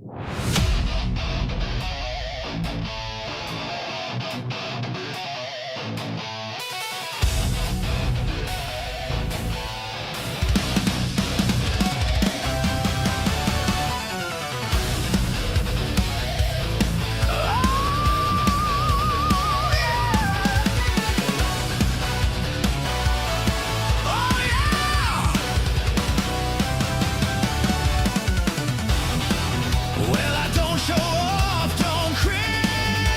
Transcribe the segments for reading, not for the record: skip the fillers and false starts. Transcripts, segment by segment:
Well, I don't show off, don't criticize.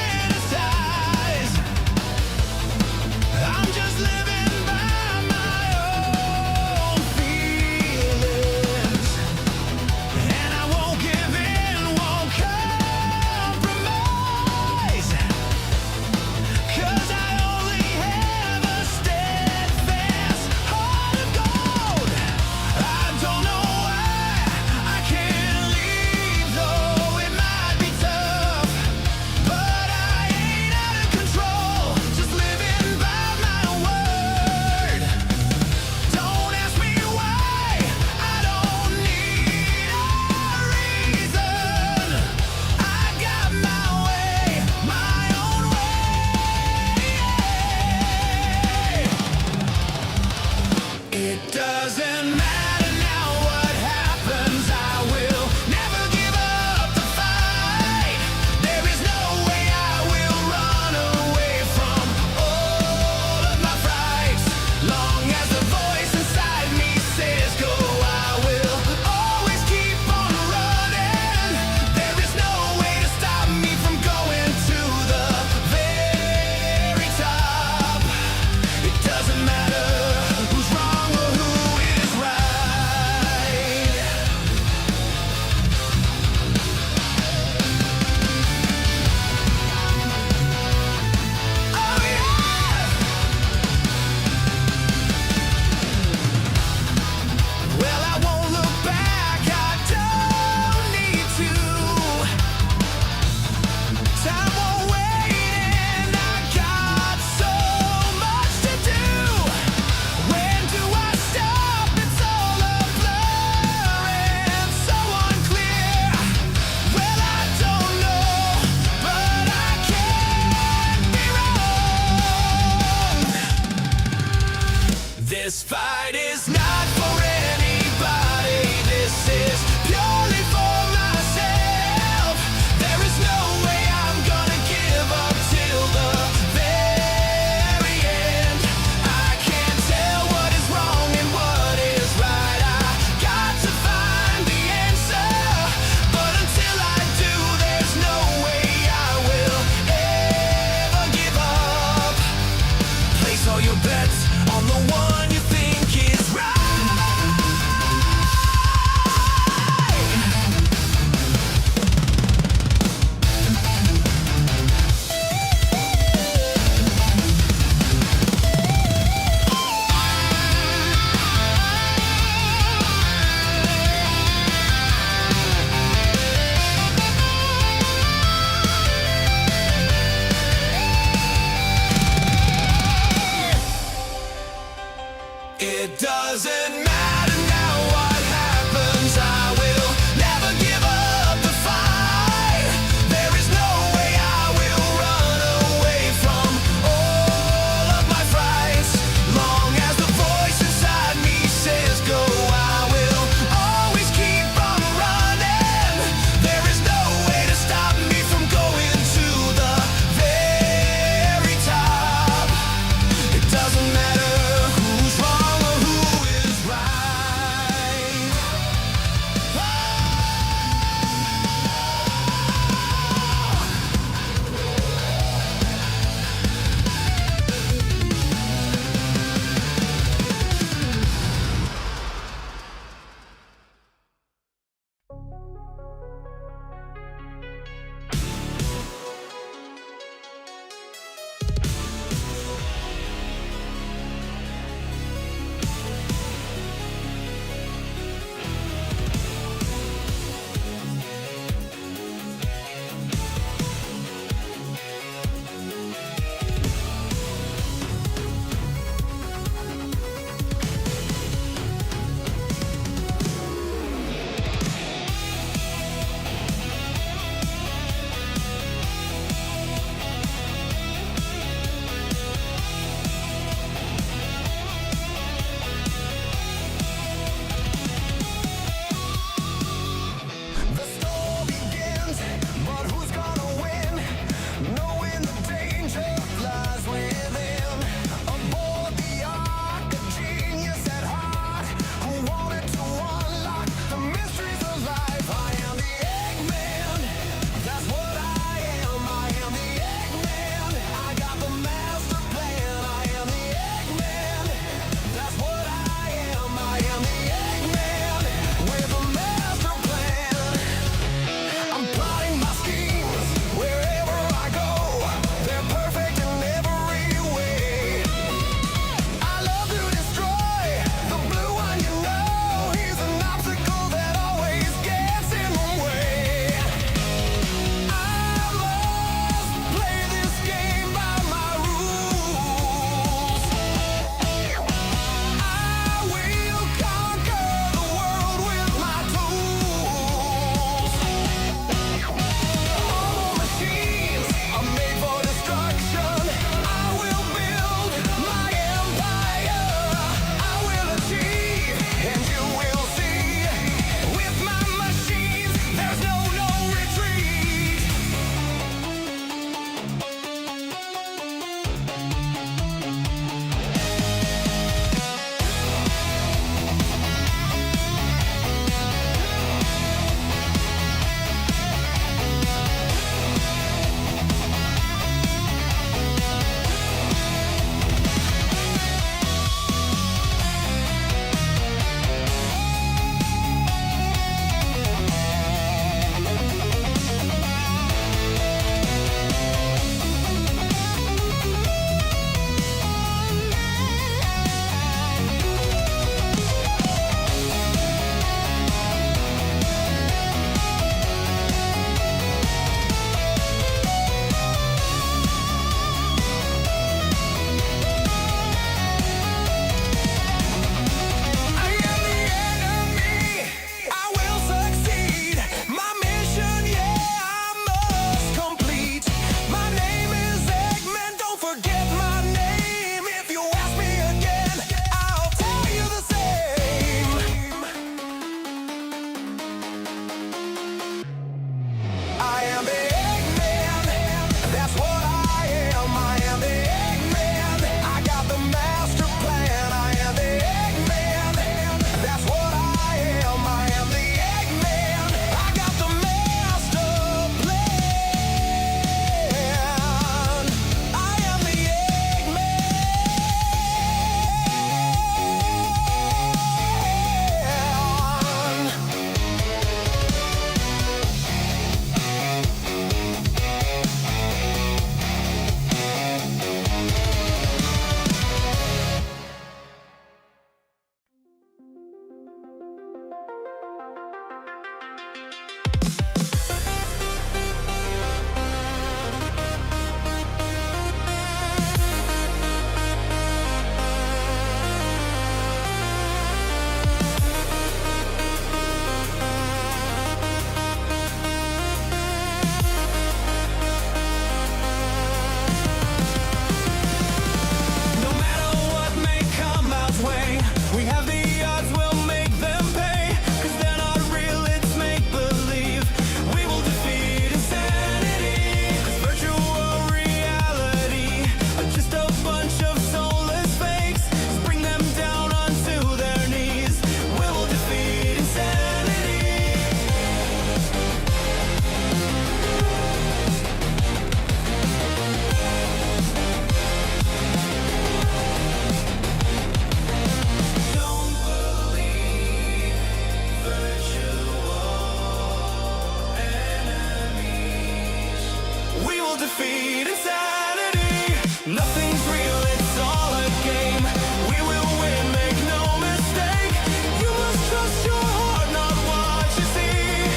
will defeat insanity. Nothing's real, it's all a game. We will win, make no mistake. You must trust your heart, not what you see.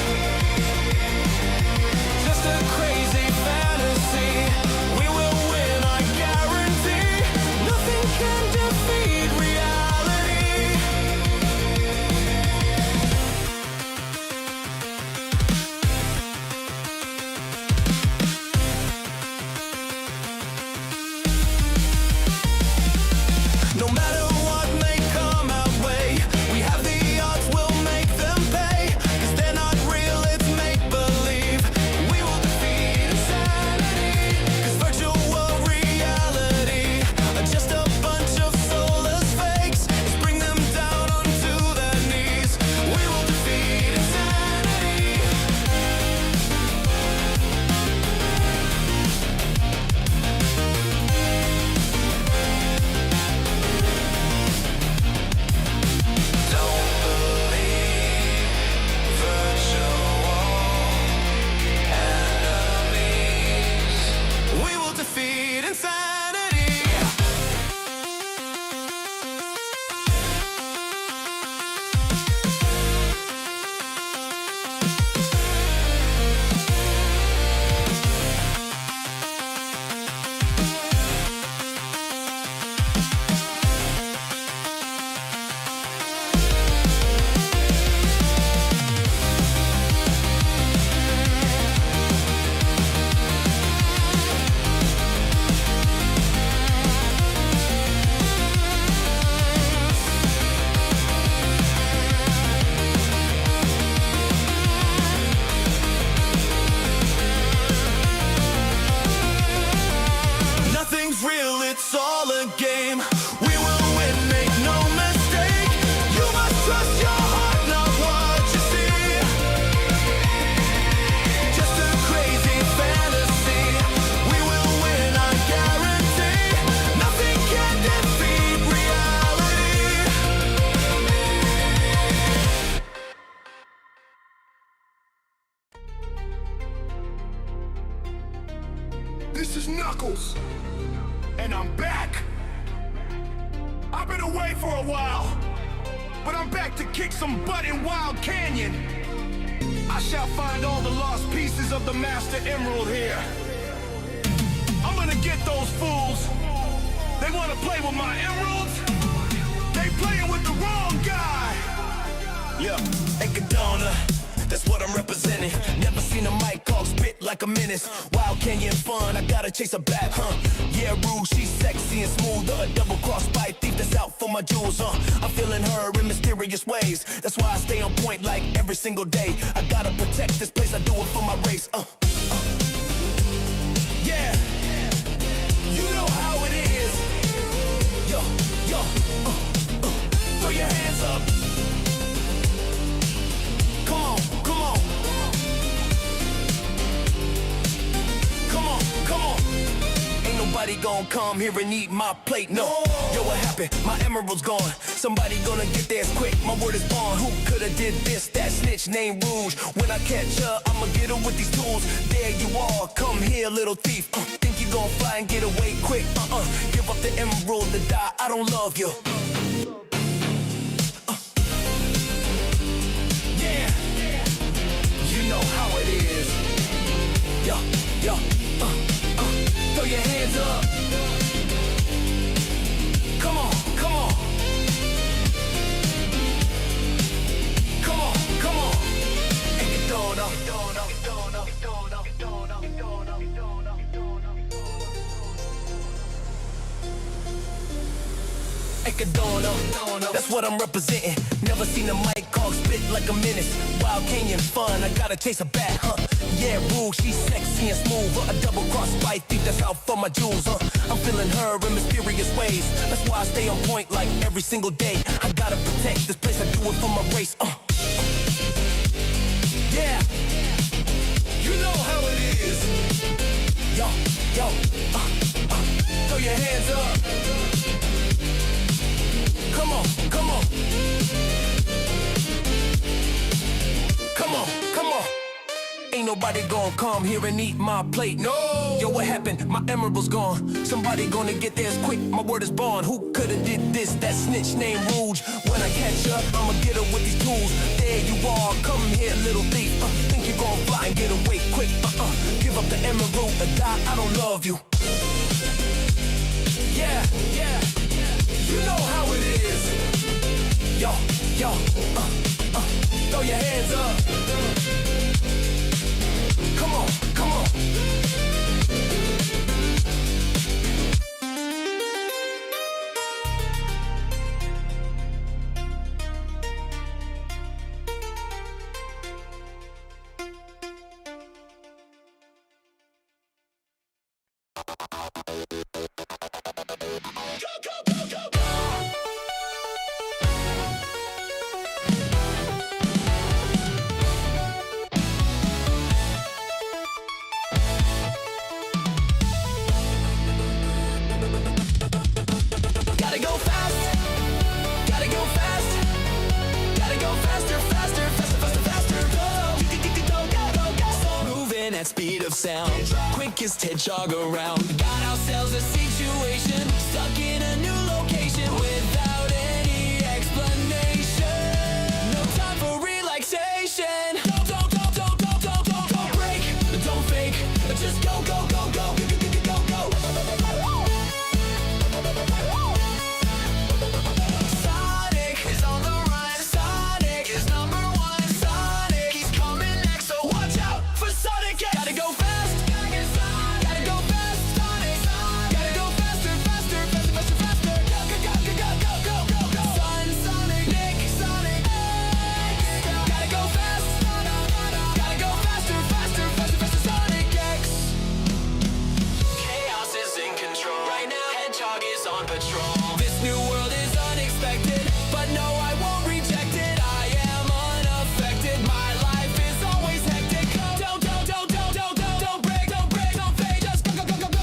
Just a crazy fantasy. We will win, I guarantee. Nothing can defeat reality. No matter what may come our way, we have the odds, we'll make them pay. 'Cause they're not real, it's make-believe. We will defeat insanity. 'Cause virtual reality are just a bunch of soulless fakes. Let's bring them down onto their knees. We will defeat insanity. Don't believe virtual enemies. We will defeat insanity. Nothing's real, it's all a game. We will win, make no mistake. You must trust your heart, not what you see. Just a crazy fantasy. We will win, I guarantee. Nothing can defeat reality. This is Knuckles, and I'm back. I've been away for a while, but I'm back to kick some butt in Wild Canyon. I shall find all the lost pieces of the Master Emerald here. I'm gonna get those fools. They wanna play with my emeralds? They playing with the wrong guy. Yeah, Ekadona, that's what I'm representing. Never seen a mic hawk spit like a menace. Wild Canyon fun, I gotta chase her back, huh? Yeah, rude, she's sexy and smooth. A double-cross spy thief that's out for my jewels, I'm feeling her in mysterious ways. That's why I stay on point like every single day. I gotta protect this place, I do it for my race, Yeah, you know how it is. Yo, throw your hands up. Come on, come on. Come on, come on. Ain't nobody gonna come here and eat my plate, no. Yo, what happened? My emerald's gone. Somebody gonna get theirs quick, my word is bond. Who coulda did this? That snitch named Rouge. When I catch her, I'ma get her with these tools. There you are, come here, little thief. Think you gon' fly and get away quick? Give up the emerald to die, I don't love you. Yeah, you know how it is. Yo, throw your hands up. Come on, come on. Come on, come on. Ekadona. Ekadona, that's what I'm representing. Never seen a mic hawk spit like a menace. Wild Canyon fun, I gotta chase her back, Yeah, rude, she's sexy and smooth. A double-cross spy thief that's out for my jewels, I'm feeling her in mysterious ways. That's why I stay on point like every single day. I gotta protect this place, I do it for my race, Yeah, you know how it is. Yo, throw your hands up. Come on, come on. Come on, come on. Ain't nobody gonna come here and eat my plate. No! Yo, what happened? My emerald's gone. Somebody gonna get theirs quick, my word is bond. Who could've did this? That snitch named Rouge. When I catch up, I'ma get her with these tools. There you are, come here, little thief. Think you're gonna fly and get away quick. Give up the emerald or die, I don't love you. Yeah, yeah, you know how it is. Yo, throw your hands up. Come on, come on. Speed of sound, quickest hedgehog around. Got ourselves a situation, stuck in a new location without any explanation. No time for relaxation. Don't break, don't fake, just go, go, go, go, go, go, go, go. Sonic is on the run. Sonic is number one. Sonic, he's coming next, so watch out for Sonic. Gotta go fast, gotta go fast, Sonic. Gotta go faster, faster, faster, faster, faster. Go, go, go, go, go, go, go, go. Sonic, Nick, Sonic. Gotta go fast, gotta go faster, faster, faster, faster, Sonic X. Chaos is in control right now. Hedgehog is on patrol. This new world is unexpected, but no, I won't reject it. I am unaffected. My life is always hectic. Don't break, don't fade. Just go, go, go, go, go.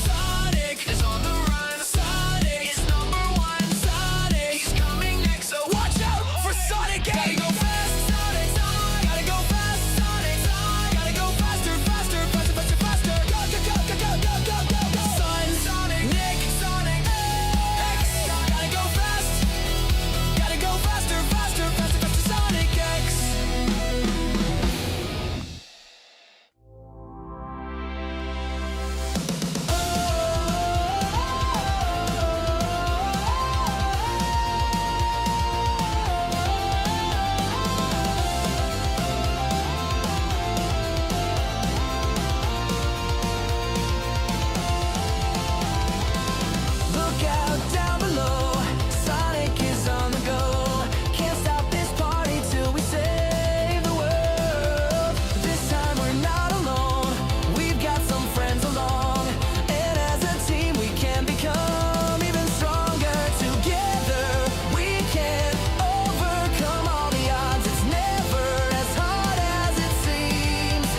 Sonic is on the run. Sonic is number one. Sonic, he's coming next, so watch out for Sonic. Gotta go fast, Sonic. Gotta go fast, Sonic. Gotta go faster, faster, faster, faster, faster. Go, go, go, go, go, go, go, go, go. Sonic, Nick, Sonic X. Gotta go fast. Gotta go faster, faster, faster, faster, Sonic X. Look out down below, Sonic is on the go. Can't stop this party till we save the world. This time we're not alone, we've got some friends along. And as a team we can become even stronger. Together we can overcome all the odds. It's never as hard as it seems.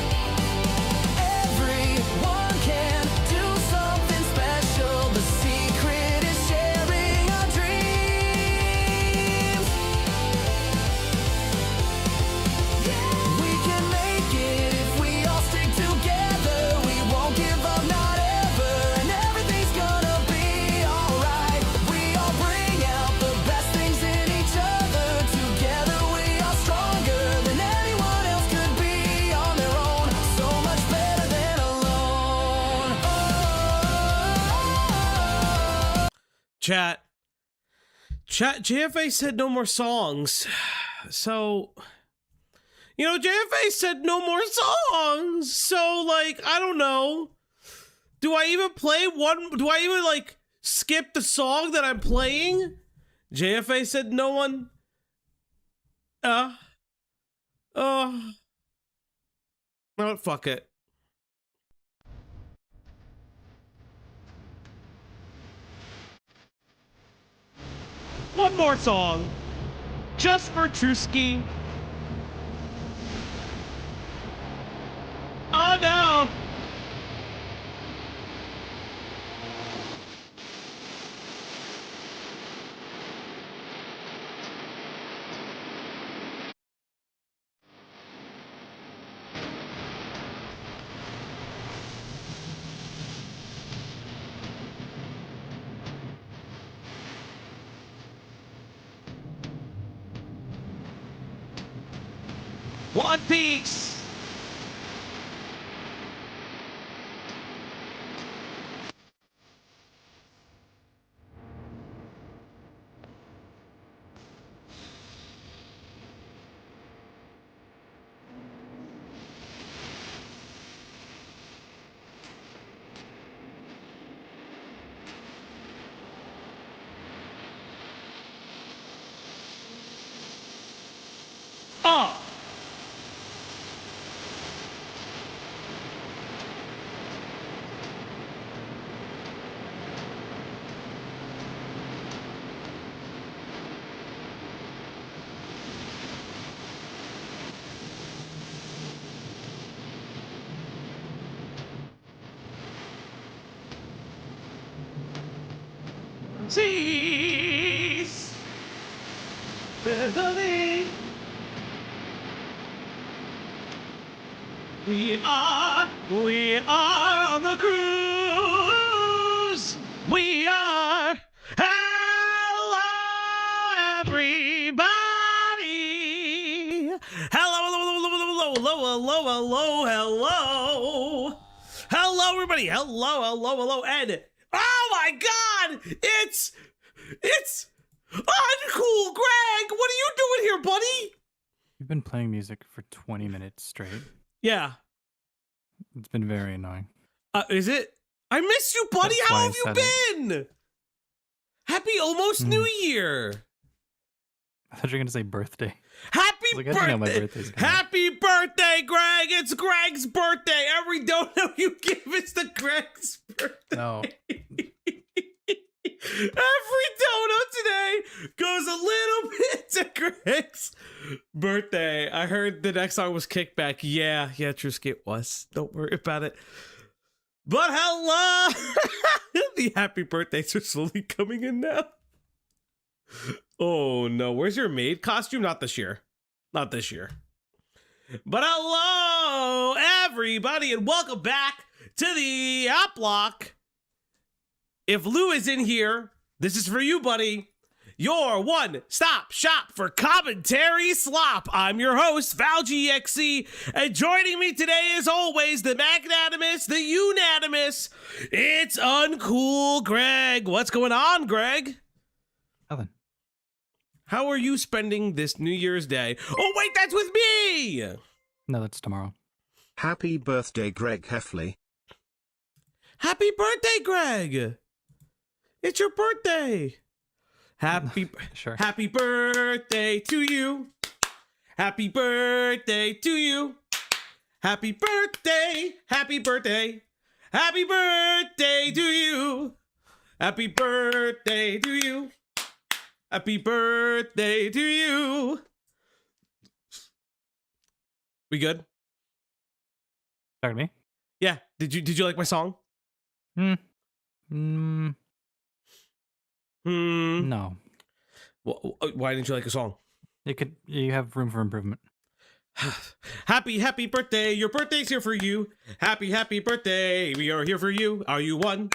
Everyone can do something special. The secret is sharing our dreams. We can make it if we all stick together. We won't give up, not ever. And everything's gonna be alright. We all bring out the best things in each other. Together we are stronger than anyone else could be on their own. So much better than alone. Chat, JFA said no more songs. So, JFA said no more songs. So, like, I don't know. Do I even play one? Do I even, like, skip the song that I'm playing? JFA said no one. Oh, fuck it. One more song. Just for Trusky. Oh no! One Piece. Cease. Beverly. We are on the cruise. We are. Hello, everybody. Hello. Hello, everybody. Hello. And oh my God, it's Uncool, Greg. What are you doing here, buddy? You've been playing music for 20 minutes straight. Yeah. It's been very annoying. Is it? I miss you, buddy. That's How why have you I said been? Happy almost New Year. I thought you were going to say birthday. Happy I was like, I think how my birthday. birthday's coming up. Happy birthday, Greg. It's Greg's birthday. Every donut you give is to Greg's birthday. No. Every donut today goes a little bit to Greg's birthday. I heard the next song was Kickback. Yeah, Truski, it was. Don't worry about it. But hello! The happy birthdays are slowly coming in now. Oh no, where's your maid costume? Not this year. Not this year. But hello, everybody, and welcome back to the App Block. If Lou is in here, this is for you, buddy. Your one-stop shop for commentary slop. I'm your host, ValGXC, and joining me today, as always, the magnanimous, the unanimous, it's Uncool Greg. What's going on, Greg? Nothing. How are you spending this New Year's Day? Oh, wait, that's with me! No, that's tomorrow. Happy birthday, Greg Heffley. Happy birthday, Greg! It's your birthday! Sure. Happy birthday to you. Happy birthday to you. Happy birthday. Happy birthday. Happy birthday to you. Happy birthday to you. Happy birthday to you. We good? Talking to me? Yeah. Did you like my song? No. Why didn't you like a song? You have room for improvement. Happy birthday. Your birthday's here for you. Happy birthday. We are here for you. Are you 1?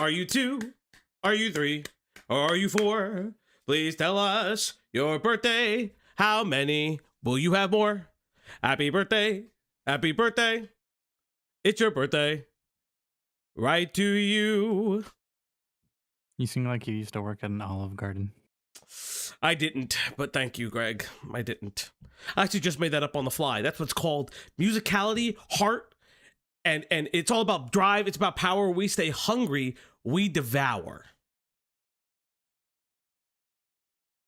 Are you 2? Are you 3? Or are you 4? Please tell us your birthday. How many will you have more? Happy birthday. Happy birthday. It's your birthday. Right to you. You seem like you used to work at an Olive Garden. I didn't, but thank you, Greg. I didn't. I actually just made that up on the fly. That's what's called musicality, heart, and it's all about drive. It's about power. We stay hungry. We devour.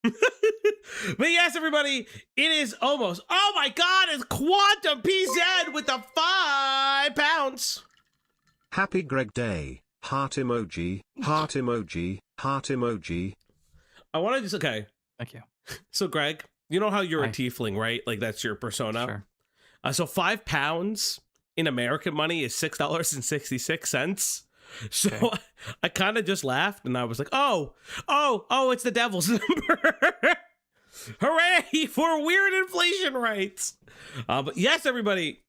But yes, everybody, it is almost. Oh my God, it's Quantum PZ with the 5 pounds. Happy Greg Day. Heart emoji, heart emoji, heart emoji. I want to just, okay. Thank you. So, Greg, you know how you're a Hi. tiefling, right? Like, that's your persona. Sure. So 5 pounds in American money is $6.66. So Okay. I kind of just laughed and I was like, oh, it's the devil's number. Hooray for weird inflation rates. But yes, everybody,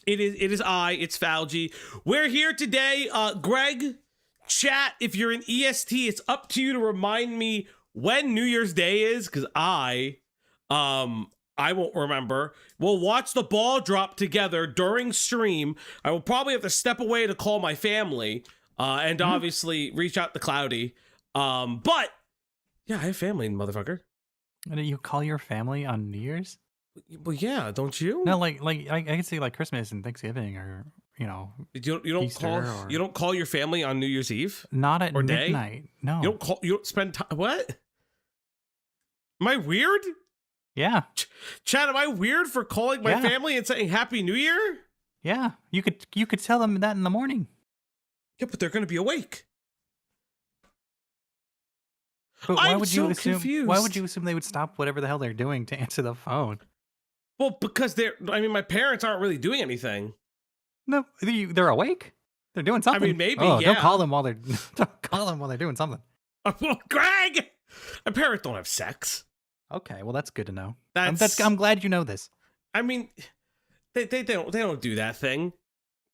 it's Falgi. We're here today. Greg, chat, if you're in EST, it's up to you to remind me when New Year's Day is, because I I won't remember. We'll watch the ball drop together during stream. I will probably have to step away to call my family and obviously reach out to Cloudy. But yeah, I have family, motherfucker. Do you call your family on New Year's? Well, yeah, don't you? No, like I can see like Christmas and Thanksgiving, or You don't Easter call or- you don't call your family on New Year's Eve not at or day? midnight. No. You don't spend time. What? Am I weird? Yeah, Chad, am I weird for calling my Yeah. family and saying Happy New Year? yeah. You could tell them that in the morning. Yeah, but they're going to be awake. But why I'm would you so assume? Why confused. would you assume they would stop whatever the hell they're doing to answer the phone? Well, because my parents aren't really doing anything. No, they're awake. They're doing something. mean, maybe, Oh, yeah. don't call them while they're don't call them while they're doing something. Well, Greg! My parents don't have sex. Okay, well that's good to know. That's- I'm glad you know this. I mean, they don't do that thing.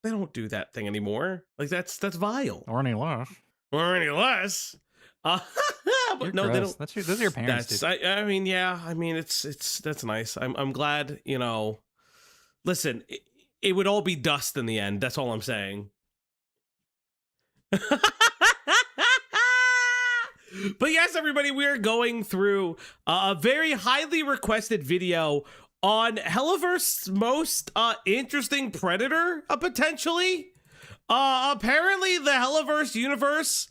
They don't do that thing anymore. Like that's vile. Or any less. Or any less. But You're no, they gross. don't. Those are your parents. That's Dude. I mean, yeah. I mean, it's that's nice. I'm glad. Listen, it would all be dust in the end. That's all I'm saying. But yes, everybody, we are going through a very highly requested video on Helliverse's most interesting predator, potentially. Apparently, the Helliverse universe,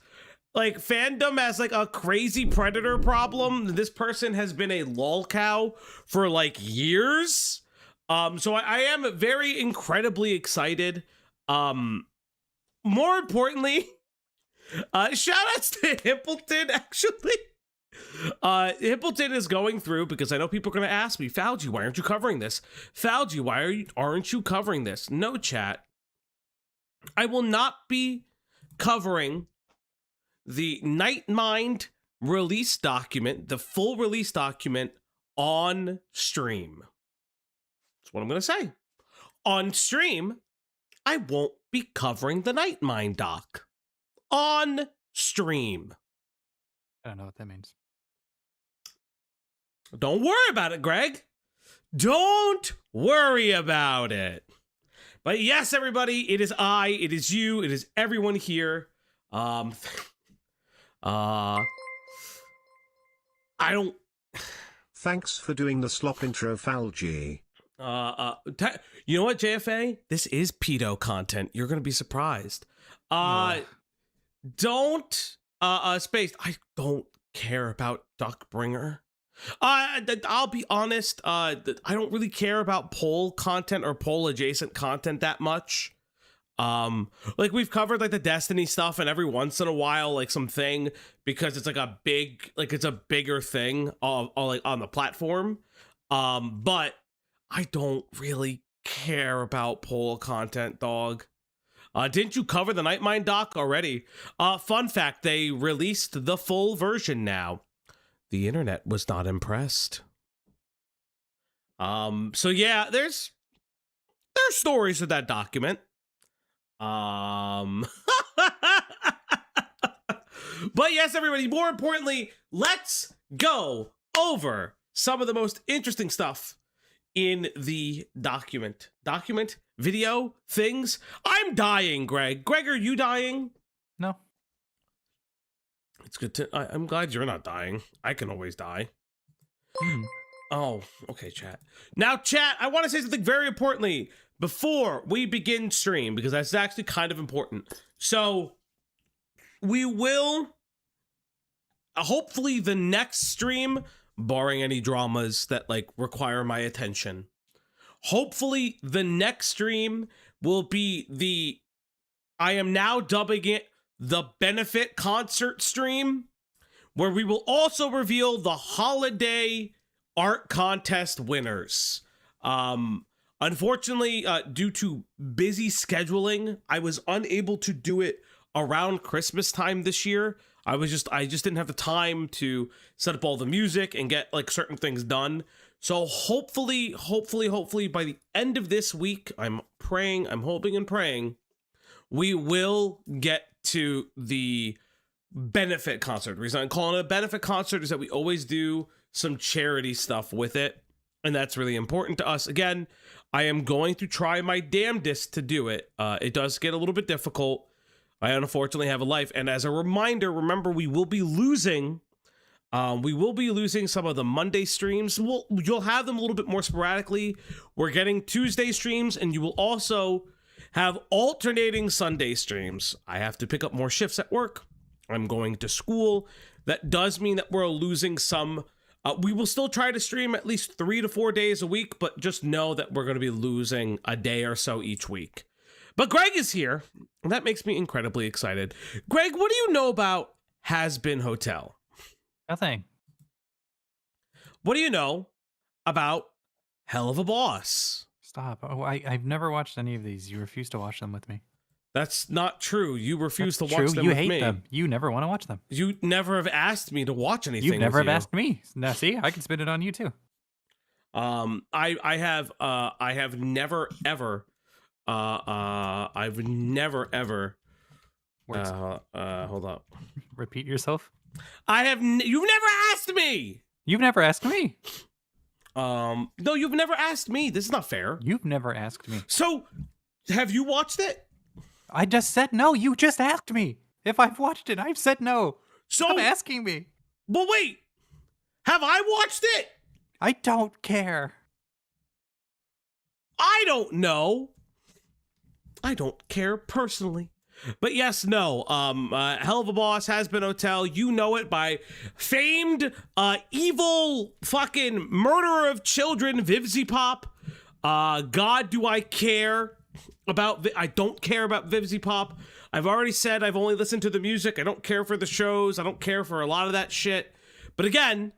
like, fandom has, like, a crazy predator problem. This person has been a lolcow for, like, years. So I am very incredibly excited. More importantly... shout outs to Hippleton, actually. Hippleton is going through, because I know people are going to ask me, Fauji, why aren't you covering this? Fauji, why aren't you covering this? No, chat. I will not be covering the Nightmind release document, the full release document, on stream. That's what I'm going to say. On stream, I won't be covering the Nightmind doc. On stream. I don't know what that means. Don't worry about it, Greg. Don't worry about it. But yes, everybody, it is I, it is you, it is everyone here. I don't. Thanks for doing the slop intro, Falgi. You know what, JFA? This is pedo content. You're gonna be surprised. Don't space. I don't care about Duckbringer. I'll be honest. I don't really care about poll content or poll adjacent content that much. Like we've covered like the Destiny stuff, and every once in a while, like something because it's like a big, like it's a bigger thing, like on the platform. But I don't really care about poll content, dog. Didn't you cover the Nightmind doc already? Fun fact, they released the full version now. The internet was not impressed. So yeah, there's stories with that document. But yes, everybody, more importantly, let's go over some of the most interesting stuff in the document. Video, things. I'm dying, Greg. Greg, are you dying? No. It's good to... I'm glad you're not dying. I can always die. Oh, okay, chat. Now, chat, I want to say something very importantly before we begin stream, because that's actually kind of important. So, we will... hopefully the next stream, barring any dramas that, like, require my attention... hopefully the next stream will be the, I am now dubbing it the benefit concert stream, where we will also reveal the holiday art contest winners. Unfortunately, due to busy scheduling, I was unable to do it around Christmas time this year. I just didn't have the time to set up all the music and get like certain things done. So hopefully by the end of this week, I'm hoping and praying, we will get to the benefit concert. The reason I'm calling it a benefit concert is that we always do some charity stuff with it. And that's really important to us. Again, I am going to try my damnedest to do it. It does get a little bit difficult. I unfortunately have a life. And as a reminder, remember, we will be losing some of the Monday streams. You'll have them a little bit more sporadically. We're getting Tuesday streams, and you will also have alternating Sunday streams. I have to pick up more shifts at work. I'm going to school. That does mean that we're losing some. We will still try to stream at least 3 to 4 days a week, but just know that we're going to be losing a day or so each week. But Greg is here, and that makes me incredibly excited. Greg, what do you know about Has Been Hotel? Nothing. What do you know about Hell of a Boss? Stop. Oh, I've never watched any of these. You refuse to watch them with me. That's not true. You refuse That's to watch true. them You with hate me. them. You never want to watch them. You never have asked me to watch anything. You've never with have you. asked me. Now, see, I can spin it on you too. I have never ever I've never ever Words. hold up. Repeat yourself. You've never asked me. You've never asked me. No, you've never asked me. This is not fair. You've never asked me. So, have you watched it? I just said no. You just asked me. If I've watched it, I've said no. So, Stop asking me. well, wait. Have I watched it? I don't care. I don't know. I don't care personally. But yes, no. Hell of a Boss, Has Been Hotel. You know it by famed evil fucking murderer of children, Vivzy Pop. God, do I care about? I don't care about Vivzy Pop. I've already said I've only listened to the music. I don't care for the shows. I don't care for a lot of that shit. But again,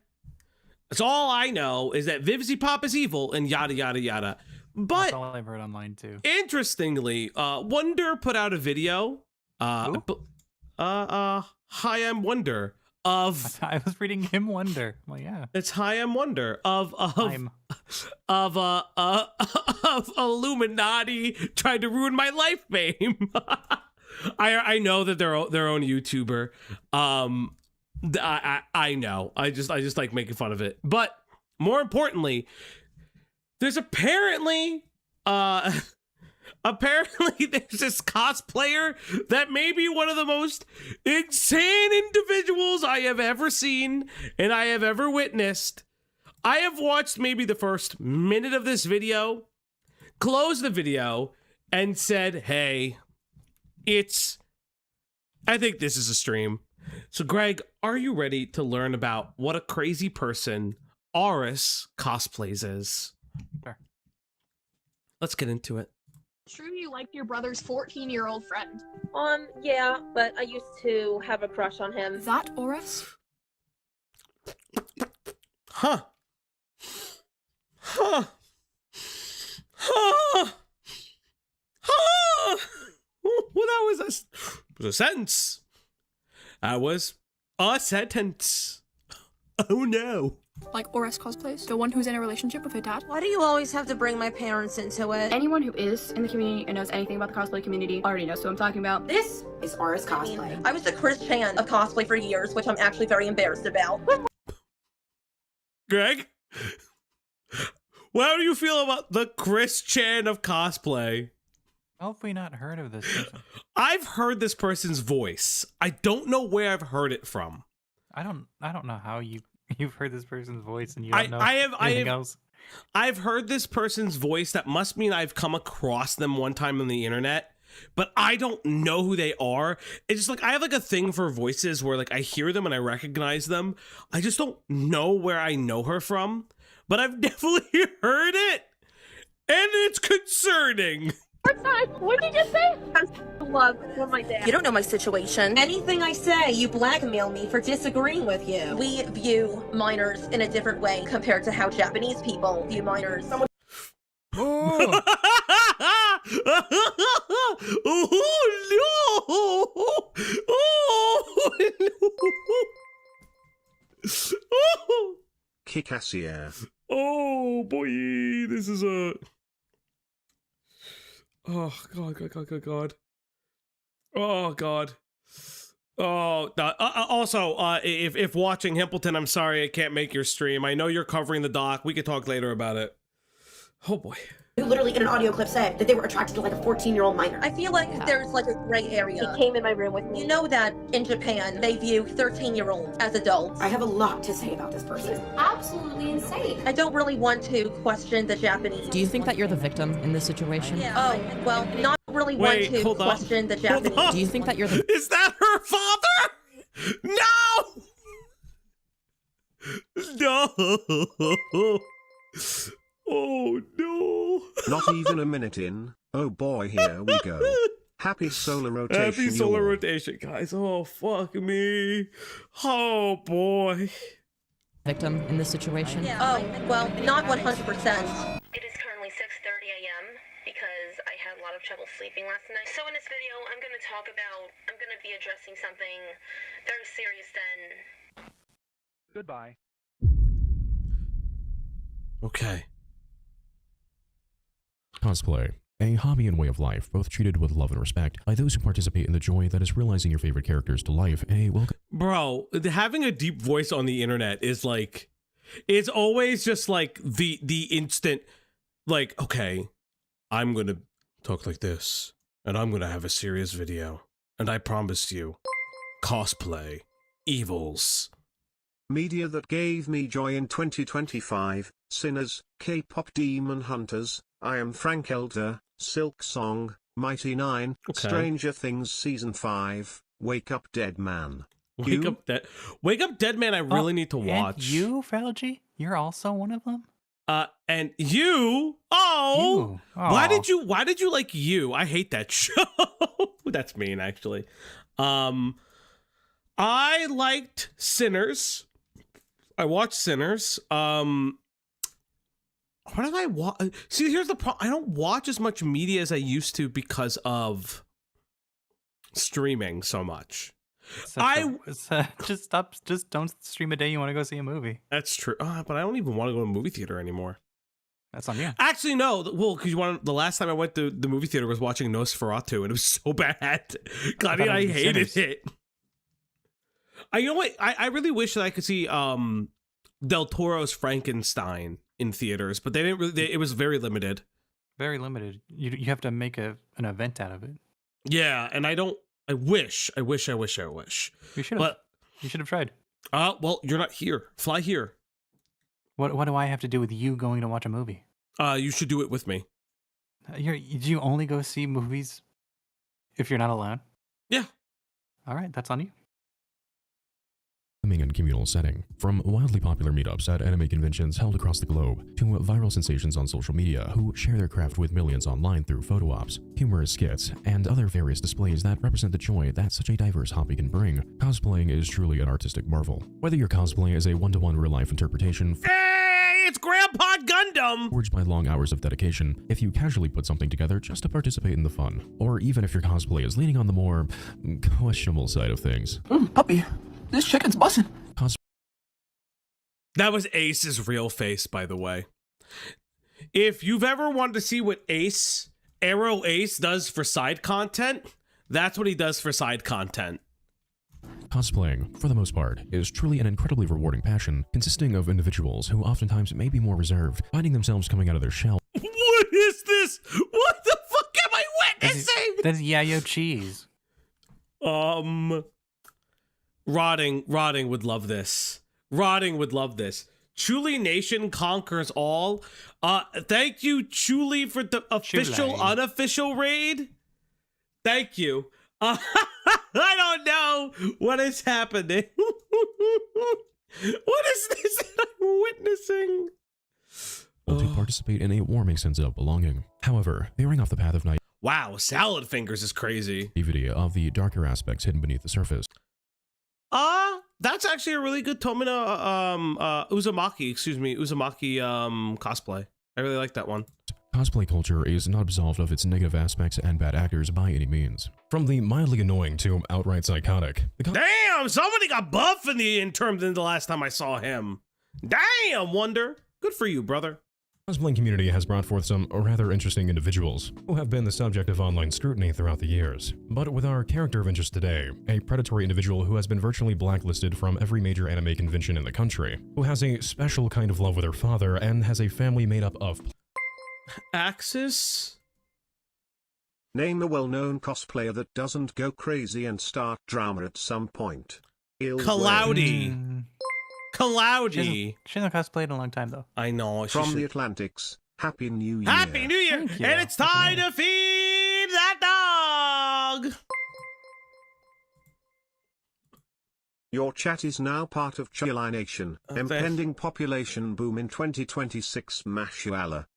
that's all I know is that Vivzy Pop is evil and yada yada yada. But That's all I've heard online too. interestingly, Wonder put out a video. Who? Hi, I'm Wonder of. I was reading Him Wonder. Well, yeah. It's Hi, I'm Wonder of I'm of Illuminati tried to ruin my life fame. I know that they're their own YouTuber. I know. I just like making fun of it. But more importantly, there's apparently there's this cosplayer that may be one of the most insane individuals I have ever seen and I have ever witnessed. I have watched maybe the first minute of this video, closed the video, and said, hey, I think this is a stream. So Greg, are you ready to learn about what a crazy person Aris cosplays is? Sure. Let's get into it. True, you liked your brother's 14-year-old friend. Yeah, but I used to have a crush on him. That Oris? Huh. Well, that was a sentence. That was a sentence. Oh no. Like Oris cosplays? The one who's in a relationship with her dad? Why do you always have to bring my parents into it? Anyone who is in the community and knows anything about the cosplay community already knows who I'm talking about. This is Aura's cosplay. I was the Chris Chan of cosplay for years, which I'm actually very embarrassed about. Greg, how do you feel about the Chris Chan of cosplay? How have we not heard of this person? I've heard this person's voice. I don't know where I've heard it from. I don't know how you've heard this person's voice and you don't know anything else. I've heard this person's voice. That must mean I've come across them one time on the internet, but I don't know who they are. It's just like I have like a thing for voices where like I hear them and I recognize them. I just don't know where I know her from, but I've definitely heard it, and it's concerning. What did you just say? I'm in love with my dad. You don't know my situation. Anything I say, you blackmail me for disagreeing with you. We view minors in a different way compared to how Japanese people view minors. Oh. Oh no! Oh, Kikassier. oh boy, this is a. Oh god. Oh god. Oh, also, if watching Himpleton, I'm sorry I can't make your stream. I know you're covering the doc. We could talk later about it. Oh boy. Who literally in an audio clip said that they were attracted to like a 14-year-old minor. I feel like there's like a gray area. He came in my room with me. You know that in Japan, they view 13-year-olds as adults. I have a lot to say about this person. Absolutely insane. I don't really want to question the Japanese. Do you think that you're the victim in this situation? Oh, well, not really want to question the Japanese. Do you think that you're the... Is that her father? No! No! Oh no! Not even a minute in. Oh boy, here we go. Happy solar rotation. Happy solar y'all. rotation, guys. Oh fuck me. Oh boy. victim in this situation? Oh, well, not 100%. It is currently 6:30 a.m. because I had a lot of trouble sleeping last night. So in this video, I'm going to be addressing something very serious then. Goodbye. Okay. Cosplay. A hobby and way of life, both treated with love and respect by those who participate in the joy that is realizing your favorite characters to life. Bro, having a deep voice on the internet is like, it's always just like the instant, like, okay, I'm gonna talk like this, and I'm gonna have a serious video, and I promise you, cosplay, evils. Media that gave me joy in 2025, Sinners, K-pop Demon Hunters, I Am Frank Elder, Silk Song, Mighty Nine, Stranger Things Season 5, Wake Up Dead Man. Wake Up Dead Man I really need to watch. And you, Felgi? You're also one of them? And you? Oh! Why did you like You? I hate that show. That's mean, actually. I liked Sinners. I watched Sinners. What did I watch? See, here's the problem. I don't watch as much media as I used to because of streaming so much. Just don't stream a day you want to go see a movie. That's true. But I don't even want to go to a movie theater anymore. That's on you. Actually, no. Well, because the last time I went to the movie theater was watching Nosferatu, and it was so bad. God, I hated it. You know what? I really wish that I could see Del Toro's Frankenstein in theaters, but they didn't really. It was very limited. Very limited. You have to make an event out of it. Yeah, and I don't. I wish. You should have. But you should have tried. Well, you're not here. Fly here. What do I have to do with you going to watch a movie? You should do it with me. Do you only go see movies if you're not alone? Yeah. All right, that's on you. And communal setting. From wildly popular meetups at anime conventions held across the globe, to viral sensations on social media who share their craft with millions online through photo ops, humorous skits, and other various displays that represent the joy that such a diverse hobby can bring, cosplaying is truly an artistic marvel. Whether your cosplay is a one-to-one real-life interpretation, hey, it's Grandpa Gundam! Forged by long hours of dedication, if you casually put something together just to participate in the fun, or even if your cosplay is leaning on the more questionable side of things. Puppy. This chicken's bussin'. That was Ace's real face, by the way. If you've ever wanted to see what Arrow Ace does for side content, that's what he does for side content. Cosplaying, for the most part, is truly an incredibly rewarding passion, consisting of individuals who oftentimes may be more reserved, finding themselves coming out of their shell. What is this? What the fuck am I witnessing? That's Yayo Cheese. Rotting would love this. Rotting would love this. Chuli Nation conquers all. Thank you, Chuli, for the official, unofficial raid. Thank you. I don't know what is happening. What is this that I'm witnessing? To participate in a warming sense of belonging. However, veering off the path of night. Wow, Salad Fingers is crazy. Of the darker aspects hidden beneath the surface. That's actually a really good Tomino Uzumaki cosplay. I really like that one. Cosplay culture is not absolved of its negative aspects and bad actors by any means. From the mildly annoying to outright psychotic. Damn, somebody got buff in the last time I saw him. Damn, Wonder. Good for you, brother. cosplaying community has brought forth some rather interesting individuals who have been the subject of online scrutiny throughout the years. But with our character of interest today, a predatory individual who has been virtually blacklisted from every major anime convention in the country, who has a special kind of love with her father and has a family made up of Axis? Name a well-known cosplayer that doesn't go crazy and start drama at some point. Cloudy. Cloudy. She hasn't cosplayed in a long time, though. I know. From the Atlantics, Happy New Year. Happy New Year! And it's time to feed that dog! Your chat is now part of Chuli Nation. Impending population boom in 2026. Mashallah.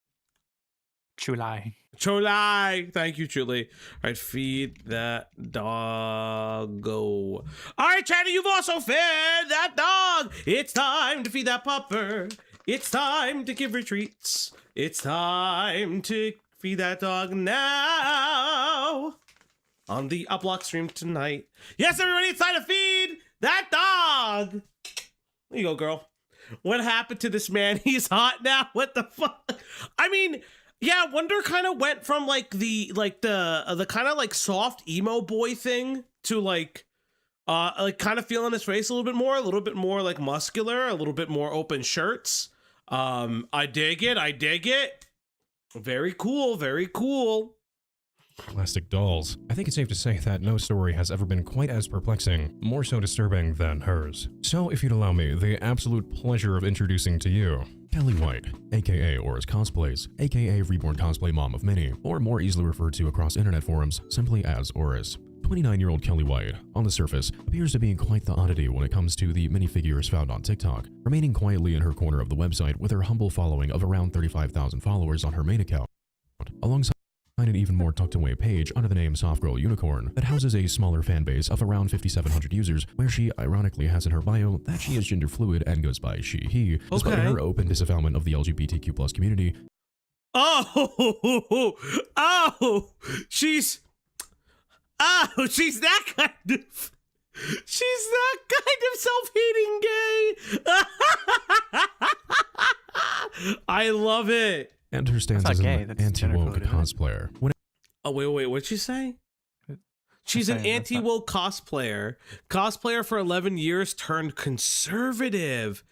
Chuli. Chuli. Thank you, Chuli. All right, feed that dog. Go. All right, Chatty, you've also fed that dog. It's time to feed that pupper. It's time to give her treats. It's time to feed that dog now. On the Uplock stream tonight. Yes, everybody, it's time to feed that dog. There you go, girl. What happened to this man? He's hot now. What the fuck? I mean, yeah, Wonder kind of went from like the kind of like soft emo boy thing to like kind of feeling his face a little bit more like muscular, a little bit more open shirts. I dig it. Very cool, very cool. plastic dolls. I think it's safe to say that no story has ever been quite as perplexing, more so disturbing than hers. So if you'd allow me the absolute pleasure of introducing to you Kelly White, aka Aura's Cosplays, aka Reborn Cosplay Mom of Many, or more easily referred to across internet forums simply as Aura's. 29-year-old Kelly White, on the surface, appears to be quite the oddity when it comes to the minifigures found on TikTok, remaining quietly in her corner of the website with her humble following of around 35,000 followers on her main account, alongside an even more tucked-away page under the name Soft Girl Unicorn that houses a smaller fan base of around 5,700 users, where she ironically has in her bio that she is gender fluid and goes by she, he, despite her open disavowalment of the LGBTQ+ community. She's that kind of... She's that kind of self-hating gay. I love it. And her stance as an anti-woke cosplayer. Oh, wait, what'd she say? She's an anti-woke cosplayer. Cosplayer for 11 years turned conservative.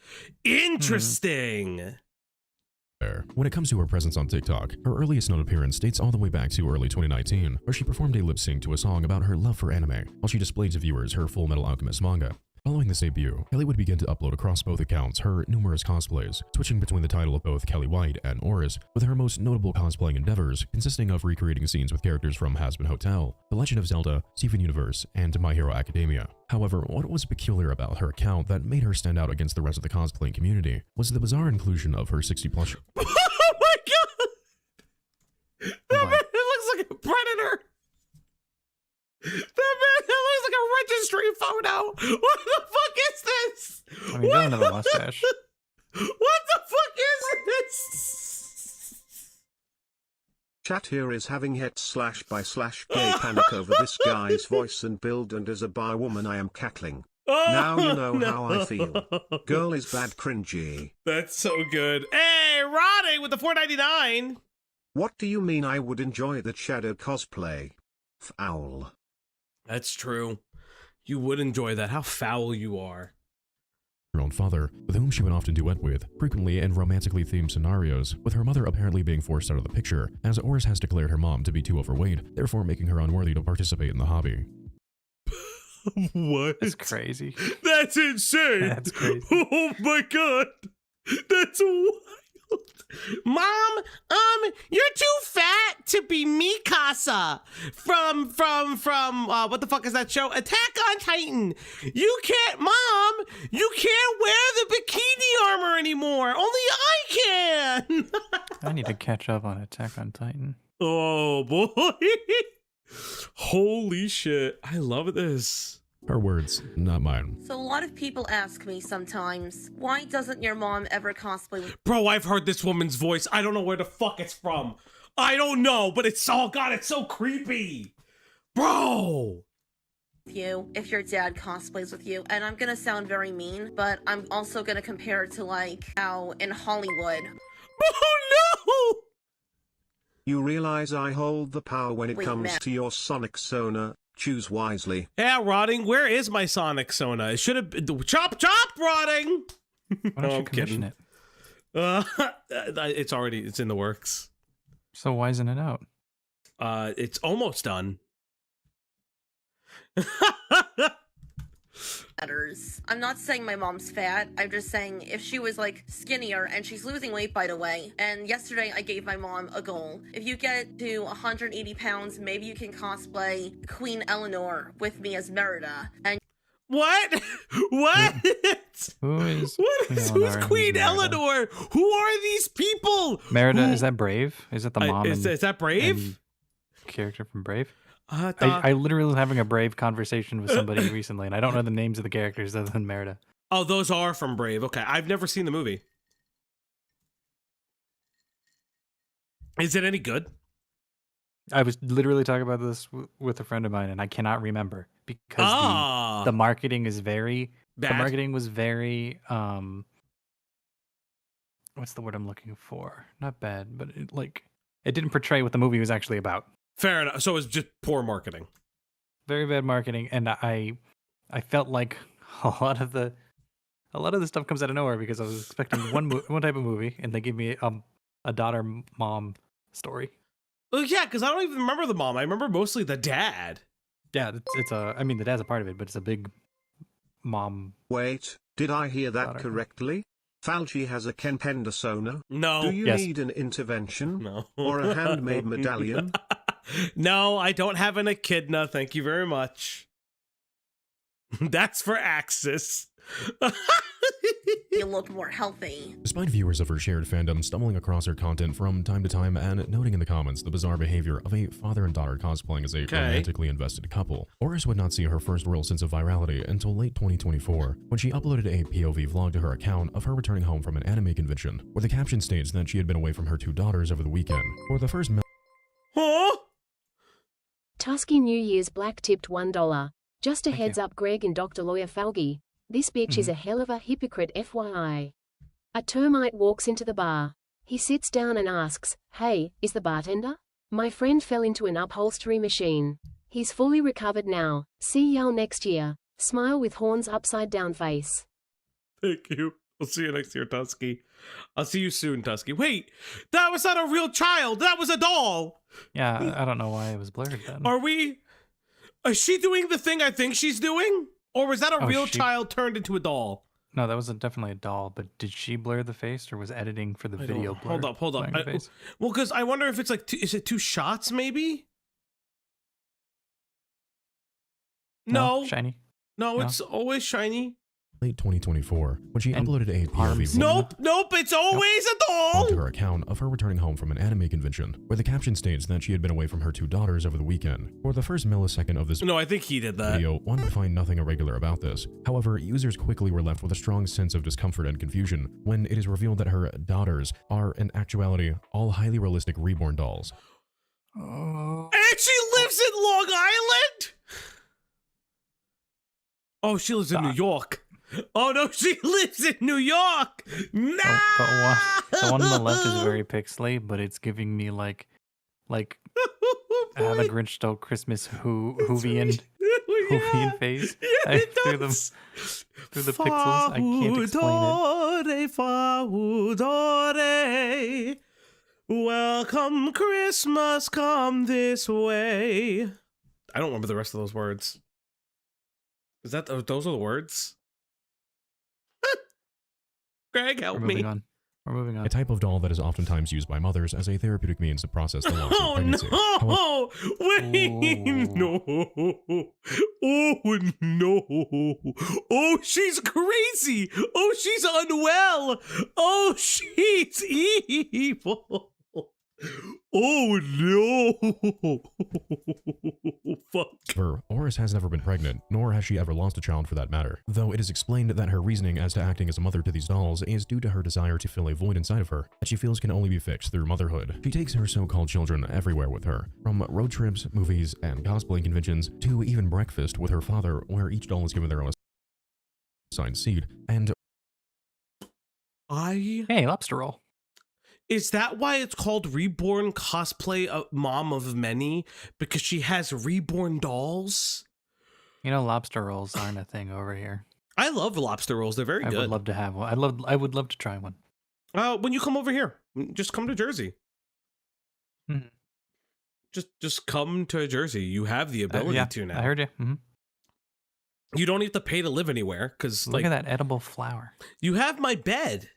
Interesting. When it comes to her presence on TikTok, her earliest known appearance dates all the way back to early 2019, where she performed a lip sync to a song about her love for anime, while she displayed to viewers her Full Metal Alchemist manga. Following this debut, Kelly would begin to upload across both accounts her numerous cosplays, switching between the title of both Kelly White and Aura's, with her most notable cosplaying endeavors consisting of recreating scenes with characters from Hazbin Hotel, The Legend of Zelda, Steven Universe, and My Hero Academia. However, what was peculiar about her account that made her stand out against the rest of the cosplaying community was the bizarre inclusion of her 60+. Oh my god! That man looks like a predator! That looks like a registry photo! What the fuck is this? I mean, don't have a mustache. What the fuck is this? Chat here is having het/by/gay panic over this guy's voice and build, and as a bi woman I am cackling. Now you know how I feel. Girl is bad cringy. That's so good. Hey, Roddy with the $4.99. What do you mean I would enjoy that shadow cosplay? Foul. That's true. You would enjoy that. How foul you are. Her own father, with whom she would often duet with, frequently in romantically themed scenarios, with her mother apparently being forced out of the picture, as Aura's has declared her mom to be too overweight, therefore making her unworthy to participate in the hobby. What? That's crazy. That's insane. That's crazy. Oh my god. That's wild. Mom, you're too fat to be Mikasa from what the fuck is that show? Attack on Titan. You can't, Mom, you can't wear the bikini armor anymore. Only I can. I need to catch up on Attack on Titan. Oh boy. Holy shit. I love this. Her words, not mine. So a lot of people ask me sometimes, why doesn't your mom ever cosplay with— Bro, I've heard this woman's voice. I don't know where the fuck it's from. I don't know, but it's, oh god, it's so creepy. Bro. you if your dad cosplays with you? And I'm gonna sound very mean, but I'm also gonna compare it to like how in Hollywood— Oh You realize I hold the power when it Wait, comes Matt. to your sonic sona. Choose wisely. Yeah, Rotting, where is my sonic sona? It should have been chop, Rotting. Why don't you commission it? It's in the works. So why isn't it out? It's almost done. I'm not saying my mom's fat. I'm just saying if she was like skinnier, and she's losing weight, by the way. And yesterday I gave my mom a goal. If you get to 180 pounds, maybe you can cosplay Queen Eleanor with me as Merida. And what? What? Who's who's Queen Eleanor? Who are these people? Merida, is that Brave? Is it the mom? Is that Brave? Character from Brave? I literally was having a Brave conversation with somebody recently, and I don't know the names of the characters other than Merida. Oh, those are from Brave. Okay, I've never seen the movie. Is it any good? I was literally talking about this with a friend of mine, and I cannot remember because the marketing is very bad. The marketing was very what's the word I'm looking for? Not bad, but it didn't portray what the movie was actually about. Fair enough. So it's just poor marketing. Very bad marketing, and I felt like a lot of the stuff comes out of nowhere because I was expecting one type of movie, and they gave me a daughter-mom story. Well, yeah, because I don't even remember the mom. I remember mostly the dad. Yeah, I mean, the dad's a part of it, but it's a big mom. Wait, did I hear that daughter. correctly? Falchi has a Ken Pendasona? No. Do you need an intervention? No. Or a handmade medallion? No, I don't have an echidna. Thank you very much. That's for Axis. you look more healthy. Despite viewers of her shared fandom stumbling across her content from time to time and noting in the comments the bizarre behavior of a father and daughter cosplaying as a romantically invested couple, Oris would not see her first real sense of virality until late 2024, when she uploaded a POV vlog to her account of her returning home from an anime convention, where the caption states that she had been away from her 2 daughters over the weekend. For the first Huh? Tusky New Year's black tipped $1. Just a heads up, Greg and Dr. Lawyer Falgi. This bitch is a hell of a hypocrite, FYI. A termite walks into the bar. He sits down and asks, "Hey, is the bartender?" My friend fell into an upholstery machine. He's fully recovered now. See y'all next year. Smile with horns upside down face. Thank you. I'll see you next year, Tusky. I'll see you soon, Tusky. Wait, that was not a real child. That was a doll. Yeah, I don't know why it was blurred then. Is she doing the thing I think she's doing? Or was that a real child turned into a doll? No, that was definitely a doll, but did she blur the face or was editing for the video blur? Hold up. Well, because I wonder if it's like, is it 2 shots maybe? No. Shiny. No, it's always shiny. Late 2024, when she uploaded a POV Nope, it's always a doll! to her account of her returning home from an anime convention, where the caption states that she had been away from her 2 daughters over the weekend. For the first millisecond of this I think he did that. video, one would find nothing irregular about this. However, users quickly were left with a strong sense of discomfort and confusion when it is revealed that her daughters are, in actuality, all highly realistic reborn dolls. And she lives in Long Island? Oh, she lives in New York. Oh no, she lives in New York. No. The one on the left is very pixely, but it's giving me like the Grinch Stole Christmas Whovian face. Yeah, it does. Through the pixels, I can't explain it. Welcome Christmas, come this way. I don't remember the rest of those words. Is that those are the words? Greg, help me. We're moving on. A type of doll that is oftentimes used by mothers as a therapeutic means to process the loss of pregnancy. No! Wait! No! Oh no! Oh, she's crazy! Oh, she's unwell! Oh, she's evil! Oh no! Fuck. Oris has never been pregnant, nor has she ever lost a child for that matter, though it is explained that her reasoning as to acting as a mother to these dolls is due to her desire to fill a void inside of her that she feels can only be fixed through motherhood. She takes her so-called children everywhere with her, from road trips, movies, and cosplay conventions, to even breakfast with her father, where each doll is given their own assigned seat, and... Hey, lobster roll. Is that why it's called Reborn Cosplay Mom of Many? Because she has reborn dolls? You know, lobster rolls aren't a thing over here. I love lobster rolls. They're very good. I would love to have one. I would love to try one. When you come over here, just come to Jersey. Mhm. Just come to Jersey. You have the ability to now. I heard you. Mm-hmm. You don't have to pay to live anywhere because Look at that edible flower. You have my bed.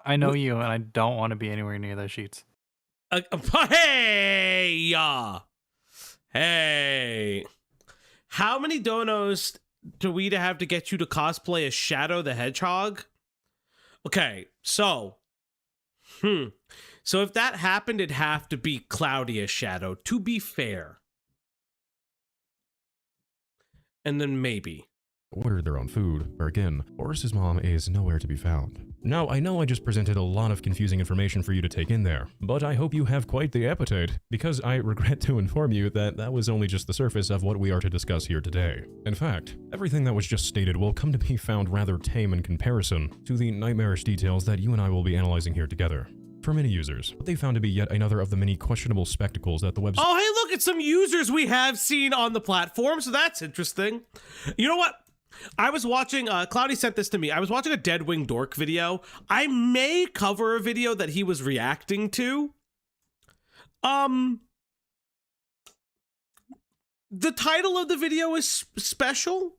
I know you, and I don't want to be anywhere near those sheets. Hey, hey. How many donos do we have to get you to cosplay as Shadow the Hedgehog? Okay, so, so if that happened, it'd have to be Cloudy as Shadow, to be fair. And then maybe. Ordered their own food, where again, Boris's mom is nowhere to be found. Now, I know I just presented a lot of confusing information for you to take in there, but I hope you have quite the appetite, because I regret to inform you that that was only just the surface of what we are to discuss here today. In fact, everything that was just stated will come to be found rather tame in comparison to the nightmarish details that you and I will be analyzing here together. For many users, what they found to be yet another of the many questionable spectacles that the website— Oh, hey, look at some users we have seen on the platform, so that's interesting. You know what? I was watching, Cloudy sent this to me. I was watching a Deadwing Dork video. I may cover a video that he was reacting to. The title of the video is special.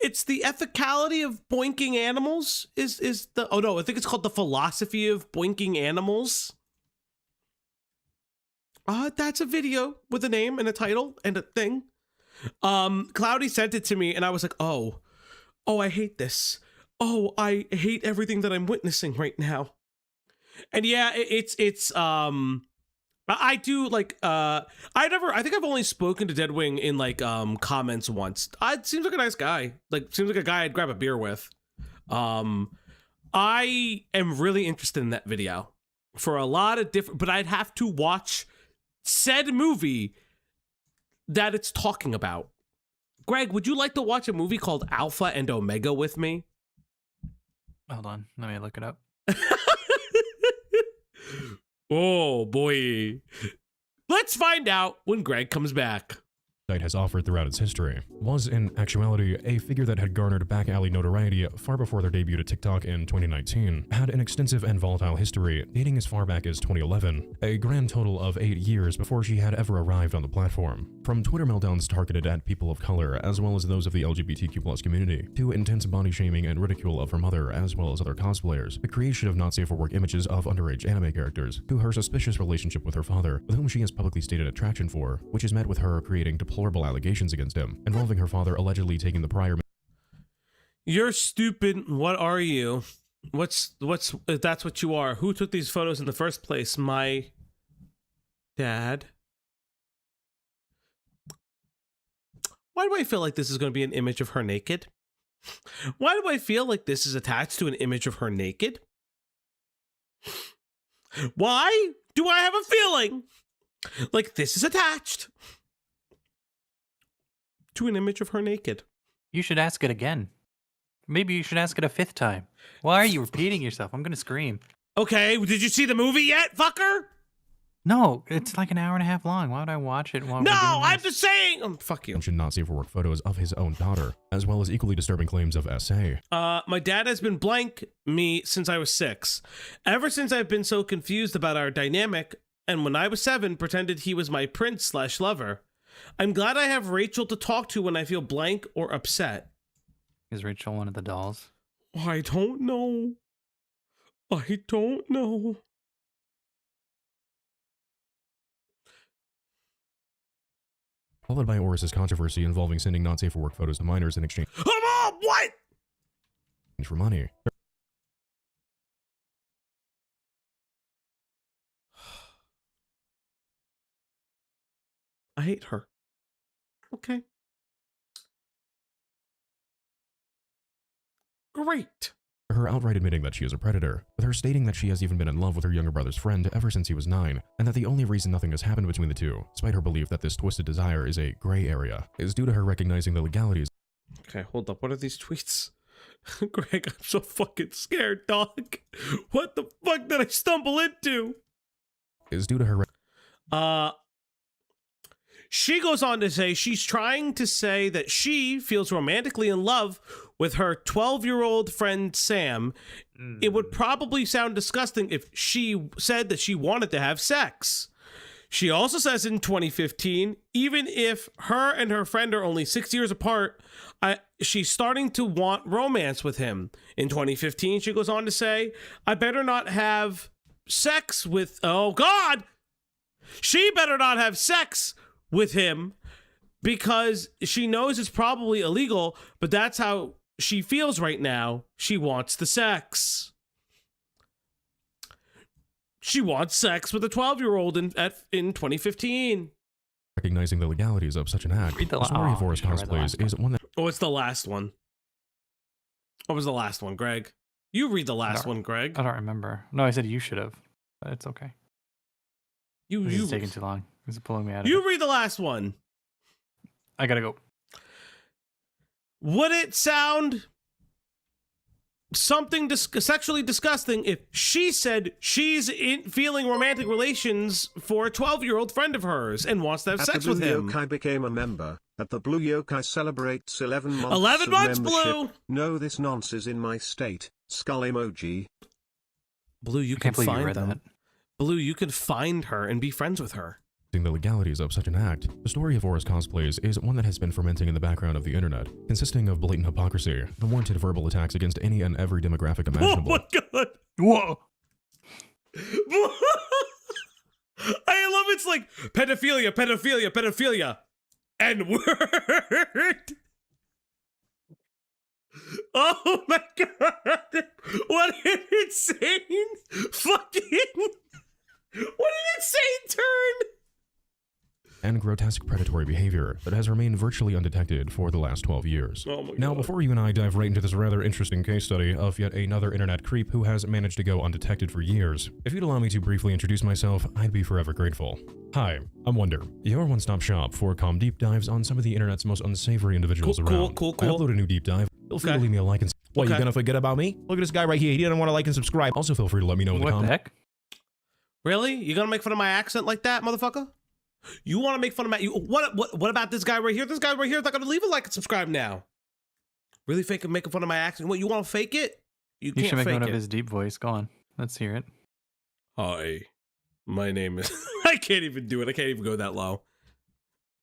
It's the ethicality of boinking animals is the, oh no, I think it's called the philosophy of boinking animals. That's a video with a name and a title and a thing. Cloudy sent it to me and I was like, oh, I hate this. Oh, I hate everything that I'm witnessing right now. And yeah, I do like, I think I've only spoken to Deadwing in like, comments once. It seems like a nice guy. Like, seems like a guy I'd grab a beer with. I am really interested in that video for a lot of different, but I'd have to watch said movie that it's talking about. Greg, would you like to watch a movie called Alpha and Omega with me? Hold on, let me look it up. Oh boy. Let's find out when Greg comes back. Site has offered throughout its history was in actuality a figure that had garnered back alley notoriety far before their debut to TikTok in 2019, had an extensive and volatile history dating as far back as 2011, a grand total of 8 years before she had ever arrived on the platform. From Twitter meltdowns targeted at people of color as well as those of the LGBTQ+ community, to intense body shaming and ridicule of her mother as well as other cosplayers, the creation of not safe for work images of underage anime characters, to her suspicious relationship with her father, with whom she has publicly stated attraction for, which is met with her creating deplorable allegations against him, involving her father allegedly taking the prior— You're stupid. What are you? What's if that's what you are? Who took these photos in the first place? My dad. Why do I feel like this is going to be an image of her naked? Why do I feel like this is attached to an image of her naked? Why do I have a feeling like this is attached to an image of her naked? You should ask it again. Maybe you should ask it a 5th time. Why are you repeating yourself? I'm gonna scream. Okay, did you see the movie yet, fucker? No, it's like an hour and a half long. Why would I watch it while we're doing I'm this? just saying. Fuck you. mentioned not safe for work photos of his own daughter, as well as equally disturbing claims of SA. My dad has been blank me since I was 6. Ever since I've been so confused about our dynamic, and when I was 7, pretended he was my prince/lover. I'm glad I have Rachel to talk to when I feel blank or upset. Is Rachel one of the dolls? I don't know. I don't know. Followed by Oris's controversy involving sending not safe for work photos to minors in exchange What? for money. I hate her. Okay. Great. Her outright admitting that she is a predator, with her stating that she has even been in love with her younger brother's friend ever since he was 9, and that the only reason nothing has happened between the two, despite her belief that this twisted desire is a gray area, is due to her recognizing the legalities. Okay, hold up. What are these tweets? Greg, I'm so fucking scared, dog. What the fuck did I stumble into? Is due to her. She goes on to say she's trying to say that she feels romantically in love with her 12-year-old friend Sam. It would probably sound disgusting if she said that she wanted to have sex. She also says in 2015, even if her and her friend are only 6 years apart, she's starting to want romance with him. In 2015, she goes on to say, I better not have sex with... Oh, God! She better not have sex with him because she knows it's probably illegal, but that's how she feels right now. She wants the sex. She wants sex with a 12-year-old in 2015. Recognizing the legalities of such an act, the story of Forrest cosplays is one that... Oh, it's the last one. What was the last one, Greg? You read the last one, Greg. I don't remember. No, I said you should have. But it's okay. This is taking too long. This is pulling me out of it. You read the last one. I gotta go. Would it sound something sexually disgusting if she said she's feeling romantic relations for a 12-year-old friend of hers and wants to have sex with him? At the Blue Yokai became a member. At the Blue Yokai celebrates 11 months 11 of months, membership. Blue! No, this nonce is in my state. Skull emoji. Blue, you can find them. Blue, you can find her and be friends with her. The legalities of such an act, the story of Forrest cosplays is one that has been fermenting in the background of the internet, consisting of blatant hypocrisy, unwarranted verbal attacks against any and every demographic imaginable. Oh my God! Whoa! I love it's like pedophilia, pedophilia, pedophilia, N-word. Oh my God! What an insane fucking... What an insane turn! And grotesque predatory behavior that has remained virtually undetected for the last 12 years. Oh my God. Now, before you and I dive right into this rather interesting case study of yet another internet creep who has managed to go undetected for years, if you'd allow me to briefly introduce myself, I'd be forever grateful. Hi, I'm Wonder, your one-stop shop for calm deep dives on some of the internet's most unsavory individuals around. Cool. I upload a new deep dive. Feel free to leave me a like and... What, you gonna forget about me? Look at this guy right here. He didn't want to like and subscribe. Also, feel free to let me know in the comments. What the heck? Really? You gonna make fun of my accent like that, motherfucker? You want to make fun of my... What about this guy right here? This guy right here is not gonna leave a like and subscribe now. Really making fun of my accent? What, you want to fake it? You can't should make fake fun it. of his deep voice. Go on. Let's hear it. Hi, my name is... I can't even do it. I can't even go that low.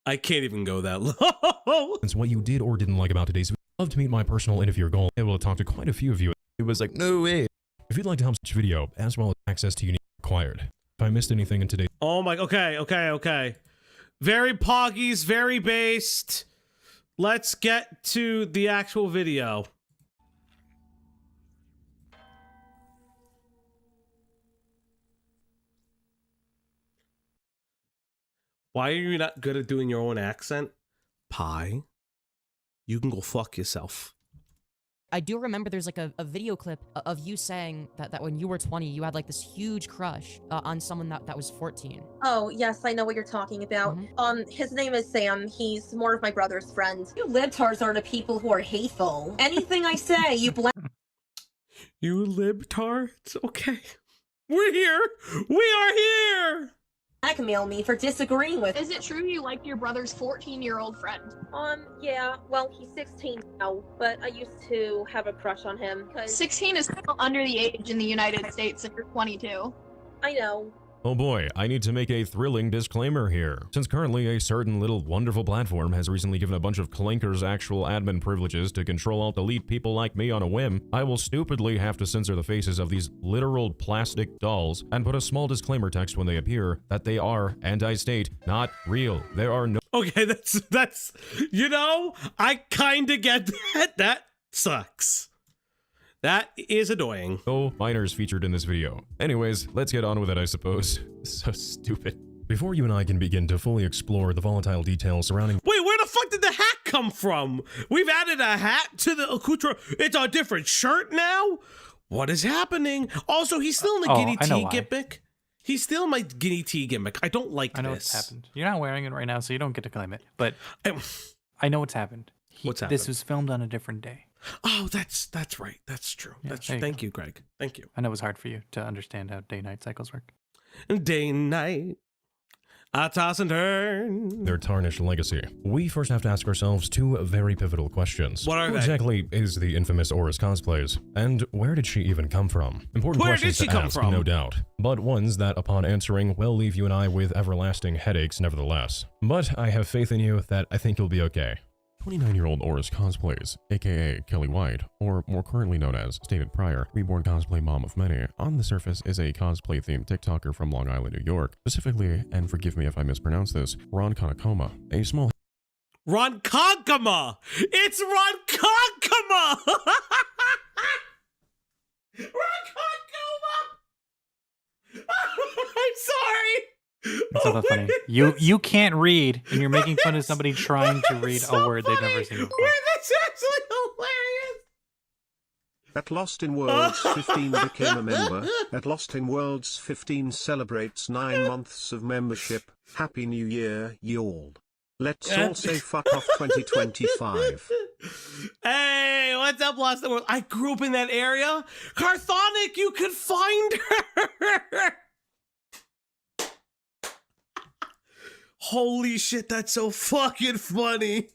I can't even go that low. It's what you did or didn't like about today's video. I'd love to meet my personal end of year goal. I'm able to talk to quite a few of you. It was like, no way. If you'd like to help this video, as well as access to unique required. If I missed anything in today's... Oh my... Okay. Very poggies, very based. Let's get to the actual video. Why are you not good at doing your own accent? Pie, you can go fuck yourself. I do remember there's like a video clip of you saying that when you were 20, you had like this huge crush on someone that was 14. Oh, yes, I know what you're talking about. His name is Sam. He's more of my brother's friend. You libtards are the people who are hateful. Anything I say, you You libtards? Okay. We're here! We are here! blackmail me for disagreeing with. Is it true you like your brother's 14-year-old friend? Yeah, well, he's 16 now, but I used to have a crush on him, 16 is still under the age in the United States if you're 22. I know. Oh boy, I need to make a thrilling disclaimer here. Since currently a certain little wonderful platform has recently given a bunch of clankers actual admin privileges to control alt-delete people like me on a whim, I will stupidly have to censor the faces of these literal plastic dolls and put a small disclaimer text when they appear that they are, and I state, not real. There are no— Okay, that's, you know, I kinda get that. That sucks. That is annoying. no minors featured in this video. Anyways, let's get on with it, I suppose. So stupid. Before you and I can begin to fully explore the volatile details surrounding— Wait, where the fuck did the hat come from? We've added a hat to the accoutrement. It's a different shirt now? What is happening? Also, he's still in the guinea tea gimmick. He's still in my guinea tea gimmick. I don't like this. I know what's happened. You're not wearing it right now, so you don't get to claim it. But I know what's happened. What's happened? This was filmed on a different day. Oh, that's right. That's true. Yeah, That's there you thank go. you, Greg. Thank you. I know it was hard for you to understand how day-night cycles work. Day and night, I toss and turn. Their tarnished legacy. We first have to ask ourselves two very pivotal questions. What are Who they? exactly is the infamous Oris cosplays? And where did she even come from? Important Where questions did she to come ask, from? no doubt. But ones that, upon answering, will leave you and I with everlasting headaches nevertheless. But I have faith in you that I think you'll be okay. 29-year-old Oris cosplays, aka Kelly White, or more currently known as, stated prior, reborn cosplay mom of many, on the surface is a cosplay-themed TikToker from Long Island, New York. Specifically, and forgive me if I mispronounce this, Ronkonkoma, a small Ronkonkoma! It's Ronkonkoma! Ronkonkoma! I'm sorry! It's not that funny. You can't read, and you're making fun of somebody trying to read a word they've never seen before. That's actually hilarious! At Lost in Worlds 15 became a member. At Lost in Worlds 15 celebrates 9 months of membership. Happy New Year, y'all. Let's all say fuck off 2025. Hey, what's up, Lost in the World? I grew up in that area. Carthonic, you could find her! Holy shit, that's so fucking funny.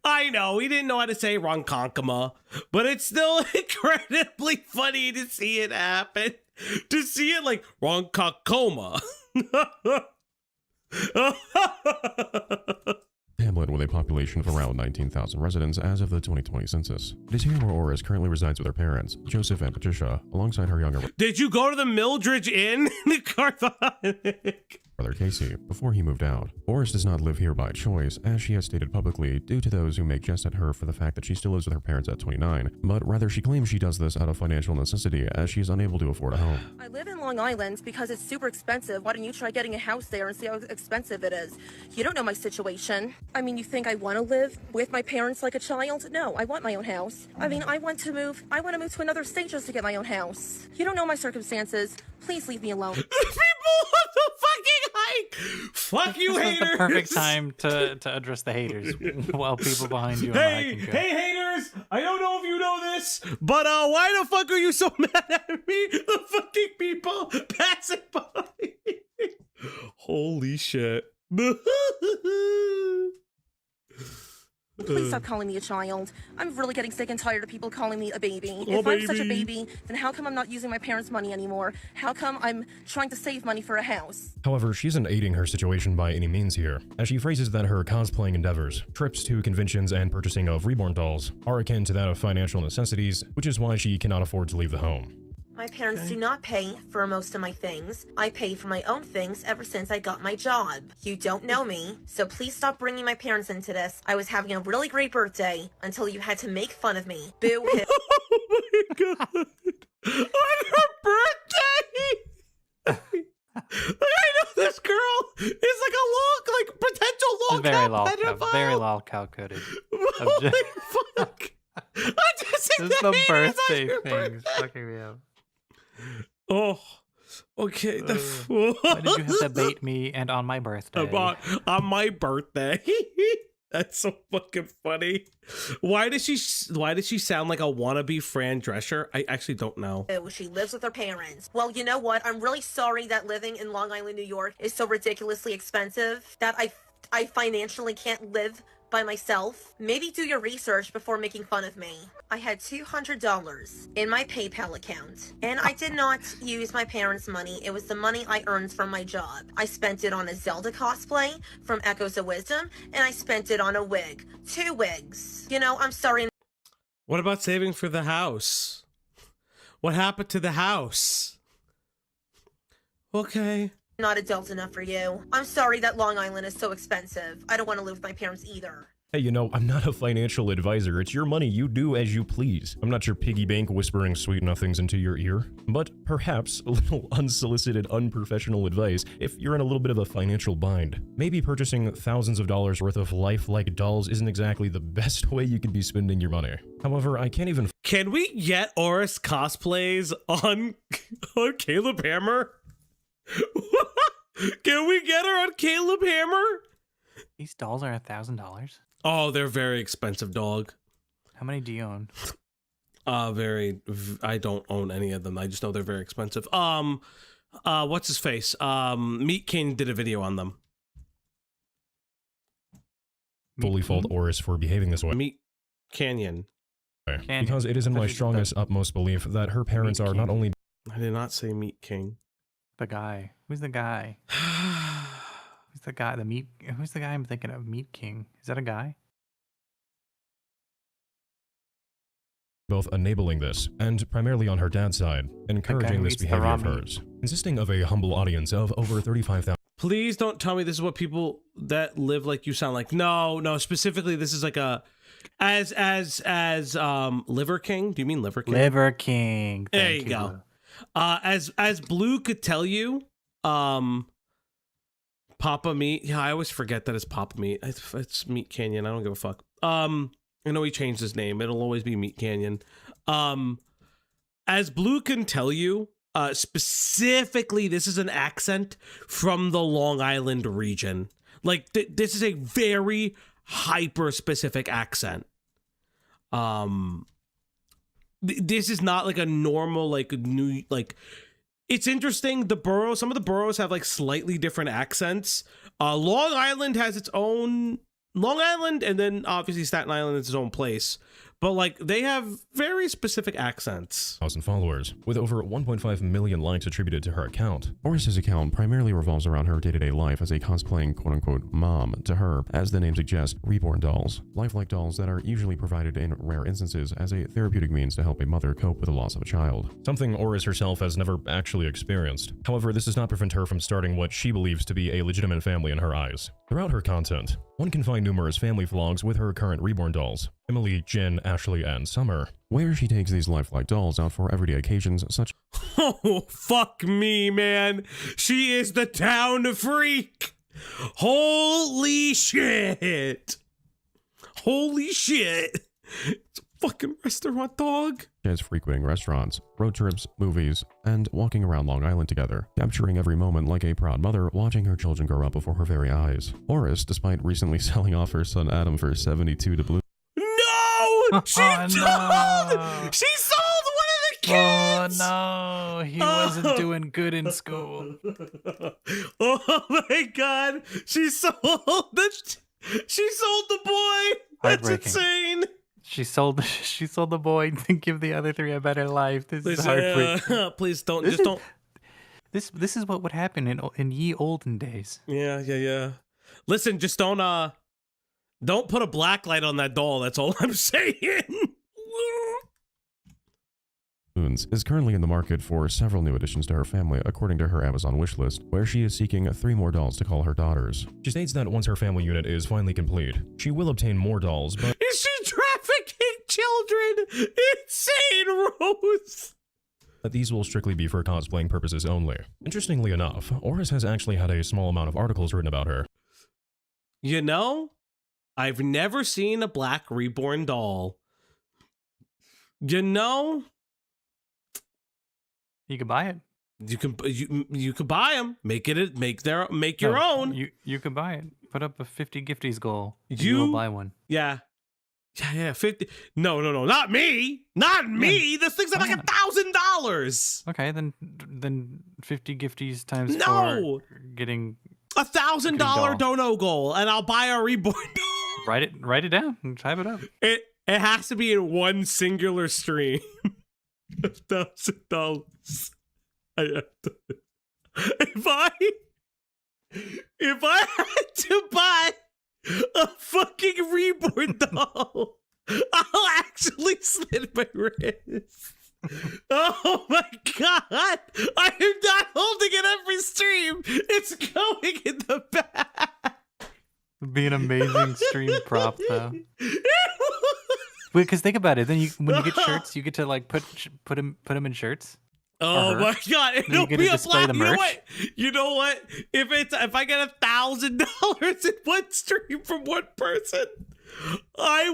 I know, we didn't know how to say Ronkonkoma, but it's still incredibly funny to see it happen. To see it like Ronkonkoma. hamlet with a population of around 19,000 residents as of the 2020 census. It is here where Oris currently resides with her parents, Joseph and Patricia, alongside her younger Did you go to the Mildridge Inn in Carthonic? brother Casey before he moved out. Oris does not live here by choice, as she has stated publicly, due to those who make jest at her for the fact that she still lives with her parents at 29, but rather she claims she does this out of financial necessity as she is unable to afford a home. I live in Long Island because it's super expensive. Why don't you try getting a house there and see how expensive it is? You don't know my situation. I mean, you think I want to live with my parents like a child? No, I want my own house. I mean, I want to move to another state just to get my own house. You don't know my circumstances. Please leave me alone. People on the fucking hike! Fuck you, This haters! is the perfect time to address the haters while people behind you on the hiking trail. Hey, haters! I don't know if you know this, but why the fuck are you so mad at me? The fucking people passing by. Holy shit. Please stop calling me a child. I'm really getting sick and tired of people calling me a baby. Oh, If I'm such a baby. baby, then how come I'm not using my parents' money anymore? How come I'm trying to save money for a house? However, she isn't aiding her situation by any means here, as she phrases that her cosplaying endeavors, trips to conventions and purchasing of reborn dolls, are akin to that of financial necessities, which is why she cannot afford to leave the home. My parents do not pay for most of my things. I pay for my own things ever since I got my job. You don't know me, so please stop bringing my parents into this. I was having a really great birthday until you had to make fun of me. Boo hoo. Oh my god. On her birthday! I know this girl is like a potential It's very Lolcow Lolcow, very Lolcow coded. Holy fuck. I just think This is the haters on birthday your thing. It's fucking me up. Oh, okay. Why did you have to bait me and on my birthday? On my birthday. That's so fucking funny. Why does she sound like a wannabe Fran Drescher? I actually don't know. She lives with her parents. Well, you know what? I'm really sorry that living in Long Island, New York is so ridiculously expensive that I financially can't live by myself. Maybe do your research before making fun of me. I had $200 in my PayPal account, and I did not use my parents' money. It was the money I earned from my job. I spent it on a Zelda cosplay from Echoes of Wisdom, and I spent it on a wig. 2 wigs. You know, I'm sorry. What about saving for the house? What happened to the house? Okay. Not adult enough for you. I'm sorry that Long Island is so expensive. I don't want to live with my parents either. Hey, you know, I'm not a financial advisor. It's your money. You do as you please. I'm not your piggy bank whispering sweet nothings into your ear. But perhaps a little unsolicited, unprofessional advice if you're in a little bit of a financial bind. Maybe purchasing thousands of dollars worth of lifelike dolls isn't exactly the best way you could be spending your money. However, I can't even... Can we get Oris cosplays on Caleb Hammer? Can we get her on Caleb Hammer? These dolls are $1,000. Oh, they're very expensive, dog. How many do you own? I don't own any of them. I just know they're very expensive. What's his face? Meat King did a video on them. Fully fault Oris for behaving this way. Meat Canyon. Because it is in my strongest, utmost belief that her parents are not only... I did not say Meat King. The guy. Who's the guy? Who's the guy? Who's the guy I'm thinking of? Meat King. Is that a guy? both enabling this, and primarily on her dad's side, encouraging this behavior of hers, consisting of a humble audience of over 35,000. Please don't tell me this is what people that live like you sound like. No, specifically this is like a as Liver King. Do you mean Liver King? Liver King. There you go. As Blue could tell you, Papa Meat. Yeah, I always forget that it's Papa Meat. It's Meat Canyon. I don't give a fuck. I know he changed his name. It'll always be Meat Canyon. As Blue can tell you, specifically, this is an accent from the Long Island region. Like, this is a very hyper-specific accent. This is not like a normal, like, new, like... It's interesting, some of the boroughs have, like, slightly different accents. Long Island has its own... Long Island, and then obviously Staten Island is its own place. But, like, they have very specific accents. 1,000 followers, with over 1.5 million likes attributed to her account. Oris's account primarily revolves around her day-to-day life as a cosplaying quote-unquote mom to her, as the name suggests, reborn dolls. Lifelike dolls that are usually provided in rare instances as a therapeutic means to help a mother cope with the loss of a child. Something Oris herself has never actually experienced. However, this does not prevent her from starting what she believes to be a legitimate family in her eyes. Throughout her content, one can find numerous family vlogs with her current reborn dolls, Emily, Jen, Ashley, and Summer, where she takes these lifelike dolls out for everyday occasions such— Oh, fuck me, man. She is the town freak. Holy shit. Holy shit. It's a fucking restaurant dog. as frequenting restaurants, road trips, movies, and walking around Long Island together, capturing every moment like a proud mother watching her children grow up before her very eyes. Oris, despite recently selling off her son Adam for $72 to Blue— No! She She sold one of the kids! Oh no, he wasn't doing good in school. Oh my god, she sold the boy! That's insane! She sold the boy to give the other three a better life. This is heartbreaking. Please don't, This is what would happen in ye olden days. Yeah. Listen, just don't put a black light on that doll. That's all I'm saying. is currently in the market for several new additions to her family, according to her Amazon wishlist, where she is seeking 3 more dolls to call her daughters. She states that once her family unit is finally complete, she will obtain more dolls, but— Is she trafficking children? Insane, Rose! That these will strictly be for cosplaying purposes only. Interestingly enough, Oris has actually had a small amount of articles written about her. You know, I've never seen a black reborn doll. You know, you can buy it. You could buy them. Make your own. You can buy it. Put up a 50 gifties goal. You will buy one. Yeah. 50. No, not me. Not me. This thing's at like $1,000. Okay, then 50 gifties times 4 getting $1,000 dono goal, and I'll buy a reborn doll. Write it down and type it up. It has to be in one singular stream. $1,000. I have to. If I had to buy a fucking reborn doll, I'll actually slit my wrist. Oh my god! I am not holding it every stream. It's going in the back. It'd be an amazing stream prop, though. Wait, because think about it. Then when you get shirts, you get to like put them in shirts. Oh my god! It'll be a black. You know what? If I get $1,000 in one stream from one person, I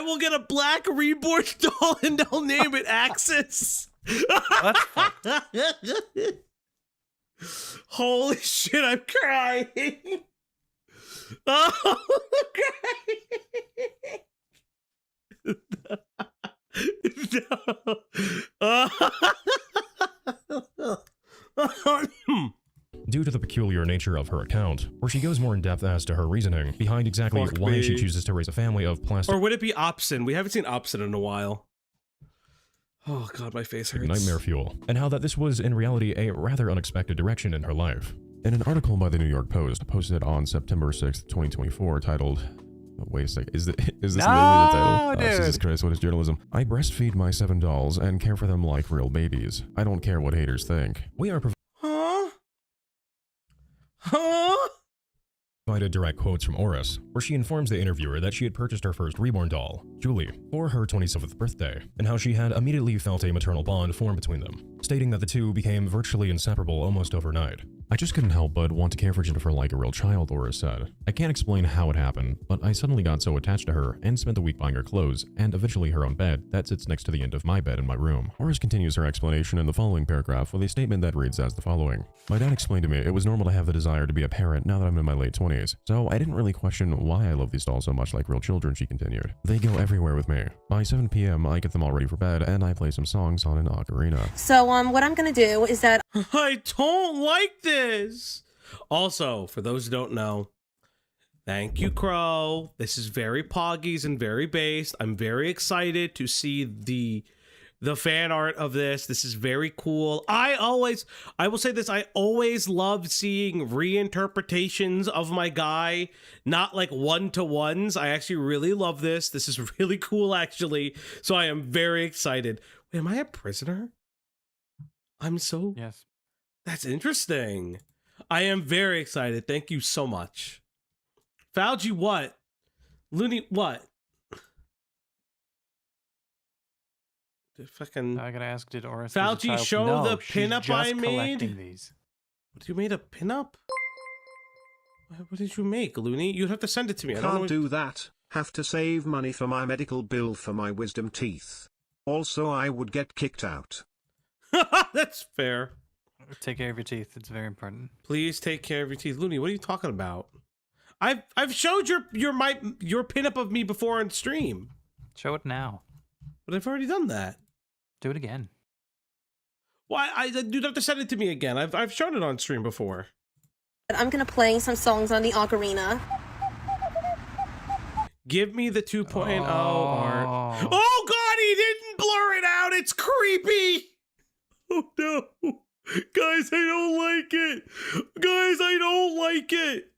will get a black reborn doll and I'll name it Axis. Holy shit! I'm crying. Oh, Due to the peculiar nature of her account, where she goes more in depth as to her reasoning behind exactly why she chooses to raise a family of plastic. Or would it be Opsin? We haven't seen Opsin in a while. Oh god, my face hurts. Nightmare fuel, and how that this was in reality a rather unexpected direction in her life. In an article by the New York Post posted on September 6th, 2024, titled, wait a second, is this literally the title? Dude. Jesus Christ, what is journalism? I breastfeed my 7 dolls and care for them like real babies. I don't care what haters think. We are provided direct quotes from Oris, where she informs the interviewer that she had purchased her first reborn doll, Julie, for her 27th birthday, and how she had immediately felt a maternal bond form between them, stating that the two became virtually inseparable almost overnight. I just couldn't help but want to care for Jennifer like a real child, Oris said. I can't explain how it happened, but I suddenly got so attached to her and spent the week buying her clothes and eventually her own bed that sits next to the end of my bed in my room. Oris continues her explanation in the following paragraph with a statement that reads as the following. My dad explained to me it was normal to have the desire to be a parent now that I'm in my late 20s, so I didn't really question why I love these dolls so much like real children, she continued. They go everywhere with me. By 7 p.m. I get them all ready for bed and I play some songs on an ocarina. So, what I'm gonna do is that I don't like this. Also, for those who don't know, thank you, Crow. This is very Poggies and very based. I'm very excited to see the fan art of this. This is very cool. I will say this, I always love seeing reinterpretations of my guy, not like one-to-ones. I actually really love this. This is really cool, actually. So I am very excited. Wait, am I a prisoner? Yes. That's interesting. I am very excited. Thank you so much. Fauci, what? Looney, what? Fucking. I gotta ask, did Oris Fauci show the pinup I made? Collecting these. What, you made a pinup? What did you make, Looney? You'd have to send it to me. I don't know Can't do that. Have to save money for my medical bill for my wisdom teeth. Also, I would get kicked out. That's fair. Take care of your teeth. It's very important. Please take care of your teeth, Looney. What are you talking about? I've showed your pinup of me before on stream. Show it now. But I've already done that. Do it again. Why? You'd have to send it to me again. I've shown it on stream before. I'm gonna play some songs on the ocarina. Give me the 2.0 art. Oh god, he didn't blur it out. It's creepy. Oh no. Guys, I don't like it. Guys, I don't like it.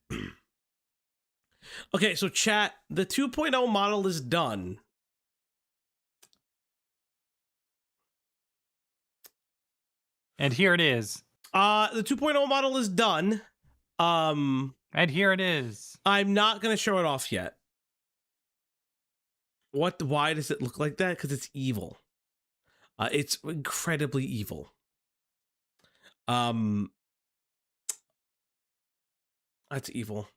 Okay, so chat, the 2.0 model is done. And here it is. The 2.0 model is done. And here it is. I'm not going to show it off yet. Why does it look like that? Because it's evil. It's incredibly evil. That's evil.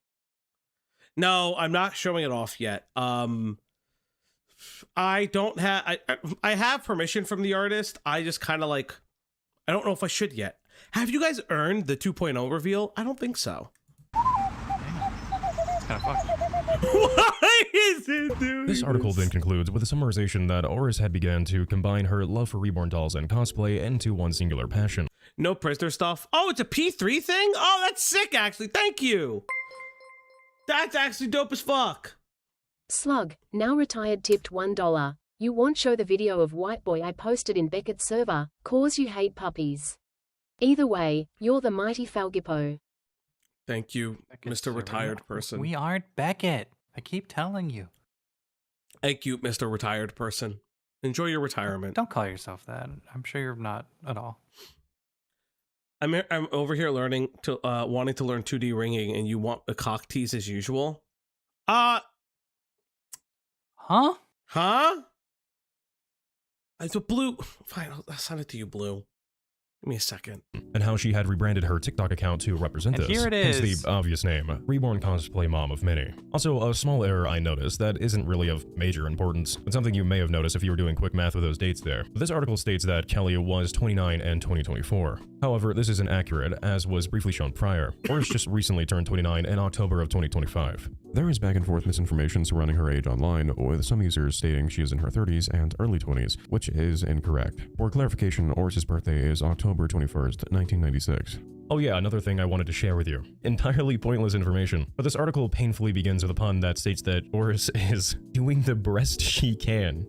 No, I'm not showing it off yet. I don't have, I have permission from the artist. I just kind of like, I don't know if I should yet. Have you guys earned the 2.0 reveal? I don't think so. It's kind of fucked. Why is it doing This article then concludes with a summarization that Oris had began to combine her love for reborn dolls and cosplay into one singular passion. No prisoner stuff. Oh, it's a P3 thing? Oh, that's sick, actually. Thank you. That's actually dope as fuck. Slug, now retired, tipped $1. You won't show the video of white boy I posted in Beckett's server, cause you hate puppies. Either way, you're the mighty Falgipo. Thank you, Mr. Retired Person. We aren't Beckett. I keep telling you. Thank you, Mr. Retired Person. Enjoy your retirement. Don't call yourself that. I'm sure you're not at all. I'm over here learning to wanting to learn 2D ringing, and you want the cock tease as usual. Huh? It's a blue. Fine, I'll send it to you, Blue. Give me a second. And how she had rebranded her TikTok account to represent And this. here it Hence is. the obvious name, Reborn Cosplay Mom of Many. Also, a small error I noticed that isn't really of major importance, but something you may have noticed if you were doing quick math with those dates there. This article states that Kelly was 29 in 2024. However, this isn't accurate, as was briefly shown prior. Oris just recently turned 29 in October of 2025. There is back and forth misinformation surrounding her age online, with some users stating she is in her 30s and early 20s, which is incorrect. For clarification, Oris's birthday is October 21st, 1996. Oh yeah, another thing I wanted to share with you. Entirely pointless information, but this article painfully begins with a pun that states that Oris is doing the best she can.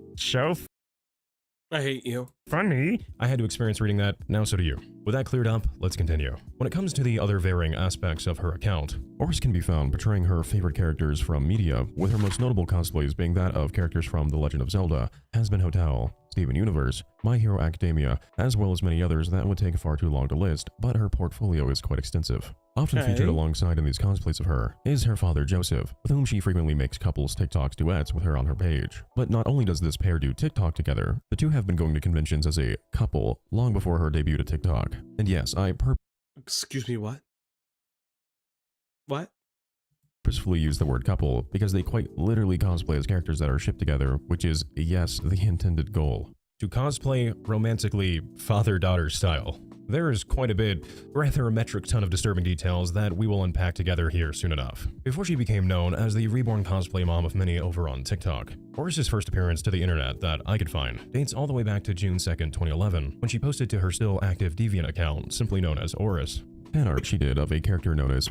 I hate you. Funny. I had to experience reading that, now so do you. With that cleared up, let's continue. When it comes to the other varying aspects of her account, Oris can be found portraying her favorite characters from media, with her most notable cosplays being that of characters from The Legend of Zelda, Has-Been Hotel, Steven Universe, My Hero Academia, as well as many others that would take far too long to list, but her portfolio is quite extensive. Often featured alongside in these cosplays of her is her father Joseph, with whom she frequently makes couples TikToks duets with her on her page. But not only does this pair do TikTok together, the two have been going to conventions as a couple long before her debut to TikTok. And yes, Excuse me, what? What? Purposefully use the word couple because they quite literally cosplay as characters that are shipped together, which is, yes, the intended goal. To cosplay romantically father-daughter style. There is quite a bit, rather a metric ton of disturbing details that we will unpack together here soon enough. Before she became known as the reborn cosplay mom of many over on TikTok, Oris's first appearance to the internet that I could find dates all the way back to June 2nd, 2011, when she posted to her still active Deviant account, simply known as Oris, fan art she did of a character known as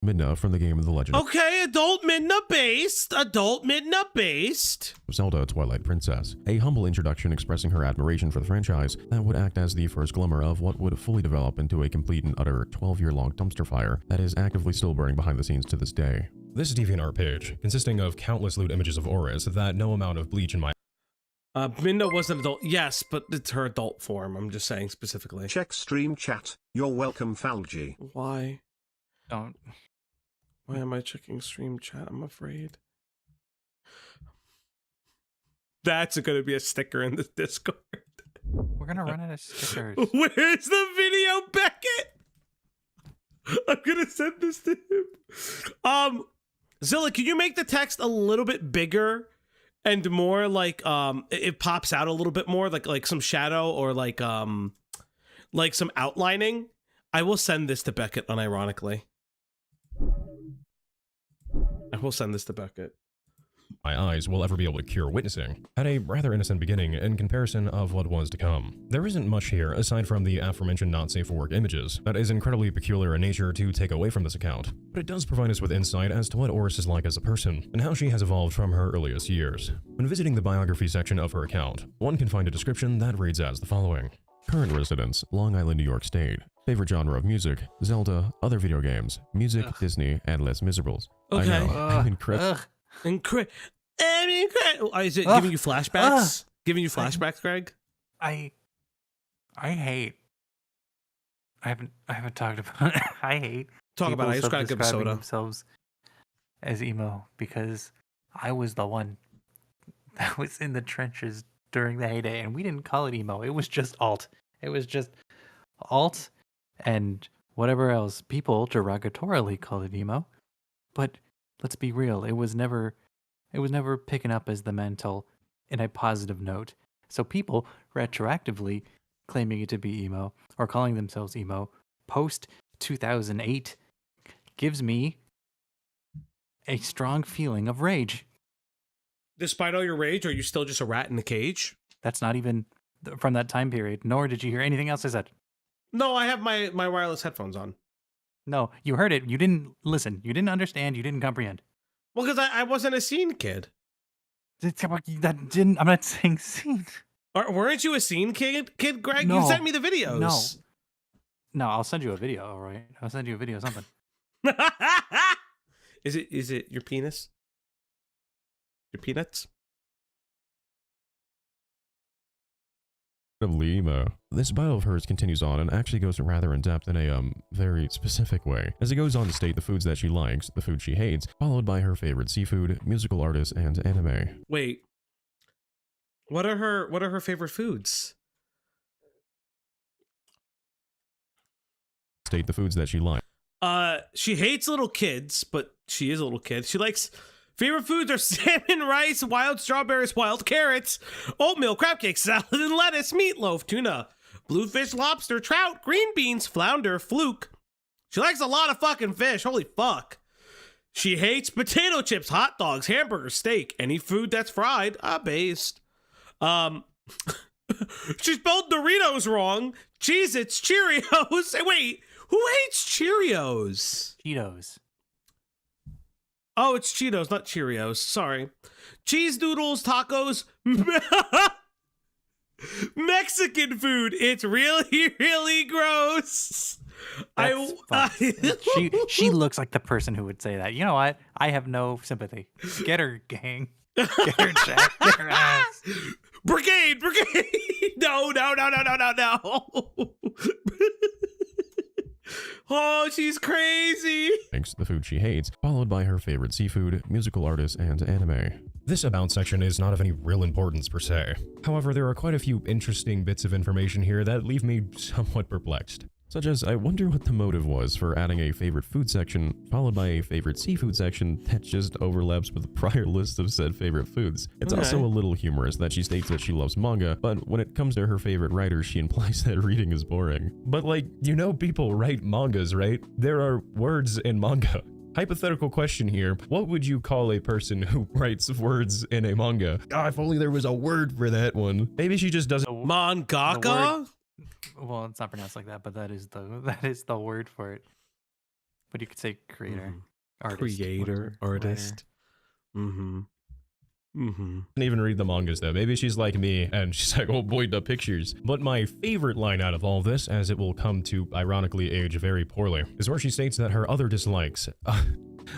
Midna from the game of The Legend. Okay, adult Midna based. Adult Midna based. Zelda Twilight Princess, a humble introduction expressing her admiration for the franchise that would act as the first glimmer of what would fully develop into a complete and utter 12-year-long dumpster fire that is actively still burning behind the scenes to this day. This DeviantArt page, consisting of countless lewd images of Oris that no amount of bleach in my Midna was an adult, yes, but it's her adult form, I'm just saying specifically. Check stream chat. You're welcome, Falgi. Why? Don't. Why am I checking stream chat? I'm afraid. That's going to be a sticker in the Discord. We're going to run out of stickers. Where's the video, Beckett? I'm going to send this to him. Zilla, can you make the text a little bit bigger and more like, it pops out a little bit more, like some shadow or like some outlining? I will send this to Beckett unironically. I will send this to Beckett. My eyes will ever be able to cure witnessing had a rather innocent beginning in comparison of what was to come. There isn't much here aside from the aforementioned not safe for work images that is incredibly peculiar in nature to take away from this account, but it does provide us with insight as to what Oris is like as a person and how she has evolved from her earliest years. When visiting the biography section of her account, one can find a description that reads as the following. Current residence, Long Island, New York State. Favorite genre of music, Zelda, other video games, music, Disney, and Les Miserables. Okay. I know, I'm incredible. Is it giving you flashbacks? Giving you flashbacks, Greg? I hate. I haven't talked about it. I hate. Talk about it. I just gotta give a soda. Themselves as emo because I was the one that was in the trenches during the heyday, and we didn't call it emo. It was just alt. It was just alt and whatever else. People derogatorily called it emo, but let's be real. It was never picking up as the mantle in a positive note. So people retroactively claiming it to be emo or calling themselves emo post 2008 gives me a strong feeling of rage. Despite all your rage, are you still just a rat in a cage? That's not even from that time period, nor did you hear anything else I said. No, I have my wireless headphones on. No, you heard it. You didn't listen. You didn't understand. You didn't comprehend. Well, because I wasn't a scene kid. I'm not saying scene. Weren't you a scene kid, Greg? No. You sent me the videos. No, I'll send you a video, all right? I'll send you a video of something. Is it your penis? Your peanuts? Emo. This bio of hers continues on and actually goes rather in depth in a very specific way, as it goes on to state the foods that she likes, the food she hates, followed by her favorite seafood, musical artists, and anime. Wait, what are her favorite foods? State the foods that she likes. She hates little kids, but she is a little kid. She likes. Favorite foods are salmon, rice, wild strawberries, wild carrots, oatmeal, crab cake, salad and lettuce, meatloaf, tuna, bluefish, lobster, trout, green beans, flounder, fluke. She likes a lot of fucking fish. Holy fuck. She hates potato chips, hot dogs, hamburgers, steak, any food that's fried, based. She spelled Doritos wrong. Cheez-Its, Cheerios. Hey, wait, who hates Cheerios? Cheetos. Oh, it's Cheetos, not Cheerios. Sorry. Cheese doodles, tacos, Mexican food. It's really, really gross. She looks like the person who would say that. You know what? I have no sympathy. Get her, gang. Get her, Jack. Get her ass. Brigade! No. Oh, she's crazy. Thanks the food she hates, followed by her favorite seafood, musical artists, and anime. This About section is not of any real importance per se. However, there are quite a few interesting bits of information here that leave me somewhat perplexed. Such as, I wonder what the motive was for adding a favorite food section, followed by a favorite seafood section that just overlaps with the prior list of said favorite foods. It's also a little humorous that she states that she loves manga, but when it comes to her favorite writers, she implies that reading is boring. But like, you know people write mangas, right? There are words in manga. Hypothetical question here, what would you call a person who writes words in a manga? God, if only there was a word for that one. Maybe she just doesn't— Mangaka? Well, it's not pronounced like that, but that is the word for it. But you could say creator, artist. Creator, artist. Didn't even read the mangas though. Maybe she's like me and she's like, oh boy, the pictures. But my favorite line out of all this, as it will come to ironically age very poorly, is where she states that her other dislikes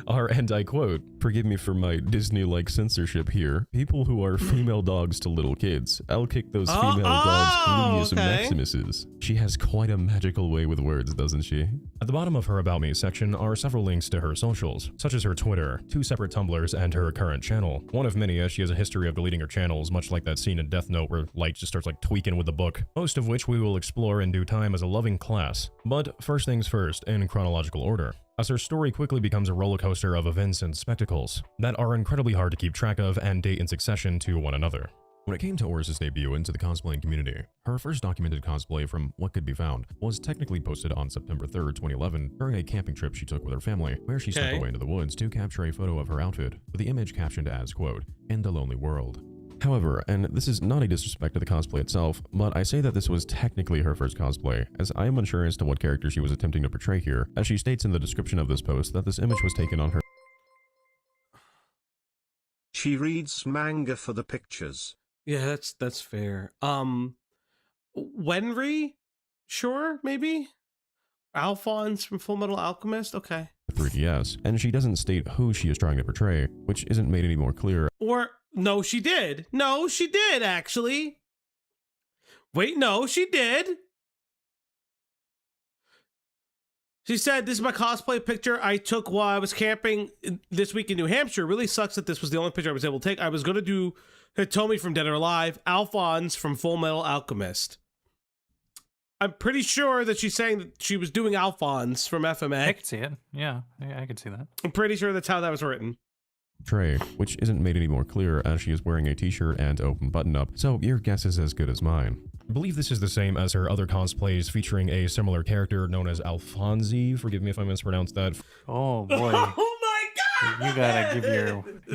are, and I quote, "Forgive me for my Disney-like censorship here, people who are female dogs to little kids. I'll kick those female dogs' Maximuses." She has quite a magical way with words, doesn't she? At the bottom of her About Me section are several links to her socials, such as her Twitter, 2 separate Tumblrs, and her current channel. One of many, as she has a history of deleting her channels, much like that scene in Death Note where Light just starts like tweaking with the book. Most of which we will explore in due time as a loving class. But first things first, in chronological order, as her story quickly becomes a roller coaster of events and spectacles that are incredibly hard to keep track of and date in succession to one another. When it came to Oris's debut into the cosplaying community, her first documented cosplay from what could be found was technically posted on September 3rd, 2011 during a camping trip she took with her family, where she stepped away into the woods to capture a photo of her outfit, with the image captioned as, quote, "In the lonely world." However, and this is not a disrespect to the cosplay itself, but I say that this was technically her first cosplay, as I am unsure as to what character she was attempting to portray here, as she states in the description of this post that this image was taken on her— She reads manga for the pictures. Yeah, that's fair. Wenry? Sure, maybe? Alphonse from Full Metal Alchemist? Okay. 3DS, and she doesn't state who she is trying to portray, which isn't made any more clear. Or, no, she did. No, she did, actually. Wait, no, she did. She said, "This is my cosplay picture I took while I was camping this week in New Hampshire. Really sucks that this was the only picture I was able to take. I was going to do Hitomi from Dead or Alive, Alphonse from Full Metal Alchemist." I'm pretty sure that she's saying that she was doing Alphonse from FMA. I could see it. Yeah, I could see that. I'm pretty sure that's how that was written. Trey, which isn't made any more clear as she is wearing a t-shirt and open button-up, so your guess is as good as mine. I believe this is the same as her other cosplays featuring a similar character known as Alphonse. Forgive me if I mispronounced that. Oh boy. Oh my god! You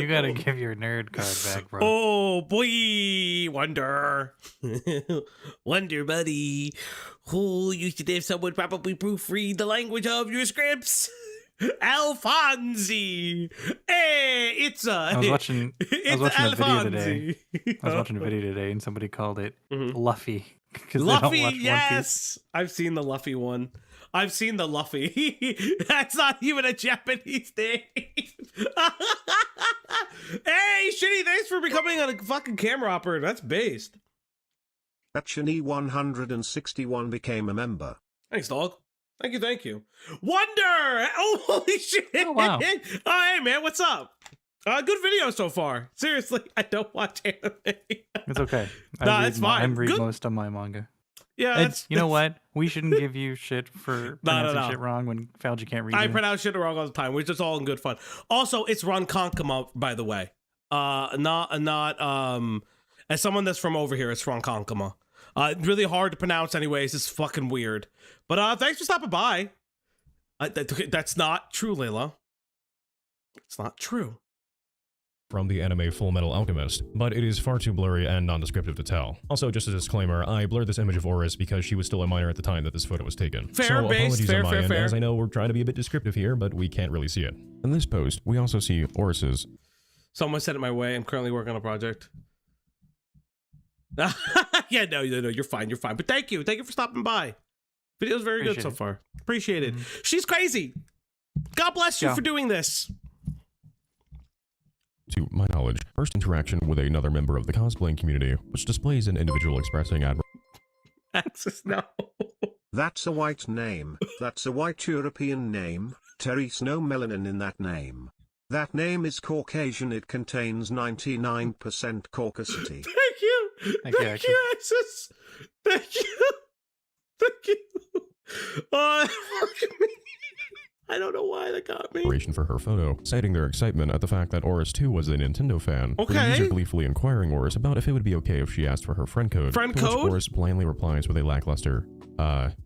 gotta give your nerd card back, bro. Oh boy, Wonder. Wonder buddy. Oh, you should have someone probably proofread the language of your scripts. Alphonse. Hey, it's I was watching a video today. I was watching a video today and somebody called it Luffy. Luffy, yes! I've seen the Luffy one. I've seen the Luffy. That's not even a Japanese name. Hey, Shitty, thanks for becoming a fucking camera operator. That's based. Batchany 161 became a member. Thanks, dog. Thank you. Wonder! Oh, holy shit! Oh, wow. Oh, hey, man, what's up? Good video so far. Seriously, I don't watch anime. It's okay. It's fine. I read most of my manga. Yeah, and you know what? We shouldn't give you shit for pronouncing shit wrong when Falgi can't read. I pronounce shit wrong all the time. We're just all in good fun. Also, it's Ronkonkoma, by the way. Not as someone that's from over here, it's Ronkonkoma. Really hard to pronounce anyways. It's fucking weird. But thanks for stopping by. That's not true, Layla. It's not true. From the anime Full Metal Alchemist, but it is far too blurry and non-descriptive to tell. Also, just a disclaimer, I blurred this image of Oris because she was still a minor at the time that this photo was taken. Fair, apologies fair, on my fair, end, fair. as I know we're trying to be a bit descriptive here, but we can't really see it. In this post, we also see Oris's. Someone sent it my way. I'm currently working on a project. Yeah, no, you're fine, you're fine. But thank you for stopping by. Video's very good so far. Appreciate it. She's crazy. God bless you for doing this. To my knowledge, first interaction with another member of the cosplaying community, which displays an individual expressing Access now. That's a white name. That's a white European name. Terry's no melanin in that name. That name is Caucasian. It contains 99% caucasity. Thank you. Thank you, Access. Thank you. Thank you. I don't know why that got me. For her photo, citing their excitement at the fact that Oris too was a Nintendo fan. With the user gleefully inquiring Oris about if it would be okay if she asked for her friend code. Friend to which code? Oris blandly replies with a lackluster,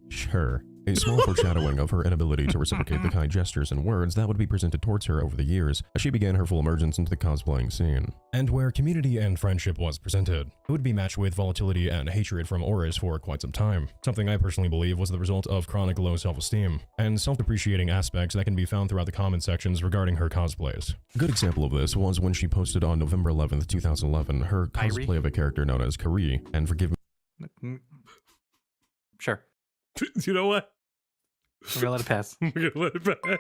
sure. A small foreshadowing of her inability to reciprocate the kind gestures and words that would be presented towards her over the years as she began her full emergence into the cosplaying scene. And where community and friendship was presented, it would be matched with volatility and hatred from Oris for quite some time. Something I personally believe was the result of chronic low self-esteem and self-depreciating aspects that can be found throughout the comment sections regarding her cosplays. A good example of this was when she posted on November 11th, 2011, her cosplay of a character known as Kari, and forgive me. Sure. You know what? We're gonna let it pass. We're gonna let it pass.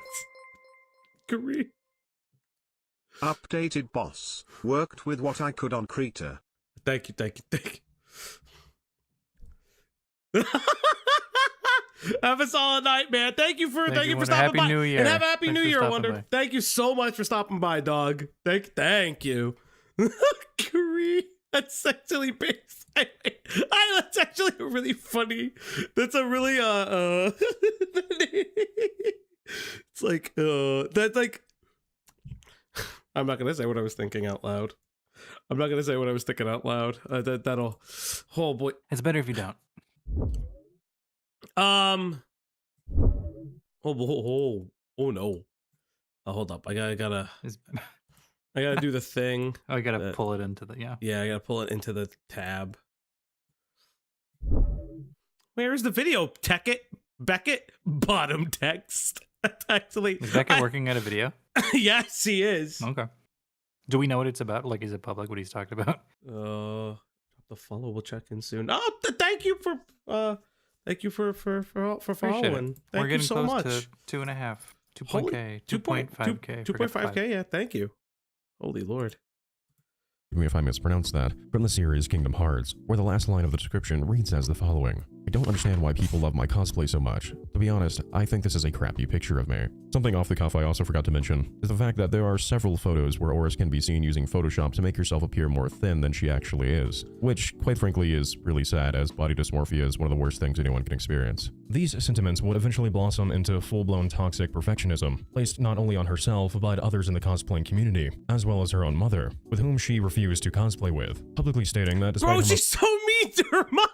Kari. Updated boss. Worked with what I could on Krita. Thank you. Have a solid night, man. Thank you for stopping by. New Year. And have a happy Thanks New for Year, stopping Wonder. by. Thank you so much for stopping by, dog. Thank you. Kari. That's actually based. That's actually really funny. That's a really it's like that's like I'm not gonna say what I was thinking out loud. That'll oh boy. It's better if you don't. Oh no. Hold up. I gotta do the thing. Oh, you gotta pull it into the Yeah, I gotta pull it into the tab. Where's the video? Beckett? Bottom text. Actually, is Beckett working at a video? Yes, he is. Okay. Do we know what it's about? Like, is it public what he's talking about? The follow. We'll check in soon. Oh, thank you for following. Thank you so much. To 2.5, 2.5K. 2.5K. Yeah, thank you. Holy Lord. Forgive me if I mispronounced that, from the series Kingdom Hearts, where the last line of the description reads as the following. I don't understand why people love my cosplay so much. To be honest, I think this is a crappy picture of me. Something off the cuff I also forgot to mention is the fact that there are several photos where Oris can be seen using Photoshop to make herself appear more thin than she actually is, which, quite frankly, is really sad, as body dysmorphia is one of the worst things anyone can experience. These sentiments would eventually blossom into full-blown toxic perfectionism, placed not only on herself, but others in the cosplaying community, as well as her own mother, with whom she refused to cosplay with, publicly stating that despite Bro, she's so mean to her mom!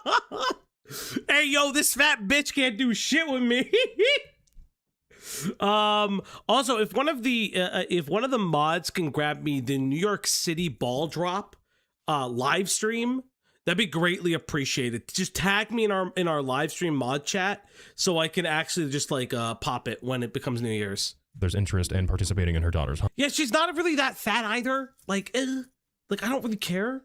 Hey, yo, this fat bitch can't do shit with me. Also, if one of the mods can grab me the New York City ball drop live stream, that'd be greatly appreciated. Just tag me in our live stream mod chat so I can actually just like pop it when it becomes New Year's. There's interest in participating in her daughter's Yeah, she's not really that fat either. Like I don't really care.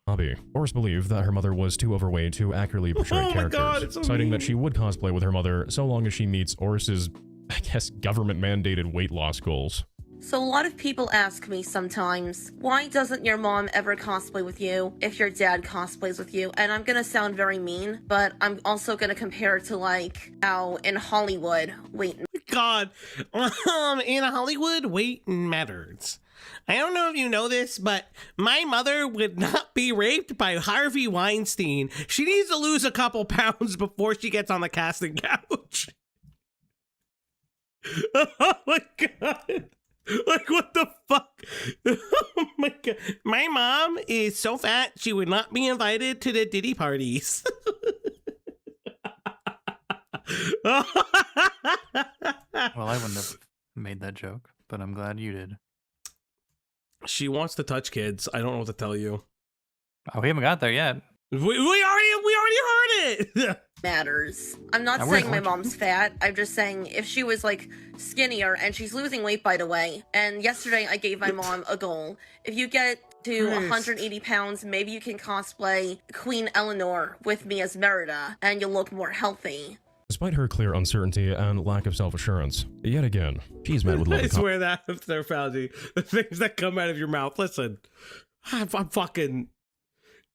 hobby. Oris believed that her mother was too overweight to accurately portray characters, God, it's so citing mean. that she would cosplay with her mother so long as she meets Oris's, I guess, government-mandated weight loss goals. So a lot of people ask me sometimes, why doesn't your mom ever cosplay with you if your dad cosplays with you? And I'm gonna sound very mean, but I'm also gonna compare it to like how in Hollywood, God, in Hollywood, weight matters. I don't know if you know this, but my mother would not be raped by Harvey Weinstein. She needs to lose a couple pounds before she gets on the casting couch. Oh my God. Like, what the fuck? Oh my god. My mom is so fat, she would not be invited to the Diddy parties. Well, I wouldn't have made that joke, but I'm glad you did. She wants to touch kids. I don't know what to tell you. Oh, we haven't got there yet. We already heard it. Matters. I'm not I saying my weren't- mom's fat. I'm just saying if she was like skinnier, and she's losing weight, by the way. And yesterday I gave my mom a goal. If you get to Christ. 180 pounds, maybe you can cosplay Queen Eleanor with me as Merida, and you'll look more healthy. Despite her clear uncertainty and lack of self-assurance, yet again, she's met with I love. swear that if they're Fauci, the things that come out of your mouth. Listen, I'm fucking.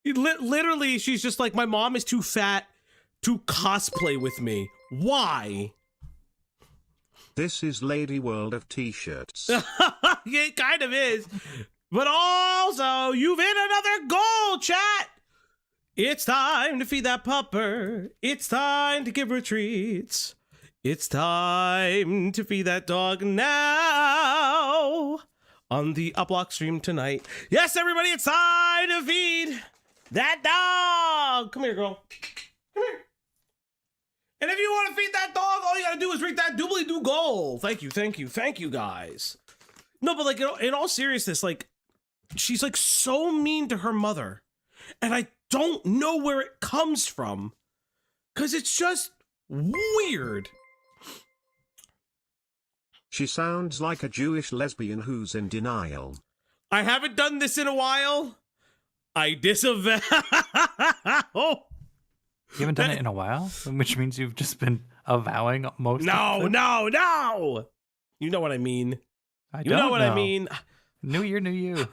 Literally, she's just like, my mom is too fat to cosplay with me. Why? This is Lady World of T-shirts. It kind of is. But also, you've hit another goal, chat. It's time to feed that pupper. It's time to give her treats. It's time to feed that dog now. On the Uplock stream tonight. Yes, everybody, it's time to feed that dog. Come here, girl. Come here. And if you want to feed that dog, all you gotta do is reach that doobly-doo goal. Thank you, guys. No, but like, in all seriousness, like, she's like so mean to her mother. And I don't know where it comes from. Because it's just weird. She sounds like a Jewish lesbian who's in denial. I haven't done this in a while. I disavow. You haven't done it in a while, which means you've just been avowing most. No. You know what I mean. I You know what I mean. New year, new you.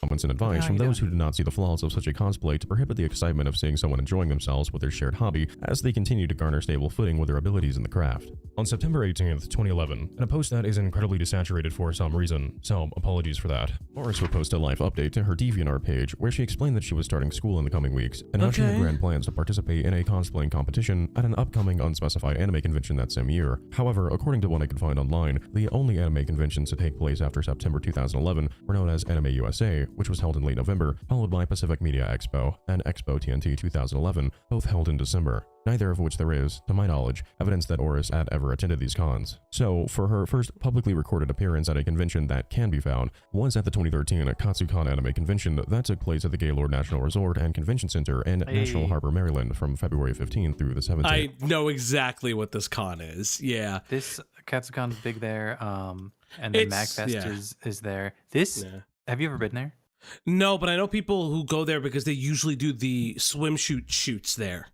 Comments and advice from those who do not see the flaws of such a cosplay to prohibit the excitement of seeing someone enjoying themselves with their shared hobby as they continue to garner stable footing with their abilities in the craft. On September 18th, 2011, in a post that is incredibly desaturated for some reason, so apologies for that, Morris would post a live update to her DeviantArt page where she explained that she was starting school in the coming weeks and how she had grand plans to participate in a cosplaying competition at an upcoming unspecified anime convention that same year. However, according to what I could find online, the only anime conventions to take place after September 2011 were known as Anime USA, which was held in late November, followed by Pacific Media Expo and Expo TNT 2011, both held in December, neither of which there is, to my knowledge, evidence that Oris had ever attended these cons. So, for her first publicly recorded appearance at a convention that can be found was at the 2013 Katsucon Anime Convention that took place at the Gaylord National Resort and Convention Center in National Harbor, Maryland from February 15th through the 17th. I know exactly what this con is. Yeah. This Katsucon's big there, and then MagFest is there. Have you ever been there? No, but I know people who go there because they usually do the swimsuit shoots there.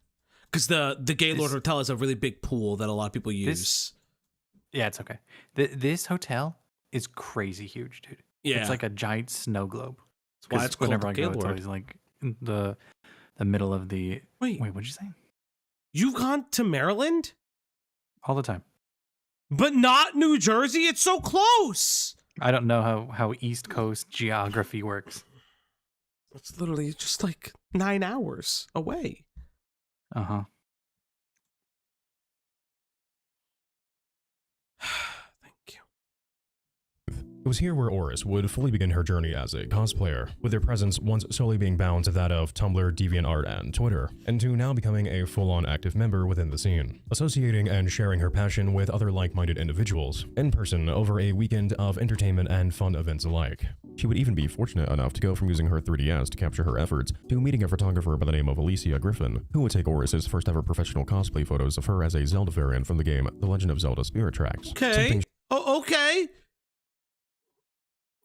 Because the Gaylord Hotel has a really big pool that a lot of people use. Yeah, it's okay. This hotel is crazy huge, dude. Yeah. It's like a giant snow globe. That's why it's called whenever I go, it's Gaylord. always like in the middle of the... Wait, what'd you say? You've gone to Maryland? All the time. But not New Jersey? It's so close! I don't know how East Coast geography works. It's literally just like 9 hours away. Uh-huh. It was here where Oris would fully begin her journey as a cosplayer, with her presence once solely being bound to that of Tumblr, DeviantArt, and Twitter, and to now becoming a full-on active member within the scene, associating and sharing her passion with other like-minded individuals, in person over a weekend of entertainment and fun events alike. She would even be fortunate enough to go from using her 3DS to capture her efforts to meeting a photographer by the name of Alicia Griffin, who would take Oris's first ever professional cosplay photos of her as a Zelda variant from the game The Legend of Zelda Spirit Tracks. Okay. Okay.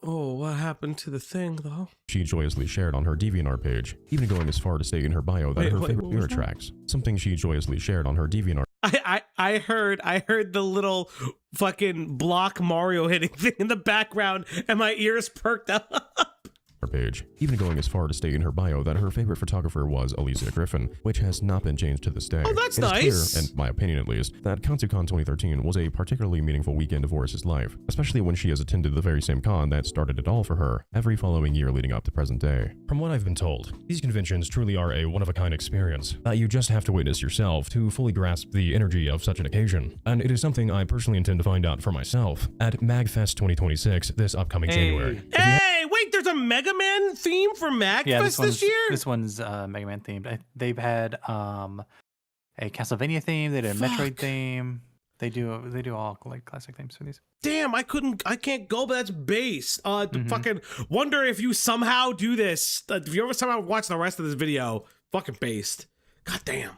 Oh, what happened to the thing, though? She joyously shared on her DeviantArt page, even going as far to state in her bio that her favorite Spirit Tracks. Something she joyously shared on her DeviantArt. I heard the little fucking block Mario hitting thing in the background, and my ears perked up. her page, even going as far to state in her bio that her favorite photographer was Alicia Griffin, which has not been changed to this day. Oh, that's It is nice. clear, in my opinion at least, that KatsuCon 2013 was a particularly meaningful weekend of Horace's life, especially when she has attended the very same con that started it all for her every following year leading up to present day. From what I've been told, these conventions truly are a one-of-a-kind experience that you just have to witness yourself to fully grasp the energy of such an occasion, and it is something I personally intend to find out for myself at MagFest 2026 this upcoming January. Hey, wait, there's a Mega Man theme for MagFest this year? This one's Mega Man themed. They've had a Castlevania theme. They did a Metroid theme. They do all like classic themes for these. Damn, I can't go, but that's based. Fucking wonder if you somehow do this. If you ever somehow watch the rest of this video, fucking based. God damn.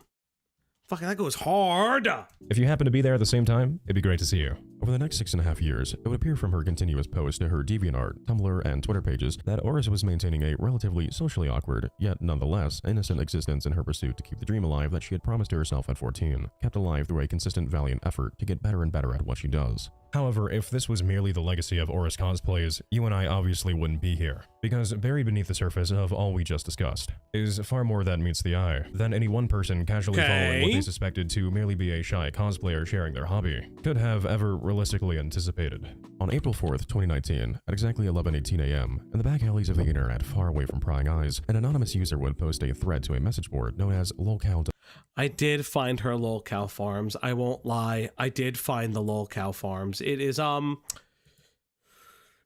Fucking that goes hard. If you happen to be there at the same time, it'd be great to see you. Over the next 6.5 years, it would appear from her continuous posts to her DeviantArt, Tumblr, and Twitter pages that Oris was maintaining a relatively socially awkward, yet nonetheless innocent existence in her pursuit to keep the dream alive that she had promised to herself at 14, kept alive through a consistent valiant effort to get better and better at what she does. However, if this was merely the legacy of Oris cosplays, you and I obviously wouldn't be here, because buried beneath the surface of all we just discussed is far more that meets the eye than any one person casually following what they suspected to merely be a shy cosplayer sharing their hobby could have ever realistically anticipated. On April 4th, 2019, at exactly 11:18 a.m., in the back alleys of the internet far away from prying eyes, an anonymous user would post a thread to a message board known as Lolcow. I did find her Lolcow farms. I won't lie. I did find the Lolcow farms. It is,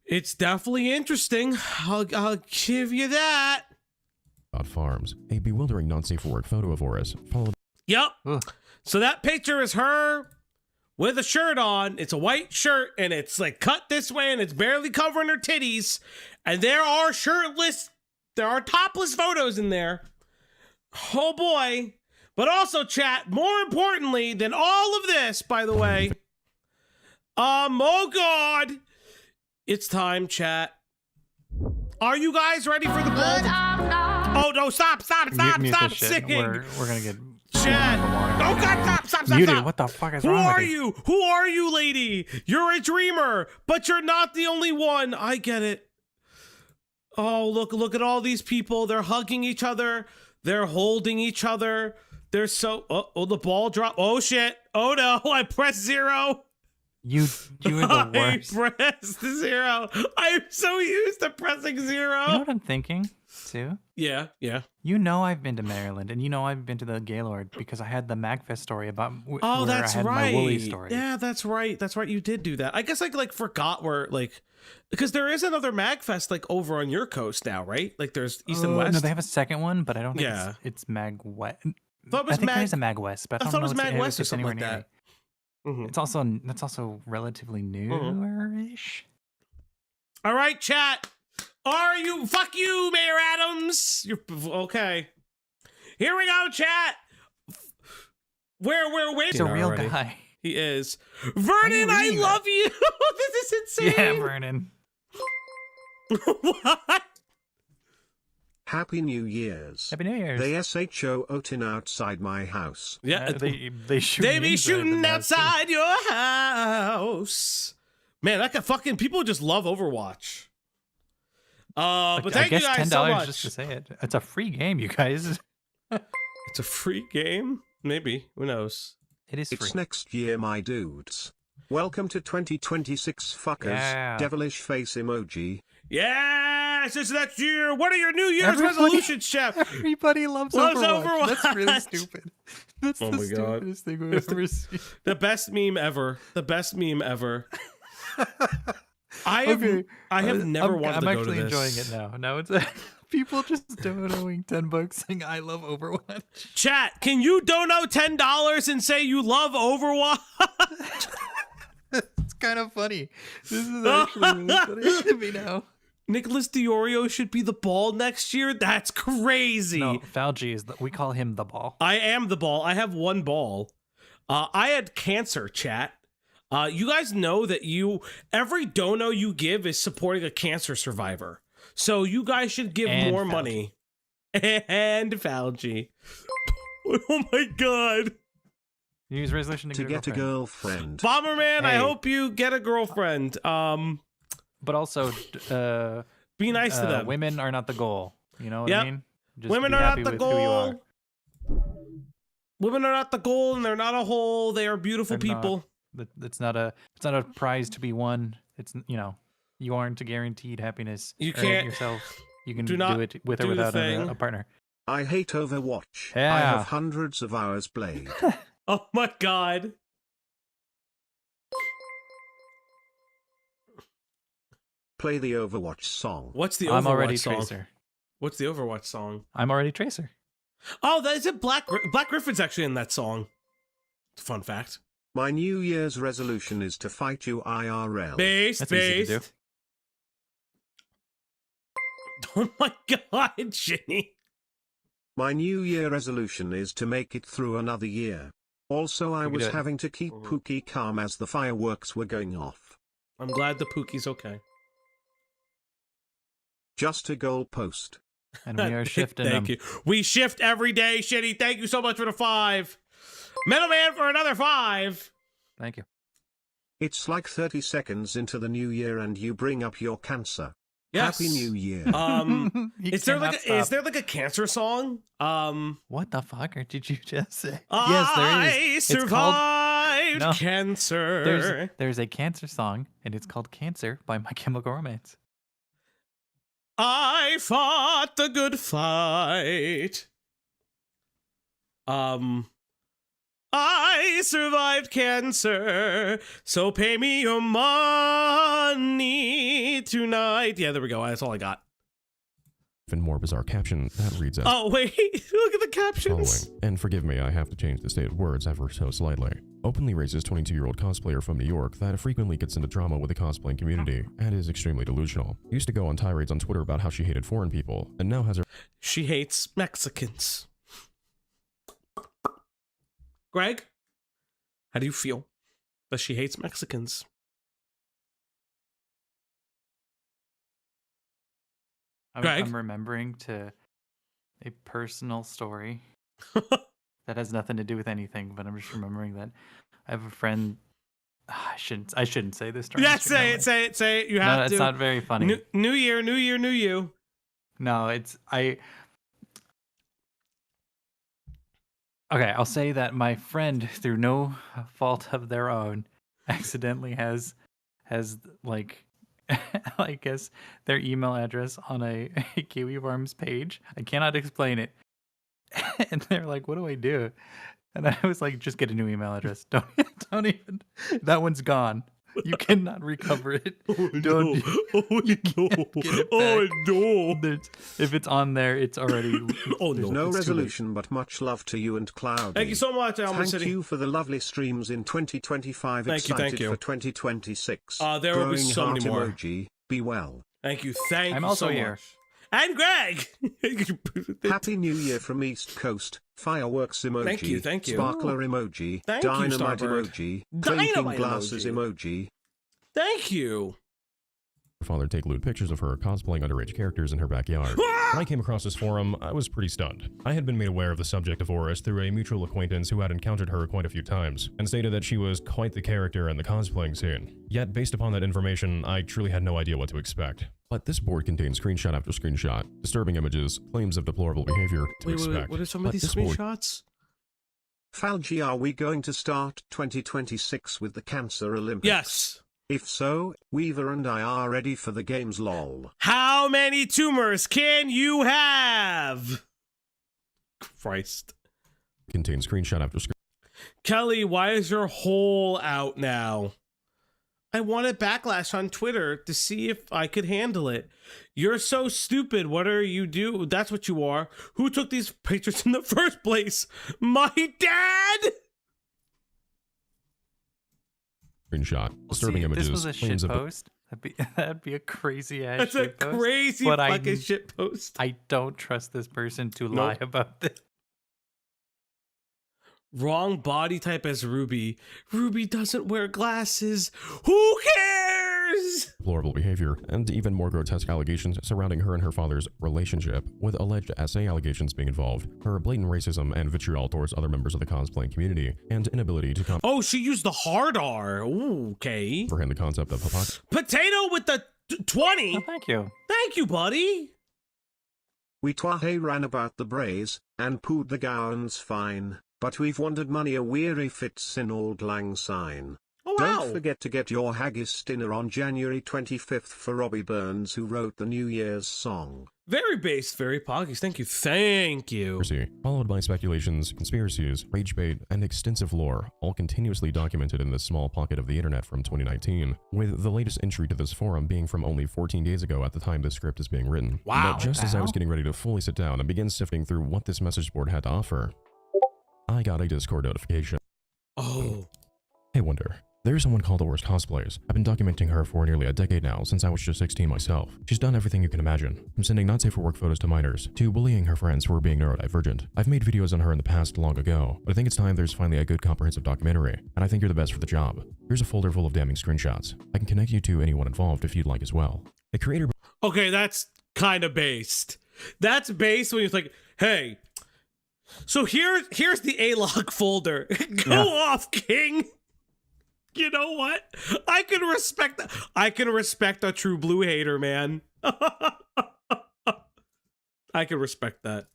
it's definitely interesting. I'll give you that. Farms, a bewildering not safe for work photo of Oris, followed. Yep. So that picture is her with a shirt on. It's a white shirt and it's like cut this way and it's barely covering her titties. And there are topless photos in there. Oh boy. But also, chat, more importantly than all of this, by the way, oh God, it's time, chat. Are you guys ready for the ball? Oh no! Stop singing. We're gonna get chat. Oh God! Stop! Muted. What the fuck is wrong with you? Who are you, lady? You're a dreamer, but you're not the only one. I get it. Oh look at all these people. They're hugging each other. They're holding each other. They're so. Oh, the ball dropped. Oh shit! Oh no! I pressed 0. You are the worst. I pressed 0. I'm so used to pressing 0. You know what I'm thinking, too? Yeah. You know I've been to Maryland, and you know I've been to the Gaylord because I had the MagFest story about where that's I had right. my Wooly story. Yeah, that's right. That's right. You did do that. I guess I like forgot where because there is another MagFest like over on your coast now, right? Like there's East and West. No, they have a second one, but I don't think it's Mag West. I think there's a Mag West, but I thought it was Mag West or something like that. It's also relatively new-ish. All right, chat. Are you? Fuck you, Mayor Adams. You're okay. Here we go, chat. We're waiting. He's a real guy. He is. Vernon, I love you. This is insane. Yeah, Vernon. What? Happy New Year's. Happy New Year's. They SHO outing outside my house. Yeah, they shoot. They be shooting outside your house. Man, that got fucking people just love Overwatch. But thank you guys so much. Just to say it. It's a free game, you guys. It's a free game? Maybe. Who knows? It is free. It's next year, my dudes. Welcome to 2026, fuckers. Yeah. Devilish face emoji. Yes, it's next year. What are your New Year's resolutions, Chef? Everybody loves Overwatch. That's really stupid. That's the stupidest thing we've ever seen. The best meme ever. The best meme ever. I have never wanted to go to this. I'm actually enjoying it now. Now it's people just donating $10 saying I love Overwatch. Chat, can you donate $10 and say you love Overwatch? It's kind of funny. This is actually really funny to me now. Nicholas Diorio should be the ball next year? That's crazy. No, Falgi is we call him the ball. I am the ball. I have one ball. I had cancer, chat. You guys know that every dono you give is supporting a cancer survivor. So you guys should give more money. And Falgi. Oh my God. New Year's resolution to get a girlfriend. Bomberman, I hope you get a girlfriend. But also, Be nice to them. Women are not the goal. You know what Yep. I mean? Just Women be are happy not the with who you are. goal. Women are not the goal, and they're not a whole. They are beautiful They're not. people. It's not a prize to be won. It's, you know, you aren't a guaranteed happiness. You Earn it can't- yourself. You can do not do it with or do the without thing. a partner. I hate Overwatch. I Yeah. have hundreds of hours played. Oh my god. Play the Overwatch song. What's the Overwatch I'm already song? Tracer. What's the Overwatch song? I'm already Tracer. Oh, that is it. Black Griffin's actually in that song. Fun fact. My New Year's resolution is to fight you IRL. Based. That's easy to do. Oh my god, Ginny. My New Year resolution is to make it through another year. Also, I You can was do it. having to keep Pookie calm as the fireworks were going off. I'm glad the Pookie's okay. Just a goal post. And we are shifting Thank them. you. We shift every day, Shitty. Thank you so much for the 5. Middleman for another 5. Thank you. It's like 30 seconds into the new year and you bring up your cancer. Yes. Happy New Year. You Is there cannot like stop. a cancer song? What the fuck did you just say? I Yes, there is. It's called survived No. cancer. There's a cancer song, and it's called "Cancer" by My Chemical Romance. I fought the good fight. I survived cancer, so pay me your money tonight. Yeah, there we go. That's all I got. Even more bizarre caption that reads as Oh, wait. Look at the captions. following. And forgive me, I have to change the stated words ever so slightly. Openly racist 22-year-old cosplayer from New York that frequently gets into drama with the cosplaying community and is extremely delusional. Used to go on tirades on Twitter about how she hated foreign people, and now has her She hates Mexicans. Greg, how do you feel that she hates Mexicans? Greg? I'm remembering a personal story that has nothing to do with anything, but I'm just remembering that I have a friend. I shouldn't say this. Yeah, say it. You have to. It's not very funny. New year, new you. No, Okay, I'll say that my friend, through no fault of their own, accidentally has like I guess their email address on a Kiwi Farms page. I cannot explain it. And they're like, "What do I do?" And I was like, "Just get a new email address. Don't even. That one's gone. You cannot recover it. Don't. You can't get it back. no. If it's on there, it's already. There's no resolution, but much love to you and Cloudy. Thank you so much, Alma Thank City. you for the lovely streams in 2025. Thank you, Excited thank you. for 2026. There will be Growing so many heart more. Emoji. Be well. Thank you. Thank I'm you also so here. much. And Greg. Happy New Year from East Coast. Fireworks emoji. Thank you. Sparkler emoji. Thank you, Dynamite Starbird. emoji. Dynamite Clinking glasses emoji. emoji. Thank you. father take lewd pictures of her cosplaying underage characters in her backyard. When I came across this forum, I was pretty stunned. I had been made aware of the subject of Oris through a mutual acquaintance who had encountered her quite a few times, and stated that she was quite the character in the cosplaying scene. Yet, based upon that information, I truly had no idea what to expect. But this board contains screenshot after screenshot, disturbing images, claims of deplorable behavior to expect. What are some of But these this board- screenshots? Falgi, are we going to start 2026 with the Cancer Olympics? Yes. If so, Weaver and I are ready for the games, lol. How many tumors can you have? Christ. Contains screenshot after screenshot. Kelly, why is your hole out now? I wanted backlash on Twitter to see if I could handle it. You're so stupid. What are you do? That's what you are. Who took these pictures in the first place? My dad? Screenshot. Disturbing See, if images. this was a shit claims of post, that'd be a crazy ass That's shit a post. crazy But fucking shit post. I don't trust this person to lie about this. Wrong body type as Ruby. Ruby doesn't wear glasses. Who cares? deplorable behavior, and even more grotesque allegations surrounding her and her father's relationship, with alleged SA allegations being involved, her blatant racism and vitriol towards other members of the cosplaying community, and inability to Oh, she used the hard R. Ooh, okay. comprehend the concept of hypocrisy. Potato with the 20? Oh, thank you. Thank you, buddy. We twahe ran about the braes, and pooed the gowns fine, but we've wanted money a weary fits in Auld Lang Syne. Oh, wow. Don't forget to get your haggis dinner on January 25th for Robbie Burns, who wrote the New Year's song. Very based, very poggies. Thank you. Thank you. Followed by speculations, conspiracies, rage bait, and extensive lore, all continuously documented in this small pocket of the internet from 2019, with the latest entry to this forum being from only 14 days ago at the time this script is being written. Wow. But just as I was getting ready to fully sit down and begin sifting through what this message board had to offer, I got a Discord notification. Oh. Hey, Wonder. There's someone called Oris Cosplays. I've been documenting her for nearly a decade now, since I was just 16 myself. She's done everything you can imagine, from sending not safe for work photos to minors, to bullying her friends who are being neurodivergent. I've made videos on her in the past long ago, but I think it's time there's finally a good comprehensive documentary, and I think you're the best for the job. Here's a folder full of damning screenshots. I can connect you to anyone involved if you'd like as well. The creator... Okay, that's kind of based. That's based when it's like, hey, so here's the A-log folder. Go off, King. You know what? I can respect that. I can respect a true blue hater, man. I can respect that.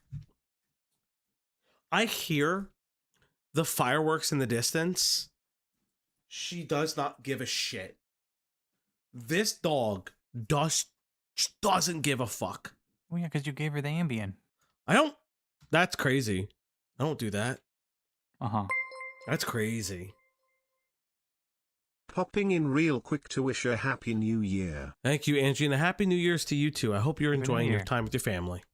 I hear the fireworks in the distance. She does not give a shit. This dog doesn't give a fuck. Well, yeah, because you gave her the Ambien. I don't. That's crazy. I don't do that. Uh-huh. That's crazy. Popping in real quick to wish a happy new year. Thank you, Angie, and a happy New Year's to you too. I hope you're enjoying your time with your family.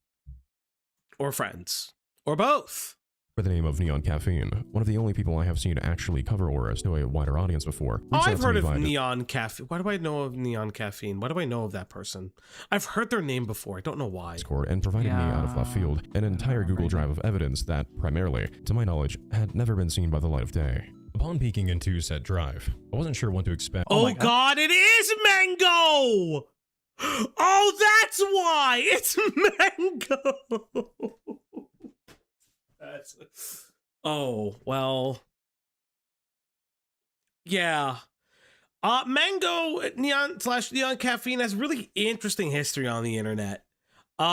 Or friends. Or both. By the name of Neon Caffeine, one of the only people I have seen actually cover Oris to a wider audience before. Oh, I've heard of Neon Caffeine. Why do I know of Neon Caffeine? Why do I know of that person? I've heard their name before. I don't know why. Discord and provided me out of left field an entire Google Drive of evidence that, primarily, to my knowledge, had never been seen by the light of day. Upon peeking into said drive, I wasn't sure what to expect. Oh God, it is Mango! Oh, that's why! It's Mango! Oh, well. Yeah. Mango Neon Caffeine has really interesting history on the internet. They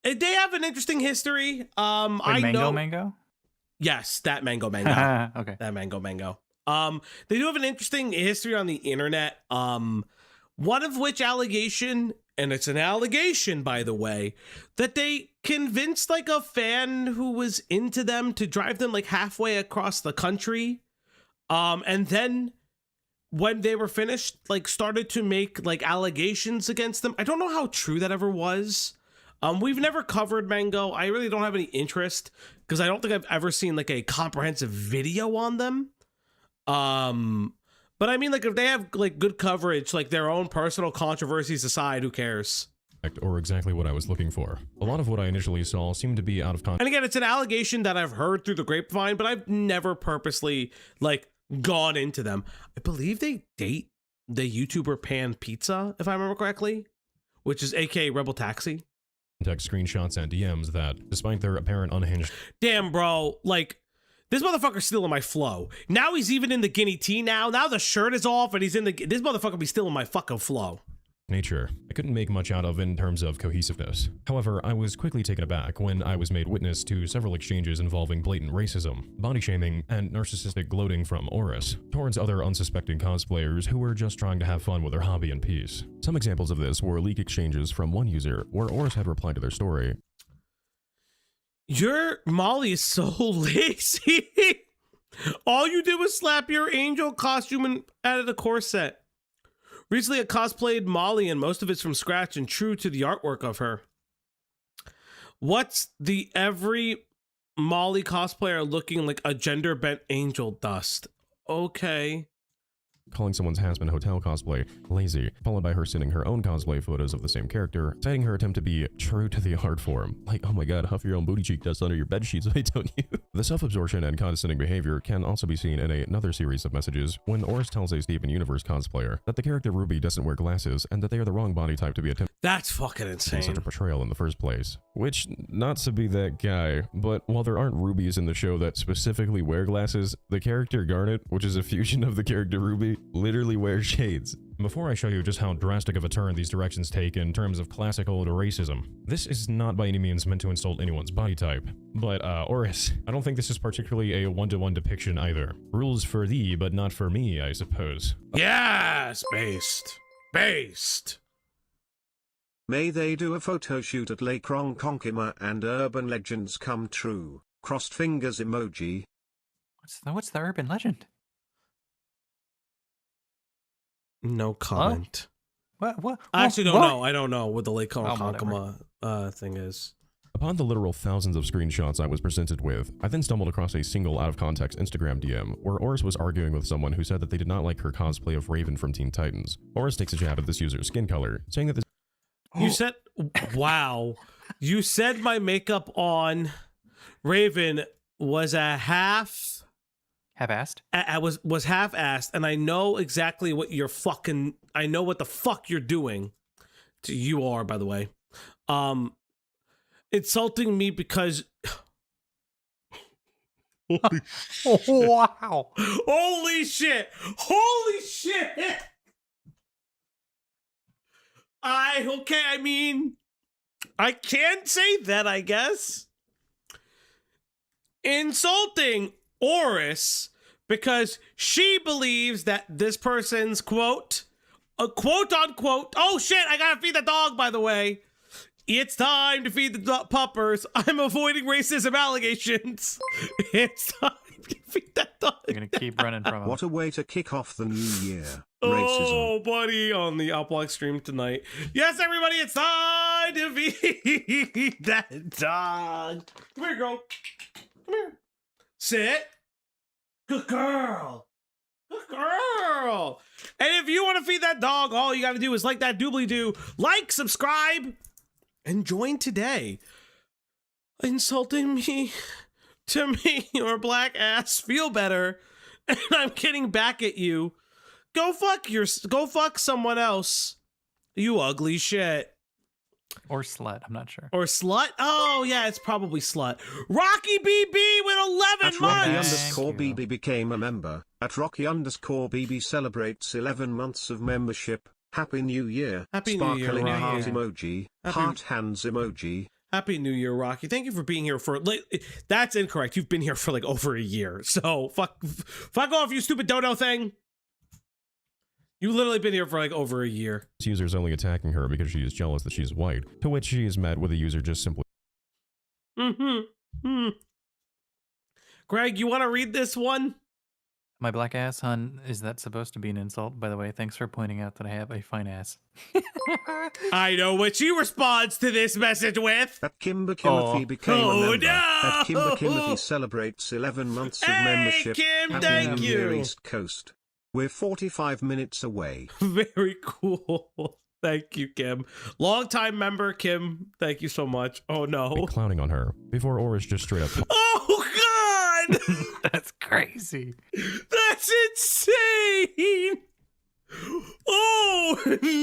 have an interesting history. Mango? Yes, that Mango. Okay. That Mango. They do have an interesting history on the internet. One of which allegation, and it's an allegation, by the way, that they convinced like a fan who was into them to drive them like halfway across the country. And then when they were finished, like started to make like allegations against them. I don't know how true that ever was. We've never covered Mango. I really don't have any interest because I don't think I've ever seen like a comprehensive video on them. But I mean, like if they have like good coverage, like their own personal controversies aside, who cares? Or exactly what I was looking for. A lot of what I initially saw seemed to be out of context. And again, it's an allegation that I've heard through the grapevine, but I've never purposely like gone into them. I believe they date the YouTuber Pan Pizza, if I remember correctly, which is aka Rebel Taxi. Text screenshots and DMs that, despite their apparent unhinged... Damn, bro, like, this motherfucker's still in my flow. Now he's even in the guinea tea now. Now the shirt is off and he's in the... This motherfucker be still in my fucking flow. Nature, I couldn't make much out of in terms of cohesiveness. However, I was quickly taken aback when I was made witness to several exchanges involving blatant racism, body shaming, and narcissistic gloating from Oris towards other unsuspecting cosplayers who were just trying to have fun with their hobby in peace. Some examples of this were leak exchanges from one user where Oris had replied to their story. Your Molly is so lazy. All you did was slap your angel costume and added a corset. Recently, I cosplayed Molly, and most of it's from scratch and true to the artwork of her. What's the every Molly cosplayer looking like a gender-bent angel dust? Okay. Calling someone's Hazbin Hotel cosplay lazy, followed by her sending her own cosplay photos of the same character, citing her attempt to be true to the art form. Like, oh my god, huff your own booty cheek dust under your bed sheets, why don't you? The self-absorption and condescending behavior can also be seen in another series of messages when Oris tells a Steven Universe cosplayer that the character Ruby doesn't wear glasses and that they are the wrong body type to be attempting. That's fucking insane. Such a portrayal in the first place. Which, not to be that guy, but while there aren't Rubies in the show that specifically wear glasses, the character Garnet, which is a fusion of the character Ruby, literally wears shades. Before I show you just how drastic of a turn these directions take in terms of classic old racism, this is not by any means meant to insult anyone's body type. But, Oris, I don't think this is particularly a one-to-one depiction either. Rules for thee, but not for me, I suppose. Yes, based. Based. May they do a photo shoot at Lake Ronkonkoma and urban legends come true. Crossed fingers emoji. What's the urban legend? No comment. What? I actually don't know. I don't know what the Lake whatever. thing is. Upon the literal thousands of screenshots I was presented with, I then stumbled across a single out-of-context Instagram DM where Oris was arguing with someone who said that they did not like her cosplay of Raven from Teen Titans. Oris takes a jab at this user's skin color, saying that this— You said, wow. You said my makeup on Raven was a half-assed, was half-assed, and I know exactly what you're fucking, I know what the fuck you're doing. You are, by the way. Insulting me because Wow. Holy shit. Holy shit. I mean, I can't say that, I guess. Insulting Oris because she believes that this person's quote, a quote unquote, oh shit, I gotta feed the dog, by the way. It's time to feed the puppers. I'm avoiding racism allegations. It's time to feed that dog. You're gonna keep running from him. What a way to kick off the new year. Oh, buddy, on the Uplock stream tonight. Yes, everybody, it's time to feed that dog. Come here, girl. Come here. Sit. Good girl. Good girl. And if you want to feed that dog, all you got to do is like that doobly-doo. Like, subscribe, and join today. Insulting me to make your black ass feel better, and I'm getting back at you. Go fuck someone else. You ugly shit. Or slut, I'm not sure. Or slut? Oh, yeah, it's probably slut. Rocky BB with 11 At Rocky months. _BB became a member. At Rocky _BB celebrates 11 months of membership. Happy New Year. Happy New Year, Sparkling Rocky. heart emoji. Happy- Heart hands emoji. Happy New Year, Rocky. Thank you for being here for, like, that's incorrect. You've been here for like over a year. So fuck off, you stupid dodo thing. You literally been here for like over a year. This user is only attacking her because she is jealous that she's white, to which she is met with a user just simply— Greg, you want to read this one? My black ass, hun, is that supposed to be an insult? By the way, thanks for pointing out that I have a fine ass. I know what she responds to this message with. At Kimber Kimothy became a member. no! At Kimber Kimothy celebrates 11 months of membership. Kim, Happy thank New Year, you. East Coast. We're 45 minutes away. Very cool. Thank you, Kim. Longtime member, Kim. Thank you so much. Oh, no. clowning on her, before Oris just straight up— Oh, God! That's crazy. That's insane! Oh, no!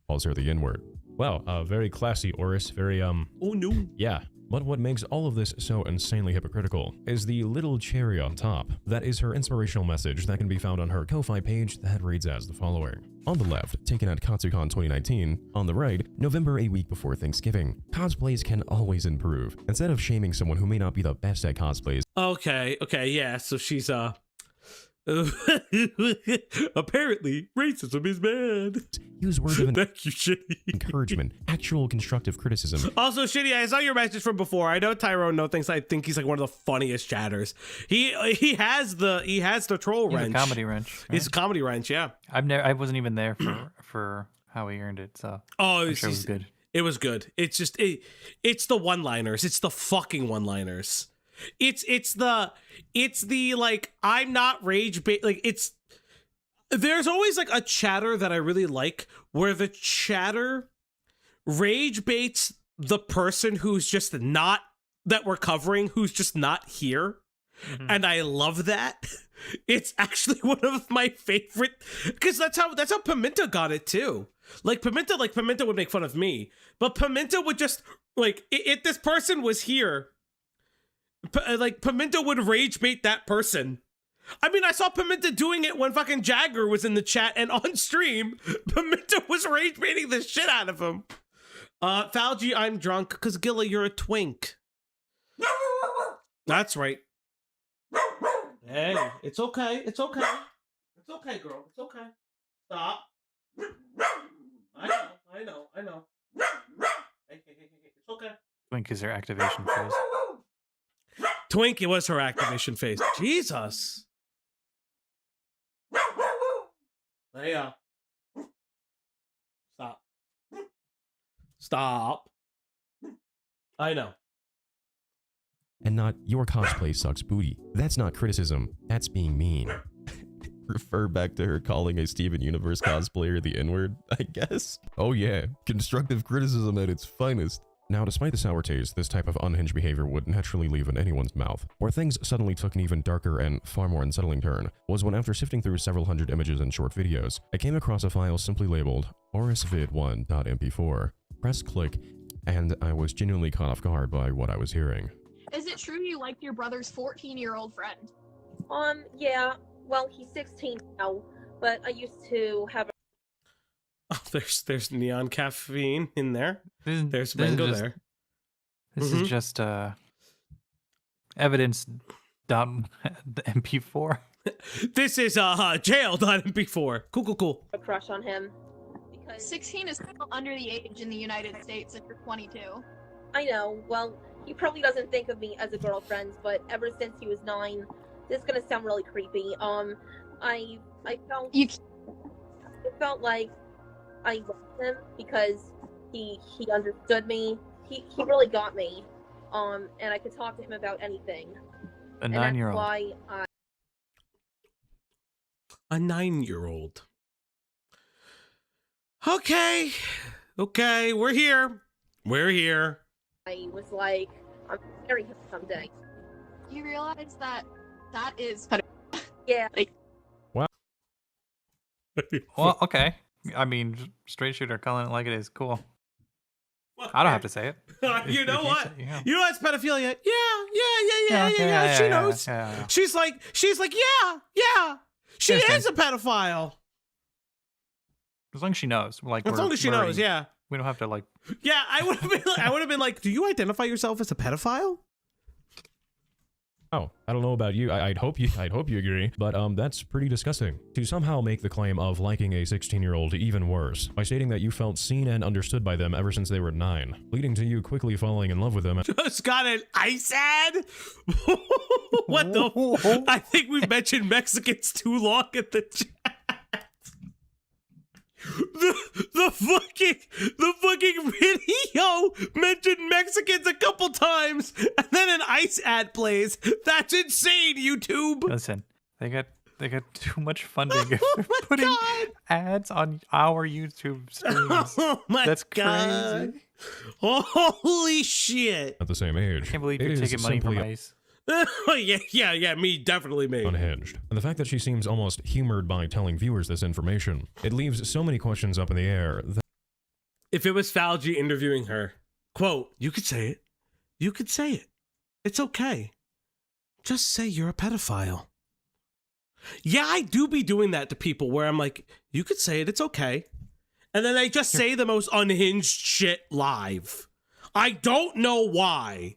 calls her the N-word. Wow, very classy, Oris. Very, Oh, no. yeah. But what makes all of this so insanely hypocritical is the little cherry on top. That is her inspirational message that can be found on her Ko-Fi page that reads as the following. On the left, taken at Katsucon 2019. On the right, November a week before Thanksgiving. Cosplays can always improve. Instead of shaming someone who may not be the best at cosplays— Okay, yeah, so she's, apparently, racism is bad. use words of Thank you, Shitty. encouragement, actual constructive criticism. Also, Shitty, I saw your message from before. I know Tyrone thinks I think he's like one of the funniest chatters. He has the troll He's wrench. a comedy wrench. Right? He's a comedy wrench, yeah. I wasn't even there for how he earned it, so I'm sure it was good. It was good. It's just it's the one-liners. It's the fucking one-liners. It's the like, I'm not rage bait, like, there's always like a chatter that I really like where the chatter rage baits the person who's just not, that we're covering, who's just not here. Mm-hmm. And I love that. It's actually one of my favorite, because that's how Pimenta got it too. Like Pimenta would make fun of me, but Pimenta would just, like, if this person was here, like, Pimenta would rage bait that person I mean, I saw Pimenta doing it when fucking Jagger was in the chat, and on stream, Pimenta was rage baiting the shit out of him. Falgi, I'm drunk because Gilla, you're a twink. That's right. Hey, it's okay. It's okay. It's okay, girl. It's okay. Stop. I know. Hey, it's okay. Twink is her activation phase. Twink, it was her activation phase. Jesus. Hey, Stop. Stop. I know. And not, your cosplay sucks booty. That's not criticism. That's being mean. Refer back to her calling a Steven Universe cosplayer the N-word, I guess. Oh yeah, constructive criticism at its finest. Now, despite the sour taste, this type of unhinged behavior would naturally leave in anyone's mouth. Where things suddenly took an even darker and far more unsettling turn was when, after sifting through several hundred images and short videos, I came across a file simply labeled orisvid1.mp4. Press click, and I was genuinely caught off guard by what I was hearing. Is it true you liked your brother's 14-year-old friend? Yeah. Well, he's 16 now, but I used to have. Oh, there's neon caffeine in there. There's mango there. This is just evidence. MP4. This is jail.mp4. Cool. A crush on him. Because 16 is still under the age in the United States if you're 22. I know. Well, he probably doesn't think of me as a girlfriend, but ever since he was 9, this is gonna sound really creepy. I felt like I loved him because he understood me. He really got me. And I could talk to him about anything. A 9-year-old. Why A 9-year-old. Okay, we're here. I was like, I'm gonna marry him someday. You realize that is yeah. Wow. Well, okay. I mean, straight shooter calling it like it is. Cool. I don't have to say it. You know what? You know what's pedophilia? Yeah. She knows. Yeah. She's like, yeah. She is a pedophile. As long as she knows. Like, as long as she knows, yeah. We don't have to like. Yeah, I would have been like, do you identify yourself as a pedophile? Oh, I don't know about you. I'd hope you agree, but that's pretty disgusting. To somehow make the claim of liking a 16-year-old even worse by stating that you felt seen and understood by them ever since they were 9, leading to you quickly falling in love with them. Just got an ice ad? What the? I think we've mentioned Mexicans too long at the chat. The fucking video mentioned Mexicans a couple times, and then an ice ad plays. That's insane, YouTube. Listen, they got too much funding. If they're putting ads on our YouTube streams. Oh my That's God. crazy. Holy shit. At the same age, I can't believe you're taking money from ice. yeah, me, definitely me. Unhinged. And the fact that she seems almost humored by telling viewers this information, it leaves so many questions up in the air that if it was Falgi interviewing her, quote, you could say it. You could say it. It's okay. Just say you're a pedophile. Yeah, I do be doing that to people where I'm like, you could say it, it's okay. And then they just say the most unhinged shit live. I don't know why.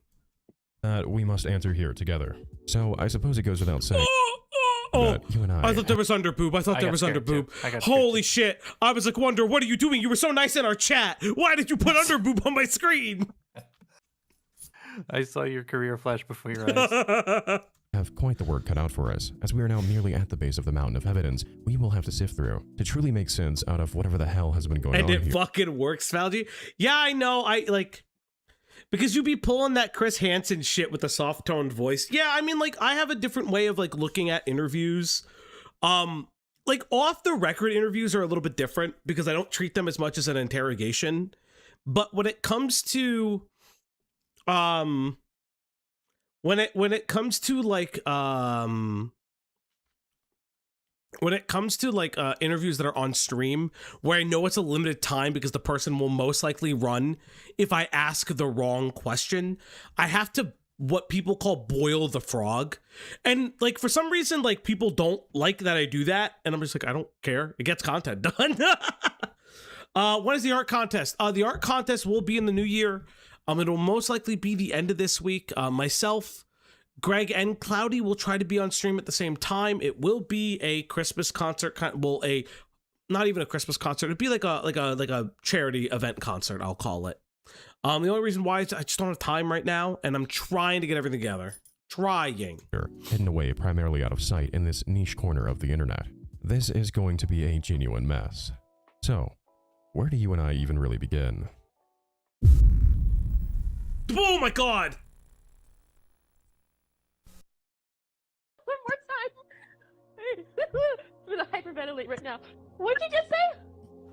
that we must answer here together. So I suppose it goes without saying that you and I thought there was underboob. Holy shit. I was like, Wonder, what are you doing? You were so nice in our chat. Why did you put underboob on my screen? I saw your career flash before your eyes. Have quite the work cut out for us, as we are now merely at the base of the mountain of evidence we will have to sift through to truly make sense out of whatever the hell has been going on and it here. fucking works, Falgi. Yeah, I know. Because you be pulling that Chris Hansen shit with a soft toned voice. Yeah, I mean, like, I have a different way of like looking at interviews. Like off the record interviews are a little bit different because I don't treat them as much as an interrogation. But when it comes to when it comes to interviews that are on stream where I know it's a limited time because the person will most likely run if I ask the wrong question, I have to what people call boil the frog. And like, for some reason, like, people don't like that I do that. And I'm just like, I don't care. It gets content done. What is the art contest? The art contest will be in the new year. It'll most likely be the end of this week. Myself, Greg, and Cloudy will try to be on stream at the same time. It will be a Christmas concert. Well, not even a Christmas concert. It'd be like a charity event concert, I'll call it. The only reason why is I just don't have time right now, and I'm trying to get everything together. Trying. Hidden away primarily out of sight in this niche corner of the internet. This is going to be a genuine mess. So, where do you and I even really begin? Oh my god! One more time. I'm gonna hyperventilate right now. What did you just say?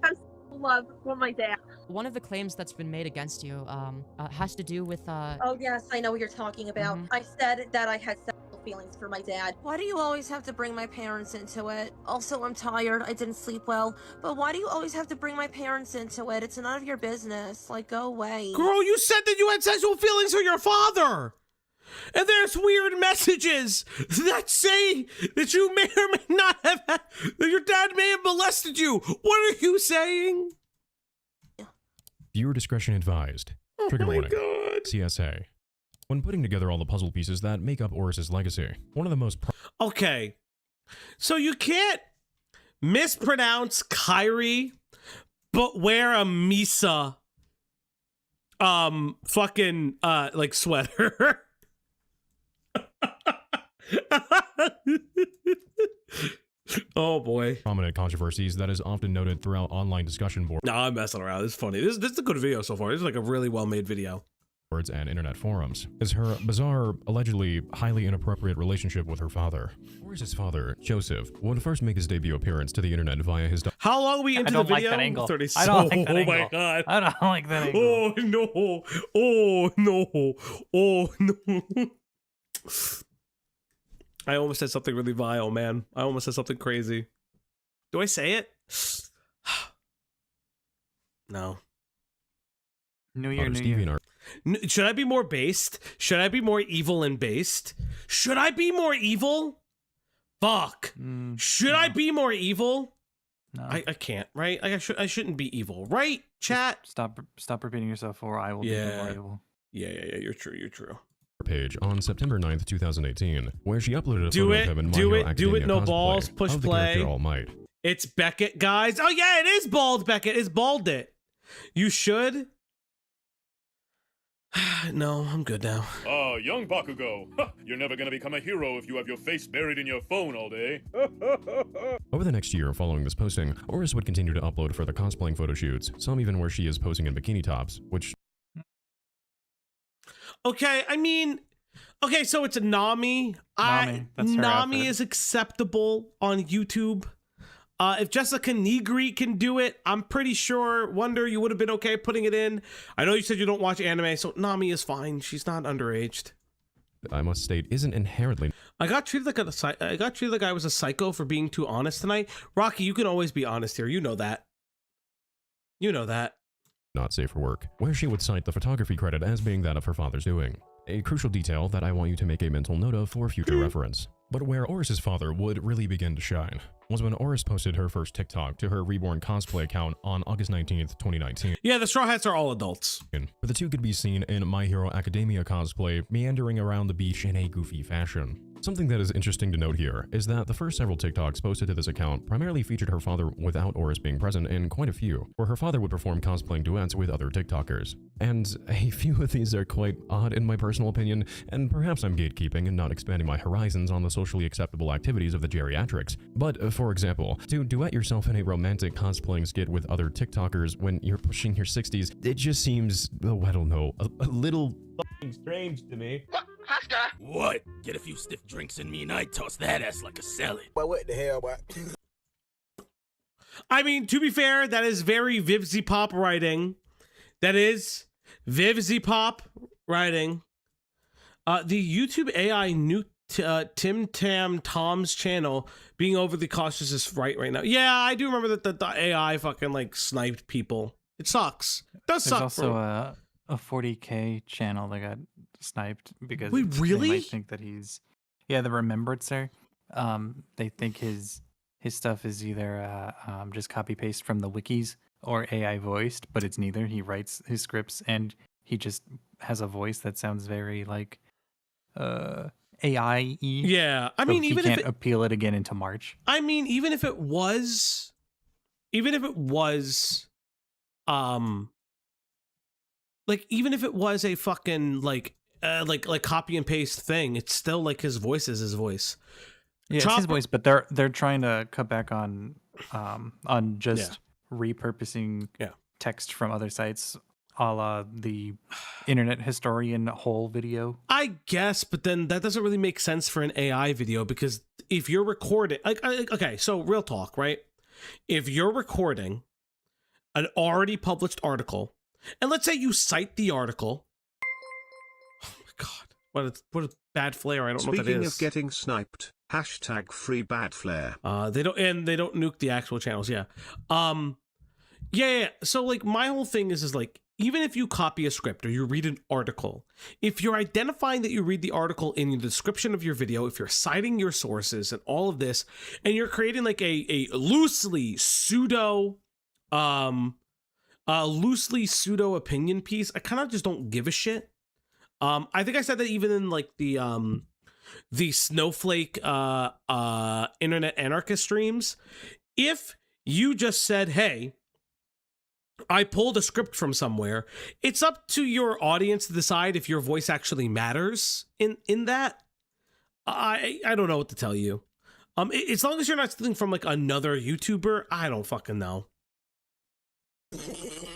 I'm love for my dad. One of the claims that's been made against you has to do with Oh yes, I know what you're talking about. I said that I had sexual feelings for my dad. Why do you always have to bring my parents into it? Also, I'm tired. I didn't sleep well. But why do you always have to bring my parents into it? It's none of your business. Like, go away. Girl, you said that you had sexual feelings for your father! And there's weird messages that say that you may or may not have had, that your dad may have molested you. What are you saying? Viewer discretion advised. Trigger warning. CSA. When putting together all the puzzle pieces that make up Oris's legacy, one of the most okay, so you can't mispronounce Kyrie, but wear a Misa, fucking, like, sweater. Oh boy. Prominent controversies that is often noted throughout online discussion boards. No, I'm messing around. This is funny. This is a good video so far. This is like a really well-made video. And internet forums is her bizarre, allegedly highly inappropriate relationship with her father. Oris's father, Joseph, would first make his debut appearance to the internet via his. How long are we into the video? Like that angle. 30 I don't like that oh angle. My god. I don't like that angle. Oh no. Oh no. Oh no. I almost said something really vile, man. I almost said something crazy. Do I say it? No. New Year, New Year. Should I be more based? Should I be more evil and based? Should I be more evil? Fuck. Should I be more evil? No. I can't, right? I shouldn't be evil, right? Chat. Stop repeating yourself, or I will be more evil. Yeah. You're true. Page on September 9th, 2018, where she uploaded a photo of him in My Hero Academia no cosplay balls, push of the play. character All Might. It's Beckett, guys. Oh yeah, it is bald Beckett. It's bald it. You should. No, I'm good now. Young Bakugo. You're never gonna become a hero if you have your face buried in your phone all day. Over the next year following this posting, Oris would continue to upload further cosplaying photo shoots, some even where she is posing in bikini tops, which... Okay, I mean... Okay, so it's a Nami. Nami, that's her Nami outfit. is acceptable on YouTube. If Jessica Negri can do it, I'm pretty sure, Wonder, you would have been okay putting it in. I know you said you don't watch anime, so Nami is fine. She's not underaged. I must state, isn't inherently... I got treated like I was a psycho for being too honest tonight. Rocky, you can always be honest here. You know that. You know that. Not safe for work, where she would cite the photography credit as being that of her father's doing. A crucial detail that I want you to make a mental note of for future reference. But where Oris's father would really begin to shine was when Oris posted her first TikTok to her Reborn cosplay account on August 19th, 2019. Yeah, the Straw Hats are all adults. Where the two could be seen in My Hero Academia cosplay, meandering around the beach in a goofy fashion. Something that is interesting to note here is that the first several TikToks posted to this account primarily featured her father without Oris being present in quite a few, where her father would perform cosplaying duets with other TikTokers. And a few of these are quite odd in my personal opinion, and perhaps I'm gatekeeping and not expanding my horizons on the socially acceptable activities of the geriatrics. But for example, to duet yourself in a romantic cosplaying skit with other TikTokers when you're pushing your 60s, it just seems, oh, I don't know, a little fucking strange to me. What? Get a few stiff drinks in me and I toss that ass like a salad. Well, what the hell, boy? I mean, to be fair, that is very Vivzy Pop writing. That is Vivzy Pop writing. The YouTube AI new Tim Tam Tom's channel being overly cautious is right now. Yeah, I do remember that the AI fucking like sniped people. It sucks. It does There's suck. also a 40K channel that got sniped because Wait, they really? might think that he's the remembrancer. They think his stuff is either just copy paste from the wikis or AI voiced, but it's neither. He writes his scripts and he just has a voice that sounds very like AI-y. Yeah, I So mean, he even can't if it, appeal it again into March. I mean, even if it was, like, even if it was a fucking like copy and paste thing, it's still like his voice is his voice. Yeah, it's his voice, but they're trying to cut back on just repurposing text from other sites, a la the Internet Historian whole video. I guess, but then that doesn't really make sense for an AI video, because if you're recording, okay, so real talk, right? If you're recording an already published article, and let's say you cite the article, oh my god, what a bad flare! I don't know what that Speaking is. of getting sniped, hashtag free bad flare. They don't nuke the actual channels. Yeah. Yeah. So like my whole thing is like, even if you copy a script or you read an article, if you're identifying that you read the article in the description of your video, if you're citing your sources and all of this, and you're creating like a loosely pseudo opinion piece, I kind of just don't give a shit. I think I said that even in like the Snowflake internet anarchist streams. If you just said, hey, I pulled a script from somewhere, it's up to your audience to decide if your voice actually matters in that. I don't know what to tell you. As long as you're not stealing from like another YouTuber, I don't fucking know.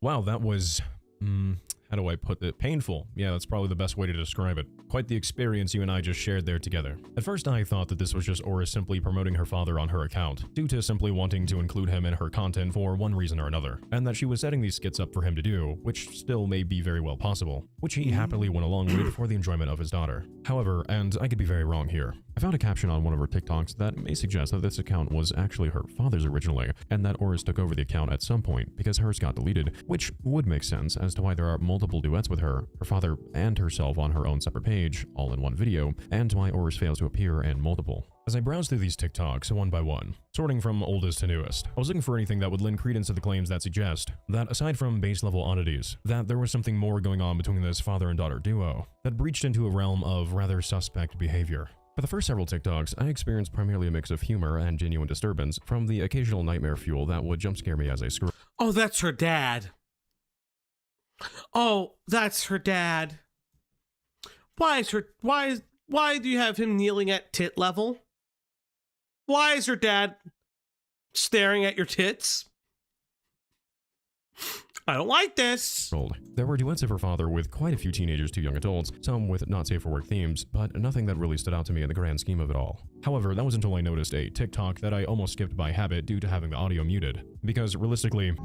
Wow, that was, how do I put it? Painful. Yeah, that's probably the best way to describe it. Quite the experience you and I just shared there together. At first, I thought that this was just Aura simply promoting her father on her account, due to simply wanting to include him in her content for one reason or another, and that she was setting these skits up for him to do, which still may be very well possible, which he happily went along with for the enjoyment of his daughter. However, and I could be very wrong here, I found a caption on one of her TikToks that may suggest that this account was actually her father's originally, and that Aura's took over the account at some point because hers got deleted, which would make sense as to why there are multiple duets with her father, and herself on her own separate page, all in one video, and why Aura's fails to appear in multiple. As I browsed through these TikToks one by one, sorting from oldest to newest, I was looking for anything that would lend credence to the claims that suggest that aside from base level oddities, that there was something more going on between this father and daughter duo that breached into a realm of rather suspect behavior. For the first several TikToks, I experienced primarily a mix of humor and genuine disturbance from the occasional nightmare fuel that would jump scare me as I scrolled. Oh, that's her dad. Oh, that's her dad. Why do you have him kneeling at tit level? Why is her dad staring at your tits? I don't like this. There were duets of her father with quite a few teenagers to young adults, some with not safe for work themes, but nothing that really stood out to me in the grand scheme of it all. However, that was until I noticed a TikTok that I almost skipped by habit due to having the audio muted, because realistically,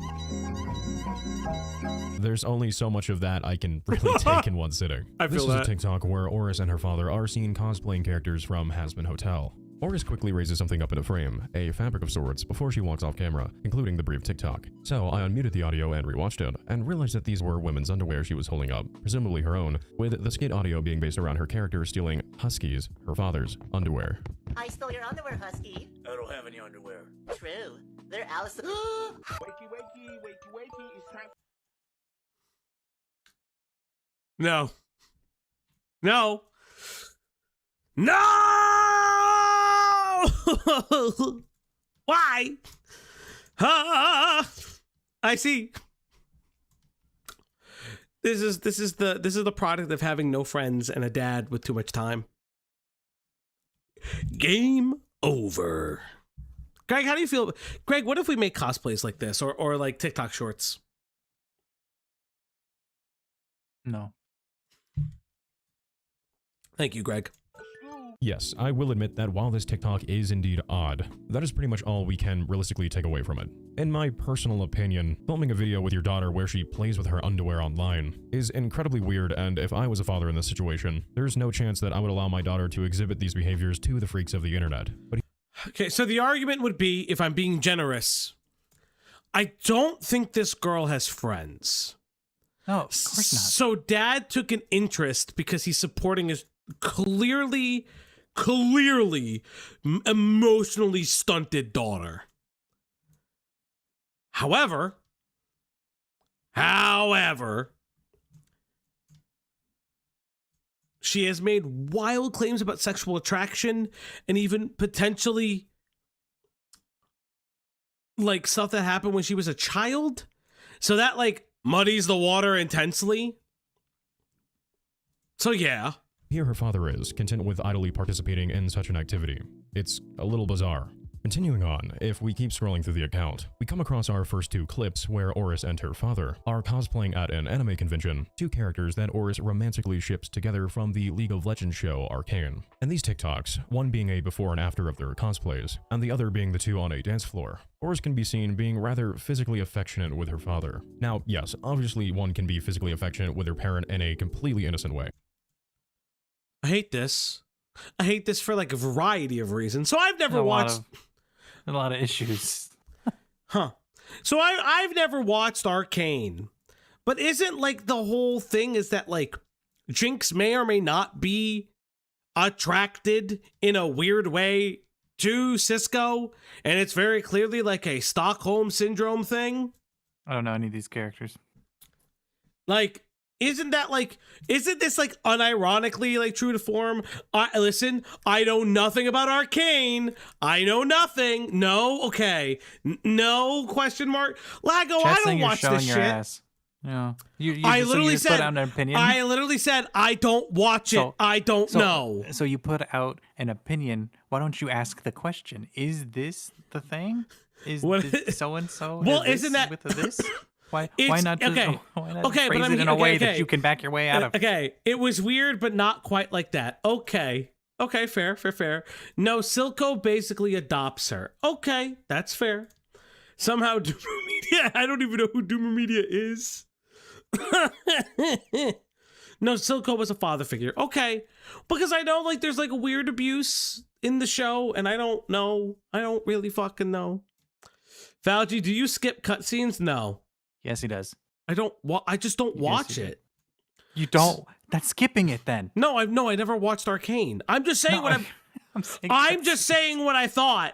there's only so much of that I can really take in one sitting. This is a TikTok where Oris and her father are seen cosplaying characters from Hazbin Hotel. Oris quickly raises something up in a frame, a fabric of sorts, before she walks off camera, including the brief TikTok. So I unmuted the audio and rewatched it, and realized that these were women's underwear she was holding up, presumably her own, with the skit audio being based around her character stealing Husky's, her father's, underwear. I stole your underwear, Husky. I don't have any underwear. True. They're Alice. Wakey, it's time. No. No. No! Why? I see. This is the product of having no friends and a dad with too much time. Game over. Greg, how do you feel? Greg, what if we make cosplays like this or like TikTok shorts? No. Thank you, Greg. Yes, I will admit that while this TikTok is indeed odd, that is pretty much all we can realistically take away from it. In my personal opinion, filming a video with your daughter where she plays with her underwear online is incredibly weird, and if I was a father in this situation, there's no chance that I would allow my daughter to exhibit these behaviors to the freaks of the internet. But okay, so the argument would be, if I'm being generous, I don't think this girl has friends. No, of course not. So dad took an interest because he's supporting his clearly emotionally stunted daughter. However, she has made wild claims about sexual attraction and even potentially like stuff that happened when she was a child. So that like muddies the water intensely. So yeah. Here her father is, content with idly participating in such an activity. It's a little bizarre. Continuing on, if we keep scrolling through the account, we come across our first two clips where Oris and her father are cosplaying at an anime convention, two characters that Oris romantically ships together from the League of Legends show Arcane. And these TikToks, one being a before and after of their cosplays, and the other being the two on a dance floor, Oris can be seen being rather physically affectionate with her father. Now, yes, obviously one can be physically affectionate with their parent in a completely innocent way. I hate this for like a variety of reasons. So I've never watched a lot of issues. Huh. So I've never watched Arcane. But isn't like the whole thing is that like Jinx may or may not be attracted in a weird way to Cisco, and it's very clearly like a Stockholm syndrome thing? I don't know any of these characters. Like, isn't this like unironically like true to form? Listen, I know nothing about Arcane. I know nothing. No, okay. No question mark. Lago, I don't watch this shit. Ass. Yeah. I literally said, put out an opinion. I literally said I don't watch it. I don't know. So you put out an opinion. Why don't you ask the question? Is this the thing? Is this so and so? Well, isn't that with this? Why not? Okay. Phrase it in a way that you can back your way out of. Okay, it was weird, but not quite like that. Okay, fair. No, Silco basically adopts her. Okay, that's fair. Somehow, Doomer Media. I don't even know who Doomer Media is. No, Silco was a father figure. Okay, because I know like there's like a weird abuse in the show, and I don't know. I don't really fucking know. Fauci, do you skip cutscenes? No. Yes, he does. I just don't watch it. You don't? That's skipping it then. No, I never watched Arcane. I'm just saying I'm just saying what I thought.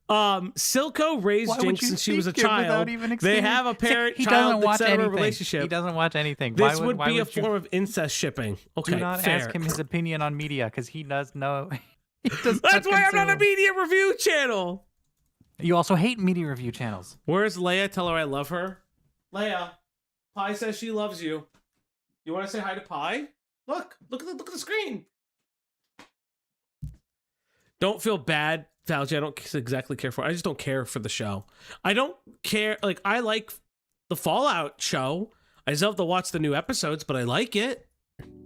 Silco raised Jinx since she was a child. They have a parent-child etc. relationship. He doesn't watch anything. This would be a form of incest shipping. Okay, do not ask him his opinion on media because he does know. That's why I'm not a media review channel. You also hate media review channels. Where's Leia? Tell her I love her. Leia, Pi says she loves you. You want to say hi to Pi? Look at the screen. Don't feel bad, Fauci. I don't exactly care for it. I just don't care for the show. I don't care. Like, I like the Fallout show. I still have to watch the new episodes, but I like it.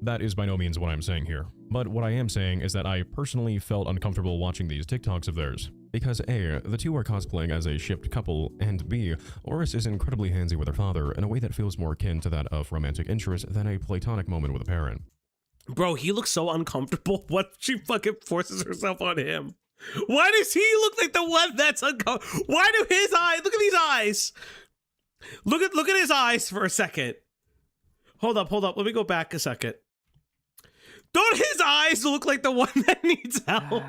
That is by no means what I'm saying here. But what I am saying is that I personally felt uncomfortable watching these TikToks of theirs. Because A, the two are cosplaying as a shipped couple, and B, Oris is incredibly handsy with her father in a way that feels more akin to that of romantic interest than a platonic moment with a parent. Bro, he looks so uncomfortable. What she fucking forces herself on him? Why does he look like the one that's uncomfortable? Why do his eyes, look at these eyes. Look at his eyes for a second. Hold up. Let me go back a second. Don't his eyes look like the one that needs help?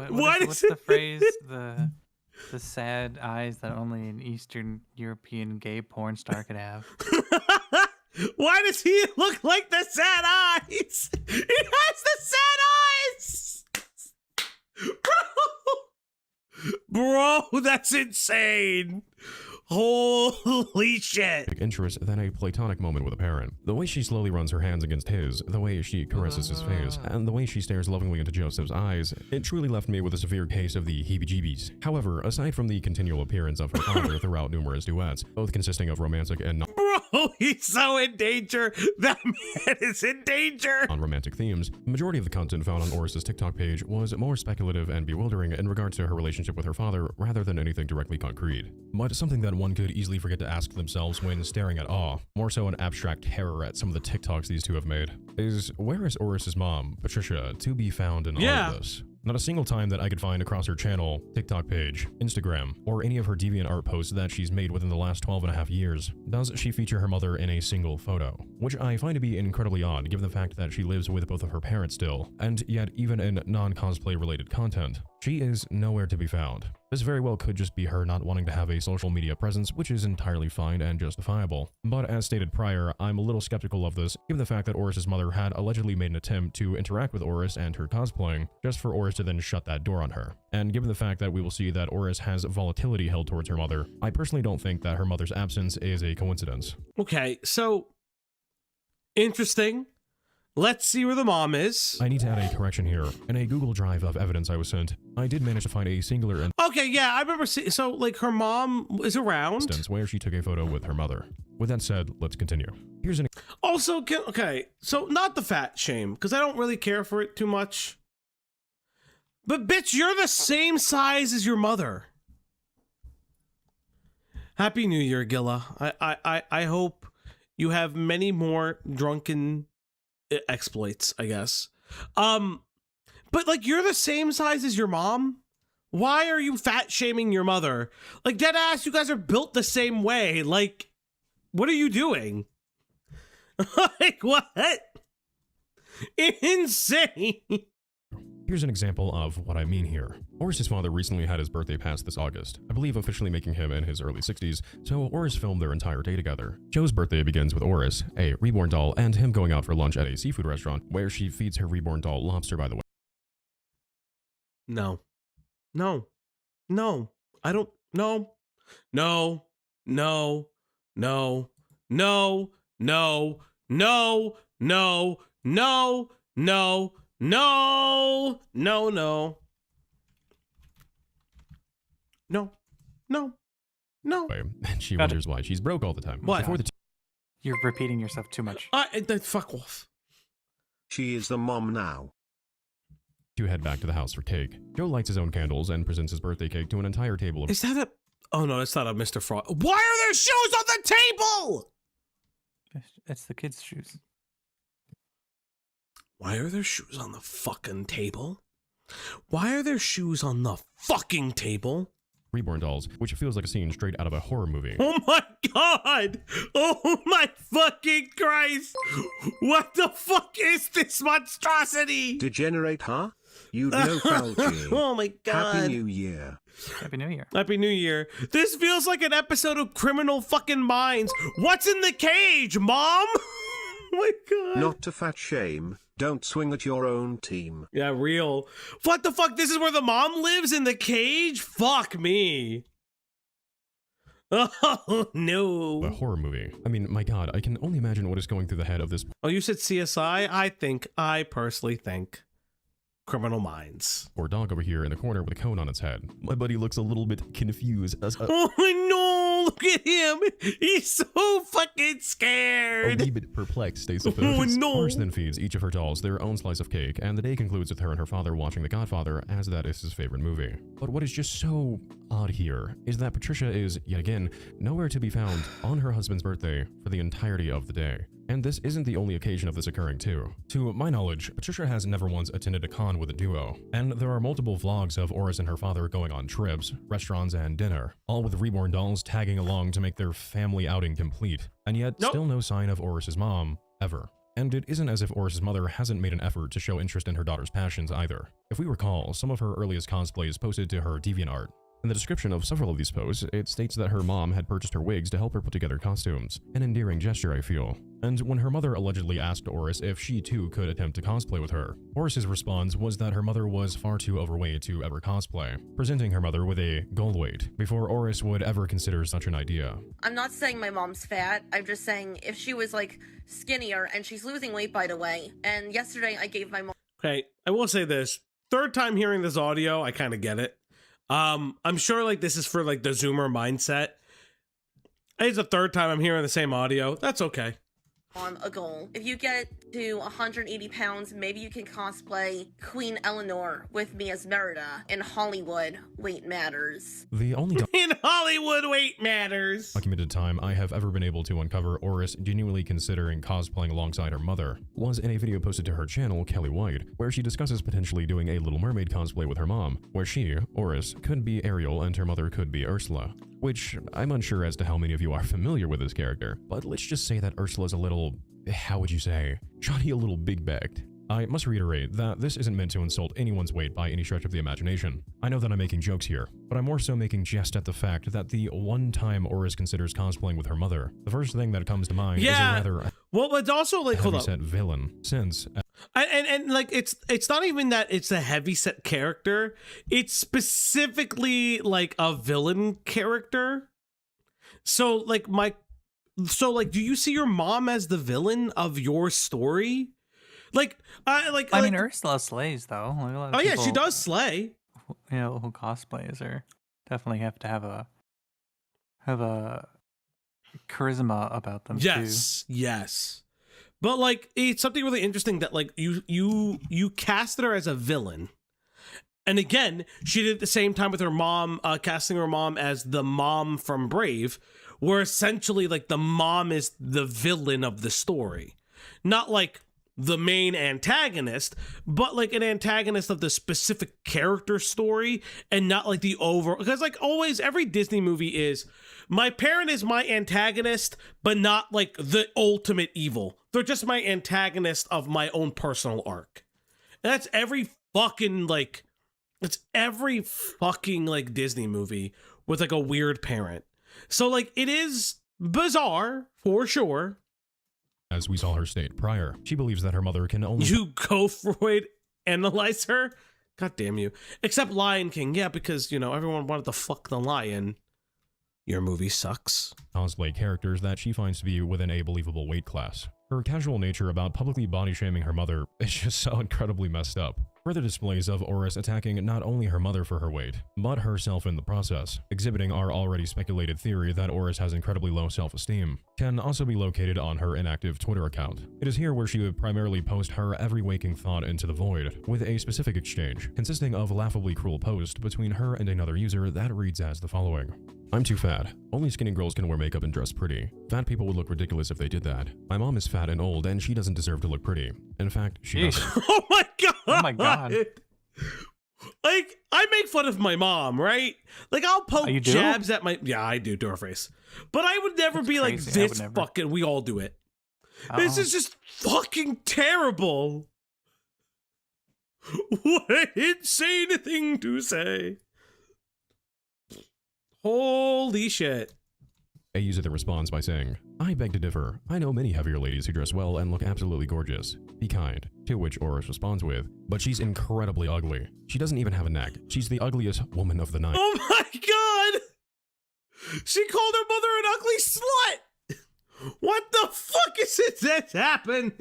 What's the phrase? The sad eyes that only an Eastern European gay porn star could have. Why does he look like the sad eyes? He has the sad eyes! Bro, that's insane. Holy shit. Interest than a platonic moment with a parent. The way she slowly runs her hands against his, the way she caresses his face, and the way she stares lovingly into Joseph's eyes, it truly left me with a severe case of the heebie-jeebies. However, aside from the continual appearance of her father throughout numerous duets, both consisting of romantic and Bro, he's so in danger. That man is in danger. On romantic themes, the majority of the content found on Oris's TikTok page was more speculative and bewildering in regards to her relationship with her father rather than anything directly concrete. But something that one could easily forget to ask themselves when staring at awe, more so an abstract terror at some of the TikToks these two have made, is where is Oris's mom, Patricia, to be found in all of this? Not a single time that I could find across her channel, TikTok page, Instagram, or any of her DeviantArt posts that she's made within the last 12.5 years does she feature her mother in a single photo, which I find to be incredibly odd given the fact that she lives with both of her parents still, and yet even in non-cosplay related content, she is nowhere to be found. This very well could just be her not wanting to have a social media presence, which is entirely fine and justifiable. But as stated prior, I'm a little skeptical of this, given the fact that Oris's mother had allegedly made an attempt to interact with Oris and her cosplaying, just for Oris to then shut that door on her. And given the fact that we will see that Oris has volatility held towards her mother, I personally don't think that her mother's absence is a coincidence. Okay, so interesting. Let's see where the mom is. I need to add a correction here. In a Google Drive of evidence I was sent, I did manage to find a singular Okay, yeah, I remember so like her mom is around. Instance where she took a photo with her mother. With that said, let's continue. Here's an Also, okay, so not the fat shame, because I don't really care for it too much. But bitch, you're the same size as your mother. Happy New Year, Gilla. I hope you have many more drunken exploits, I guess. But like you're the same size as your mom. Why are you fat shaming your mother? Like dead ass, you guys are built the same way. Like, what are you doing? Like what? Insane. Here's an example of what I mean here. Oris's father recently had his birthday passed this August, I believe officially making him in his early 60s, so Oris filmed their entire day together. Joe's birthday begins with Oris, a reborn doll, and him going out for lunch at a seafood restaurant, where she feeds her reborn doll lobster, by the way. No. No. No. I don't. No. No. No. No. No. No. No. No. No. No. No, no, no. No, no, no. And she wonders why she's broke all the time. What? You're repeating yourself too much. Fuck off. She is the mom now. To head back to the house for cake. Joe lights his own candles and presents his birthday cake to an entire table of— Is that a— Oh no, that's not a Mr. Frog. Why are there shoes on the table? It's the kids' shoes. Why are there shoes on the fucking table? Why are there shoes on the fucking table? Reborn dolls, which feels like a scene straight out of a horror movie. Oh my god! Oh my fucking Christ! What the fuck is this monstrosity? Degenerate, huh? You know Falchi. Oh my god. Happy New Year. Happy New Year. Happy New Year. This feels like an episode of Criminal fucking Minds. What's in the cage, Mom? Oh my god. Not to fat shame. Don't swing at your own team. Yeah, real. What the fuck? This is where the mom lives, in the cage? Fuck me. Oh, no. A horror movie. I mean, my god, I can only imagine what is going through the head of this— Oh, you said CSI? I personally think Criminal Minds. Poor dog over here in the corner with a cone on its head. My buddy looks a little bit confused. Oh no, look at him. He's so fucking scared. A wee bit perplexed, I suppose. Oh no. Oris then feeds each of her dolls their own slice of cake, and the day concludes with her and her father watching The Godfather, as that is his favorite movie. But what is just so odd here is that Patricia is, yet again, nowhere to be found on her husband's birthday for the entirety of the day. And this isn't the only occasion of this occurring too. To my knowledge, Patricia has never once attended a con with a duo, and there are multiple vlogs of Oris and her father going on trips, restaurants, and dinner, all with reborn dolls tagging along to make their family outing complete, and yet still no sign of Oris's mom, ever. And it isn't as if Oris's mother hasn't made an effort to show interest in her daughter's passions either. If we recall, some of her earliest cosplays posted to her DeviantArt. In the description of several of these posts, it states that her mom had purchased her wigs to help her put together costumes. An endearing gesture, I feel. And when her mother allegedly asked Oris if she too could attempt to cosplay with her, Oris's response was that her mother was far too overweight to ever cosplay, presenting her mother with a goal weight before Oris would ever consider such an idea. I'm not saying my mom's fat. I'm just saying if she was like skinnier, and she's losing weight, by the way. And yesterday I gave my mom— Okay, I will say this. Third time hearing this audio, I kind of get it. I'm sure like this is for like the Zoomer mindset. It's the third time I'm hearing the same audio. That's okay. on a goal. If you get to 180 pounds, maybe you can cosplay Queen Eleanor with me as Merida. In Hollywood, weight matters. The only In Hollywood, weight matters. documented time I have ever been able to uncover Oris genuinely considering cosplaying alongside her mother was in a video posted to her channel, Kelly White, where she discusses potentially doing a Little Mermaid cosplay with her mom, where she, Oris, could be Ariel and her mother could be Ursula. Which, I'm unsure as to how many of you are familiar with this character, but let's just say that Ursula's a little, how would you say, shoddy, a little big-bagged. I must reiterate that this isn't meant to insult anyone's weight by any stretch of the imagination. I know that I'm making jokes here, but I'm more so making jest at the fact that the one time Oris considers cosplaying with her mother, the first thing that comes to mind is a rather it's also like, hold heavy-set villain, since and like it's not even that it's a heavy set character, it's specifically like a villain character. So like do you see your mom as the villain of your story? I mean, Ursula slays though. Like, a lot of yeah, she people, does slay. You know, who cosplays her definitely have to have a charisma about them too. Yes. But like it's something really interesting that like you casted her as a villain. And again, she did at the same time with her mom, casting her mom as the mom from Brave, where essentially like the mom is the villain of the story. Not like the main antagonist, but like an antagonist of the specific character story and not like the over, because like always every Disney movie is my parent is my antagonist, but not like the ultimate evil. They're just my antagonist of my own personal arc. And that's every fucking like Disney movie with like a weird parent. So like it is bizarre for sure. As we saw her state prior, she believes that her mother can only— You go Freud analyze her? God damn you. Except Lion King, yeah, because, you know, everyone wanted to fuck the lion. Your movie sucks. cosplay characters that she finds to be within a believable weight class. Her casual nature about publicly body-shaming her mother is just so incredibly messed up. Further displays of Oris attacking not only her mother for her weight, but herself in the process, exhibiting our already speculated theory that Oris has incredibly low self-esteem, can also be located on her inactive Twitter account. It is here where she would primarily post her every waking thought into the void, with a specific exchange, consisting of a laughably cruel post between her and another user that reads as the following. I'm too fat. Only skinny girls can wear makeup and dress pretty. Fat people would look ridiculous if they did that. My mom is fat and old, and she doesn't deserve to look pretty. In fact, she doesn't. Oh my god! Oh my god. Like, I make fun of my mom, right? Like, I'll poke you do? jabs at my— Yeah, I do, to her face. But I would never be like, crazy. I would this never. fucking— We all do it. This is just fucking terrible. What an insane thing to say. Holy shit. A user that responds by saying, I beg to differ. I know many heavier ladies who dress well and look absolutely gorgeous. Be kind. To which Oris responds with, but she's incredibly ugly. She doesn't even have a neck. She's the ugliest woman of the night. Oh my god! She called her mother an ugly slut! What the fuck is this happening?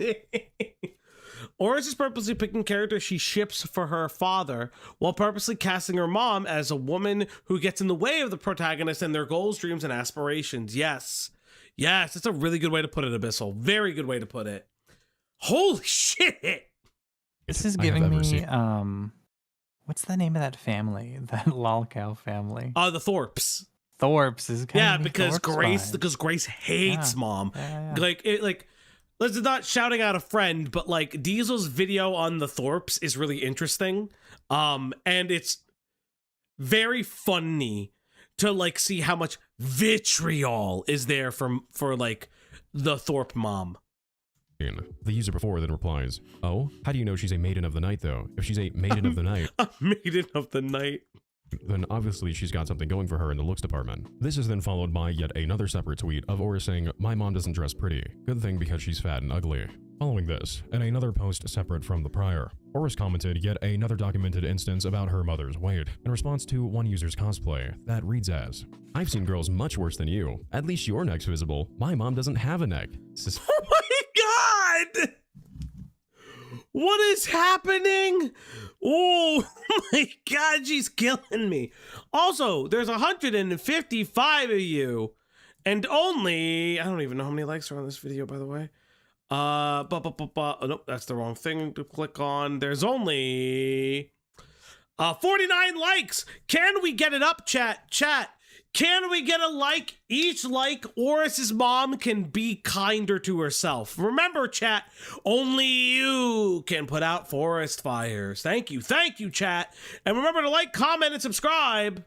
Oris is purposely picking characters she ships for her father, while purposely casting her mom as a woman who gets in the way of the protagonist and their goals, dreams, and aspirations. Yes. Yes, it's a really good way to put it, Abyssal. Very good way to put it. Holy shit! This is giving me, what's the name of that family? That Lolcow family? The Thorpes. Thorpes is kind of because Grace hates mom. Like this is not shouting out a friend, but like Diesel's video on the Thorpes is really interesting. And it's very funny to like see how much vitriol is there for like the Thorpe mom. The user before then replies, oh, how do you know she's a maiden of the night though? If she's a maiden of the night, a maiden of the night, then obviously she's got something going for her in the looks department. This is then followed by yet another separate tweet of Oris saying, my mom doesn't dress pretty. Good thing because she's fat and ugly. Following this, and another post separate from the prior, Oris commented yet another documented instance about her mother's weight in response to one user's cosplay that reads as, I've seen girls much worse than you. At least your neck's visible. My mom doesn't have a neck. Oh my god! What is happening? Oh my god, she's killing me. Also, there's 155 of you, and only— I don't even know how many likes are on this video, by the way. Oh, nope, that's the wrong thing to click on. There's only 49 likes. Can we get it up, chat? Chat, can we get a like? Each like, Oris's mom can be kinder to herself. Remember, chat, only you can put out forest fires. Thank you, chat. And remember to like, comment, and subscribe.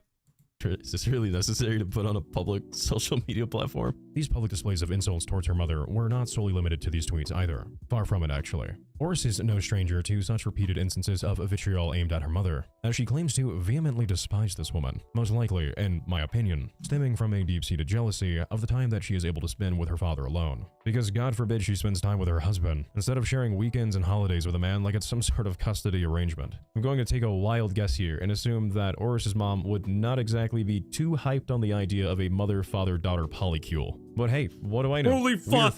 Is this really necessary to put on a public social media platform? These public displays of insults towards her mother were not solely limited to these tweets either. Far from it, actually. Oris is no stranger to such repeated instances of vitriol aimed at her mother, as she claims to vehemently despise this woman, most likely, in my opinion, stemming from a deep-seated jealousy of the time that she is able to spend with her father alone. Because God forbid she spends time with her husband, instead of sharing weekends and holidays with a man like it's some sort of custody arrangement. I'm going to take a wild guess here and assume that Oris's mom would not exactly be too hyped on the idea of a mother-father-daughter polycule. But hey, what do I know? Holy fuck!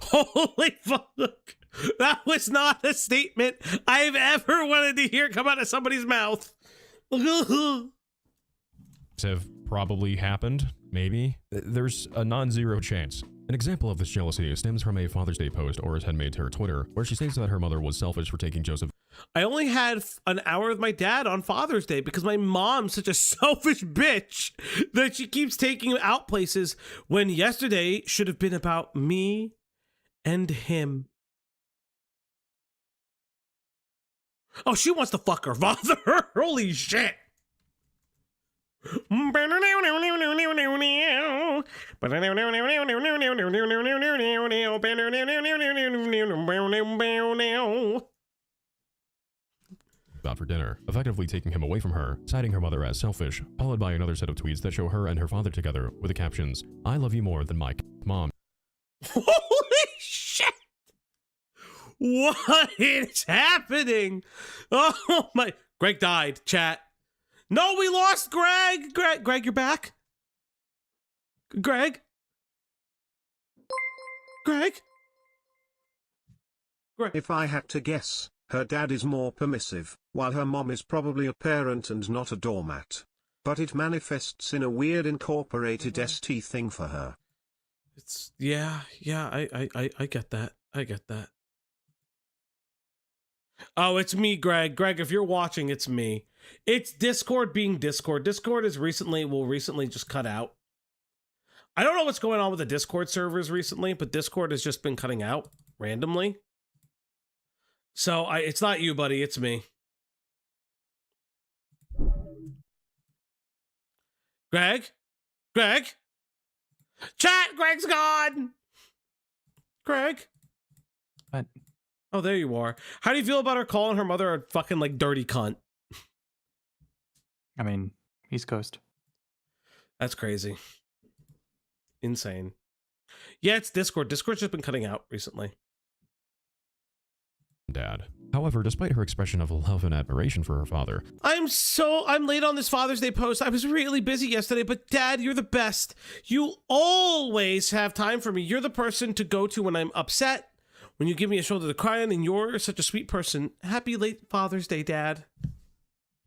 Holy fuck! That was not a statement I've ever wanted to hear come out of somebody's mouth. Have probably happened, maybe. There's a non-zero chance. An example of this jealousy stems from a Father's Day post Oris had made to her Twitter, where she states that her mother was selfish for taking Joseph. I only had an hour with my dad on Father's Day because my mom's such a selfish bitch that she keeps taking him out places when yesterday should have been about me and him. Oh, she wants to fuck her father. Holy shit. Out for dinner, effectively taking him away from her, citing her mother as selfish, followed by another set of tweets that show her and her father together with the captions, "I love you more than my mom." Holy shit! What is happening? Oh my... Greg died, chat. No, we lost Greg! Greg, you're back? Greg? If I had to guess, her dad is more permissive, while her mom is probably a parent and not a doormat. But it manifests in a weird incorporated ST thing for her. It's... Yeah, I get that. I get that. Oh, it's me, Greg. Greg, if you're watching, it's me. It's Discord being Discord. Discord is will recently just cut out. I don't know what's going on with the Discord servers recently, but Discord has just been cutting out randomly. So it's not you, buddy. It's me. Greg? Chat, Greg's gone! Greg? What? Oh, there you are. How do you feel about her calling her mother a fucking, like, dirty cunt? I mean, East Coast. That's crazy. Insane. Yeah, it's Discord. Discord's just been cutting out recently. Dad. However, despite her expression of love and admiration for her father, I'm late on this Father's Day post. I was really busy yesterday, but Dad, you're the best. You always have time for me. You're the person to go to when I'm upset, when you give me a shoulder to cry on, and you're such a sweet person. Happy late Father's Day, Dad.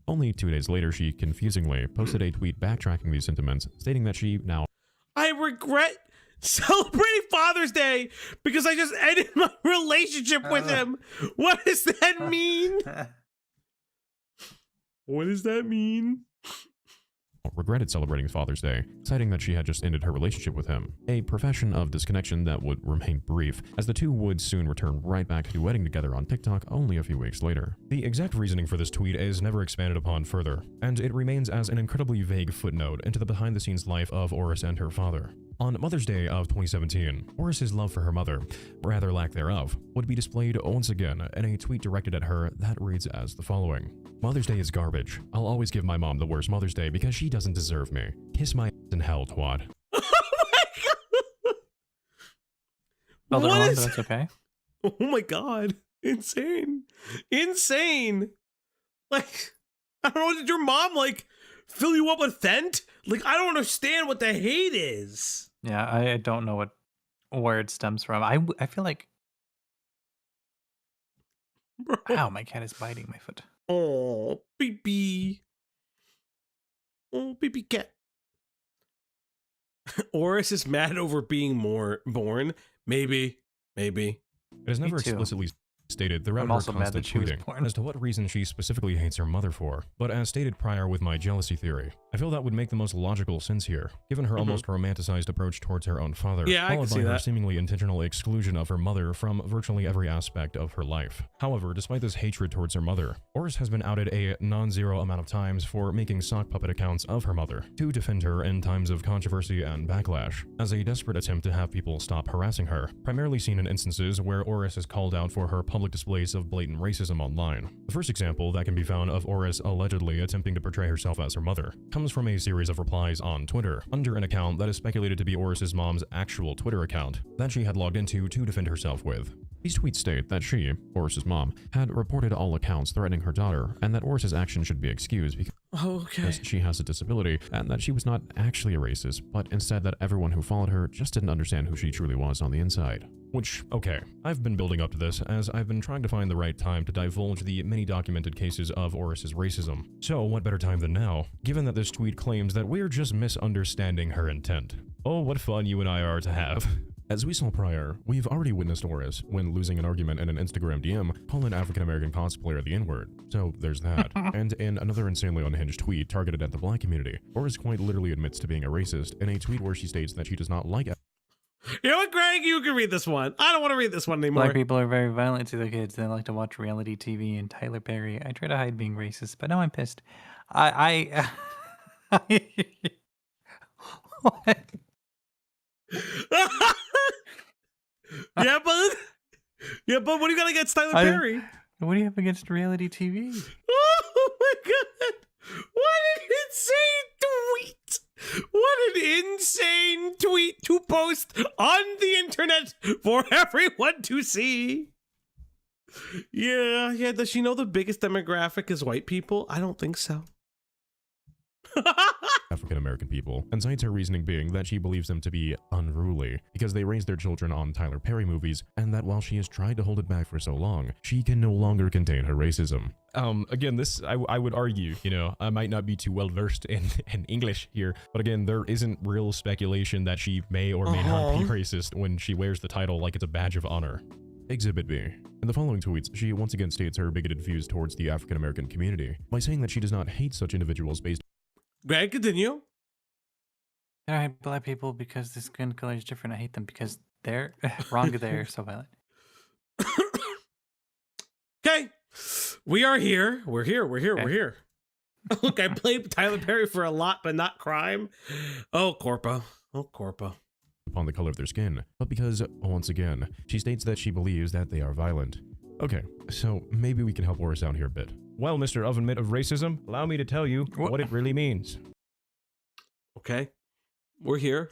only 2 days later, she confusingly posted a tweet backtracking these sentiments, stating that she now... I regret celebrating Father's Day because I just ended my relationship with him. What does that mean? What does that mean? regretted celebrating Father's Day, citing that she had just ended her relationship with him, a profession of disconnection that would remain brief, as the two would soon return right back to wedding together on TikTok only a few weeks later. The exact reasoning for this tweet is never expanded upon further, and it remains as an incredibly vague footnote into the behind-the-scenes life of Oris and her father. On Mother's Day of 2017, Oris's love for her mother, rather lack thereof, would be displayed once again in a tweet directed at her that reads as the following. Mother's Day is garbage. I'll always give my mom the worst Mother's Day because she doesn't deserve me. Kiss my ass in hell, twat. Well, that's okay. Oh my god. Insane. Insane. Like, I don't know, did your mom, like, fill you up with Fent? Like, I don't understand what the hate is. Yeah, I don't know where it stems from. I feel like... Bro. Ow, my cat is biting my foot. Oh, baby. Oh, baby cat. Oris is mad over being born. Maybe. It is never too. explicitly stated throughout I'm her also mad constant that she was tweeting born. as to what reason she specifically hates her mother for, but as stated prior with my jealousy theory, I feel that would make the most logical sense here, given her almost romanticized approach towards her own father, Yeah, I can followed by see her that. seemingly intentional exclusion of her mother from virtually every aspect of her life. However, despite this hatred towards her mother, Oris has been outed a non-zero amount of times for making sock puppet accounts of her mother to defend her in times of controversy and backlash, as a desperate attempt to have people stop harassing her, primarily seen in instances where Oris is called out for her public displays of blatant racism online. The first example that can be found of Oris allegedly attempting to portray herself as her mother comes from a series of replies on Twitter under an account that is speculated to be Oris's mom's actual Twitter account that she had logged into to defend herself with. These tweets state that she, Oris's mom, had reported all accounts threatening her daughter and that Oris's action should be excused because she has a disability and that she was not actually a racist, but instead that everyone who followed her just didn't understand who she truly was on the inside. Which, okay, I've been building up to this as I've been trying to find the right time to divulge the many documented cases of Oris's racism. So what better time than now, given that this tweet claims that we're just misunderstanding her intent. Oh, what fun you and I are to have. As we saw prior, we've already witnessed Oris, when losing an argument in an Instagram DM, call an African-American cosplayer the N-word. So there's that. And in another insanely unhinged tweet targeted at the black community, Oris quite literally admits to being a racist in a tweet where she states that she does not like You know what, Greg? You can read this one. I don't want to read this one anymore. Black people are very violent to their kids. They like to watch reality TV and Tyler Perry. I try to hide being racist, but now I'm pissed. What? Yeah, but what do you got against Tyler Perry? What do you have against reality TV? Oh my god! What an insane tweet! What an insane tweet to post on the internet for everyone to see. Yeah. Does she know the biggest demographic is white people? I don't think so. African-American people, and cites her reasoning being that she believes them to be unruly because they raised their children on Tyler Perry movies, and that while she has tried to hold it back for so long, she can no longer contain her racism. Again, this, I would argue, you know, I might not be too well versed in English here, but again, there isn't real speculation that she may or may not be racist when she wears the title like it's a badge of honor. Exhibit B. In the following tweets, she once again states her bigoted views towards the African-American community by saying that she does not hate such individuals based. Greg, continue. I hate black people because the skin color is different. I hate them because they're wrong. They're so violent. Okay, we are here. We're here. Look, I played Tyler Perry for a lot, but not crime. Oh, Corpo. Upon the color of their skin, but because, once again, she states that she believes that they are violent. Okay, so maybe we can help Oris out here a bit. Well, Mr. Oven Mitt of Racism, allow me to tell you what it really means. Okay, we're here.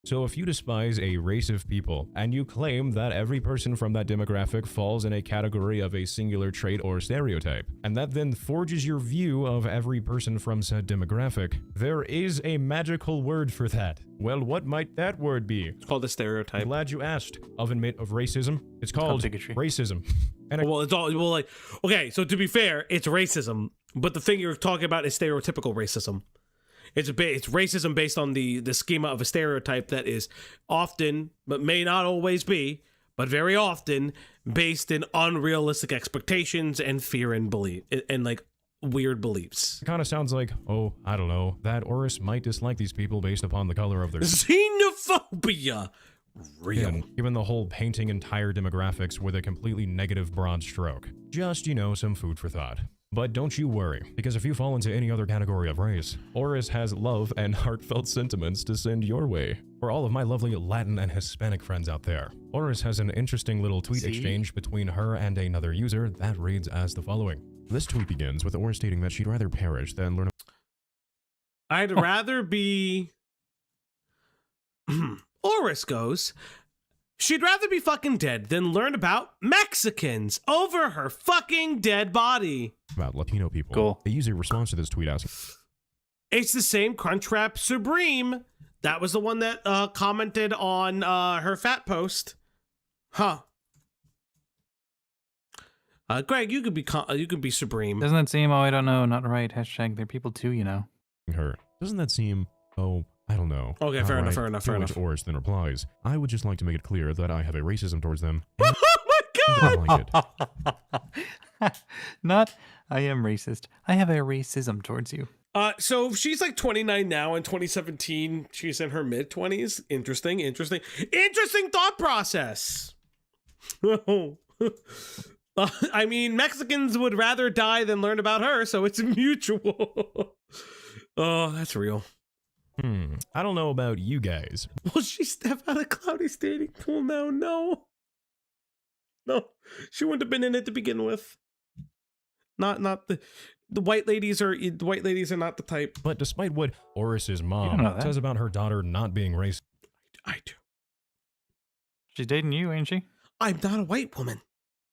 So if you despise a race of people, and you claim that every person from that demographic falls in a category of a singular trait or stereotype, and that then forges your view of every person from said demographic, there is a magical word for that. Well, what might that word be? It's called a stereotype. I'm glad you asked. Oven Mitt of Racism. It's called bigotry. Racism. And okay, so to be fair, it's racism, but the thing you're talking about is stereotypical racism. It's racism based on the schema of a stereotype that is often, but may not always be, but very often based in unrealistic expectations and fear and belief and like weird beliefs. It kind of sounds like, oh, I don't know, that Oris might dislike these people based upon the color of their xenophobia. Real. Yeah, given the whole painting entire demographics with a completely negative broad stroke. Just, you know, some food for thought. But don't you worry, because if you fall into any other category of race, Oris has love and heartfelt sentiments to send your way. For all of my lovely Latin and Hispanic friends out there, Oris has an interesting little tweet exchange between her and another user that reads as the following. This tweet begins with Oris stating that she'd rather perish than learn. I'd rather be... Oris goes, she'd rather be fucking dead than learn about Mexicans over her fucking dead body. About Latino people. Cool. The user responds to this tweet asking, it's the same Crunchwrap Supreme. That was the one that commented on her fat post. Huh. Greg, you could be Supreme. Doesn't that seem, oh, I don't know, not right, hashtag they're people too, you know. her. Doesn't that seem, oh, I don't know. Okay, fair enough. To which Oris then replies, I would just like to make it clear that I have a racism towards them. Oh my god! I like it. Not, I am racist. I have a racism towards you. So if she's like 29 now, in 2017, she's in her mid-20s. Interesting thought process. I mean, Mexicans would rather die than learn about her, so it's mutual. Oh, that's real. I don't know about you guys. Will she step out of Cloudy's dating pool now? No, she wouldn't have been in it to begin with. Not the white ladies are not the type. But despite what Oris's mom says about her daughter not being racist, I do. She's dating you, ain't she? I'm not a white woman.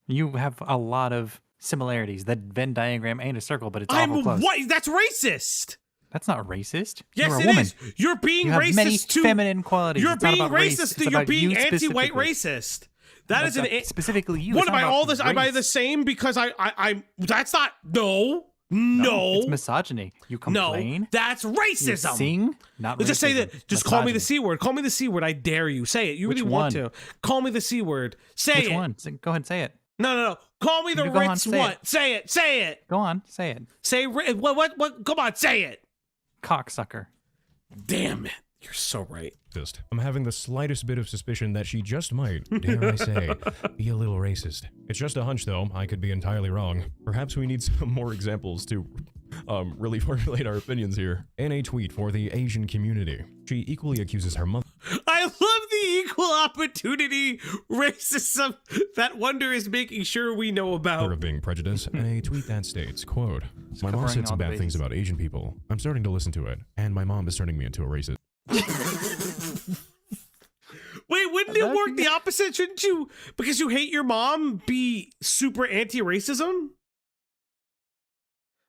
You have a lot of similarities. That Venn diagram ain't a circle, but it's awful close. White. That's racist. That's not racist. Yes, you're a it woman. is. You're being you have racist many to feminine qualities. You're it's not being about race. racist. It's You're about being you anti-white specifically. racist. That is That's specifically you. What It's am not I? about All this? Am I race. the same? Because I'm. That's not. No. It's misogyny. You complain. No, that's racism. You sing. Not Let's just say racism. that. Just call me the Misogyny. C word. Call me the C word. I dare you. Say it. You Which really want one? to. Call me the C word. Say Which it. one? Go ahead and say it. No. Call me the You go on, Ritz say what? it. Say it. Say it. Go on, say it. Say what? Come on, say it. Cocksucker. Damn it. You're so right. I'm having the slightest bit of suspicion that she just might, dare I say, be a little racist. It's just a hunch, though. I could be entirely wrong. Perhaps we need some more examples to really formulate our opinions here. In a tweet for the Asian community, she equally accuses her mother. I love the equal opportunity racism that Wonder is making sure we know about. Of being prejudiced, in a tweet that states, quote, "My mom covering said some all the bad things bases. about Asian people. I'm starting to listen to it, and my mom is turning me into a racist." Wait, wouldn't it work the opposite? Shouldn't you, because you hate your mom, be super anti-racism?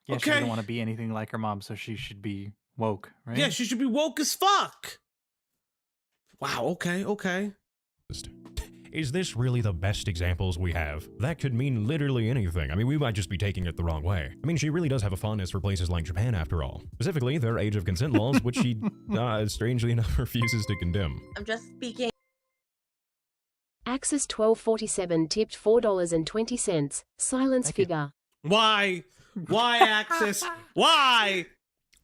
Yeah, she Okay. doesn't want to be anything like her mom, so she should be woke, right? Yeah, she should be woke as fuck. Wow, okay. Is this really the best examples we have? That could mean literally anything. I mean, we might just be taking it the wrong way. I mean, she really does have a fondness for places like Japan, after all. Specifically, their age of consent laws, which she, strangely enough, refuses to condemn. I'm just speaking. Axis 1247 tipped $4.20. Silence figure. Why? Why, Axis? Why?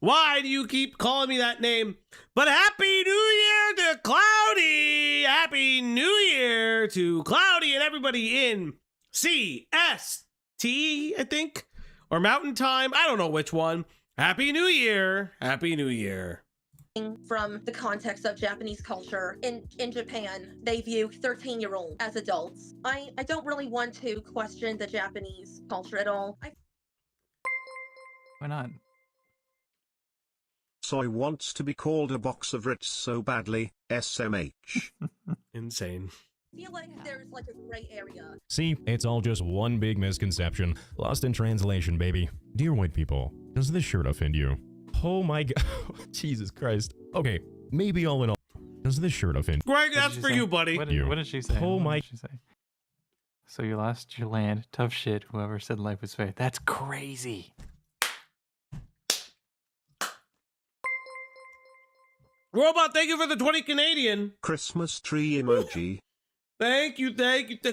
Why do you keep calling me that name? But Happy New Year to Cloudy! Happy New Year to Cloudy and everybody in CST, I think? Or Mountain Time? I don't know which one. Happy New Year! Happy New Year. From the context of Japanese culture, in Japan, they view 13-year-olds as adults. I don't really want to question the Japanese culture at all. Why not? Soy wants to be called a box of Ritz so badly, SMH. Insane. I feel like there's like a gray area. See, it's all just one big misconception. Lost in translation, baby. Dear white people, does this shirt offend you? Oh my god. Jesus Christ. Okay, maybe all in all, does this shirt offend Greg, that's for say? you, buddy. What did she say? Oh What my. did she say? So you lost your land. Tough shit. Whoever said life was fair. That's crazy. Robot, thank you for the 20 Canadian. Christmas tree emoji. Thank you.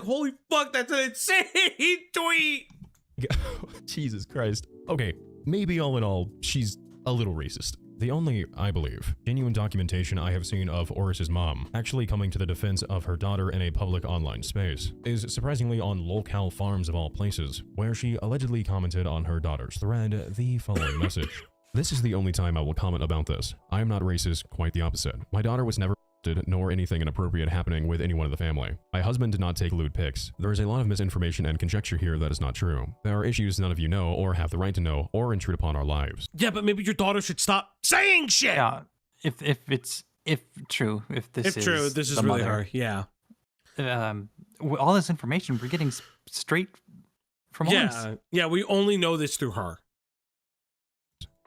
Holy fuck, that's an insane tweet. Jesus Christ. Okay, maybe all in all, she's a little racist. The only, I believe, genuine documentation I have seen of Oris's mom actually coming to the defense of her daughter in a public online space is surprisingly on Lolcow Farms of all places, where she allegedly commented on her daughter's thread the following message. This is the only time I will comment about this. I am not racist, quite the opposite. My daughter was never nor anything inappropriate happening with anyone in the family. My husband did not take lewd pics. There is a lot of misinformation and conjecture here that is not true. There are issues none of you know or have the right to know or intrude upon our lives. Yeah, but maybe your daughter should stop saying shit. Yeah, if this is this is the really mother, her. Yeah. All this information we're getting straight from Oris. Yeah, we only know this through her.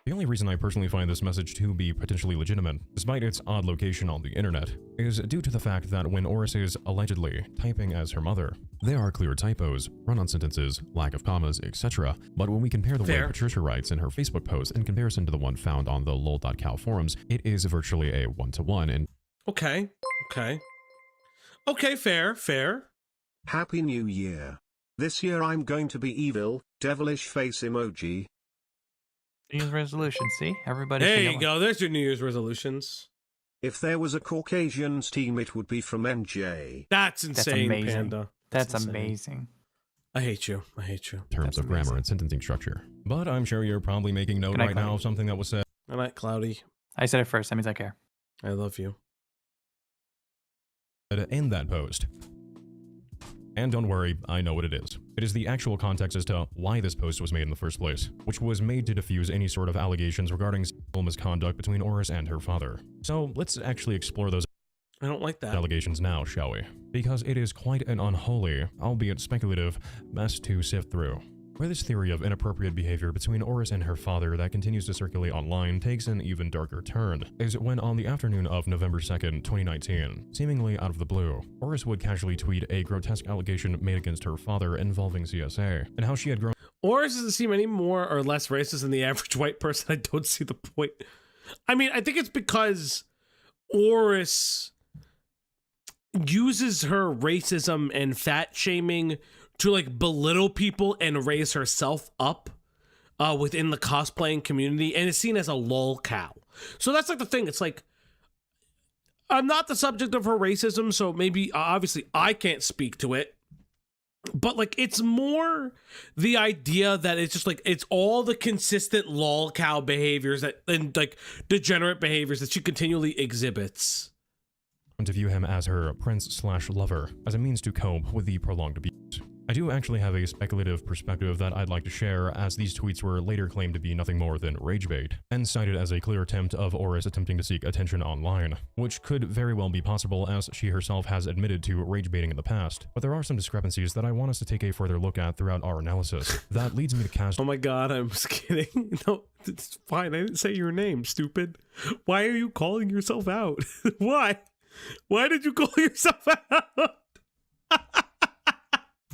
The only reason I personally find this message to be potentially legitimate, despite its odd location on the internet, is due to the fact that when Oris is allegedly typing as her mother, there are clear typos, run-on sentences, lack of commas, etc. But when we compare the way Patricia writes in her Facebook post in comparison to the one found on the lol.cow forums, it is virtually a one-to-one. And Okay, fair. Happy New Year. This year I'm going to be evil, devilish face emoji. New Year's resolution, see? Everybody. There you go. There's your New Year's resolutions. If there was a Caucasians team, it would be from NJ. That's insane, amazing. Panda. That's insane. amazing. I hate you. I hate you. In terms of grammar and sentencing structure. But I'm sure you're probably making note right now of something that was said. Good night, Cloudy. I said it first. That means I care. I love you. In that post. And don't worry, I know what it is. It is the actual context as to why this post was made in the first place, which was made to diffuse any sort of allegations regarding sexual misconduct between Oris and her father. So let's actually explore those I don't like that. allegations now, shall we? Because it is quite an unholy, albeit speculative, mess to sift through. Where this theory of inappropriate behavior between Oris and her father that continues to circulate online takes an even darker turn is when on the afternoon of November 2nd, 2019, seemingly out of the blue, Oris would casually tweet a grotesque allegation made against her father involving CSA, and how she had grown— Oris doesn't seem any more or less racist than the average white person. I don't see the point. I mean, I think it's because Oris uses her racism and fat shaming to like belittle people and raise herself up within the cosplaying community, and is seen as a lolcow. So that's like the thing. It's like, I'm not the subject of her racism, so maybe obviously I can't speak to it. But like, it's more the idea that it's just like, it's all the consistent lolcow behaviors that, and like degenerate behaviors that she continually exhibits. to view him as her prince/lover as a means to cope with the prolonged abuse. I do actually have a speculative perspective that I'd like to share, as these tweets were later claimed to be nothing more than rage bait, and cited as a clear attempt of Oris attempting to seek attention online, which could very well be possible as she herself has admitted to rage baiting in the past. But there are some discrepancies that I want us to take a further look at throughout our analysis. That leads me to cast— Oh my god, I'm just kidding. No, it's fine. I didn't say your name, stupid. Why are you calling yourself out? Why? Why did you call yourself out?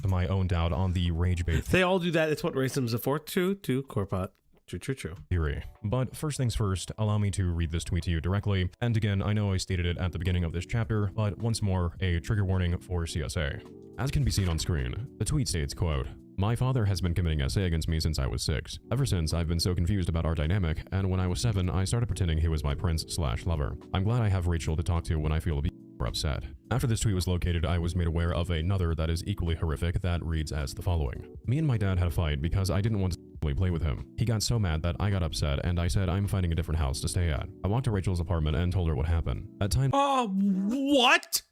my own doubt on the rage bait They all do that. It's what racism is for. True, Corpot. True. Theory. But first things first, allow me to read this tweet to you directly. And again, I know I stated it at the beginning of this chapter, but once more, a trigger warning for CSA. As can be seen on screen, the tweet states, quote, "My father has been committing SA against me since I was 6. Ever since, I've been so confused about our dynamic, and when I was 7, I started pretending he was my prince/lover. I'm glad I have Rachel to talk to when I feel abused or upset." After this tweet was located, I was made aware of another that is equally horrific that reads as the following. "Me and my dad had a fight because I didn't want to play with him. He got so mad that I got upset and I said I'm finding a different house to stay at. I walked to Rachel's apartment and told her what happened. At times— what?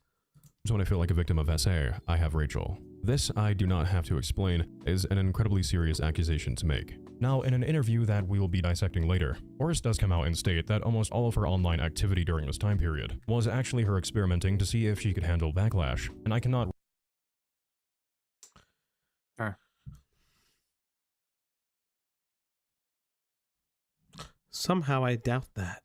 When I feel like a victim of SA, I have Rachel. This, I do not have to explain, is an incredibly serious accusation to make. Now, in an interview that we will be dissecting later, Oris does come out and state that almost all of her online activity during this time period was actually her experimenting to see if she could handle backlash, and I cannot— Somehow I doubt that.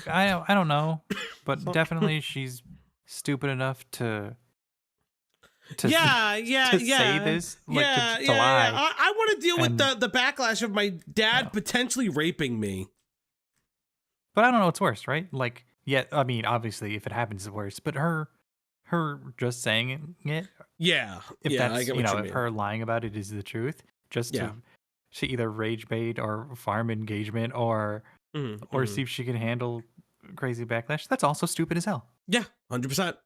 I don't know, but definitely she's stupid enough to say this, like, to lie. I want to deal with the backlash of my dad potentially raping me. But I don't know what's worse, right? Like, yeah, I mean, obviously, if it happens, it's worse. But her just saying it, if that's, I get what you mean. If her lying about it is the truth, just to either rage bait or farm engagement or see if she can handle crazy backlash, that's also stupid as hell. Yeah, 100%.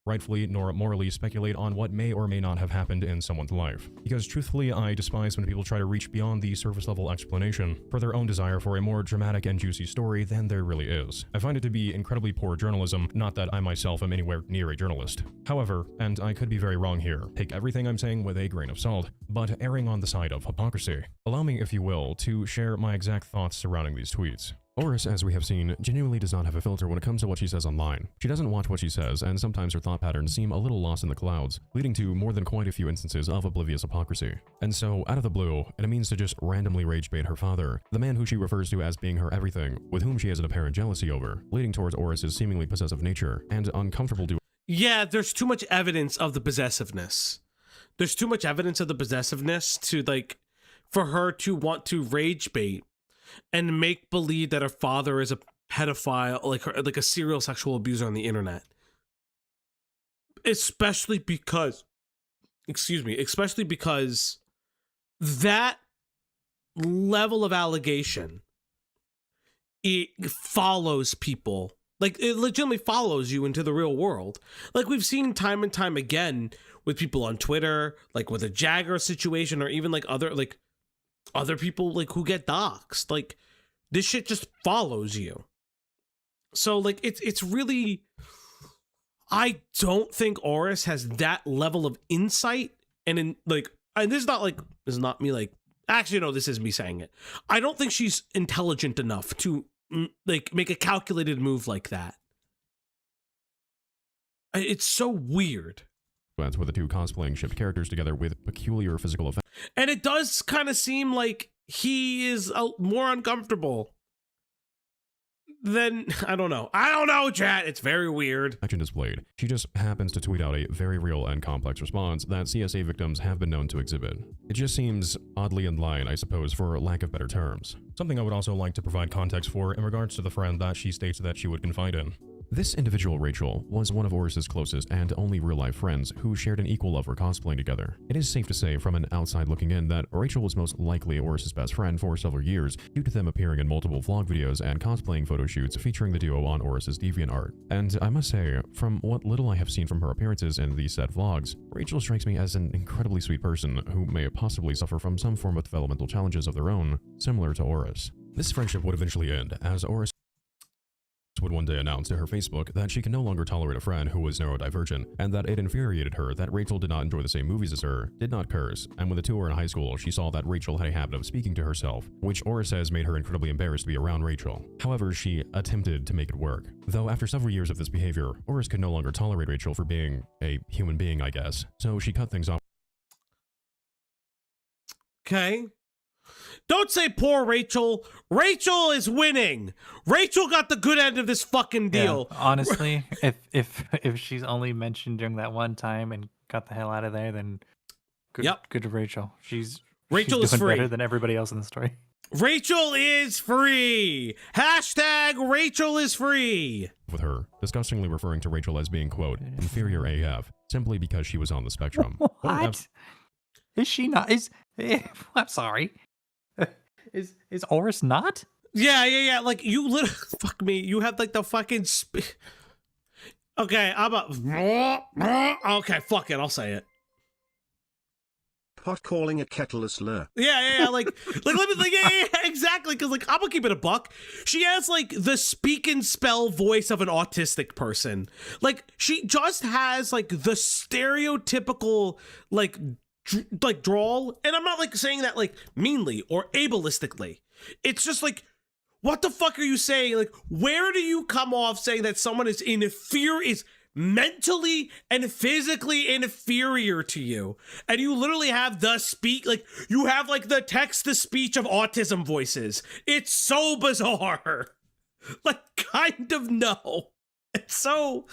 rightfully nor morally speculate on what may or may not have happened in someone's life. Because truthfully, I despise when people try to reach beyond the surface level explanation for their own desire for a more dramatic and juicy story than there really is. I find it to be incredibly poor journalism, not that I myself am anywhere near a journalist. However, and I could be very wrong here, take everything I'm saying with a grain of salt, but erring on the side of hypocrisy. Allow me, if you will, to share my exact thoughts surrounding these tweets. Oris, as we have seen, genuinely does not have a filter when it comes to what she says online. She doesn't watch what she says, and sometimes her thought patterns seem a little lost in the clouds, leading to more than quite a few instances of oblivious hypocrisy. And so, out of the blue, in a means to just randomly rage bait her father, the man who she refers to as being her everything, with whom she has an apparent jealousy over, leading towards Oris's seemingly possessive nature, and uncomfortable to— Yeah, there's too much evidence of the possessiveness. There's too much evidence of the possessiveness to, like, for her to want to rage bait and make believe that her father is a pedophile, like a serial sexual abuser on the internet. especially because that level of allegation, it follows people. Like, it legitimately follows you into the real world. Like, we've seen time and time again with people on Twitter, like with a Jagger situation, or even like other people like who get doxxed. Like, this shit just follows you. So like, it's really, I don't think Oris has that level of insight. And this is not me like, actually, no, this is me saying it. I don't think she's intelligent enough to like make a calculated move like that. It's so weird. With the two cosplaying shipped characters together with peculiar physical effects. And it does kind of seem like he is more uncomfortable than, I don't know, chat. It's very weird. Action displayed. She just happens to tweet out a very real and complex response that CSA victims have been known to exhibit. It just seems oddly in line, I suppose, for lack of better terms. Something I would also like to provide context for in regards to the friend that she states that she would confide in. This individual, Rachel, was one of Oris's closest and only real-life friends who shared an equal love for cosplaying together. It is safe to say from an outside looking in that Rachel was most likely Oris's best friend for several years due to them appearing in multiple vlog videos and cosplaying photo shoots featuring the duo on Oris's DeviantArt. And I must say, from what little I have seen from her appearances in these said vlogs, Rachel strikes me as an incredibly sweet person who may possibly suffer from some form of developmental challenges of their own, similar to Oris. This friendship would eventually end, as Oris would one day announce to her Facebook that she can no longer tolerate a friend who was neurodivergent, and that it infuriated her that Rachel did not enjoy the same movies as her, did not curse, and when the two were in high school, she saw that Rachel had a habit of speaking to herself, which Oris says made her incredibly embarrassed to be around Rachel. However, she attempted to make it work. Though after several years of this behavior, Oris could no longer tolerate Rachel for being a human being, I guess, so she cut things off. Okay. Don't say poor Rachel. Rachel is winning. Rachel got the good end of this fucking deal. Yeah, honestly, if she's only mentioned during that one time and got the hell out of there, then good to Rachel. Rachel she's is doing free. better than everybody else in the story. Rachel is free. Hashtag Rachel is free. With her, disgustingly referring to Rachel as being, quote, inferior AF, simply because she was on the spectrum. What? Is she not? I'm sorry. Is Oris not? Yeah. Like, you literally, fuck me. You have like the fucking okay, okay, fuck it. I'll say it. Pot calling a kettle a slur. Yeah. Like, yeah, exactly. Because, like, I'm gonna keep it a buck. She has, like, the speak and spell voice of an autistic person. Like, she just has, like, the stereotypical, like drawl. And I'm not, like, saying that, like, meanly or ableistically. It's just, like, what the fuck are you saying? Like, where do you come off saying that someone is mentally and physically inferior to you, and you literally have you have like the text-to-speech of autism voices? It's so bizarre. Like, kind of no. It's so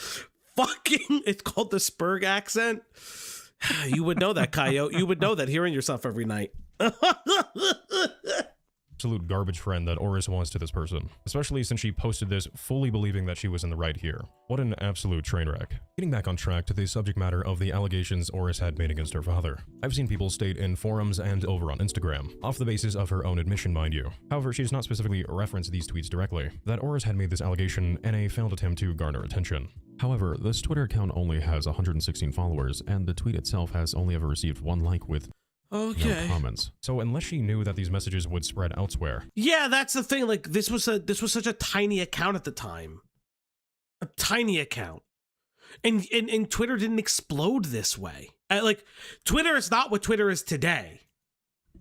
fucking, it's called the Spurg accent. You would know that, Coyote. You would know that hearing yourself every night. Absolute garbage friend that Oris was to this person, especially since she posted this fully believing that she was in the right here. What an absolute train wreck. Getting back on track to the subject matter of the allegations Oris had made against her father. I've seen people state in forums and over on Instagram, off the basis of her own admission, mind you. However, she does not specifically reference these tweets directly, that Oris had made this allegation in a failed attempt to garner attention. However, this Twitter account only has 116 followers, and the tweet itself has only ever received 1 like with no comments. So unless she knew that these messages would spread elsewhere. Yeah, that's the thing. Like, this was such a tiny account at the time. A tiny account. And Twitter didn't explode this way. Like, Twitter is not what Twitter is today.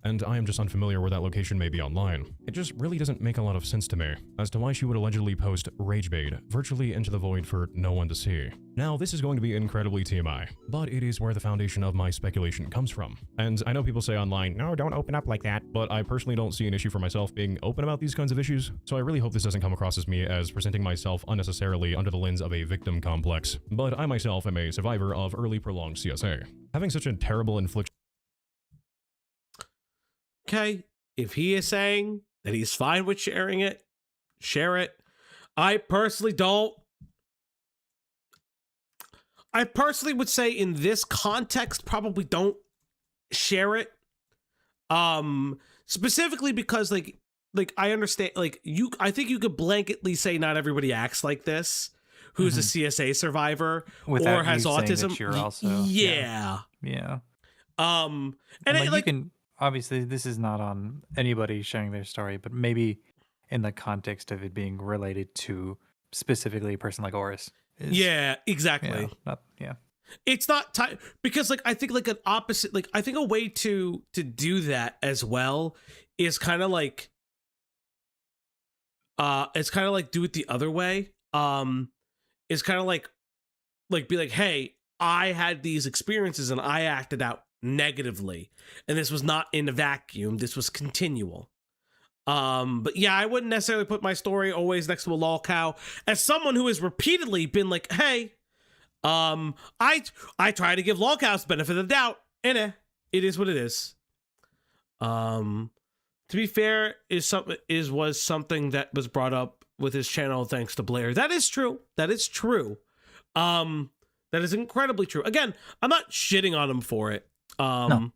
And I am just unfamiliar where that location may be online. It just really doesn't make a lot of sense to me as to why she would allegedly post rage bait virtually into the void for no one to see. Now, this is going to be incredibly TMI, but it is where the foundation of my speculation comes from. And I know people say online, no, don't open up like that, but I personally don't see an issue for myself being open about these kinds of issues, so I really hope this doesn't come across as me as presenting myself unnecessarily under the lens of a victim complex. But I myself am a survivor of early prolonged CSA. Having such a terrible infliction. Okay, if he is saying that he's fine with sharing it, share it. I personally don't. I personally would say in this context, probably don't share it. Specifically because like I understand, like I think you could blanketly say not everybody acts like this who's a CSA survivor Without or has you saying autism. that you're also Yeah. And like, you can obviously, this is not on anybody sharing their story, but maybe in the context of it being related to specifically a person like Oris. Yeah, exactly. It's not because like I think like an opposite, like I think a way to do that as well is kind of like it's kind of like do it the other way. It's kind of like be like, hey, I had these experiences and I acted out negatively, and this was not in a vacuum, this was continual. But yeah, I wouldn't necessarily put my story always next to a lolcow. As someone who has repeatedly been like, hey, I try to give lolcows benefit of the doubt, and it is what it is. To be fair, was something that was brought up with his channel thanks to Blair. That is true. That is true. That is incredibly true. Again, I'm not shitting on him for it. No.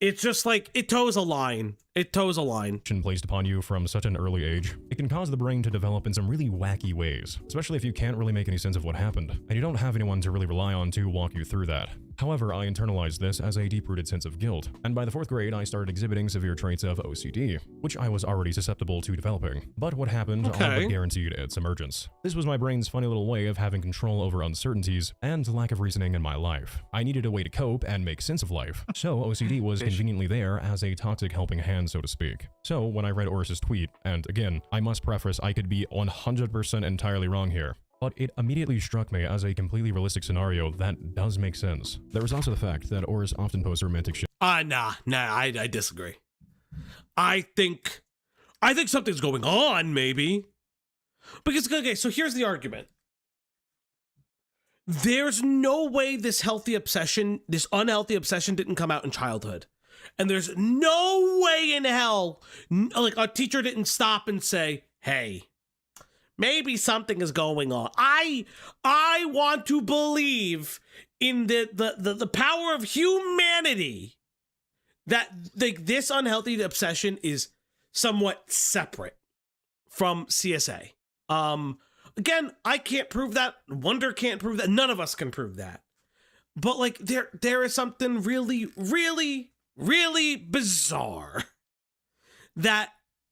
It's just like it toes a line. It toes a line. Placed upon you from such an early age, it can cause the brain to develop in some really wacky ways, especially if you can't really make any sense of what happened, and you don't have anyone to really rely on to walk you through that. However, I internalized this as a deep-rooted sense of guilt, and by the 4th grade, I started exhibiting severe traits of OCD, which I was already susceptible to developing. But what happened all but guaranteed its emergence. This was my brain's funny little way of having control over uncertainties and lack of reasoning in my life. I needed a way to cope and make sense of life, so OCD was conveniently there as a toxic helping hand, so to speak. So when I read Oris's tweet, and again, I must preface I could be 100% entirely wrong here, but it immediately struck me as a completely realistic scenario that does make sense. There was also the fact that Oris often posts romantic shit. Nah, I disagree. I think something's going on, maybe. Because, okay, so here's the argument. There's no way this unhealthy obsession didn't come out in childhood. And there's no way in hell, like, a teacher didn't stop and say, hey, maybe something is going on. I want to believe in the power of humanity that this unhealthy obsession is somewhat separate from CSA. Again, I can't prove that. Wonder can't prove that. None of us can prove that. But like there is something really, really, really bizarre that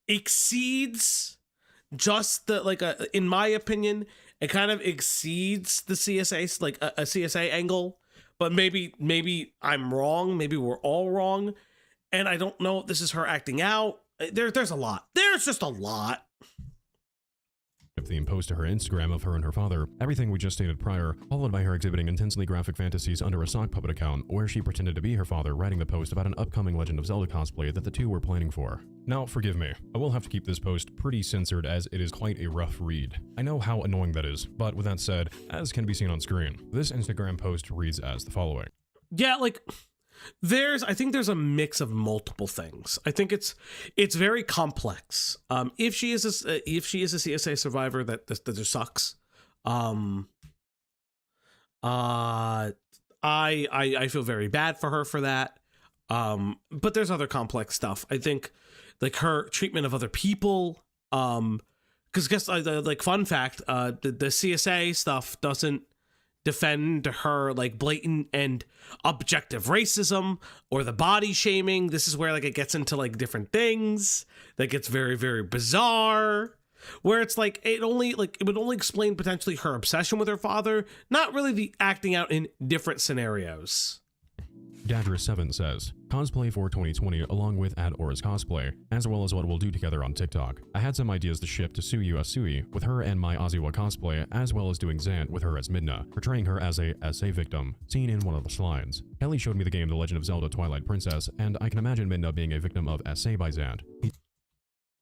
exceeds just the in my opinion, it kind of exceeds the CSA, like a CSA angle. But maybe I'm wrong. Maybe we're all wrong. And I don't know if this is her acting out. There's a lot. There's just a lot. Theme post to her Instagram of her and her father, everything we just stated prior, followed by her exhibiting intensely graphic fantasies under a sock puppet account where she pretended to be her father writing the post about an upcoming Legend of Zelda cosplay that the two were planning for. Now, forgive me, I will have to keep this post pretty censored as it is quite a rough read. I know how annoying that is, but with that said, as can be seen on screen, this Instagram post reads as the following. Yeah, like, I think there's a mix of multiple things. I think it's very complex. If she is a CSA survivor, that just sucks. I feel very bad for her for that. But there's other complex stuff. I think like her treatment of other people. Because guess like fun fact, the CSA stuff doesn't defend her like blatant and objective racism or the body shaming. This is where like it gets into like different things that gets very, very bizarre, where it's like it would only explain potentially her obsession with her father, not really the acting out in different scenarios. Dadra7 says, cosplay for 2020 along with @Oris cosplay, as well as what we'll do together on TikTok. I had some ideas to ship to Suyu Asui with her and my Aziwa cosplay, as well as doing Zant with her as Midna, portraying her as a SA victim, seen in one of the slides. Kelly showed me the game The Legend of Zelda Twilight Princess, and I can imagine Midna being a victim of SA by Zant.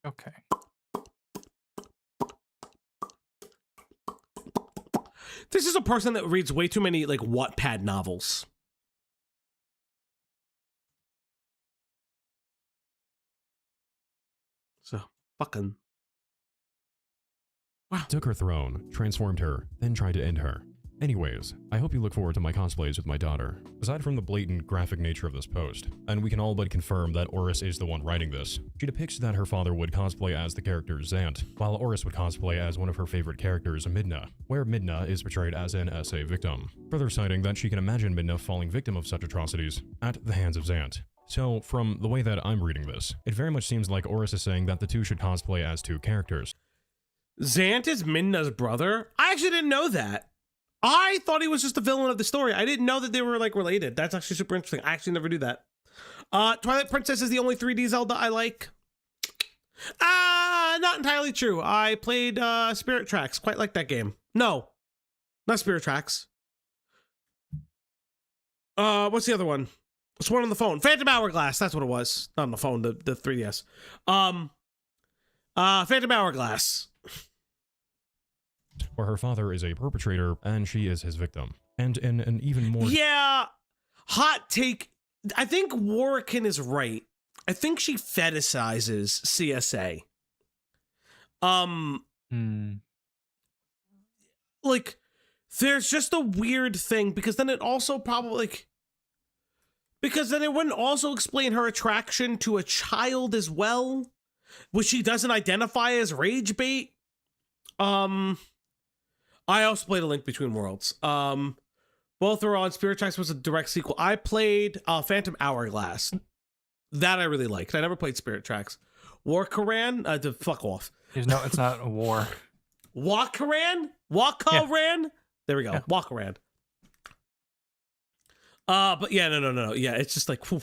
Okay. This is a person that reads way too many like Wattpad novels. So, fucking. Wow. Took her throne, transformed her, then tried to end her. Anyways, I hope you look forward to my cosplays with my daughter. Aside from the blatant graphic nature of this post, and we can all but confirm that Oris is the one writing this, she depicts that her father would cosplay as the character Zant, while Oris would cosplay as one of her favorite characters, Midna, where Midna is portrayed as an SA victim, further citing that she can imagine Midna falling victim of such atrocities at the hands of Zant. So, from the way that I'm reading this, it very much seems like Oris is saying that the two should cosplay as two characters. Zant is Midna's brother? I actually didn't know that. I thought he was just the villain of the story. I didn't know that they were like related. That's actually super interesting. I actually never knew that. Twilight Princess is the only 3D Zelda I like. Not entirely true. I played Spirit Tracks. Quite like that game. No, not Spirit Tracks. What's the other one? It's one on the phone. Phantom Hourglass. That's what it was. Not on the phone. The 3DS. Phantom Hourglass. Where her father is a perpetrator and she is his victim. And in an even more... Yeah, hot take. I think Warwickon is right. I think she fetishizes CSA. Like, there's just a weird thing, because then it also probably, like... Because then it wouldn't also explain her attraction to a child as well, which she doesn't identify as rage bait. I also played A Link Between Worlds. Both are on. Spirit Tracks was a direct sequel. I played Phantom Hourglass. That I really liked. I never played Spirit Tracks. Warcaran? Fuck off. There's no, it's not a war. Wakaran? Wakaran? Yeah. There we go. Yeah. Wakaran. But yeah, no. Yeah, it's just like, whew.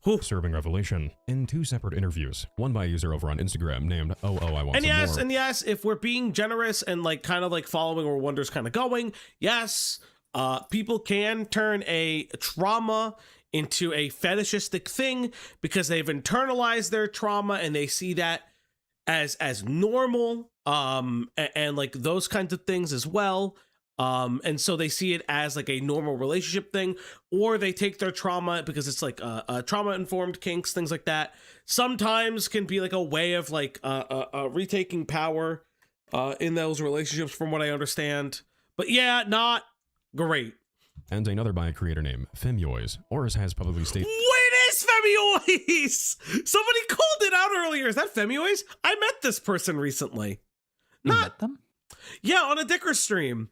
Disturbing revelation in 2 separate interviews, one by a user over on Instagram named I Want Some More. And yes, if we're being generous and like kind of like following where Wonder's kind of going, yes, people can turn a trauma into a fetishistic thing because they've internalized their trauma and they see that as normal, and like those kinds of things as well. And so they see it as like a normal relationship thing, or they take their trauma because it's like trauma-informed kinks, things like that. Sometimes can be like a way of like retaking power in those relationships, from what I understand. But yeah, not great. And another by a creator named Femyoys. Oris has publicly stated... Wait, is Femyoys! Somebody called it out earlier. Is that Femyoys? I met this person recently. You met them? Yeah, on a Dicker stream.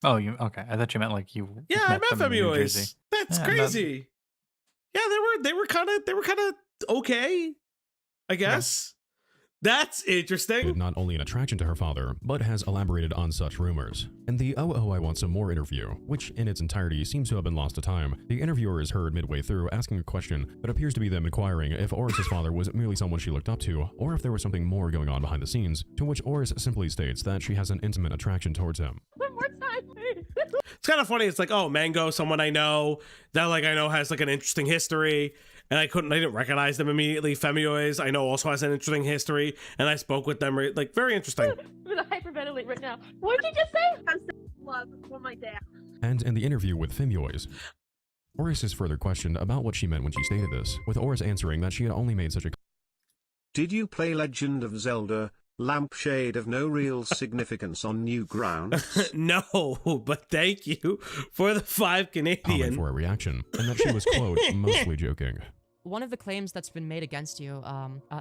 Oh, you okay? I thought you meant like you. Yeah, I met Femyoys. That's crazy. Yeah, they were kind of okay, I guess. Yeah. That's interesting. Not only an attraction to her father, but has elaborated on such rumors. In the I Want Some More interview, which in its entirety seems to have been lost to time, the interviewer is heard midway through asking a question that appears to be them inquiring if Oris's father was merely someone she looked up to, or if there was something more going on behind the scenes, to which Oris simply states that she has an intimate attraction towards him. One more time. It's kind of funny. It's like, oh, Mango, someone I know that like I know has like an interesting history. And I didn't recognize them immediately. Femyoys, I know, also has an interesting history, and I spoke with them, like, very interesting. I'm gonna hyperventilate right now. What did you just say? I'm so in love with my dad. And in the interview with Femyoys, Oris is further questioned about what she meant when she stated this, with Oris answering that she had only made such a... Did you play Legend of Zelda, Lampshade of No Real Significance on New Ground? No, but thank you for the 5 Canadian. Comment for a reaction, and that she was, quote, mostly joking. One of the claims that's been made against you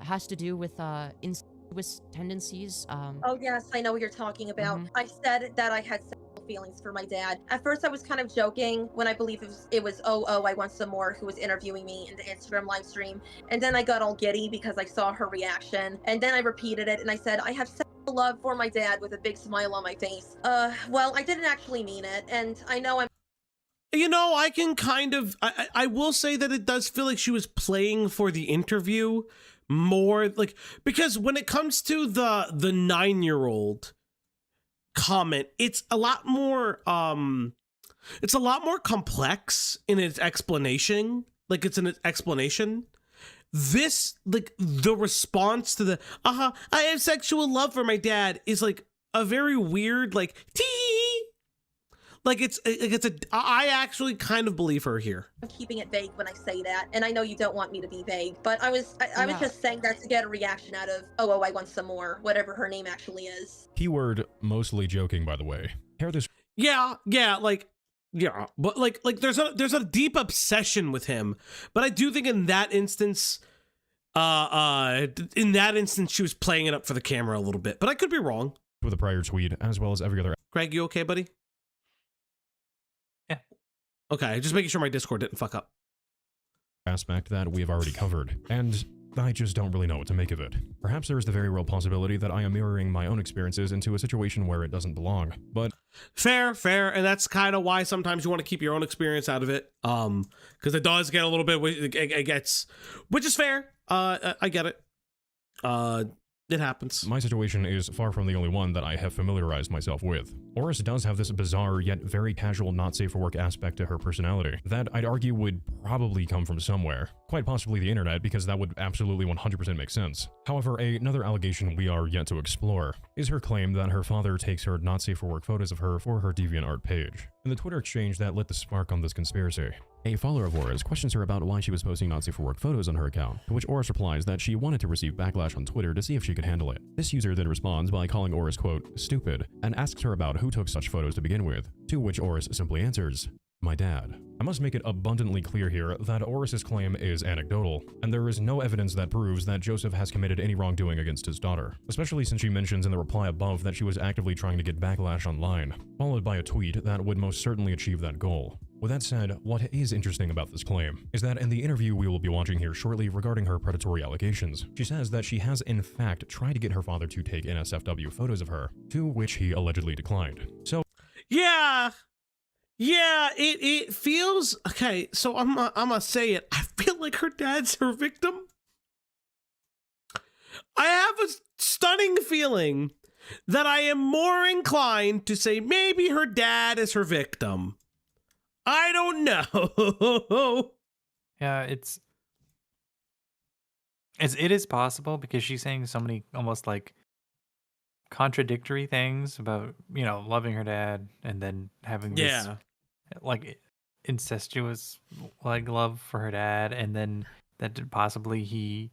has to do with incestuous tendencies. Oh yes, I know what you're talking about. I said that I had sexual feelings for my dad. At first I was kind of joking when I believe it was I Want Some More who was interviewing me in the Instagram live stream. And then I got all giddy because I saw her reaction. And then I repeated it and I said, I have sexual love for my dad with a big smile on my face. Well, I didn't actually mean it. And I know I'm... You know, I can kind of, I will say that it does feel like she was playing for the interview more, like, because when it comes to the 9-year-old comment, it's a lot more complex in its explanation. Like, it's an explanation. This, like, the response to the, I have sexual love for my dad is like a very weird, like, Like I actually kind of believe her here. I'm keeping it vague when I say that, and I know you don't want me to be vague, but I was just saying that to get a reaction out of I Want Some More, whatever her name actually is. Keyword mostly joking, by the way. Yeah, like, yeah, but like there's a deep obsession with him, but I do think in that instance, she was playing it up for the camera a little bit, but I could be wrong. With a prior tweet, as well as every other. Greg, you okay, buddy? Yeah. Okay, just making sure my Discord didn't fuck up. Aspect that we have already covered, and I just don't really know what to make of it. Perhaps there is the very real possibility that I am mirroring my own experiences into a situation where it doesn't belong, but... Fair, and that's kind of why sometimes you want to keep your own experience out of it, because it does get a little bit, it gets, which is fair, I get it, it happens. My situation is far from the only one that I have familiarized myself with. Oris does have this bizarre yet very casual not safe for work aspect to her personality that I'd argue would probably come from somewhere. Quite possibly the internet, because that would absolutely 100% make sense. However, another allegation we are yet to explore is her claim that her father takes her not safe for work photos of her for her DeviantArt page. In the Twitter exchange that lit the spark on this conspiracy, a follower of Oris questions her about why she was posting not safe for work photos on her account, to which Oris replies that she wanted to receive backlash on Twitter to see if she could handle it. This user then responds by calling Oris, quote, stupid, and asks her about who took such photos to begin with, to which Oris simply answers, my dad. I must make it abundantly clear here that Oris's claim is anecdotal, and there is no evidence that proves that Joseph has committed any wrongdoing against his daughter, especially since she mentions in the reply above that she was actively trying to get backlash online, followed by a tweet that would most certainly achieve that goal. With that said, what is interesting about this claim is that in the interview we will be watching here shortly regarding her predatory allegations, she says that she has in fact tried to get her father to take NSFW photos of her, to which he allegedly declined. So, yeah, it feels okay. So I'm gonna say it. I feel like her dad's her victim. I have a stunning feeling that I am more inclined to say maybe her dad is her victim. I don't know. Yeah, it is possible because she's saying so many almost like contradictory things about, you know, loving her dad and then having this like incestuous like love for her dad, and then that possibly he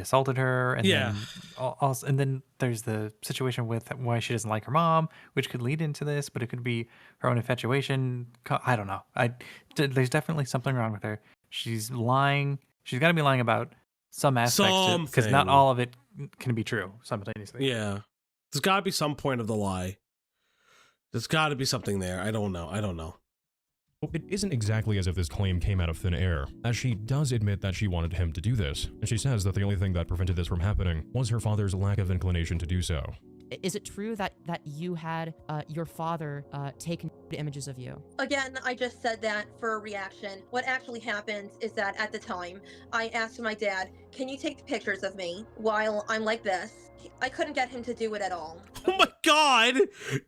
assaulted her, and then also, and then there's the situation with why she doesn't like her mom, which could lead into this, but it could be her own infatuation. I don't know. There's definitely something wrong with her. She's lying. She's got to be lying about some aspects, because not all of it can be true simultaneously. Yeah, there's got to be some point of the lie. There's got to be something there. I don't know. It isn't exactly as if this claim came out of thin air, as she does admit that she wanted him to do this, and she says that the only thing that prevented this from happening was her father's lack of inclination to do so. Is it true that you had your father take images of you? Again, I just said that for a reaction. What actually happened is that at the time, I asked my dad, can you take pictures of me while I'm like this? I couldn't get him to do it at all. Oh my god!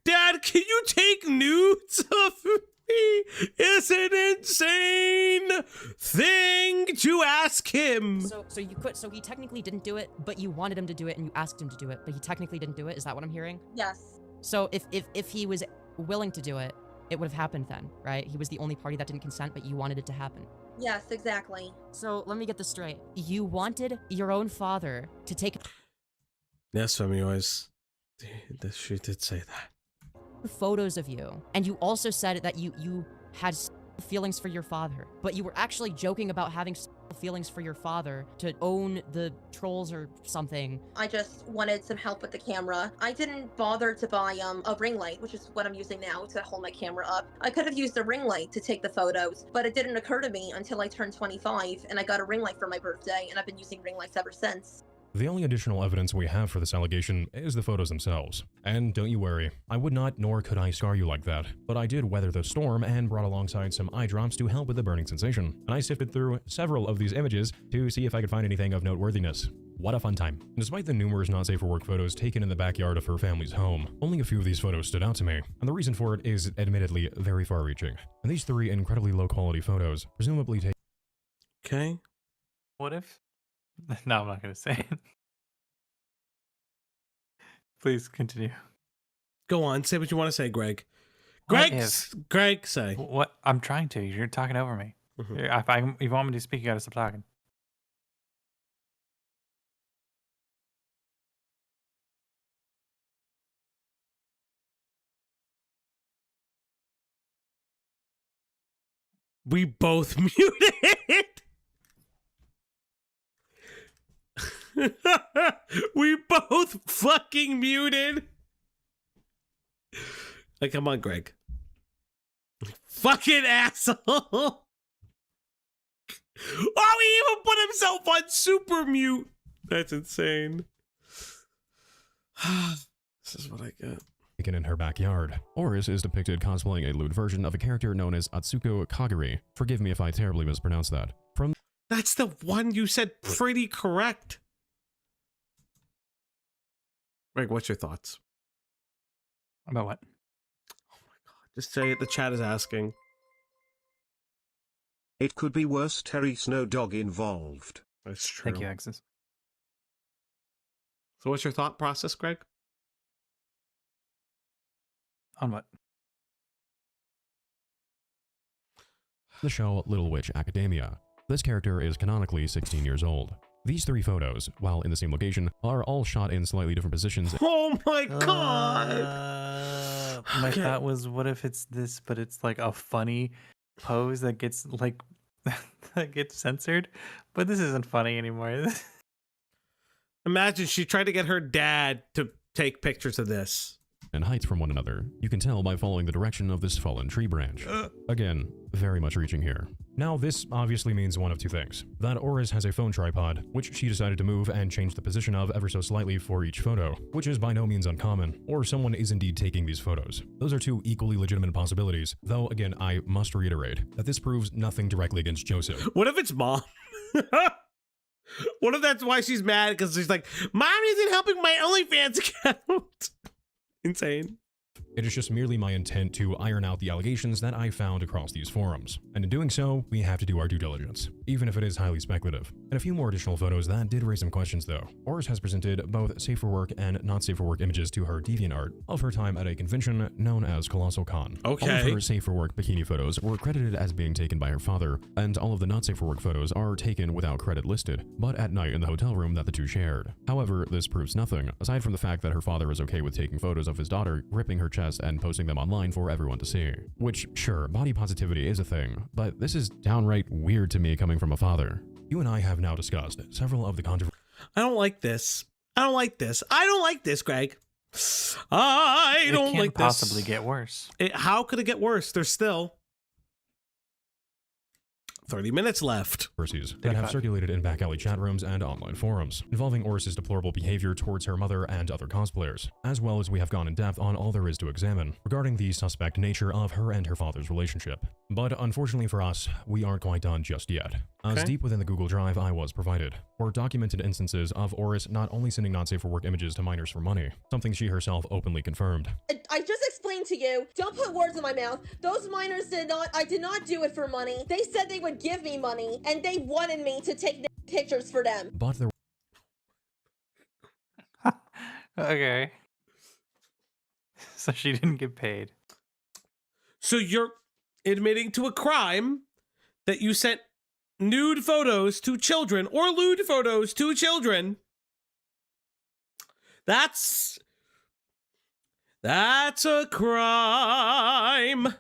Dad, can you take nudes of me? Is an insane thing to ask him. So you could. So he technically didn't do it, but you wanted him to do it, and you asked him to do it, but he technically didn't do it. Is that what I'm hearing? Yes. So if he was willing to do it, it would have happened then, right? He was the only party that didn't consent, but you wanted it to happen. Yes, exactly. So let me get this straight. You wanted your own father to take. Yes, amigos. She did say that. Photos of you, and you also said that you had feelings for your father, but you were actually joking about having feelings for your father to own the trolls or something. I just wanted some help with the camera. I didn't bother to buy a ring light, which is what I'm using now to hold my camera up. I could have used a ring light to take the photos, but it didn't occur to me until I turned 25 and I got a ring light for my birthday, and I've been using ring lights ever since. The only additional evidence we have for this allegation is the photos themselves. And don't you worry, I would not nor could I scar you like that, but I did weather the storm and brought alongside some eye drops to help with the burning sensation, and I sifted through several of these images to see if I could find anything of noteworthiness. What a fun time. Despite the numerous not safe for work photos taken in the backyard of her family's home, only a few of these photos stood out to me, and the reason for it is admittedly very far-reaching. And these three incredibly low-quality photos, presumably taken... Okay. What if? No, I'm not going to say it. Please continue. Go on, say what you want to say, Greg. Greg, say. What? I'm trying to. You're talking over me. If you want me to speak, you got to stop talking. We both muted. We both fucking muted. Like, come on, Greg. Fucking asshole. Oh, he even put himself on super mute. That's insane. This is what I get. Taken in her backyard. Oris is depicted cosplaying a lewd version of a character known as Atsuko Kagari. Forgive me if I terribly mispronounced that. From That's the one you said pretty correct. Greg, what's your thoughts? About what? Just say it. The chat is asking. It could be worse. Terry Snow Dog involved. That's true. Thank you, Axis. So what's your thought process, Greg? On what? the show Little Witch Academia. This character is canonically 16 years old. These three photos, while in the same location, are all shot in slightly different positions. Oh my god! My thought was, what if it's this, but it's like a funny pose that gets like that gets censored? But this isn't funny anymore. Imagine she tried to get her dad to take pictures of this. And heights from one another. You can tell by following the direction of this fallen tree branch. Again, very much reaching here. Now, this obviously means one of two things. That Oris has a phone tripod, which she decided to move and change the position of ever so slightly for each photo, which is by no means uncommon, or someone is indeed taking these photos. Those are two equally legitimate possibilities, though again, I must reiterate that this proves nothing directly against Joseph. What if it's mom? What if that's why she's mad? Because she's like, Mom isn't helping my OnlyFans account. Insane. It is just merely my intent to iron out the allegations that I found across these forums. And in doing so, we have to do our due diligence, even if it is highly speculative. And a few more additional photos that did raise some questions though. Oris has presented both safe for work and not safe for work images to her DeviantArt of her time at a convention known as Colossal Con. Okay. All of her safe for work bikini photos were credited as being taken by her father, and all of the not safe for work photos are taken without credit listed, but at night in the hotel room that the two shared. However, this proves nothing, aside from the fact that her father is okay with taking photos of his daughter ripping her chest and posting them online for everyone to see. Which, sure, body positivity is a thing, but this is downright weird to me coming from a father. You and I have now discussed several of the controversies. I don't like this. I don't like this. I don't like this, Greg. I don't like this. It can't possibly get worse. How could it get worse? There's still 30 minutes left. That have circulated in back alley chat rooms and online forums, involving Oris's deplorable behavior towards her mother and other cosplayers, as well as we have gone in depth on all there is to examine regarding the suspect nature of her and her father's relationship. But unfortunately for us, we aren't quite done just yet. As deep within the Google Drive I was provided were documented instances of Oris not only sending not safe for work images to minors for money, something she herself openly confirmed. I just explained to you, don't put words in my mouth. Those minors I did not do it for money. They said they would give me money, and they wanted me to take pictures for them. But there Okay. So she didn't get paid. So you're admitting to a crime that you sent nude photos to children or lewd photos to children. That's a crime.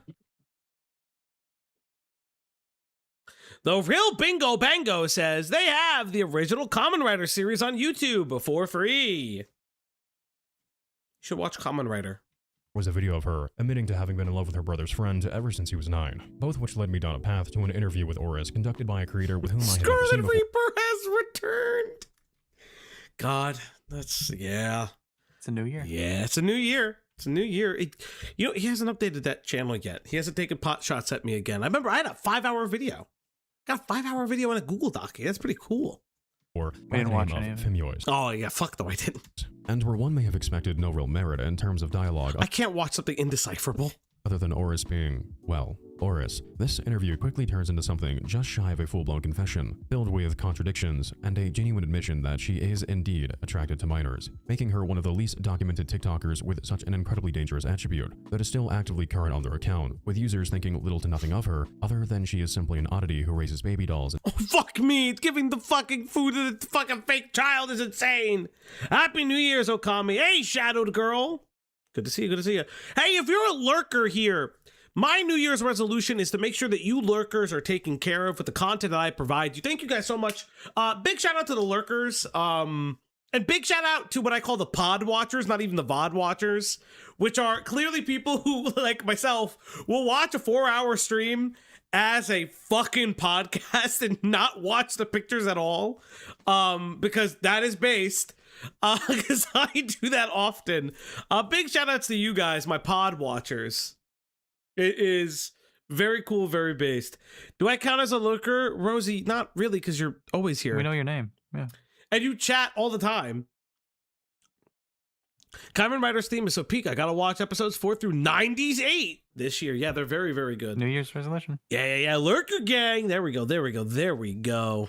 The Real Bingo Bango says they have the original Kamen Rider series on YouTube for free. You should watch Kamen Rider. Was a video of her admitting to having been in love with her brother's friend ever since he was 9, both which led me down a path to an interview with Oris conducted by a creator with whom I had never seen Scarlet before. Reaper has returned. God, that's, yeah. It's a new year. Yeah, it's a new year. It's a new year. You know, he hasn't updated that channel yet. He hasn't taken pot shots at me again. I remember I had a 5-hour video. Got a 5-hour video in a Google Doc. That's pretty cool. Or I didn't watch any of it. Femioids. Oh, yeah, fuck though, I didn't. And where one may have expected no real merit in terms of dialogue. I can't watch something indecipherable. Other than Oris being, well, Oris. This interview quickly turns into something just shy of a full-blown confession, filled with contradictions and a genuine admission that she is indeed attracted to minors, making her one of the least documented TikTokers with such an incredibly dangerous attribute that is still actively current on their account, with users thinking little to nothing of her, other than she is simply an oddity who raises baby dolls. Oh, fuck me. Giving the fucking food to the fucking fake child is insane. Happy New Year's, Okami. Hey, Shadowed Girl. Good to see you. Good to see you. Hey, if you're a lurker here, My New Year's resolution is to make sure that you lurkers are taken care of with the content that I provide you. Thank you guys so much. Big shout out to the lurkers. And big shout out to what I call the pod watchers, not even the VOD watchers, which are clearly people who, like myself, will watch a 4-hour stream as a fucking podcast and not watch the pictures at all. Because that is based. Because I do that often. Big shout outs to you guys, my pod watchers. It is very cool, very based. Do I count as a lurker, Rosie? Not really, because you're always here. We know your name. Yeah. And you chat all the time. Kamen Rider's theme is so peak. I gotta watch episodes 4 through 98 this year. Yeah, they're very, very good. New Year's resolution. Yeah. Lurker gang. There we go.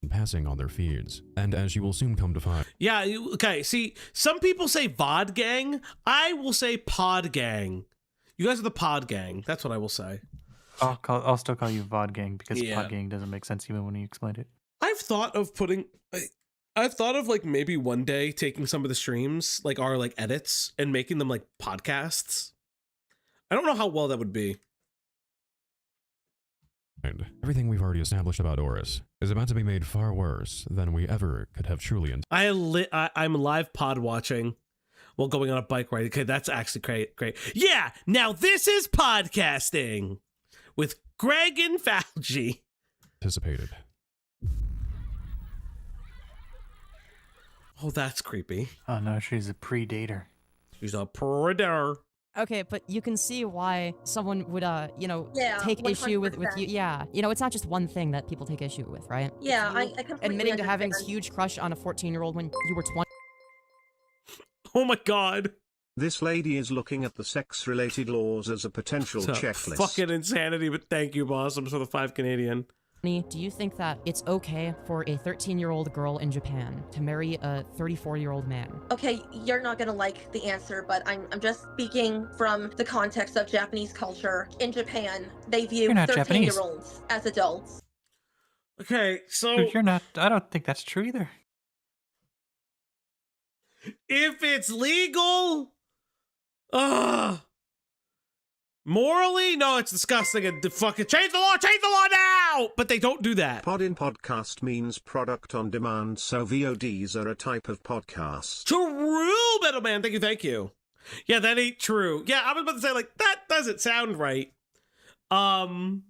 Passing on their feeds, and as you will soon come to find. Yeah, okay. See, some people say VOD gang. I will say pod gang. You guys are the pod gang. That's what I will say. I'll still call you VOD gang because pod gang doesn't make sense even when you explained it. I've thought of like maybe one day taking some of the streams, like our like edits, and making them like podcasts. I don't know how well that would be. Everything we've already established about Oris is about to be made far worse than we ever could have truly intended. I'm live pod watching while going on a bike ride. Okay, that's actually great. Yeah, now this is podcasting with Greg and Fauci. Anticipated. Oh, that's creepy. Oh no, she's a predator. She's a predator. Okay, but you can see why someone would, take issue with you. Yeah, it's not just one thing that people take issue with, right? Yeah, I completely admitting to having a understand. huge crush on a 14-year-old when you were 20. Oh my god. This lady is looking at the sex-related laws as a potential checklist. Fucking insanity, but thank you, boss. I'm for the 5 Canadian. Do you think that it's okay for a 13-year-old girl in Japan to marry a 34-year-old man? Okay, you're not gonna like the answer, but I'm just speaking from the context of Japanese culture. In Japan, they view 13-year-olds as adults. Okay, so... Dude, you're not... I don't think that's true either. If it's legal... morally, no, it's disgusting. And fucking change the law now! But they don't do that. Pod in podcast means product on demand, so VODs are a type of podcast. True, Metal Man. Thank you. Yeah, that ain't true. Yeah, I was about to say, like, that doesn't sound right. And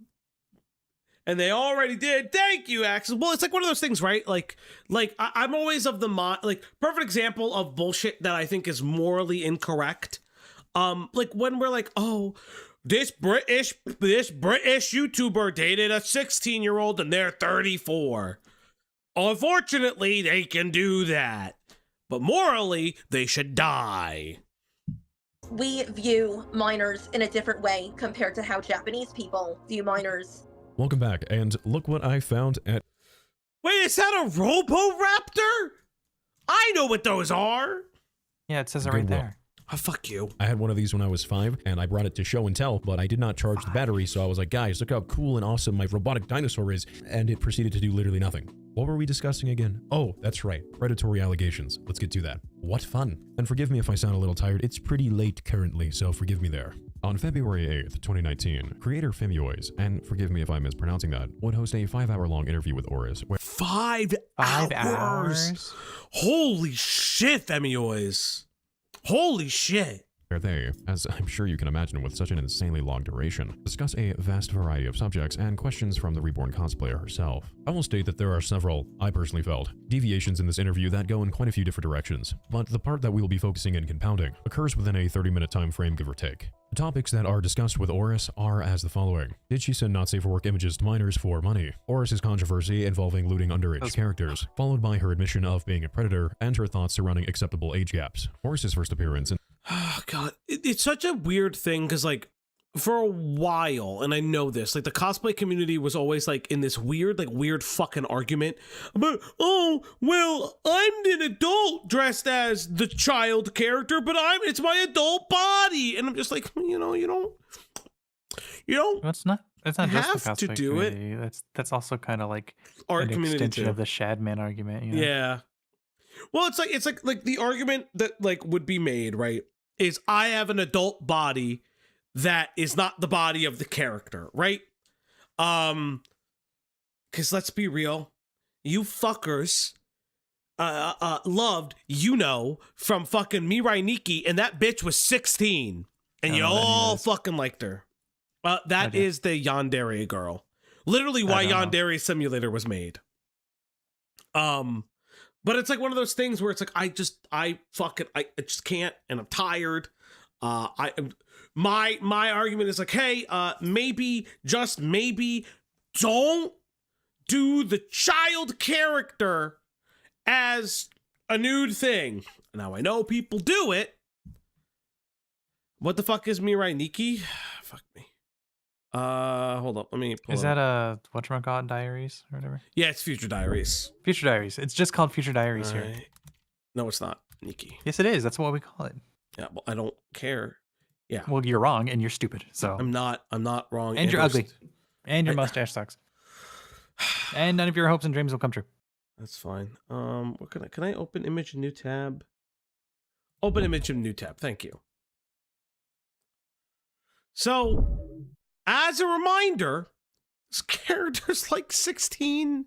they already did. Thank you, Axel. Well, it's like one of those things, right? Like I'm always of the perfect example of bullshit that I think is morally incorrect. Like when we're like, oh, this British YouTuber dated a 16-year-old and they're 34. Unfortunately, they can do that. But morally, they should die. We view minors in a different way compared to how Japanese people view minors. Welcome back, and look what I found at... Wait, is that a Roboraptor? I know what those are. Yeah, it says it right there. Oh, fuck you. I had one of these when I was 5, and I brought it to show and tell, but I did not charge the battery, so I was like, guys, look how cool and awesome my robotic dinosaur is, and it proceeded to do literally nothing. What were we discussing again? Oh, that's right, predatory allegations. Let's get to that. What fun. And forgive me if I sound a little tired, it's pretty late currently, so forgive me there. On February 8th, 2019, creator Femioise, and forgive me if I'm mispronouncing that, would host a 5-hour-long interview with Oris, where— 5 hours? Holy shit, Femioise. Holy shit. Where they, as I'm sure you can imagine with such an insanely long duration, discuss a vast variety of subjects and questions from the reborn cosplayer herself. I will state that there are several, I personally felt, deviations in this interview that go in quite a few different directions, but the part that we will be focusing and compounding occurs within a 30-minute time frame, give or take. The topics that are discussed with Oris are as the following. Did she send not safe for work images to minors for money? Oris's controversy involving looting underage characters, followed by her admission of being a predator and her thoughts surrounding acceptable age gaps. Oris's first appearance in— Oh, God. It's such a weird thing because, like, for a while, and I know this, like, the cosplay community was always, like, in this weird fucking argument about, oh, well, I'm an adult dressed as the child character, but it's my adult body. And I'm just like, you don't It's not just the have cosplay to do community. That's also kind of like Art an community extension too. of the Shadman argument. You know? Yeah. Well, it's like the argument that like would be made, right, is I have an adult body, that is not the body of the character, right? Because let's be real, you fuckers loved from fucking Mirai Nikki, and that bitch was 16, and you all fucking liked her. That is the Yandere girl. Literally why Yandere Simulator was made. But it's like one of those things where it's like I just can't, and I'm tired. My argument is like, hey, maybe, just maybe, don't do the child character as a nude thing. Now I know people do it. What the fuck is Mirai Nikki? Fuck me. Hold up. Let me pull Is that a whatchamacallit Diaries or whatever? Yeah, it's Future Diaries. Future Diaries. It's just called Future Diaries here. No, it's not. Nikki. Yes, it is. That's what we call it. Yeah, well, I don't care. Yeah. Well, you're wrong and you're stupid. So I'm not wrong. And you're ugly. And your mustache sucks. And none of your hopes and dreams will come true. That's fine. What can I open image in new tab? Open image in new tab. Thank you. So, as a reminder, this character's like 16,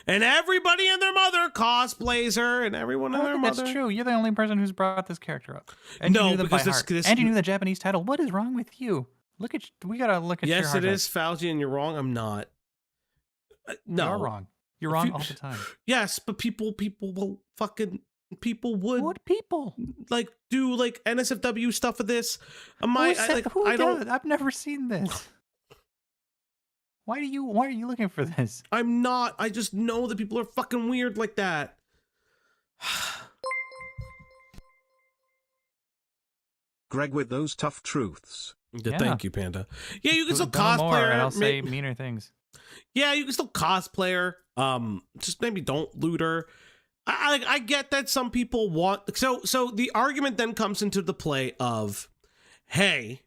and everybody and their mother cosplays her, and everyone and their mother. That's true. You're the only person who's brought this character up. And No, you knew them because by heart. And you knew the Japanese title. What is wrong with you? We gotta look at your Yes, hard it drive. is, Fauci, and you're wrong. I'm not. No. You're wrong. You're wrong all the time. Yes, but people will fucking... People would... What people? Like, do, like, NSFW stuff with this. Who does? I've never seen this. Why are you looking for this? I'm not. I just know that people are fucking weird like that. Greg with those tough truths. Yeah. Thank you, Panda. Yeah, you can still Go more, cosplay her. and I'll say meaner things. Yeah, you can still cosplay her. Just maybe don't loot her. I get that some people want... So the argument then comes into the play of, hey,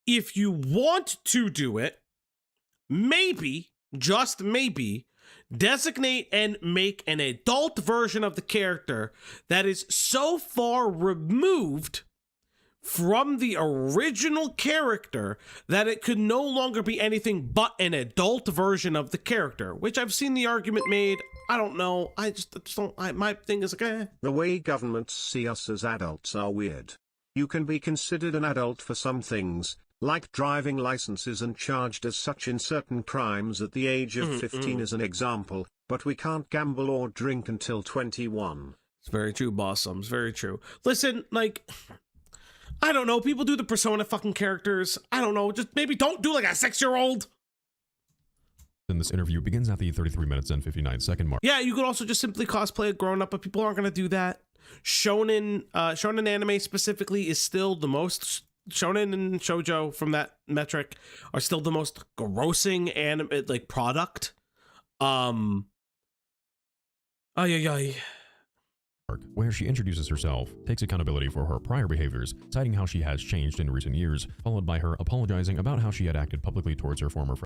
if you want to do it, maybe, just maybe, designate and make an adult version of the character that is so far removed from the original character that it could no longer be anything but an adult version of the character, which I've seen the argument made. I don't know. I just don't... my thing is like, eh. The way governments see us as adults are weird. You can be considered an adult for some things, like driving licenses, and charged as such in certain crimes at the age of 15 as an example, but we can't gamble or drink until 21. It's very true, Bossums. Very true. Listen, like... I don't know. People do the Persona fucking characters. I don't know. Just maybe don't do like a 6-year-old. Then this interview begins at the 33 minutes and 59 second mark. Yeah, you could also just simply cosplay a grown-up, but people aren't going to do that. Shonen anime specifically is still the most... Shonen and shoujo, from that metric, are still the most grossing anime, like, product. Where she introduces herself, takes accountability for her prior behaviors, citing how she has changed in recent years, followed by her apologizing about how she had acted publicly towards her former friend.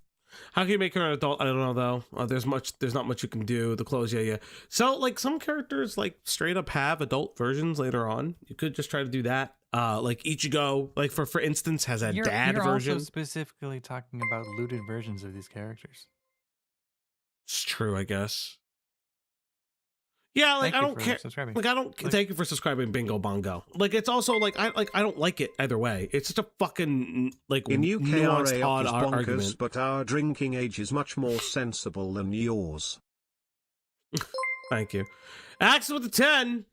How can you make her an adult? I don't know, though. There's not much you can do. The clothes, yeah. So, like, some characters, like, straight up have adult versions later on. You could just try to do that. Like, Ichigo, like, for instance, has a dad version. You're also specifically talking about looted versions of these characters. It's true, I guess. Yeah, like, I don't care. Like, I don't thank you for subscribing, Bingo Bongo. Like, it's also like I don't like it either way. It's just a fucking like in UK nuanced RA odd is bonkers, argument. but our drinking age is much more sensible than yours. Thank you. Axel with the 10.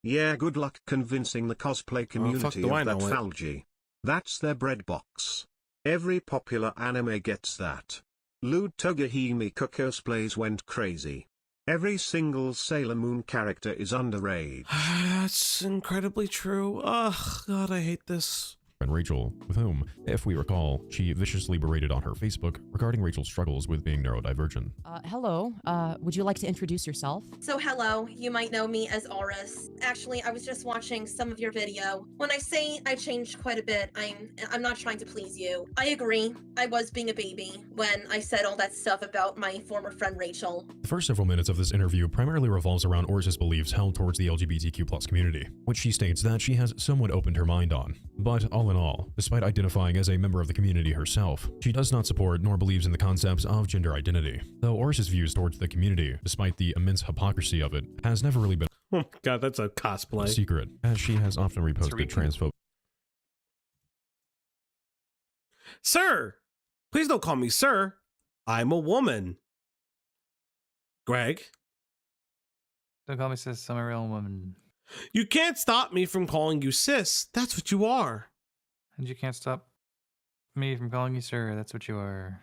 Yeah, good luck convincing the cosplay community of that Falgi. That's their bread box. Every popular anime gets that. Lewd Togahime cosplays went crazy. Every single Sailor Moon character is underage. That's incredibly true. Ugh, God, I hate this. friend Rachel, with whom, if we recall, she viciously berated on her Facebook regarding Rachel's struggles with being neurodivergent. Hello, would you like to introduce yourself? So hello, you might know me as Oris. Actually, I was just watching some of your video. When I say I changed quite a bit, I'm not trying to please you. I agree, I was being a baby when I said all that stuff about my former friend Rachel. The first several minutes of this interview primarily revolves around Oris's beliefs held towards the LGBTQ+ community, which she states that she has somewhat opened her mind on. But all in all, despite identifying as a member of the community herself, she does not support nor believes in the concepts of gender identity. Though Oris's views towards the community, despite the immense hypocrisy of it, has never really been oh my god, that's a cosplay. a secret, as she has often reposted transphobic. Sir, please don't call me sir. I'm a woman. Greg? Don't call me sis, I'm a real woman. You can't stop me from calling you sis. That's what you are. And you can't stop me from calling you sir. That's what you are.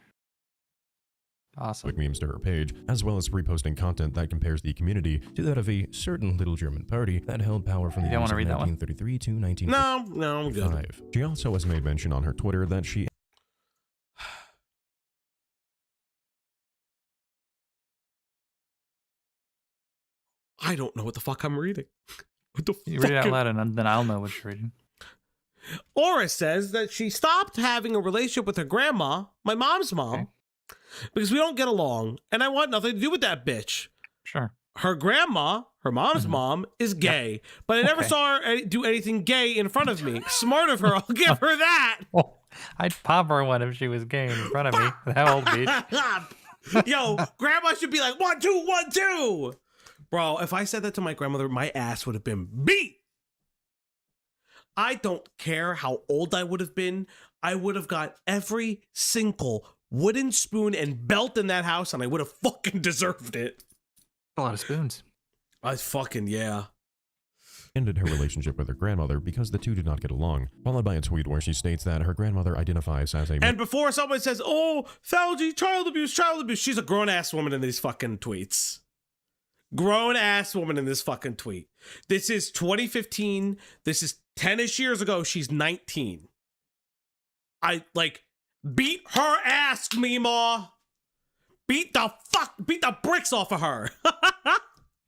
Awesome. Memes to her page, as well as reposting content that compares the community to that of a certain little German party that held power from the years of 1933 to 1955. No, I'm good. She also has made mention on her Twitter that she I don't know what the fuck I'm reading. What the You read it out loud and then I'll know what you're reading. Aura says that she stopped having a relationship with her grandma, my mom's mom, because we don't get along, and I want nothing to do with that bitch. Sure. Her grandma, her mom's mom, is gay, but I never saw her do anything gay in front of me. Smart of her, I'll give her that. Oh, I'd pop her one if she was gay in front of me. That old bitch. Yo, grandma should be like, 1, 2, 1, 2. Bro, if I said that to my grandmother, my ass would have been beat. I don't care how old I would have been. I would have got every single wooden spoon and belt in that house, and I would have fucking deserved it. A lot of spoons. Yeah. ended her relationship with her grandmother because the two did not get along, followed by a tweet where she states that her grandmother identifies as a— And before someone says, oh, Falgi, child abuse, she's a grown-ass woman in these fucking tweets. Grown-ass woman in this fucking tweet. This is 2015. This is 10-ish years ago. She's 19. I, beat her ass, Meemaw. Beat the bricks off of her.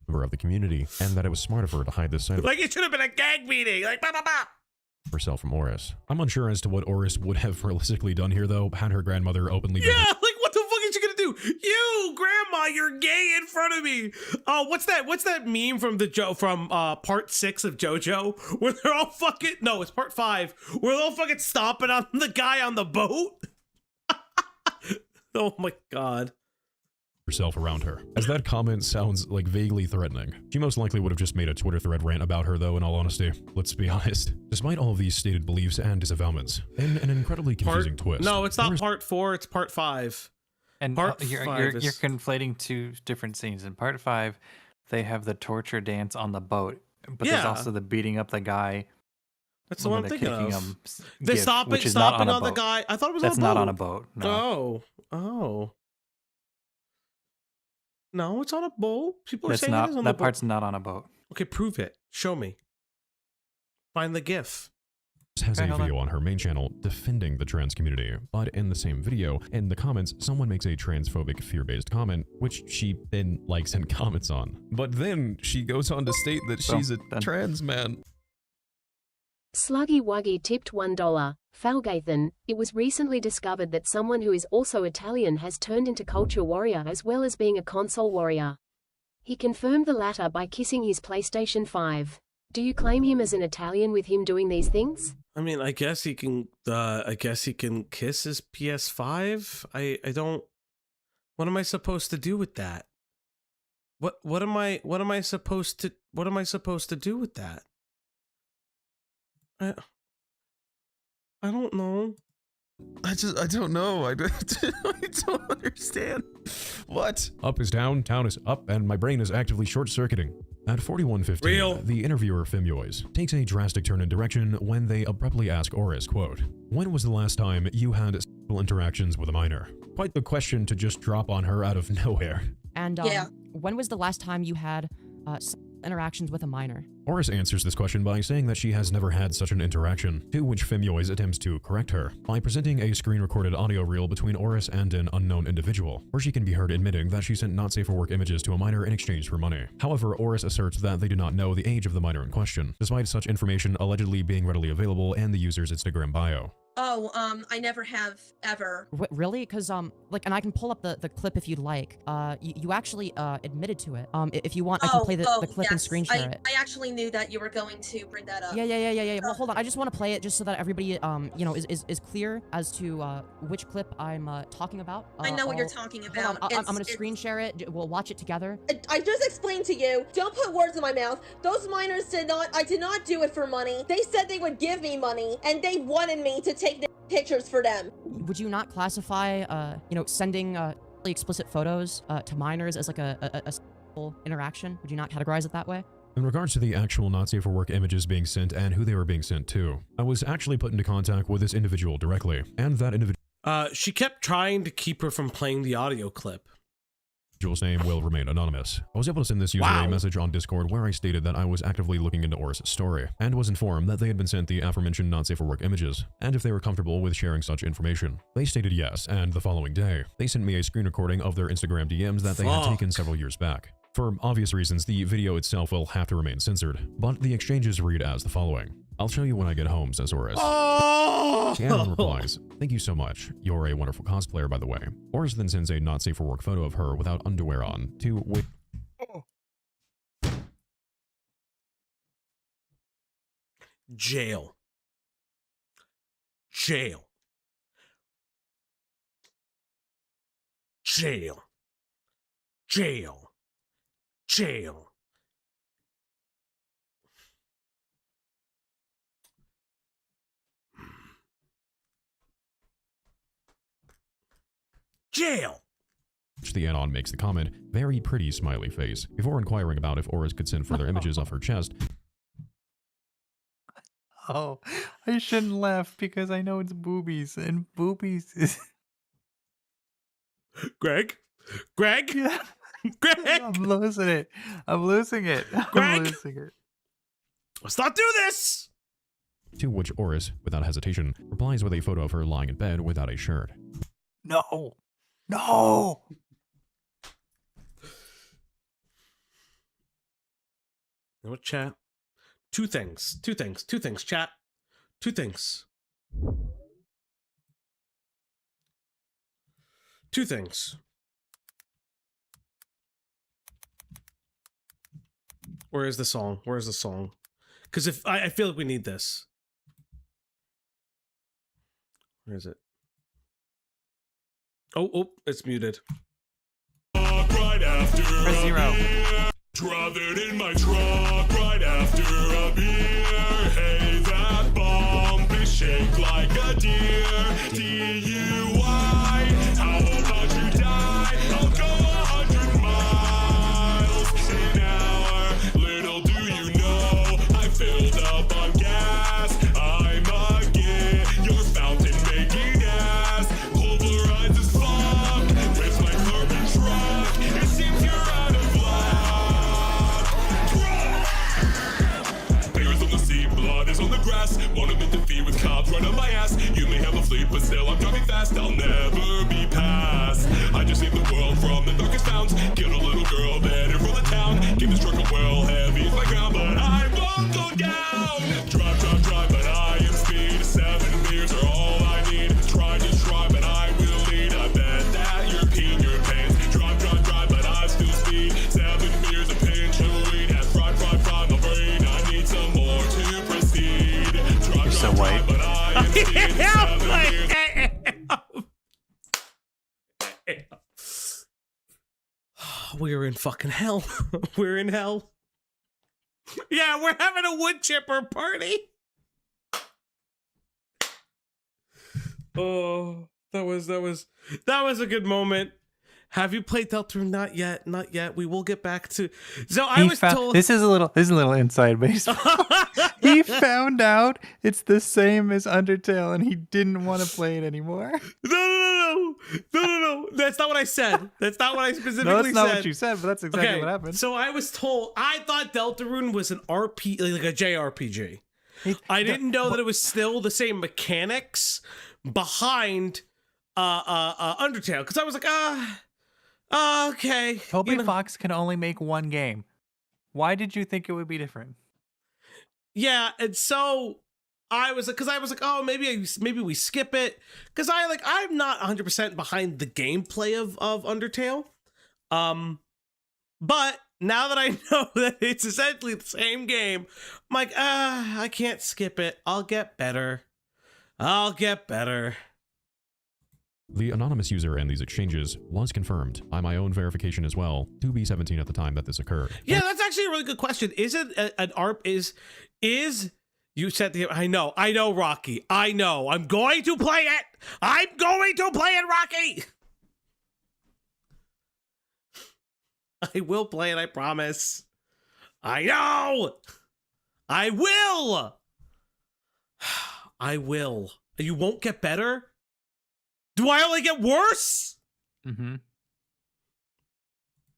of the community, and that it was smart of her to hide this side of it should have been a gag meeting. herself from Oris. I'm unsure as to what Oris would have realistically done here, though, had her grandmother openly been— what the fuck is she gonna do? You, grandma, you're gay in front of me. Oh, what's that meme from part 6 of JoJo where they're all fucking— no, it's part 5 where they're all fucking stomping on the guy on the boat? Oh my god. Herself around her, as that comment sounds vaguely threatening. She most likely would have just made a Twitter thread rant about her, though, in all honesty. Let's be honest. Despite all of these stated beliefs and disavowalments, in an incredibly confusing twist— no, it's not part 4, it's part 5. And part you're 5 you're conflating two different scenes. In part 5, they have the torture dance on the boat, but there's also the beating up the guy. That's the one I'm thinking of. The stomping on the guy. I thought it was on a boat. That's not on a boat. No. Oh. No, it's on a boat. People are saying it is on the boat. That part's not on a boat. Okay, prove it. Show me. Find the GIF. Has a video on her main channel defending the trans community, but in the same video, in the comments, someone makes a transphobic fear-based comment, which she then likes and comments on. But then she goes on to state that she's a trans man. Sluggy Wuggy tipped $1. Falgathan, it was recently discovered that someone who is also Italian has turned into culture warrior as well as being a console warrior. He confirmed the latter by kissing his PlayStation 5. Do you claim him as an Italian with him doing these things? I mean, I guess he can kiss his PS5. I don't— what am I supposed to do with that? What am I supposed to do with that? I don't know. I don't know. I don't understand. What? Up is down, down is up, and my brain is actively short-circuiting. At 41:15, the interviewer Fimois takes a drastic turn in direction when they abruptly ask Oris, quote, "When was the last time you had sexual interactions with a minor?" Quite the question to just drop on her out of nowhere. And when was the last time you had interactions with a minor? Oris answers this question by saying that she has never had such an interaction, to which Femyois attempts to correct her by presenting a screen-recorded audio reel between Oris and an unknown individual, where she can be heard admitting that she sent not safe for work images to a minor in exchange for money. However, Oris asserts that they do not know the age of the minor in question, despite such information allegedly being readily available in the user's Instagram bio. Oh, I never have ever. Really? Because, like, and I can pull up the clip if you'd like. You actually, admitted to it. If you want, I can play the clip and screen share it. I actually knew that you were going to bring that up. Yeah. Well, hold on. I just want to play it just so that everybody, you know, is clear as to, which clip I'm, talking about. I know what you're talking about. I'm gonna screen share it. We'll watch it together. I just explained to you, don't put words in my mouth. Those minors I did not do it for money. They said they would give me money, and they wanted me to take their pictures for them. Would you not classify, you know, sending, really explicit photos, to minors as like a sexual interaction? Would you not categorize it that way? In regards to the actual not safe for work images being sent and who they were being sent to, I was actually put into contact with this individual directly, and that individual she kept trying to keep her from playing the audio clip. individual's name will remain anonymous. I was able to send this user a message on Discord where I stated that I was actively looking into Oris' story, and was informed that they had been sent the aforementioned not safe for work images, and if they were comfortable with sharing such information. They stated yes, and the following day, they sent me a screen recording of their Instagram DMs that they had taken several years back. For obvious reasons, the video itself will have to remain censored, but the exchanges read as the following. I'll show you when I get home, says Oris. Shannon replies, thank you so much. You're a wonderful cosplayer, by the way. Oris then sends a not safe for work photo of her without underwear on, to which... Jail. Jail. Jail. Jail. Jail. Jail. The anon makes the comment, very pretty smiley face, before inquiring about if Oris could send further images of her chest. Oh, I shouldn't laugh because I know it's boobies, and boobies is... Greg? Greg? Yeah. Greg? I'm losing it. I'm losing it. Greg? I'm losing it. Let's not do this! To which Oris, without hesitation, replies with a photo of her lying in bed without a shirt. No. No! You know what, chat? Two things, chat. Two things. Two things. Where is the song? Where's the song? Because if I feel like we need this. Where is it? Oh, it's muted. Right after Press 0. Drove it in my truck right after a beer. Hey, that bump is shaped like a deer. DUI, how about you die? I'll go 100 miles an hour. Little do you know, I filled up on gas. I'm a git, your fountain making ass. Pulverized as fuck with my carbon truck. It seems you're out of luck. Bears on the sea, blood is on the grass. Wanna meet the feet with cops right on my ass. You may have a fleet, but still I'm driving fast. I'll never be passed. I just saved the world from the darkest bounds. Killed a little girl, better for the town. Give this truck a well, heavy is my ground, but I won't go down. Drive, but I am speed. 7 beers are all I need. Try, but I will lead. I bet that you're peeing your pants. Drive, but I still speed. 7 beers, a pinch of weed. Has fried my brain. I need some more to proceed. Drive, so white. but I am speed. 7 beers. We're in fucking hell. We're in hell. Yeah, we're having a wood chipper party. Oh, that was a good moment. Have you played Deltarune? Not yet, not yet. We will get back to. So I was told this is a little inside baseball. He found out it's the same as Undertale, and he didn't want to play it anymore. No. No. That's not what I said. That's not what I specifically said. No, that's not what you said, but that's exactly what happened. So I was told, I thought Deltarune was an RP, like a JRPG. I didn't know that it was still the same mechanics behind Undertale, because I was like, okay. Toby Fox can only make one game. Why did you think it would be different? Yeah, and so I was like, oh, maybe we skip it, because I'm not 100% behind the gameplay of Undertale, but now that I know that it's essentially the same game, I'm like, I can't skip it. I'll get better. The anonymous user in these exchanges was confirmed by my own verification as well, 2B17 at the time that this occurred. Yeah, that's actually a really good question. Is it an ARP? Is you said I know, Rocky. I know. I'm going to play it. Rocky. I will play it, I promise. I know. I will. I will. You won't get better? Do I only get worse? Mm-hmm.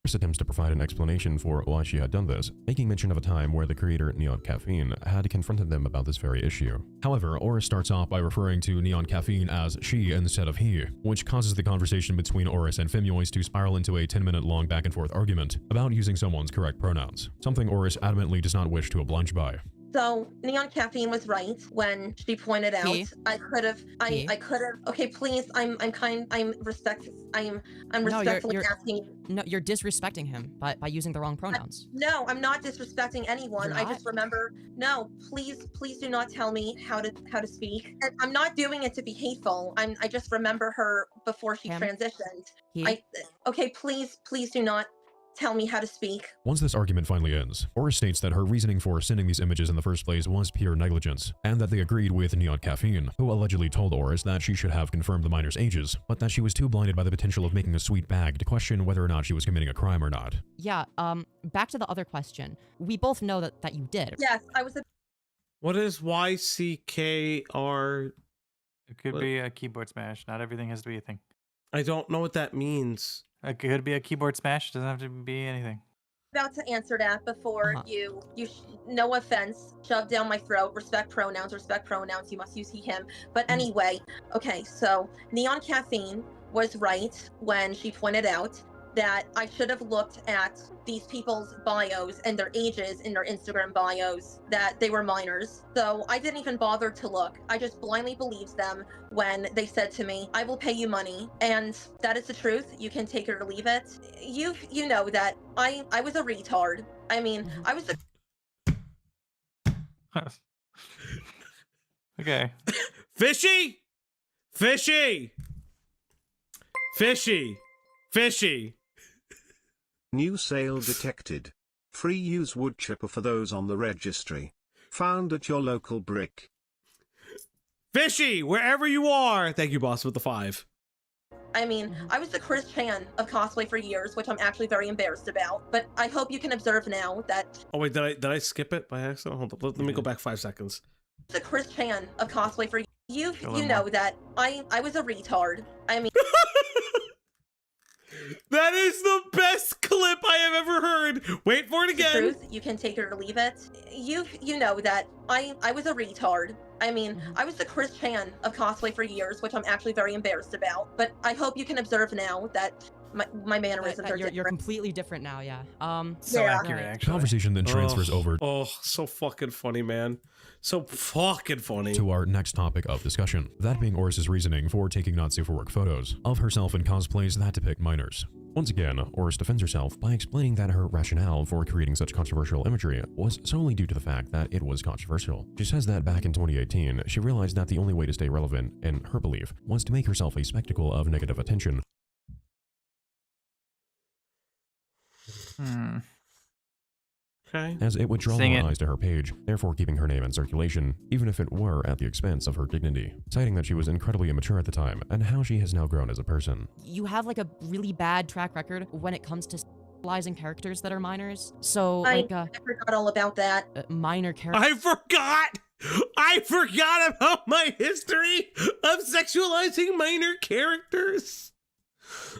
Oris attempts to provide an explanation for why she had done this, making mention of a time where the creator Neon Caffeine had confronted them about this very issue. However, Oris starts off by referring to Neon Caffeine as she instead of he, which causes the conversation between Oris and Fimiois to spiral into a 10-minute long back-and-forth argument about using someone's correct pronouns, something Oris adamantly does not wish to oblige by. So Neon Caffeine was right when she pointed out I could have okay, please, I'm respectfully asking you. No, you're disrespecting him by using the wrong pronouns. No, I'm not disrespecting anyone. I just remember, no, please do not tell me how to speak. And I'm not doing it to be hateful. I just remember her before she transitioned. Okay, please do not tell me how to speak. Once this argument finally ends, Oris states that her reasoning for sending these images in the first place was pure negligence, and that they agreed with Neon Caffeine, who allegedly told Oris that she should have confirmed the minors' ages, but that she was too blinded by the potential of making a sweet bag to question whether or not she was committing a crime or not. Yeah, back to the other question. We both know that you did. Yes, I was What is YCKR? It could be a keyboard smash. Not everything has to be a thing. I don't know what that means. It could be a keyboard smash. It doesn't have to be anything. About to answer that before you no offense, shove down my throat, respect pronouns, you must use he, him. But anyway, okay, so Neon Caffeine was right when she pointed out that I should have looked at these people's bios and their ages in their Instagram bios, that they were minors. So I didn't even bother to look. I just blindly believed them when they said to me, I will pay you money. And that is the truth. You can take it or leave it. You know that I was a retard. I mean, I was Okay. Fishy! New sale detected. Free use wood chipper for those on the registry. Found at your local brick. Fishy, wherever you are. Thank you, boss, with the 5. I mean, I was the Chris Chan of cosplay for years, which I'm actually very embarrassed about. But I hope you can observe now that. Oh wait, did I skip it by accident? Hold on, let me go back 5 seconds. The Chris Chan of cosplay for you know that I was a retard. I mean. That is the best clip I have ever heard. Wait for it again. The truth, you can take it or leave it. You know that I was a retard. I mean, I was the Chris Chan of cosplay for years, which I'm actually very embarrassed about. But I hope you can observe now that my mannerisms are different. You're completely different now, yeah. So accurate, actually. The conversation then transfers over so fucking funny, man. So fucking funny. To our next topic of discussion, that being Oris's reasoning for taking not safe for work photos of herself in cosplays that depict minors. Once again, Oris defends herself by explaining that her rationale for creating such controversial imagery was solely due to the fact that it was controversial. She says that back in 2018, she realized that the only way to stay relevant, in her belief, was to make herself a spectacle of negative attention. Okay. As it would draw more eyes to her page, therefore keeping her name in circulation, even if it were at the expense of her dignity, citing that she was incredibly immature at the time and how she has now grown as a person. You have like a really bad track record when it comes to sexualizing characters that are minors. So I forgot all about that. Minor characters. I forgot about my history of sexualizing minor characters.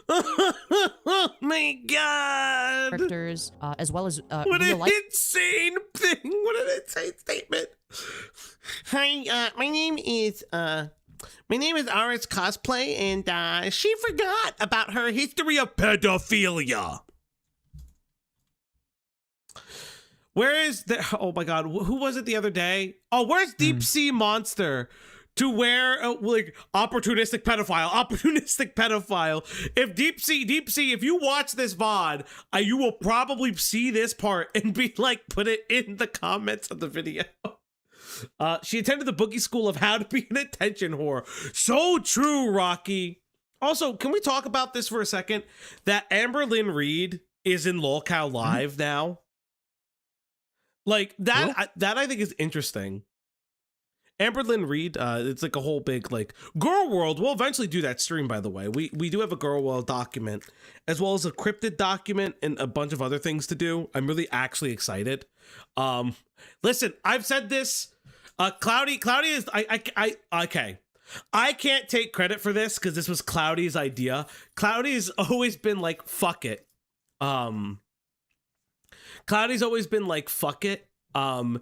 Oh my god! Characters, as well as What real an life. insane thing! What an insane statement! Hi, my name is Aris Cosplay, and she forgot about her history of pedophilia. Where is the? Oh my god, who was it the other day? Oh, where's Deep Sea Monster? To wear like opportunistic pedophile. If Deep Sea, if you watch this VOD, you will probably see this part and be like, put it in the comments of the video. She attended the boogie school of how to be an attention whore. So true, Rocky. Also, can we talk about this for a second? That Amber Lynn Reed is in Lolcow Live now. Like that, that I think is interesting. Amber Lynn Reed, it's like a whole big like Girl World. We'll eventually do that stream, by the way. We do have a Girl World document, as well as a cryptid document and a bunch of other things to do. I'm really actually excited. Listen, I've said this. Cloudy is okay. I can't take credit for this because this was Cloudy's idea. Cloudy's always been like, fuck it. Cloudy's always been like, fuck it. We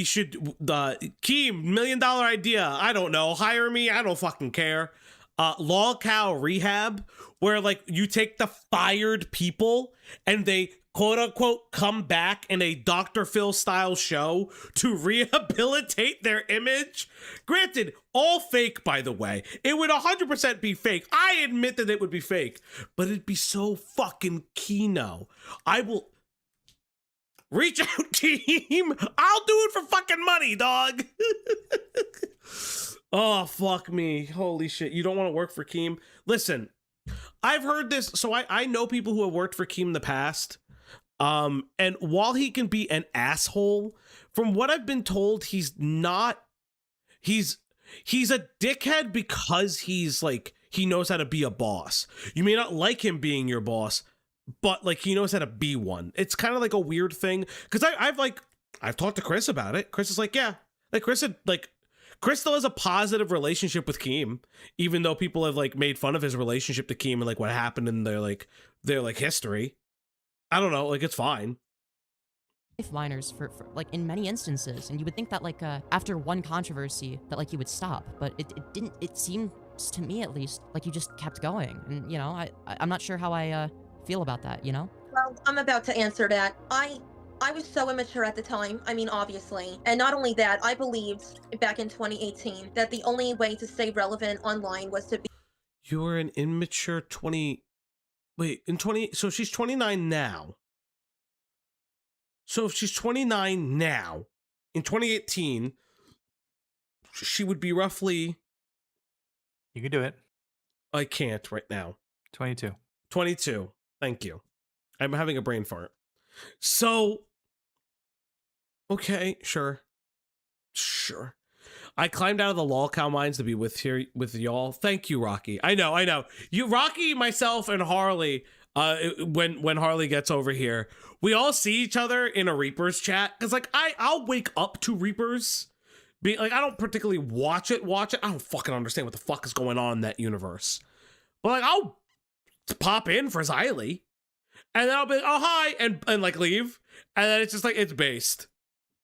should, Keem, $1 million idea. I don't know. Hire me. I don't fucking care. Lolcow Rehab, where like you take the fired people and they quote unquote come back in a Dr. Phil style show to rehabilitate their image. Granted, all fake, by the way. It would 100% be fake. I admit that it would be fake, but it'd be so fucking kino. I will reach out, team. I'll do it for fucking money, dog. Oh, fuck me. Holy shit. You don't want to work for Keem? Listen, I've heard this. So I know people who have worked for Keem in the past. And while he can be an asshole, from what I've been told, he's not. He's a dickhead because he's like, he knows how to be a boss. You may not like him being your boss, but like he knows how to be one. It's kind of like a weird thing because I've talked to Chris about it. Chris is like, yeah, like Chris said, like Chris still has a positive relationship with Keem, even though people have like made fun of his relationship to Keem and like what happened in their history. I don't know, like it's fine. Minors for like in many instances, and you would think that like after one controversy that like you would stop, but it didn't. It seems to me at least like you just kept going, and you know I'm not sure how I feel about that, you know? Well, I'm about to answer that. I was so immature at the time. I mean, obviously. And not only that, I believed back in 2018 that the only way to stay relevant online was to be... You were an immature 20... Wait, so she's 29 now. So if she's 29 now, in 2018, she would be roughly... You can do it. I can't right now. 22. 22. Thank you. I'm having a brain fart. So, okay, sure. I climbed out of the Lolcow mines to be with y'all. Thank you, Rocky. I know. You, Rocky, myself, and Harley. When Harley gets over here, we all see each other in a Reapers chat. Cause like I'll wake up to Reapers. Be like I don't particularly watch it. I don't fucking understand what the fuck is going on in that universe. But like I'll pop in for Xylee, and then I'll be like, oh hi, and like leave, and then it's just like it's based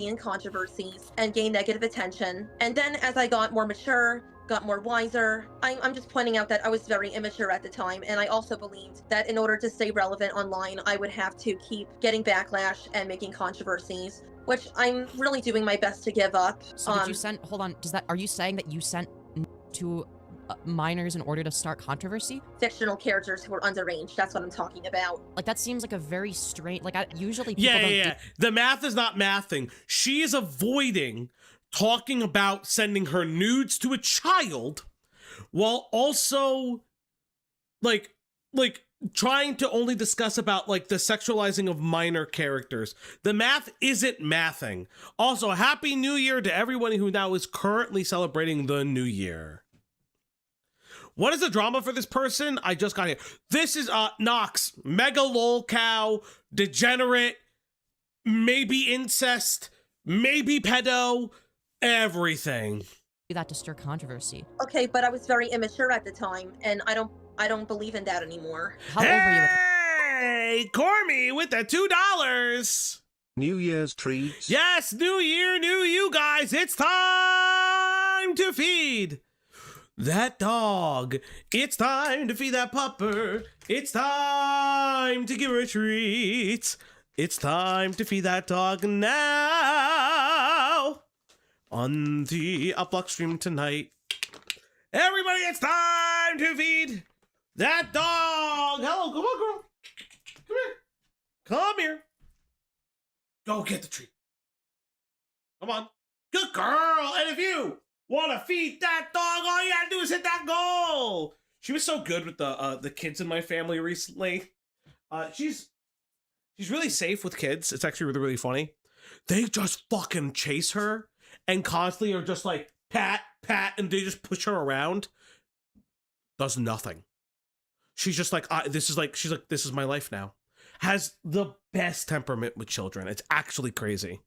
in controversies and gain negative attention. And then as I got more mature, got more wiser, I'm just pointing out that I was very immature at the time, and I also believed that in order to stay relevant online, I would have to keep getting backlash and making controversies, which I'm really doing my best to give up. So did you send? Hold on. Are you saying that you sent to minors in order to start controversy? Fictional characters who are underage. That's what I'm talking about. Like that seems like a very strange. Like usually people don't. Yeah. The math is not mathing. She is avoiding talking about sending her nudes to a child, while also like trying to only discuss about like the sexualizing of minor characters. The math isn't mathing. Also, Happy New Year to everyone who now is currently celebrating the new year. What is the drama for this person? I just got here. This is Nox, Mega Lolcow, Degenerate, maybe incest, maybe pedo, everything. That to stir controversy. Okay, but I was very immature at the time, and I don't I don't believe in that anymore. How old were you? Hey, Cormy with the $2. New Year's treats. Yes, New Year, new you guys. It's time to feed that dog. It's time to feed that pupper. It's time to give her a treat. It's time to feed that dog now. On the Uplock stream tonight. Everybody, it's time to feed that dog. Hello, come on, girl. Come here. Come here. Go get the treat. Come on. Good girl. And if you want to feed that dog, all you gotta do is hit that goal. She was so good with the kids in my family recently. She's really safe with kids. It's actually really, really funny. They just fucking chase her and constantly are just like, pat, and they just push her around. Does nothing. She's just like, she's like, this is my life now. Has the best temperament with children. It's actually crazy.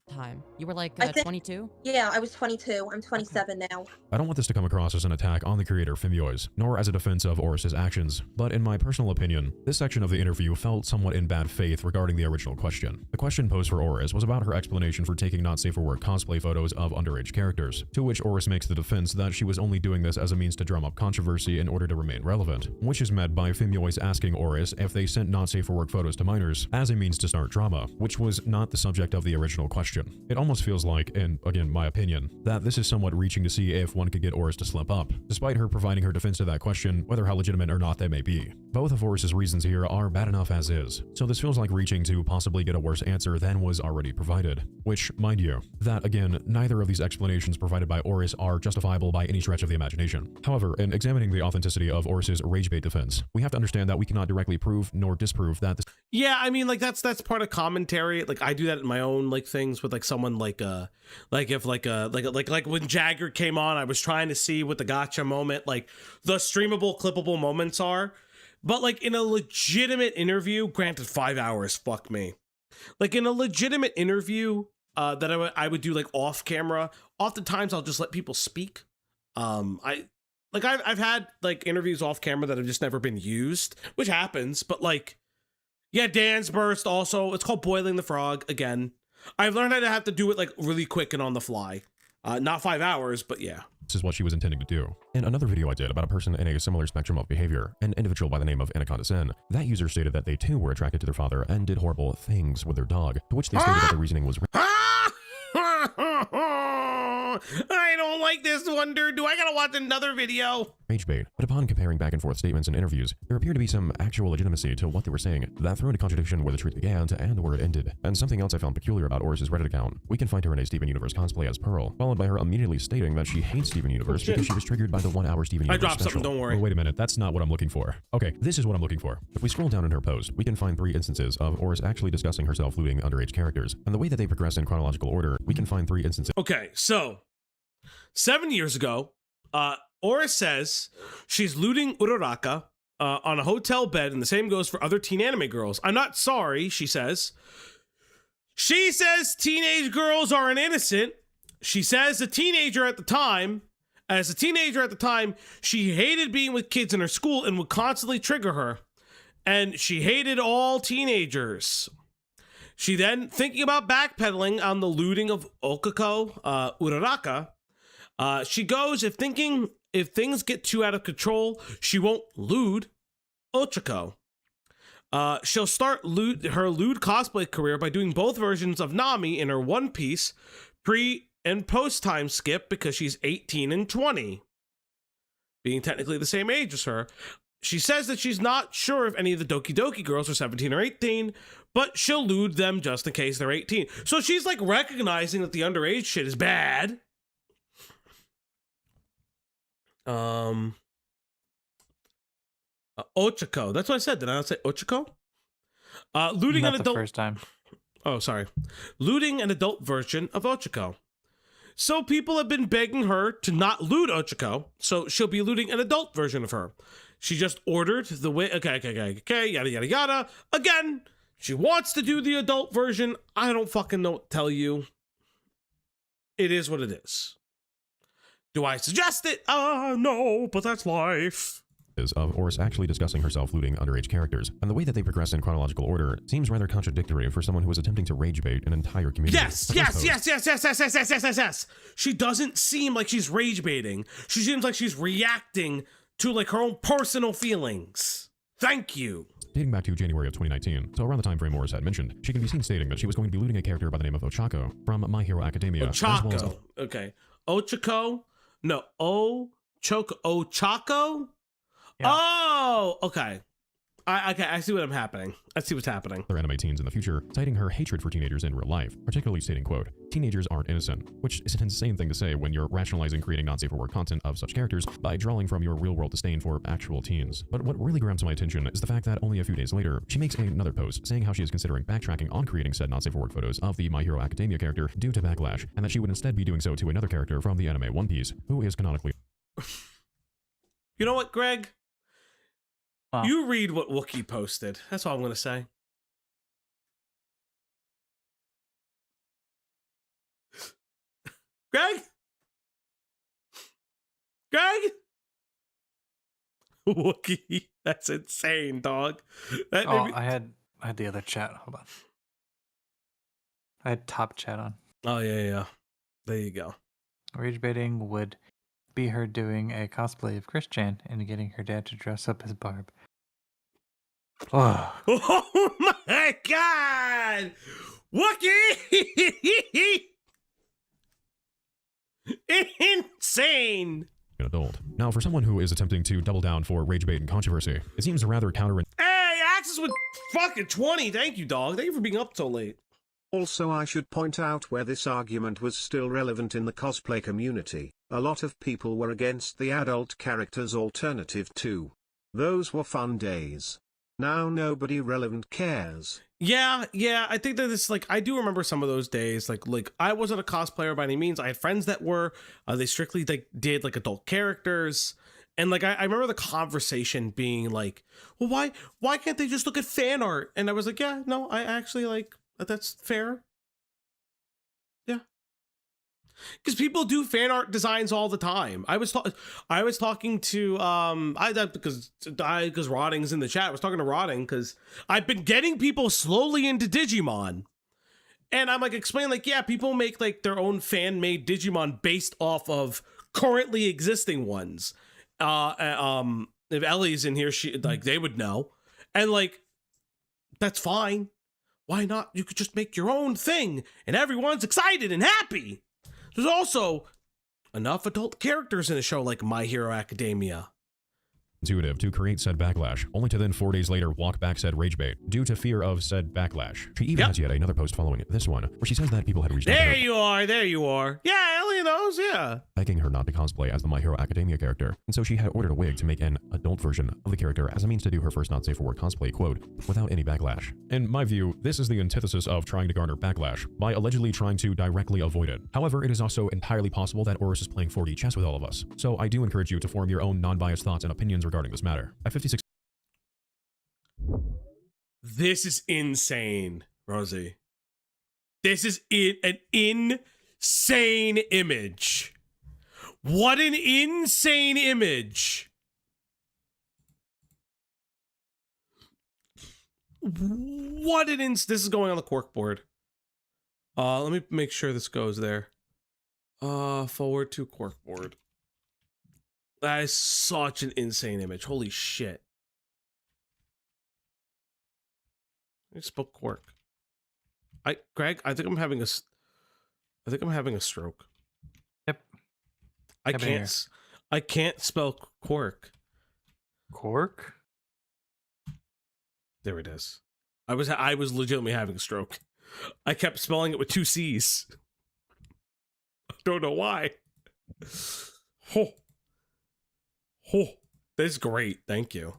Time. You were like 22? Yeah, I was 22. I'm 27 now. I don't want this to come across as an attack on the creator Fimyois, nor as a defense of Oris's actions, but in my personal opinion, this section of the interview felt somewhat in bad faith regarding the original question. The question posed for Oris was about her explanation for taking not safe for work cosplay photos of underage characters, to which Oris makes the defense that she was only doing this as a means to drum up controversy in order to remain relevant, which is met by Fimyois asking Oris if they sent not safe for work photos to minors as a means to start drama, which was not the subject of the original question. It almost feels like, and again my opinion, that this is somewhat reaching to see if one could get Oris to slip up, despite her providing her defense to that question, whether how legitimate or not they may be. Both of Oris's reasons here are bad enough as is, so this feels like reaching to possibly get a worse answer than was already provided. Which, mind you, that again, neither of these explanations provided by Oris are justifiable by any stretch of the imagination. However, in examining the authenticity of Oris's rage bait defense, we have to understand that we cannot directly prove nor disprove that this— Yeah, I mean, like that's part of commentary. Like I do that in my own like things with like someone like when Jagger came on, I was trying to see what the gotcha moment, like the streamable, clippable moments are. But like in a legitimate interview, granted 5 hours, fuck me. Like in a legitimate interview that I would do like off camera, oftentimes I'll just let people speak. I've had like interviews off camera that have just never been used, which happens, but like, yeah, Dan's burst also, it's called boiling the frog again. I've learned how to have to do it like really quick and on the fly. Not 5 hours, but yeah. This is what she was intending to do. In another video I did about a person in a similar spectrum of behavior, an individual by the name of Anaconda Sen, that user stated that they too were attracted to their father and did horrible things with their dog, to which they stated that the reasoning was— I don't like this one, dude. Do I gotta watch another video? Rage bait, but upon comparing back and forth statements and interviews, there appeared to be some actual legitimacy to what they were saying that threw into contradiction where the truth began and where it ended. And something else I found peculiar about Oris's Reddit account, we can find her in a Steven Universe cosplay as Pearl, followed by her immediately stating that she hates Steven Universe because she was triggered by the 1 hour Steven Universe dropped special. something, don't worry. Oh, wait a minute, that's not what I'm looking for. Okay, this is what I'm looking for. If we scroll down in her post, we can find 3 instances of Oris actually discussing herself looting underage characters, and the way that they progress in chronological order, we can find 3 instances. Okay, so 7 years ago, Oris says she's looting Uraraka on a hotel bed, and the same goes for other teen anime girls. I'm not sorry, she says. She says teenage girls are innocent. She says as a teenager at the time, she hated being with kids in her school and would constantly trigger her. And she hated all teenagers. She then, thinking about backpedaling on the looting of Okako, Uraraka, she goes, if things get too out of control, she won't lewd Ochako. She'll start her lewd cosplay career by doing both versions of Nami in her One Piece pre and post time skip because she's 18 and 20, being technically the same age as her. She says that she's not sure if any of the Doki Doki girls are 17 or 18, but she'll lewd them just in case they're 18. So she's like recognizing that the underage shit is bad. Ochako. That's what I said. Did I not say Ochako? Looting Not an the adult. first time. Oh, sorry. Looting an adult version of Ochako. So people have been begging her to not loot Ochako, so she'll be looting an adult version of her. She just ordered the way. Okay, yada yada yada. Again, she wants to do the adult version. I don't fucking know what to tell you. It is what it is. Do I suggest it? No, but that's life. Of Oris actually discussing herself looting underage characters, and the way that they progress in chronological order seems rather contradictory for someone who is attempting to rage bait an entire community. Yes. She doesn't seem like she's rage baiting. She seems like she's reacting to like her own personal feelings. Thank you. Dating back to January of 2019, so around the time frame Morris had mentioned, she can be seen stating that she was going to be looting a character by the name of Ochako from My Hero Academia. Ochako. Okay. Ochako? No. Ochako? Yeah. Oh, okay. I see what's happening. Other anime teens in the future, citing her hatred for teenagers in real life, particularly stating, quote, "Teenagers aren't innocent," which is an insane thing to say when you're rationalizing creating not safe for work content of such characters by drawing from your real world disdain for actual teens. But what really grabs my attention is the fact that only a few days later, she makes another post saying how she is considering backtracking on creating said not safe for work photos of the My Hero Academia character due to backlash, and that she would instead be doing so to another character from the anime One Piece, who is canonically. You know what, Greg? You read what Wookie posted. That's all I'm going to say. Greg? Wookie. That's insane, dog. I had the other chat. Hold on. I had top chat on. Oh, yeah. There you go. Rage baiting would be her doing a cosplay of Christian and getting her dad to dress up as Barb. Oh, oh my God! Wookie! Insane! An adult. Now, for someone who is attempting to double down for rage bait and controversy, it seems rather counter. Hey, Axis with fucking 20. Thank you, dog. Thank you for being up so late. Also, I should point out where this argument was still relevant in the cosplay community. A lot of people were against the adult characters alternative too. Those were fun days. Now nobody relevant cares. Yeah, I think that it's like, I do remember some of those days. Like I wasn't a cosplayer by any means. I had friends that were. They strictly like did like adult characters. And like I remember the conversation being like, well, why can't they just look at fan art? And I was like, yeah, no, I actually like, that's fair. Yeah. Because people do fan art designs all the time. I was talking to because Rodding's in the chat. I was talking to Rodding because I've been getting people slowly into Digimon, and I'm like explaining like, yeah, people make like their own fan made Digimon based off of currently existing ones. If Ellie's in here, she like they would know, and like that's fine. Why not? You could just make your own thing, and everyone's excited and happy. There's also enough adult characters in a show like My Hero Academia. Intuitive to create said backlash, only to then 4 days later walk back said rage bait due to fear of said backlash. She even has yet another post following this one where she says that people had reached out to her. There you are. Yeah, Ellie knows, yeah. Begging her not to cosplay as the My Hero Academia character, and so she had ordered a wig to make an adult version of the character as a means to do her first not safe for work cosplay, quote, without any backlash. In my view, this is the antithesis of trying to garner backlash by allegedly trying to directly avoid it. However, it is also entirely possible that Oris is playing 4D chess with all of us, so I do encourage you to form your own non-biased thoughts and opinions regarding this matter. At 56. This is insane, Rosie. This is an insane image. What an insane image. What an this is going on the cork board. Let me make sure this goes there. Forward to cork board. That is such an insane image. Holy shit. I spoke cork. Greg, I think I'm having a stroke. Yep. I can't spell cork. Cork? There it is. I was legitimately having a stroke. I kept spelling it with 2 C's. I don't know why. This is great. Thank you.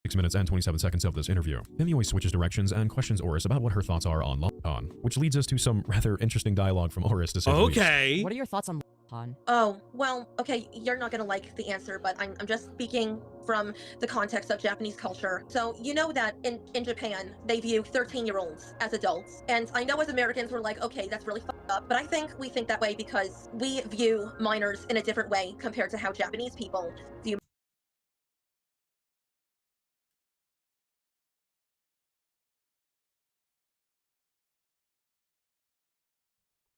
6 minutes and 27 seconds of this interview. Mimui switches directions and questions Oris about what her thoughts are on Lolcow, which leads us to some rather interesting dialogue from Oris to say the least. Okay. What are your thoughts on Han. Oh, well, okay, you're not gonna like the answer, but I'm just speaking from the context of Japanese culture. So, you know that in Japan, they view 13-year-olds as adults. And I know as Americans, we're like, okay, that's really fucked up. But I think we think that way because we view minors in a different way compared to how Japanese people view.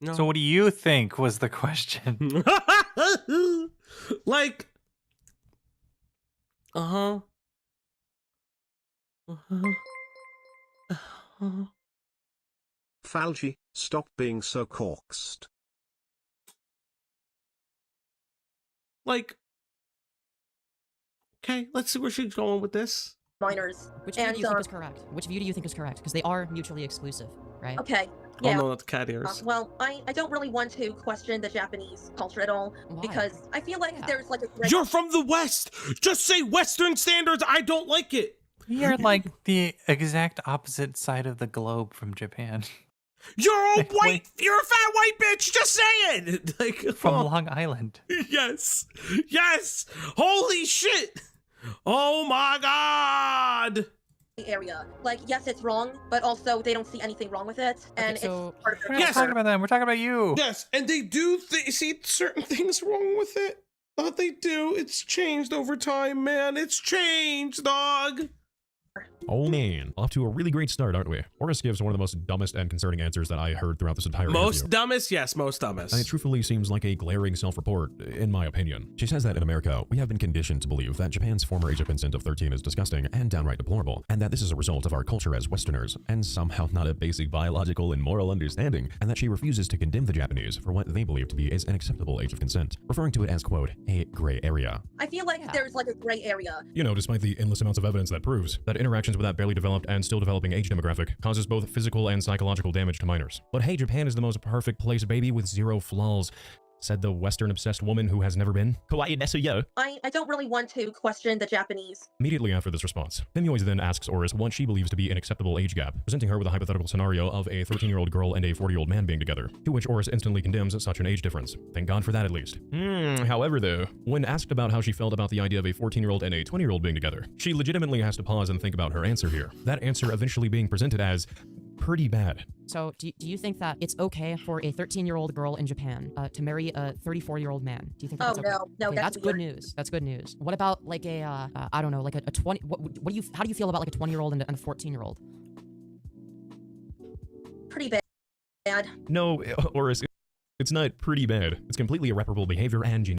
No. So what do you think was the question? Like, uh-huh. Falgi, stop being so coaxed. Like, okay, let's see where she's going with this. Minors. Which view do you think is correct? Which view do you think is correct? Because they are mutually exclusive, right? Okay. Oh Yeah. no, not the cat ears. Well, I don't really want to question the Japanese culture at all because I feel like there's like a You're from the West! Just say Western standards, I don't like it! You're like the exact opposite side of the globe from Japan. You're a white, you're a fat white bitch, just say it! Like, From oh. Long Island. Yes! Yes! Holy shit! Oh my god! area. Like, yes, it's wrong, but also they don't see anything wrong with it, and it's part of their We're not talking about them. We're talking about you. Yes, and they do see certain things wrong with it. They do. It's changed over time, man. It's changed, dog. Oh man, off to a really great start, aren't we? Oris gives one of the most dumbest and concerning answers that I heard throughout this entire Most interview. dumbest? Yes, most dumbest. And it truthfully seems like a glaring self-report, in my opinion. She says that in America, we have been conditioned to believe that Japan's former age of consent of 13 is disgusting and downright deplorable, and that this is a result of our culture as Westerners, and somehow not a basic biological and moral understanding, and that she refuses to condemn the Japanese for what they believe to be is an acceptable age of consent, referring to it as, quote, a gray area. I feel like there's like a gray area. You know, despite the endless amounts of evidence that proves that interactions with that barely developed and still developing age demographic causes both physical and psychological damage to minors. But hey, Japan is the most perfect place, baby, with zero flaws, said the Western-obsessed woman who has never been. Kawaii desu yo. I don't really want to question the Japanese. Immediately after this response, Fimyoiz then asks Oris what she believes to be an acceptable age gap, presenting her with a hypothetical scenario of a 13-year-old girl and a 40-year-old man being together, to which Oris instantly condemns such an age difference. Thank God for that, at least. However, though, when asked about how she felt about the idea of a 14-year-old and a 20-year-old being together, she legitimately has to pause and think about her answer here. That answer eventually being presented as pretty bad. So, do you think that it's okay for a 13-year-old girl in Japan to marry a 34-year-old man? Do you think that's okay? No, Okay, that's good news. That's good news. What about like a, I don't know, like a 20, how do you feel about like a 20-year-old and a 14-year-old? Pretty bad. No, Oris, it's not pretty bad. It's completely irreparable behavior and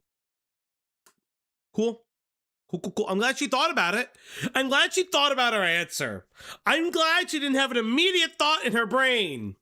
Cool. Cool. I'm glad she thought about it. I'm glad she thought about her answer. I'm glad she didn't have an immediate thought in her brain.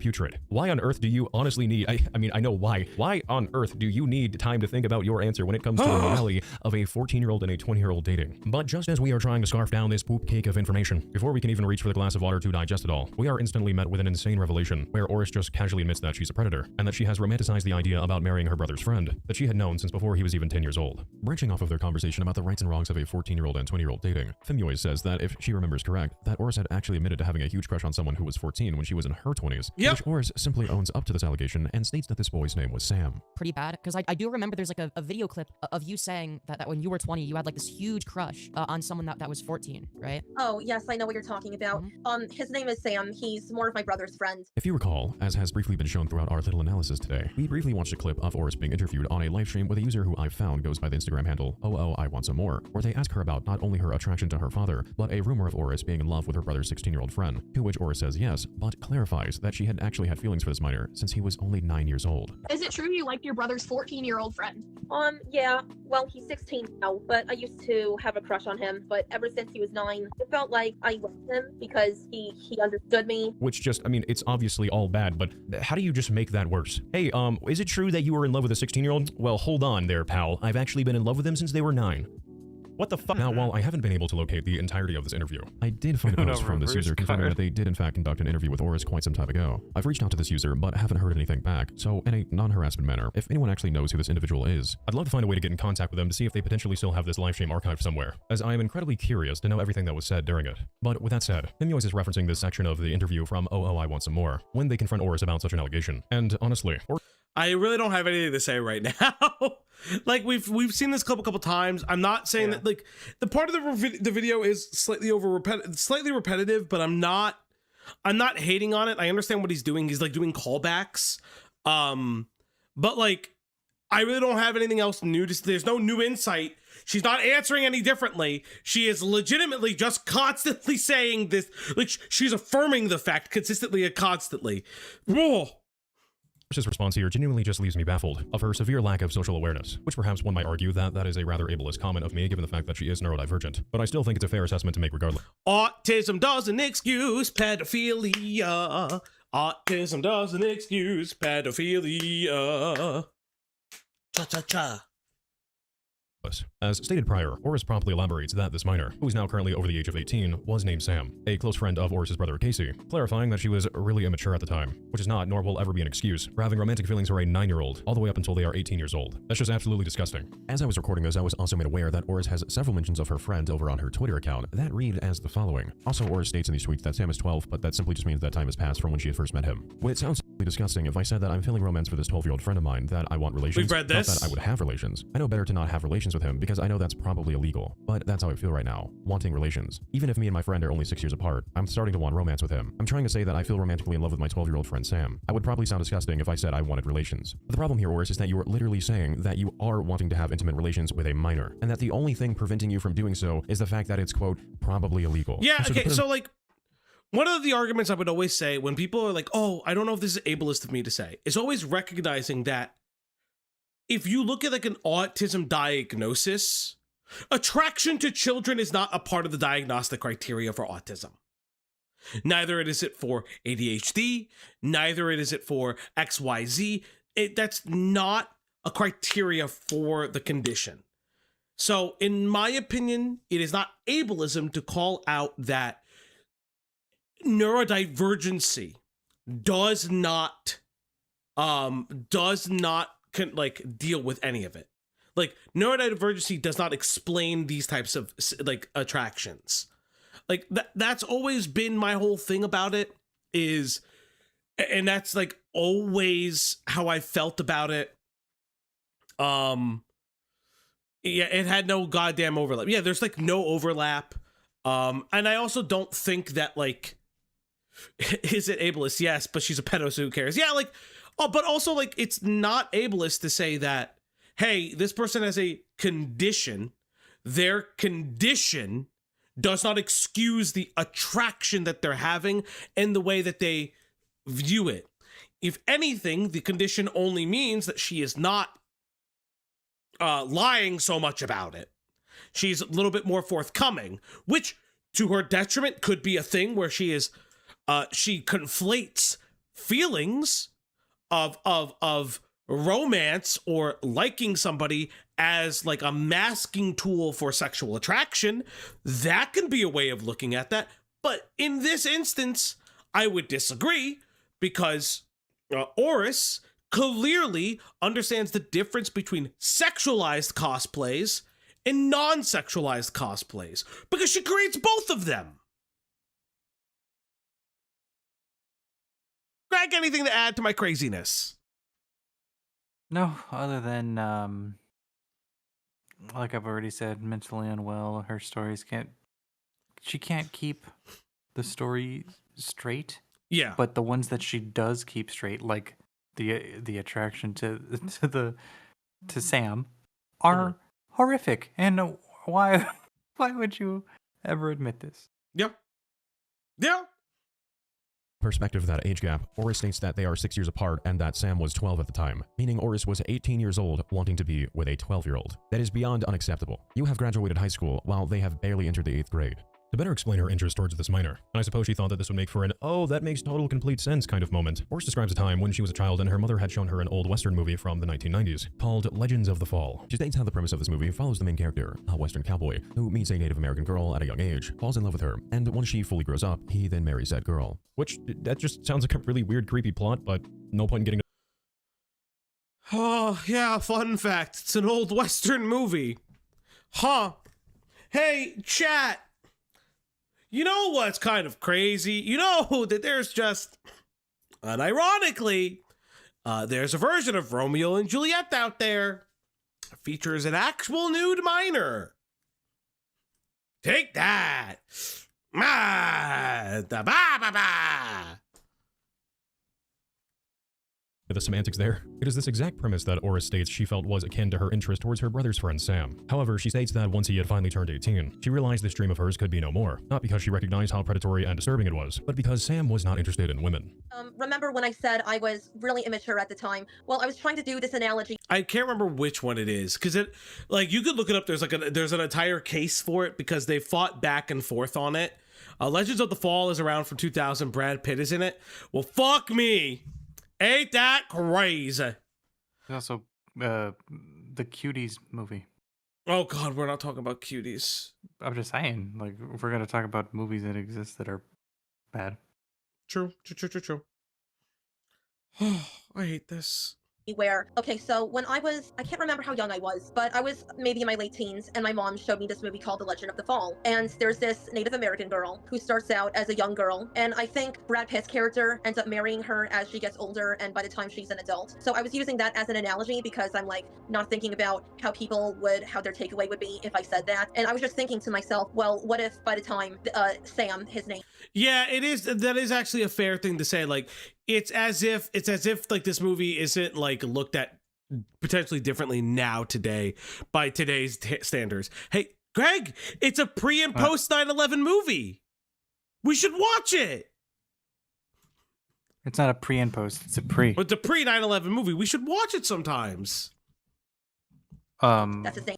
Putrid. Why on earth do you honestly need, I mean, I know why. Why on earth do you need time to think about your answer when it comes to the morality of a 14-year-old and a 20-year-old dating? But just as we are trying to scarf down this poop cake of information, before we can even reach for the glass of water to digest it all, we are instantly met with an insane revelation where Oris just casually admits that she's a predator, and that she has romanticized the idea about marrying her brother's friend, that she had known since before he was even 10 years old. Branching off of their conversation about the rights and wrongs of a 14-year-old and 20-year-old dating, Fimyoiz says that if she remembers correct, that Oris had actually admitted to having a huge crush on someone who was 14 when she was in her 20s, which Oris simply owns up to this allegation and states that this boy's name was Sam. Pretty bad, because I do remember there's like a video clip of you saying that when you were 20, you had like this huge crush on someone that was 14, right? Oh, yes, I know what you're talking about. His name is Sam. He's more of my brother's friend. If you recall, as has briefly been shown throughout our little analysis today, we briefly watched a clip of Oris being interviewed on a live stream with a user who I've found goes by the Instagram handle, I want some more, where they ask her about not only her attraction to her father, but a rumor of Oris being in love with her brother's 16-year-old friend, to which Oris says yes, but clarifies that she had actually had feelings for this minor since he was only 9 years old. Is it true you liked your brother's 14-year-old friend? Yeah. Well, he's 16 now, but I used to have a crush on him, but ever since he was 9, it felt like I liked him because he understood me. Which just, I mean, it's obviously all bad, but how do you just make that worse? Hey, is it true that you were in love with a 16-year-old? Well, hold on there, pal. I've actually been in love with them since they were 9. What the fuck? Now, while I haven't been able to locate the entirety of this interview, I did find a post from this user confirming that they did in fact conduct an interview with Oris quite some time ago. I've reached out to this user, but haven't heard anything back, so in a non-harassment manner, if anyone actually knows who this individual is, I'd love to find a way to get in contact with them to see if they potentially still have this live stream archived somewhere, as I am incredibly curious to know everything that was said during it. But with that said, Fimyoiz is referencing this section of the interview from I Want Some More, when they confront Oris about such an allegation. And honestly, I really don't have anything to say right now. Like we've seen this clip a couple times. I'm not saying that like the part of the video is slightly repetitive, but I'm not hating on it. I understand what he's doing. He's like doing callbacks. But like I really don't have anything else new to, there's no new insight. She's not answering any differently. She is legitimately just constantly saying this. Like she's affirming the fact consistently and constantly. Whoa. His response here genuinely just leaves me baffled of her severe lack of social awareness, which perhaps one might argue that that is a rather ableist comment of me given the fact that she is neurodivergent, but I still think it's a fair assessment to make regardless. Autism doesn't excuse pedophilia. Autism doesn't excuse pedophilia. Cha-cha-cha. As stated prior, Oris promptly elaborates that this minor, who is now currently over the age of 18, was named Sam, a close friend of Oris's brother Casey, clarifying that she was really immature at the time, which is not nor will ever be an excuse for having romantic feelings for a 9-year-old all the way up until they are 18 years old. That's just absolutely disgusting. As I was recording this, I was also made aware that Oris has several mentions of her friend over on her Twitter account that read as the following. Also, Oris states in these tweets that Sam is 12, but that simply just means that time has passed from when she had first met him. When it sounds disgusting if I said that I'm feeling romance for this 12-year-old friend of mine, that I want relations, We've read this. not that I would have relations. I know better to not have relations with him because I know that's probably illegal, but that's how I feel right now, wanting relations. Even if me and my friend are only 6 years apart, I'm starting to want romance with him. I'm trying to say that I feel romantically in love with my 12-year-old friend Sam. I would probably sound disgusting if I said I wanted relations. But the problem here, Oris, is that you are literally saying that you are wanting to have intimate relations with a minor, and that the only thing preventing you from doing so is the fact that it's, quote, probably illegal. Yeah, okay, so like, one of the arguments I would always say when people are like, oh, I don't know if this is ableist of me to say, is always recognizing that if you look at like an autism diagnosis, attraction to children is not a part of the diagnostic criteria for autism. Neither is it for ADHD, neither is it for XYZ. That's not a criteria for the condition. So in my opinion, it is not ableism to call out that neurodivergency does not deal with any of it. Like neurodivergency does not explain these types of like attractions. Like that's always been my whole thing about it is, and that's like always how I felt about it. Yeah, it had no goddamn overlap. Yeah, there's like no overlap. And I also don't think that like, is it ableist? Yes, but she's a pedo, so who cares? Yeah, like, oh, but also like it's not ableist to say that, hey, this person has a condition. Their condition does not excuse the attraction that they're having and the way that they view it. If anything, the condition only means that she is not lying so much about it. She's a little bit more forthcoming, which to her detriment could be a thing where she is, she conflates feelings of romance or liking somebody as like a masking tool for sexual attraction. That can be a way of looking at that. But in this instance, I would disagree because Oris clearly understands the difference between sexualized cosplays and non-sexualized cosplays because she creates both of them. Greg, anything to add to my craziness? No, other than, like I've already said, mentally unwell. Her stories she can't keep the story straight. Yeah. But the ones that she does keep straight, like the attraction to Sam, are horrific. And why would you ever admit this? Yeah. Yeah. Perspective of that age gap, Oris states that they are 6 years apart and that Sam was 12 at the time, meaning Oris was 18 years old wanting to be with a 12-year-old. That is beyond unacceptable. You have graduated high school while they have barely entered the 8th grade. To better explain her interest towards this minor, and I suppose she thought that this would make for an, oh, that makes total complete sense kind of moment. Oris describes a time when she was a child and her mother had shown her an old Western movie from the 1990s called Legends of the Fall. She states how the premise of this movie follows the main character, a Western cowboy, who meets a Native American girl at a young age, falls in love with her, and once she fully grows up, he then marries that girl. Which, that just sounds like a really weird, creepy plot, but no point in getting to. Oh, yeah, fun fact. It's an old Western movie. Huh. Hey, chat. You know what's kind of crazy? You know that there's just, unironically, there's a version of Romeo and Juliet out there. It features an actual nude miner. Take that. The semantics there. It is this exact premise that Aura states she felt was akin to her interest towards her brother's friend Sam. However, she states that once he had finally turned 18, she realized this dream of hers could be no more. Not because she recognized how predatory and disturbing it was, but because Sam was not interested in women. Remember when I said I was really immature at the time? Well, I was trying to do this analogy. I can't remember which one it is, because it, like, you could look it up. There's an entire case for it because they fought back and forth on it. Legends of the Fall is around from 2000. Brad Pitt is in it. Well, fuck me. Ain't that crazy? There's also the Cuties movie. Oh God, we're not talking about Cuties. I'm just saying, like, if we're gonna talk about movies that exist that are bad. True. I hate this. Where, okay, so when I can't remember how young I was, but I was maybe in my late teens, and my mom showed me this movie called The Legend of the Fall. And there's this Native American girl who starts out as a young girl, and I think Brad Pitt's character ends up marrying her as she gets older and by the time she's an adult. So I was using that as an analogy because I'm like not thinking about how their takeaway would be if I said that. And I was just thinking to myself, well, what if by the time Sam, his name. Yeah, it is. That is actually a fair thing to say. Like, it's as if like this movie isn't like looked at potentially differently today by today's standards. Hey, Greg, it's a pre and post 9/11 movie. We should watch it. It's not a pre and post. It's a pre. It's a pre 9/11 movie. We should watch it sometimes. That's the thing.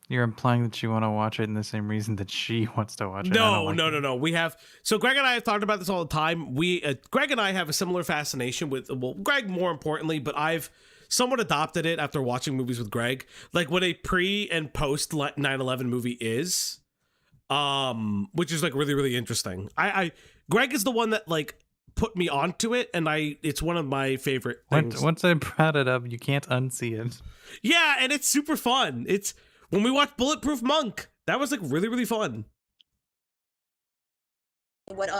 You're implying that you want to watch it in the same reason that she wants to watch it. No. We have, so Greg and I have talked about this all the time. Greg and I have a similar fascination with, well, Greg more importantly, but I've somewhat adopted it after watching movies with Greg. Like what a pre and post 9/11 movie is, which is like really, really interesting. Greg is the one that like put me onto it, and it's one of my favorite things. Once I brought it up, you can't unsee it. Yeah, and it's super fun. It's when we watched Bulletproof Monk, that was like really, really fun. Would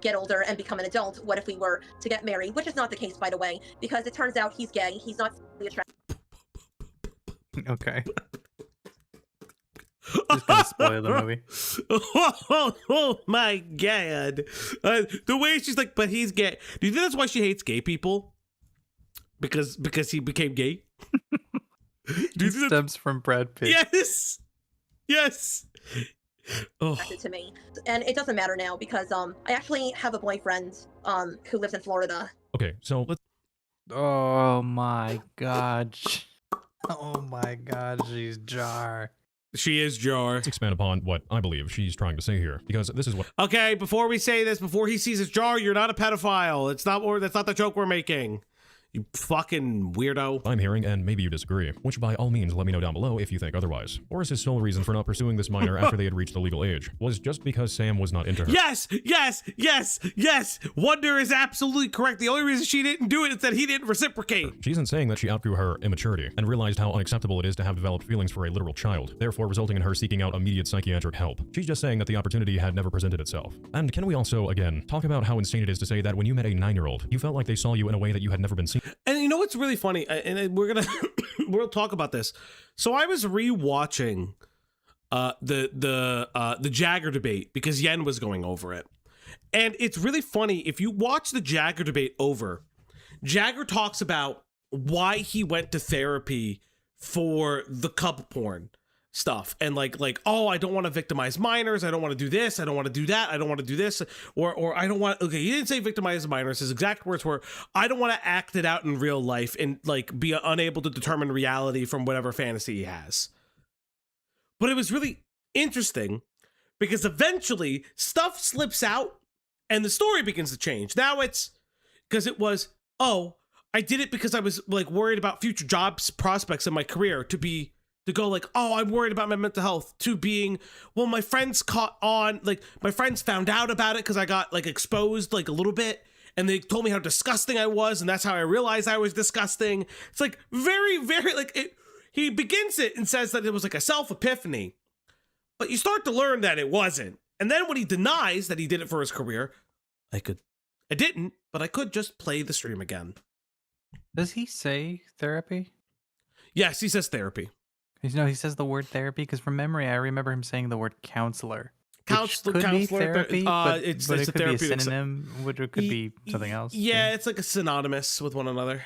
get older and become an adult. What if we were to get married? Which is not the case, by the way, because it turns out he's gay. He's not attractive. Okay. Just gonna spoil the movie. Oh my God. The way she's like, but he's gay. Do you think that's why she hates gay people? Because he became gay? It stems from Brad Pitt. Yes. To me, and it doesn't matter now because I actually have a boyfriend who lives in Florida. Okay, so let's. Oh my God. Oh my God, she's Jar. She is Jar. Let's expand upon what I believe she's trying to say here, because this is what. Okay, before we say this, before he sees his Jar, you're not a pedophile. That's not the joke we're making. You fucking weirdo. I'm hearing, and maybe you disagree, which by all means let me know down below if you think otherwise. Or is his sole reason for not pursuing this minor after they had reached the legal age was just because Sam was not into her? Yes! Wonder is absolutely correct. The only reason she didn't do it is that he didn't reciprocate. She isn't saying that she outgrew her immaturity and realized how unacceptable it is to have developed feelings for a literal child, therefore resulting in her seeking out immediate psychiatric help. She's just saying that the opportunity had never presented itself. And can we also, again, talk about how insane it is to say that when you met a 9-year-old, you felt like they saw you in a way that you had never been seen? And you know what's really funny, and we'll talk about this. So I was rewatching the Jagger debate because Yen was going over it, and it's really funny if you watch the Jagger debate over. Jagger talks about why he went to therapy for the cub porn stuff, and like oh, I don't want to victimize minors, I don't want to do this, I don't want to do that, I don't want to do this, or I don't want. Okay, he didn't say victimize minors. His exact words were, I don't want to act it out in real life and like be unable to determine reality from whatever fantasy he has. But it was really interesting because eventually stuff slips out and the story begins to change. Now it's because it was, oh, I did it because I was like worried about future jobs prospects in my career, to go like, oh, I'm worried about my mental health, to being, well, my friends caught on, like my friends found out about it because I got like exposed like a little bit, and they told me how disgusting I was, and that's how I realized I was disgusting. It's like very, very like it. He begins it and says that it was like a self-epiphany, but you start to learn that it wasn't. And then when he denies that he did it for his career, I didn't, but I could just play the stream again. Does he say therapy? Yes, he says therapy. No, he says the word therapy because from memory, I remember him saying the word counselor. Counselor, Which could be counselor, therapy, but it's it a could be a therapeutic synonym. Which it could be something else. Yeah, it's like a synonymous with one another.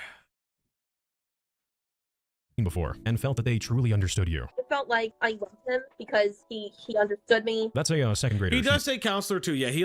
Before and felt that they truly understood you. I felt like I loved him because he understood me. That's a second grader. He does say counselor too. Yeah, he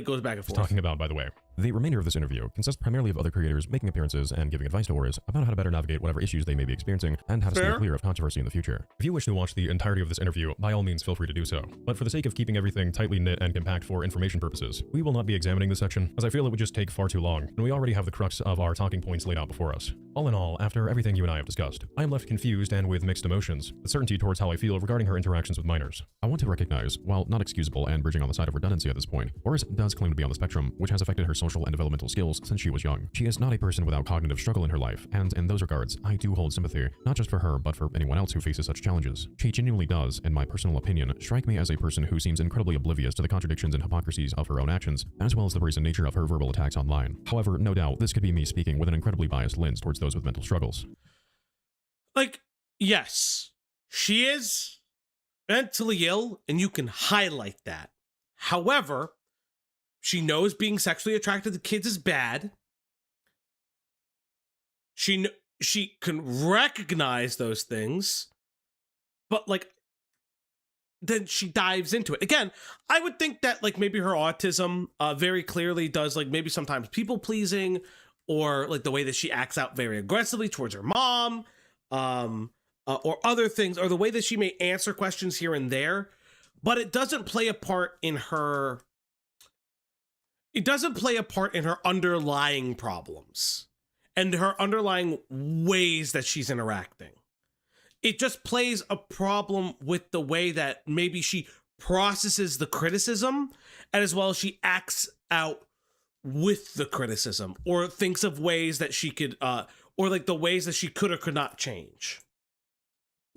goes back and forth. Talking about, by the way. The remainder of this interview consists primarily of other creators making appearances and giving advice to Oris about how to better navigate whatever issues they may be experiencing and how to stay clear of controversy in the future. If you wish to watch the entirety of this interview, by all means feel free to do so. But for the sake of keeping everything tightly knit and compact for information purposes, we will not be examining this section, as I feel it would just take far too long, and we already have the crux of our talking points laid out before us. All in all, after everything you and I have discussed, I am left confused and with mixed emotions, with certainty towards how I feel regarding her interactions with minors. I want to recognize, while not excusable and bridging on the side of redundancy at this point, Oris does claim to be on the spectrum, which has affected her social and developmental skills since she was young. She is not a person without cognitive struggle in her life, and in those regards, I do hold sympathy, not just for her, but for anyone else who faces such challenges. She genuinely does, in my personal opinion, strike me as a person who seems incredibly oblivious to the contradictions and hypocrisies of her own actions, as well as the brazen nature of her verbal attacks online. However, no doubt, this could be me speaking with an incredibly biased lens towards those with mental struggles. Like, yes, she is mentally ill, and you can highlight that. However, she knows being sexually attracted to kids is bad. She can recognize those things, but like, then she dives into it. Again, I would think that like maybe her autism very clearly does like maybe sometimes people pleasing, or like the way that she acts out very aggressively towards her mom, or other things, or the way that she may answer questions here and there, but it doesn't play a part in her. It doesn't play a part in her underlying problems and her underlying ways that she's interacting. It just plays a problem with the way that maybe she processes the criticism, and as well as she acts out with the criticism, or thinks of ways that she could, or like the ways that she could or could not change.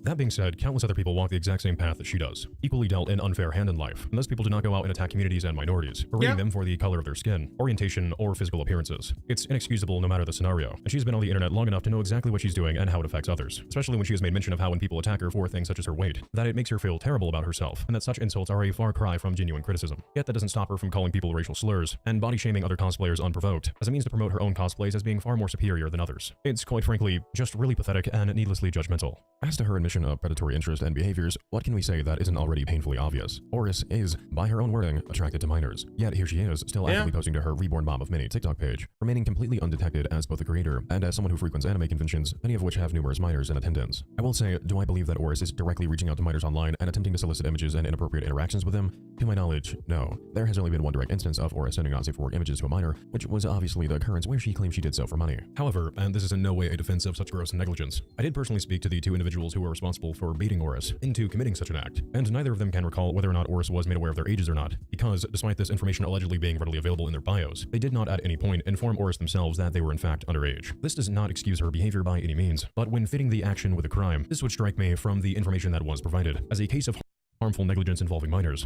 That being said, countless other people walk the exact same path that she does, equally dealt an unfair hand in life, and those people do not go out and attack communities and minorities, berating them for the color of their skin, orientation, or physical appearances. It's inexcusable no matter the scenario, and she's been on the internet long enough to know exactly what she's doing and how it affects others, especially when she has made mention of how when people attack her for things such as her weight, that it makes her feel terrible about herself, and that such insults are a far cry from genuine criticism. Yet that doesn't stop her from calling people racial slurs, and body-shaming other cosplayers unprovoked, as a means to promote her own cosplays as being far more superior than others. It's quite frankly, just really pathetic and needlessly judgmental. As to her admission of predatory interest and behaviors, what can we say that isn't already painfully obvious? Oris is, by her own wording, attracted to minors. Yet here she is, still actively posting to her Reborn Mom of Many TikTok page, remaining completely undetected as both a creator and as someone who frequents anime conventions, many of which have numerous minors in attendance. I will say, do I believe that Oris is directly reaching out to minors online and attempting to solicit images and inappropriate interactions with them? To my knowledge, no. There has only been one direct instance of Oris sending not safe for work images to a minor, which was obviously the occurrence where she claimed she did so for money. However, and this is in no way a defense of such gross negligence, I did personally speak to the two individuals who were responsible for baiting Oris into committing such an act, and neither of them can recall whether or not Oris was made aware of their ages or not, because despite this information allegedly being readily available in their bios, they did not at any point inform Oris themselves that they were in fact underage. This does not excuse her behavior by any means, but when fitting the action with a crime, this would strike me from the information that was provided as a case of harmful negligence involving minors.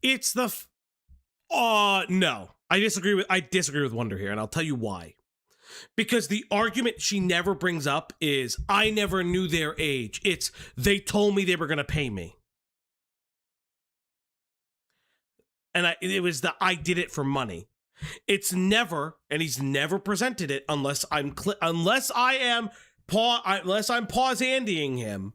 It's the no. I disagree with Wonder here, and I'll tell you why. Because the argument she never brings up is, I never knew their age. It's, they told me they were going to pay me. And it was the, I did it for money. It's never, and he's never presented it unless I'm pause-andying him.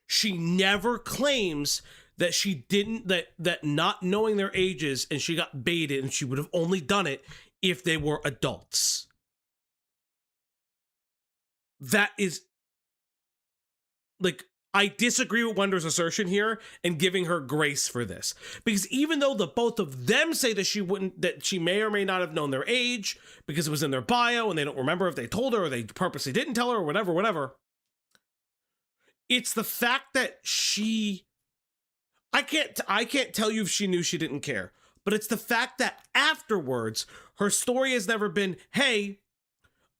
She never claims that she didn't, that not knowing their ages and she got baited and she would have only done it if they were adults. That is, like, I disagree with Wonder's assertion here and giving her grace for this. Because even though the both of them say that she may or may not have known their age because it was in their bio and they don't remember if they told her or they purposely didn't tell her or whatever. It's the fact that I can't tell you if she knew she didn't care, but it's the fact that afterwards, her story has never been, hey,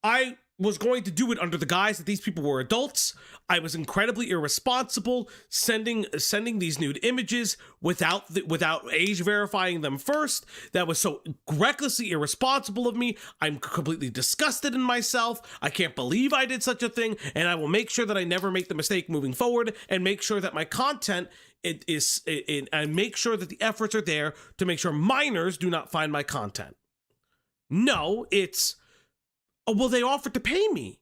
I was going to do it under the guise that these people were adults. I was incredibly irresponsible sending these nude images without age verifying them first. That was so recklessly irresponsible of me. I'm completely disgusted in myself. I can't believe I did such a thing, and I will make sure that I never make the mistake moving forward and make sure that my content and make sure that the efforts are there to make sure minors do not find my content. No, it's, oh, well, they offered to pay me.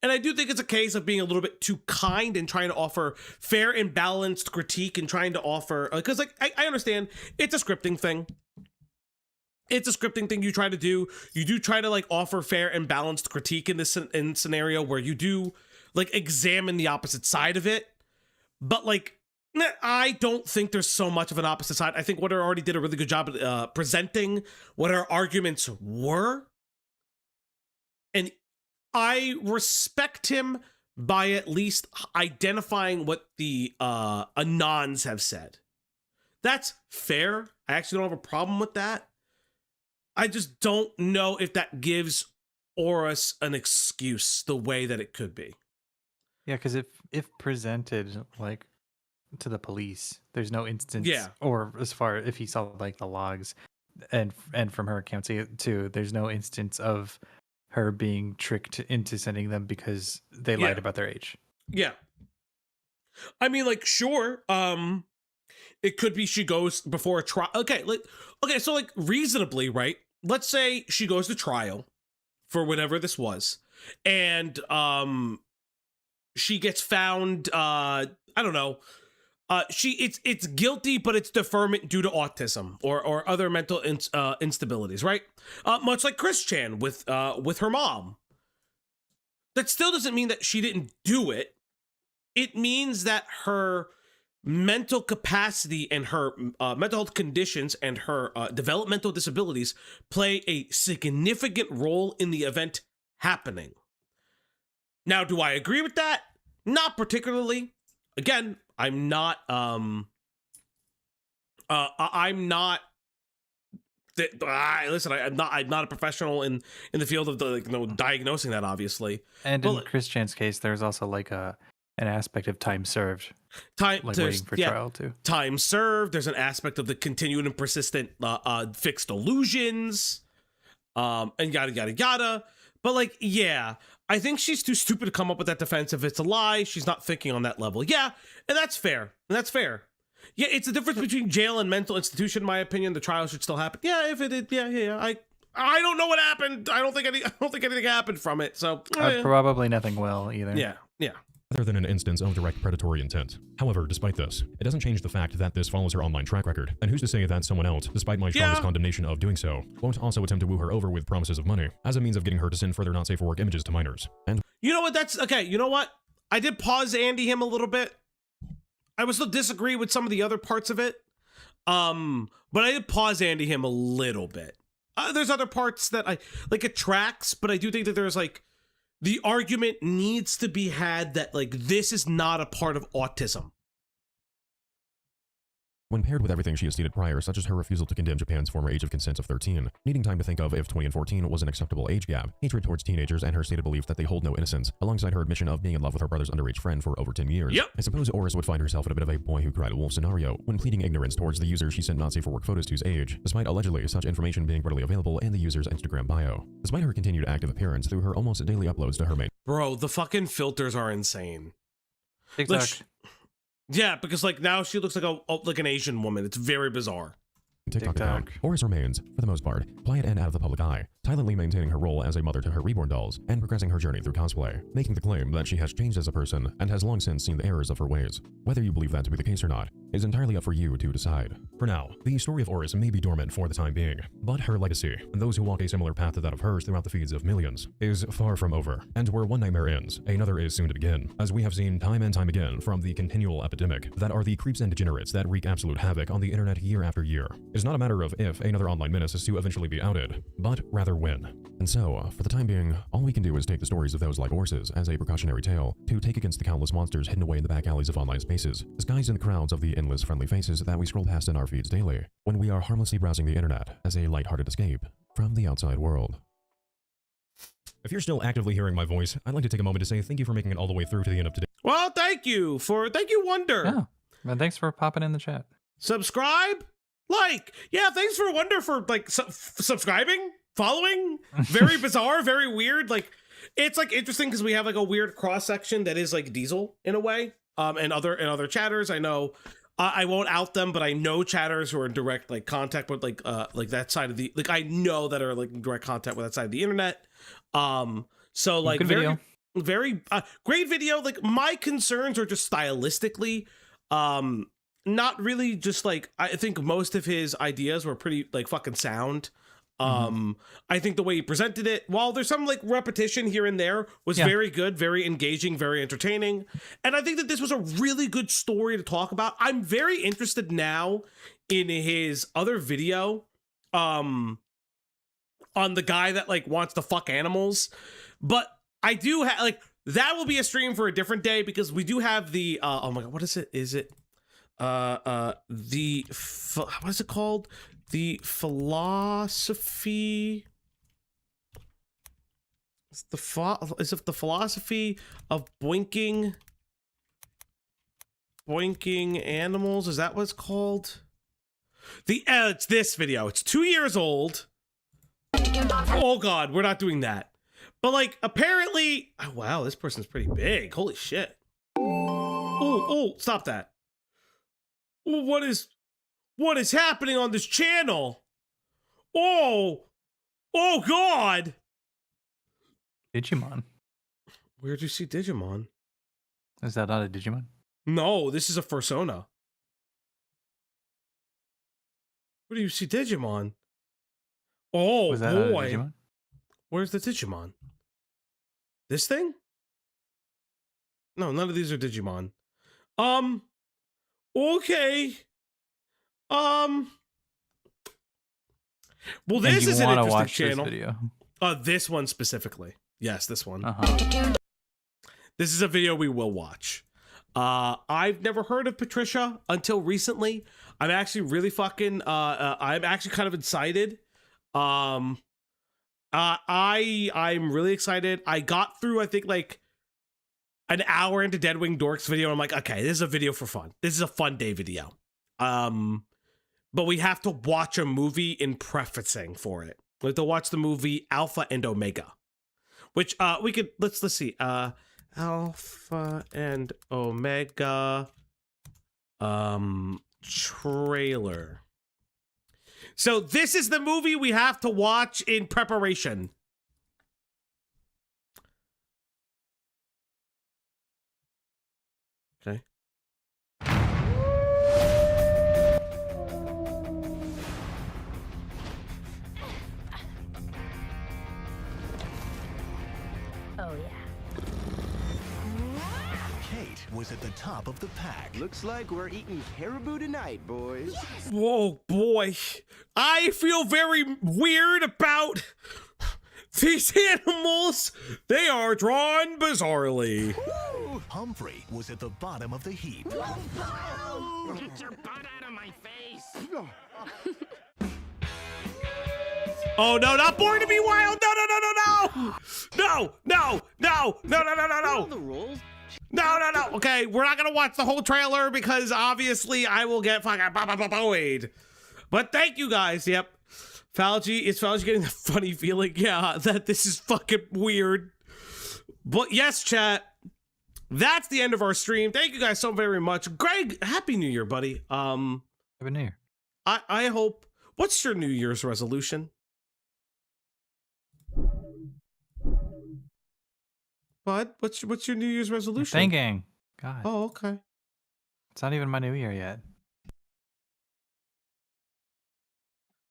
And I do think it's a case of being a little bit too kind and trying to offer fair and balanced critique and trying to offer, because like, I understand it's a scripting thing. It's a scripting thing you try to do. You do try to like offer fair and balanced critique in this scenario where you do like examine the opposite side of it. But like, I don't think there's so much of an opposite side. I think Water already did a really good job at presenting what our arguments were. And I respect him by at least identifying what the Anons have said. That's fair. I actually don't have a problem with that. I just don't know if that gives Horus an excuse the way that it could be. Yeah, because if presented like to the police, there's no instance, or as far if he saw like the logs, and from her account too, there's no instance of her being tricked into sending them because they lied about their age. Yeah, I mean, like, sure, it could be she goes before a trial. Okay, so like reasonably, right? Let's say she goes to trial for whatever this was, and she gets found, I don't know, it's guilty, but it's deferment due to autism or other mental instabilities, right? Much like Chris Chan with her mom. That still doesn't mean that she didn't do it. It means that her mental capacity and her mental health conditions and her developmental disabilities play a significant role in the event happening. Now, do I agree with that? Not particularly. Again, I'm not listen, I'm not a professional in the field of diagnosing that, obviously. And in Chris Chan's case, there's also like an aspect of time served. Waiting for trial too. Time served. There's an aspect of the continued and persistent fixed illusions, and yada yada yada. But like, yeah, I think she's too stupid to come up with that defense. If it's a lie, she's not thinking on that level. Yeah, and that's fair. Yeah, it's the difference between jail and mental institution, in my opinion. The trial should still happen. Yeah, if it did, yeah. I don't know what happened. I don't think anything happened from it. So probably nothing will either. Yeah. Rather than an instance of direct predatory intent. However, despite this, it doesn't change the fact that this follows her online track record. And who's to say that someone else, despite my strongest condemnation of doing so, won't also attempt to woo her over with promises of money as a means of getting her to send further not safe for work images to minors. And you know what? That's okay. You know what? I did pause Andy him a little bit. I would still disagree with some of the other parts of it. But I did pause Andy him a little bit. There's other parts that I like, it tracks, but I do think that there's like, the argument needs to be had that like this is not a part of autism. when paired with everything she has stated prior, such as her refusal to condemn Japan's former age of consent of 13, needing time to think of if 20 and 14 was an acceptable age gap, hatred towards teenagers, and her stated belief that they hold no innocence, alongside her admission of being in love with her brother's underage friend for over 10 years. I suppose Oris would find herself in a bit of a boy who cried wolf scenario when pleading ignorance towards the user she sent not safe for work photos to's age, despite allegedly such information being readily available in the user's Instagram bio. Despite her continued active appearance through her almost daily uploads to her main. Bro, the fucking filters are insane. TikTok. Yeah, because like now she looks like an Asian woman. It's very bizarre. TikTok account. Oris remains, for the most part, quiet and out of the public eye, silently maintaining her role as a mother to her reborn dolls, and progressing her journey through cosplay, making the claim that she has changed as a person and has long since seen the errors of her ways. Whether you believe that to be the case or not is entirely up for you to decide. For now, the story of Oris may be dormant for the time being, but her legacy, and those who walk a similar path to that of hers throughout the feeds of millions, is far from over. And where one nightmare ends, another is soon to begin, as we have seen time and time again from the continual epidemic that are the creeps and degenerates that wreak absolute havoc on the internet year after year. It is not a matter of if another online menace is to eventually be outed, but rather when. And so, for the time being, all we can do is take the stories of those like Oris's as a precautionary tale to take against the countless monsters hidden away in the back alleys of online spaces, disguised in the crowds of the endless friendly faces that we scroll past in our feeds daily, when we are harmlessly browsing the internet as a lighthearted escape from the outside world. If you're still actively hearing my voice, I'd like to take a moment to say thank you for making it all the way through to the end of today. Well, thank you, Wonder. Yeah. And thanks for popping in the chat. Subscribe, like, yeah, thanks for Wonder for like subscribing, following. Very bizarre, very weird. Like, it's like interesting because we have like a weird cross section that is like Diesel in a way. And other chatters. I know I won't out them, but I know chatters who are in direct like contact with like that side of the I know that are like in direct contact with that side of the internet. So like Good very great video. Like my concerns are just stylistically, not really just like I think most of his ideas were pretty like fucking sound. I think the way he presented it, while there's some like repetition here and there, was very good, very engaging, very entertaining. And I think that this was a really good story to talk about. I'm very interested now in his other video on the guy that like wants to fuck animals. But I do have like that will be a stream for a different day because we do have the oh my god, what is it? Is it what is it called? The philosophy is it the philosophy of boinking animals? Is that what it's called? It's this video. It's 2 years old. Oh god, we're not doing that. But like apparently, oh, wow, this person's pretty big. Holy shit. Oh, stop that. What is happening on this channel? Oh god. Digimon. Where'd you see Digimon? Is that not a Digimon? No, this is a Fursona. Where do you see Digimon? Oh Was that boy. a Digimon? Where's the Digimon? This thing? No, none of these are Digimon. Okay. Well, this is an interesting channel. This video. This one specifically. Yes, this one. Uh-huh. This is a video we will watch. I've never heard of Patricia until recently. I'm actually really fucking I'm actually kind of excited. I'm really excited. I got through I think like an hour into Deadwing Dorks video. I'm like, okay, this is a video for fun. This is a fun day video. But we have to watch a movie in prefacing for it. We have to watch the movie Alpha and Omega, which we could let's see. Alpha and Omega trailer. So this is the movie we have to watch in preparation. Okay. Oh, yeah. Kate was at the top of the pack. Looks like we're eating caribou tonight, boys. Whoa, boy. I feel very weird about these animals. They are drawn bizarrely. Woo! Humphrey was at the bottom of the heap. Get your butt out of my face! Oh no, not Born to Be Wild! No, no, no, no, no! No, no, no, no, no, no, no, no! The rules. No, no, no. Okay, we're not gonna watch the whole trailer because obviously I will get fucking bullied. But thank you guys. Yep. Is Falgi getting the funny feeling? Yeah, that this is fucking weird. But yes, chat. That's the end of our stream. Thank you guys so very much. Greg, happy New Year, buddy. Happy New Year. I hope. What's your New Year's resolution? Bud, what's your New Year's resolution? Thinking. God. Oh, okay. It's not even my New Year yet.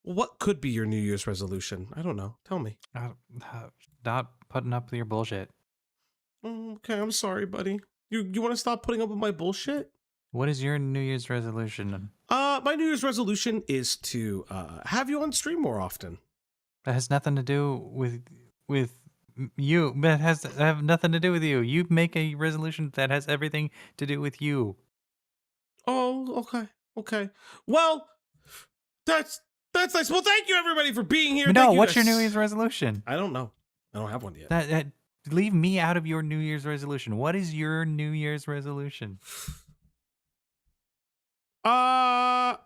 What could be your New Year's resolution? I don't know. Tell me. Not putting up with your bullshit. Okay, I'm sorry, buddy. You want to stop putting up with my bullshit? What is your New Year's resolution? My New Year's resolution is to have you on stream more often. That has nothing to do with you. That has have nothing to do with you. You make a resolution that has everything to do with you. Oh, okay. Well, that's nice. Well, thank you everybody for being here. No, what's your New Year's resolution? I don't know. I don't have one yet. That leave me out of your New Year's resolution. What is your New Year's resolution? I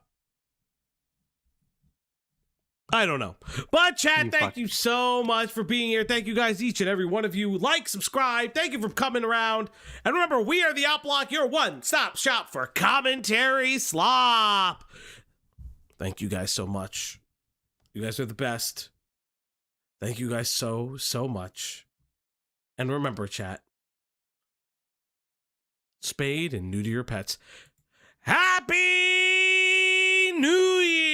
don't know. But chat, thank you so much for being here. Thank you guys, each and every one of you. Like, subscribe. Thank you for coming around. And remember, we are the Outblock, your one-stop shop for commentary slop. Thank you guys so much. You guys are the best. Thank you guys so, so much. And remember, chat, spayed and new to your pets. Happy New Year!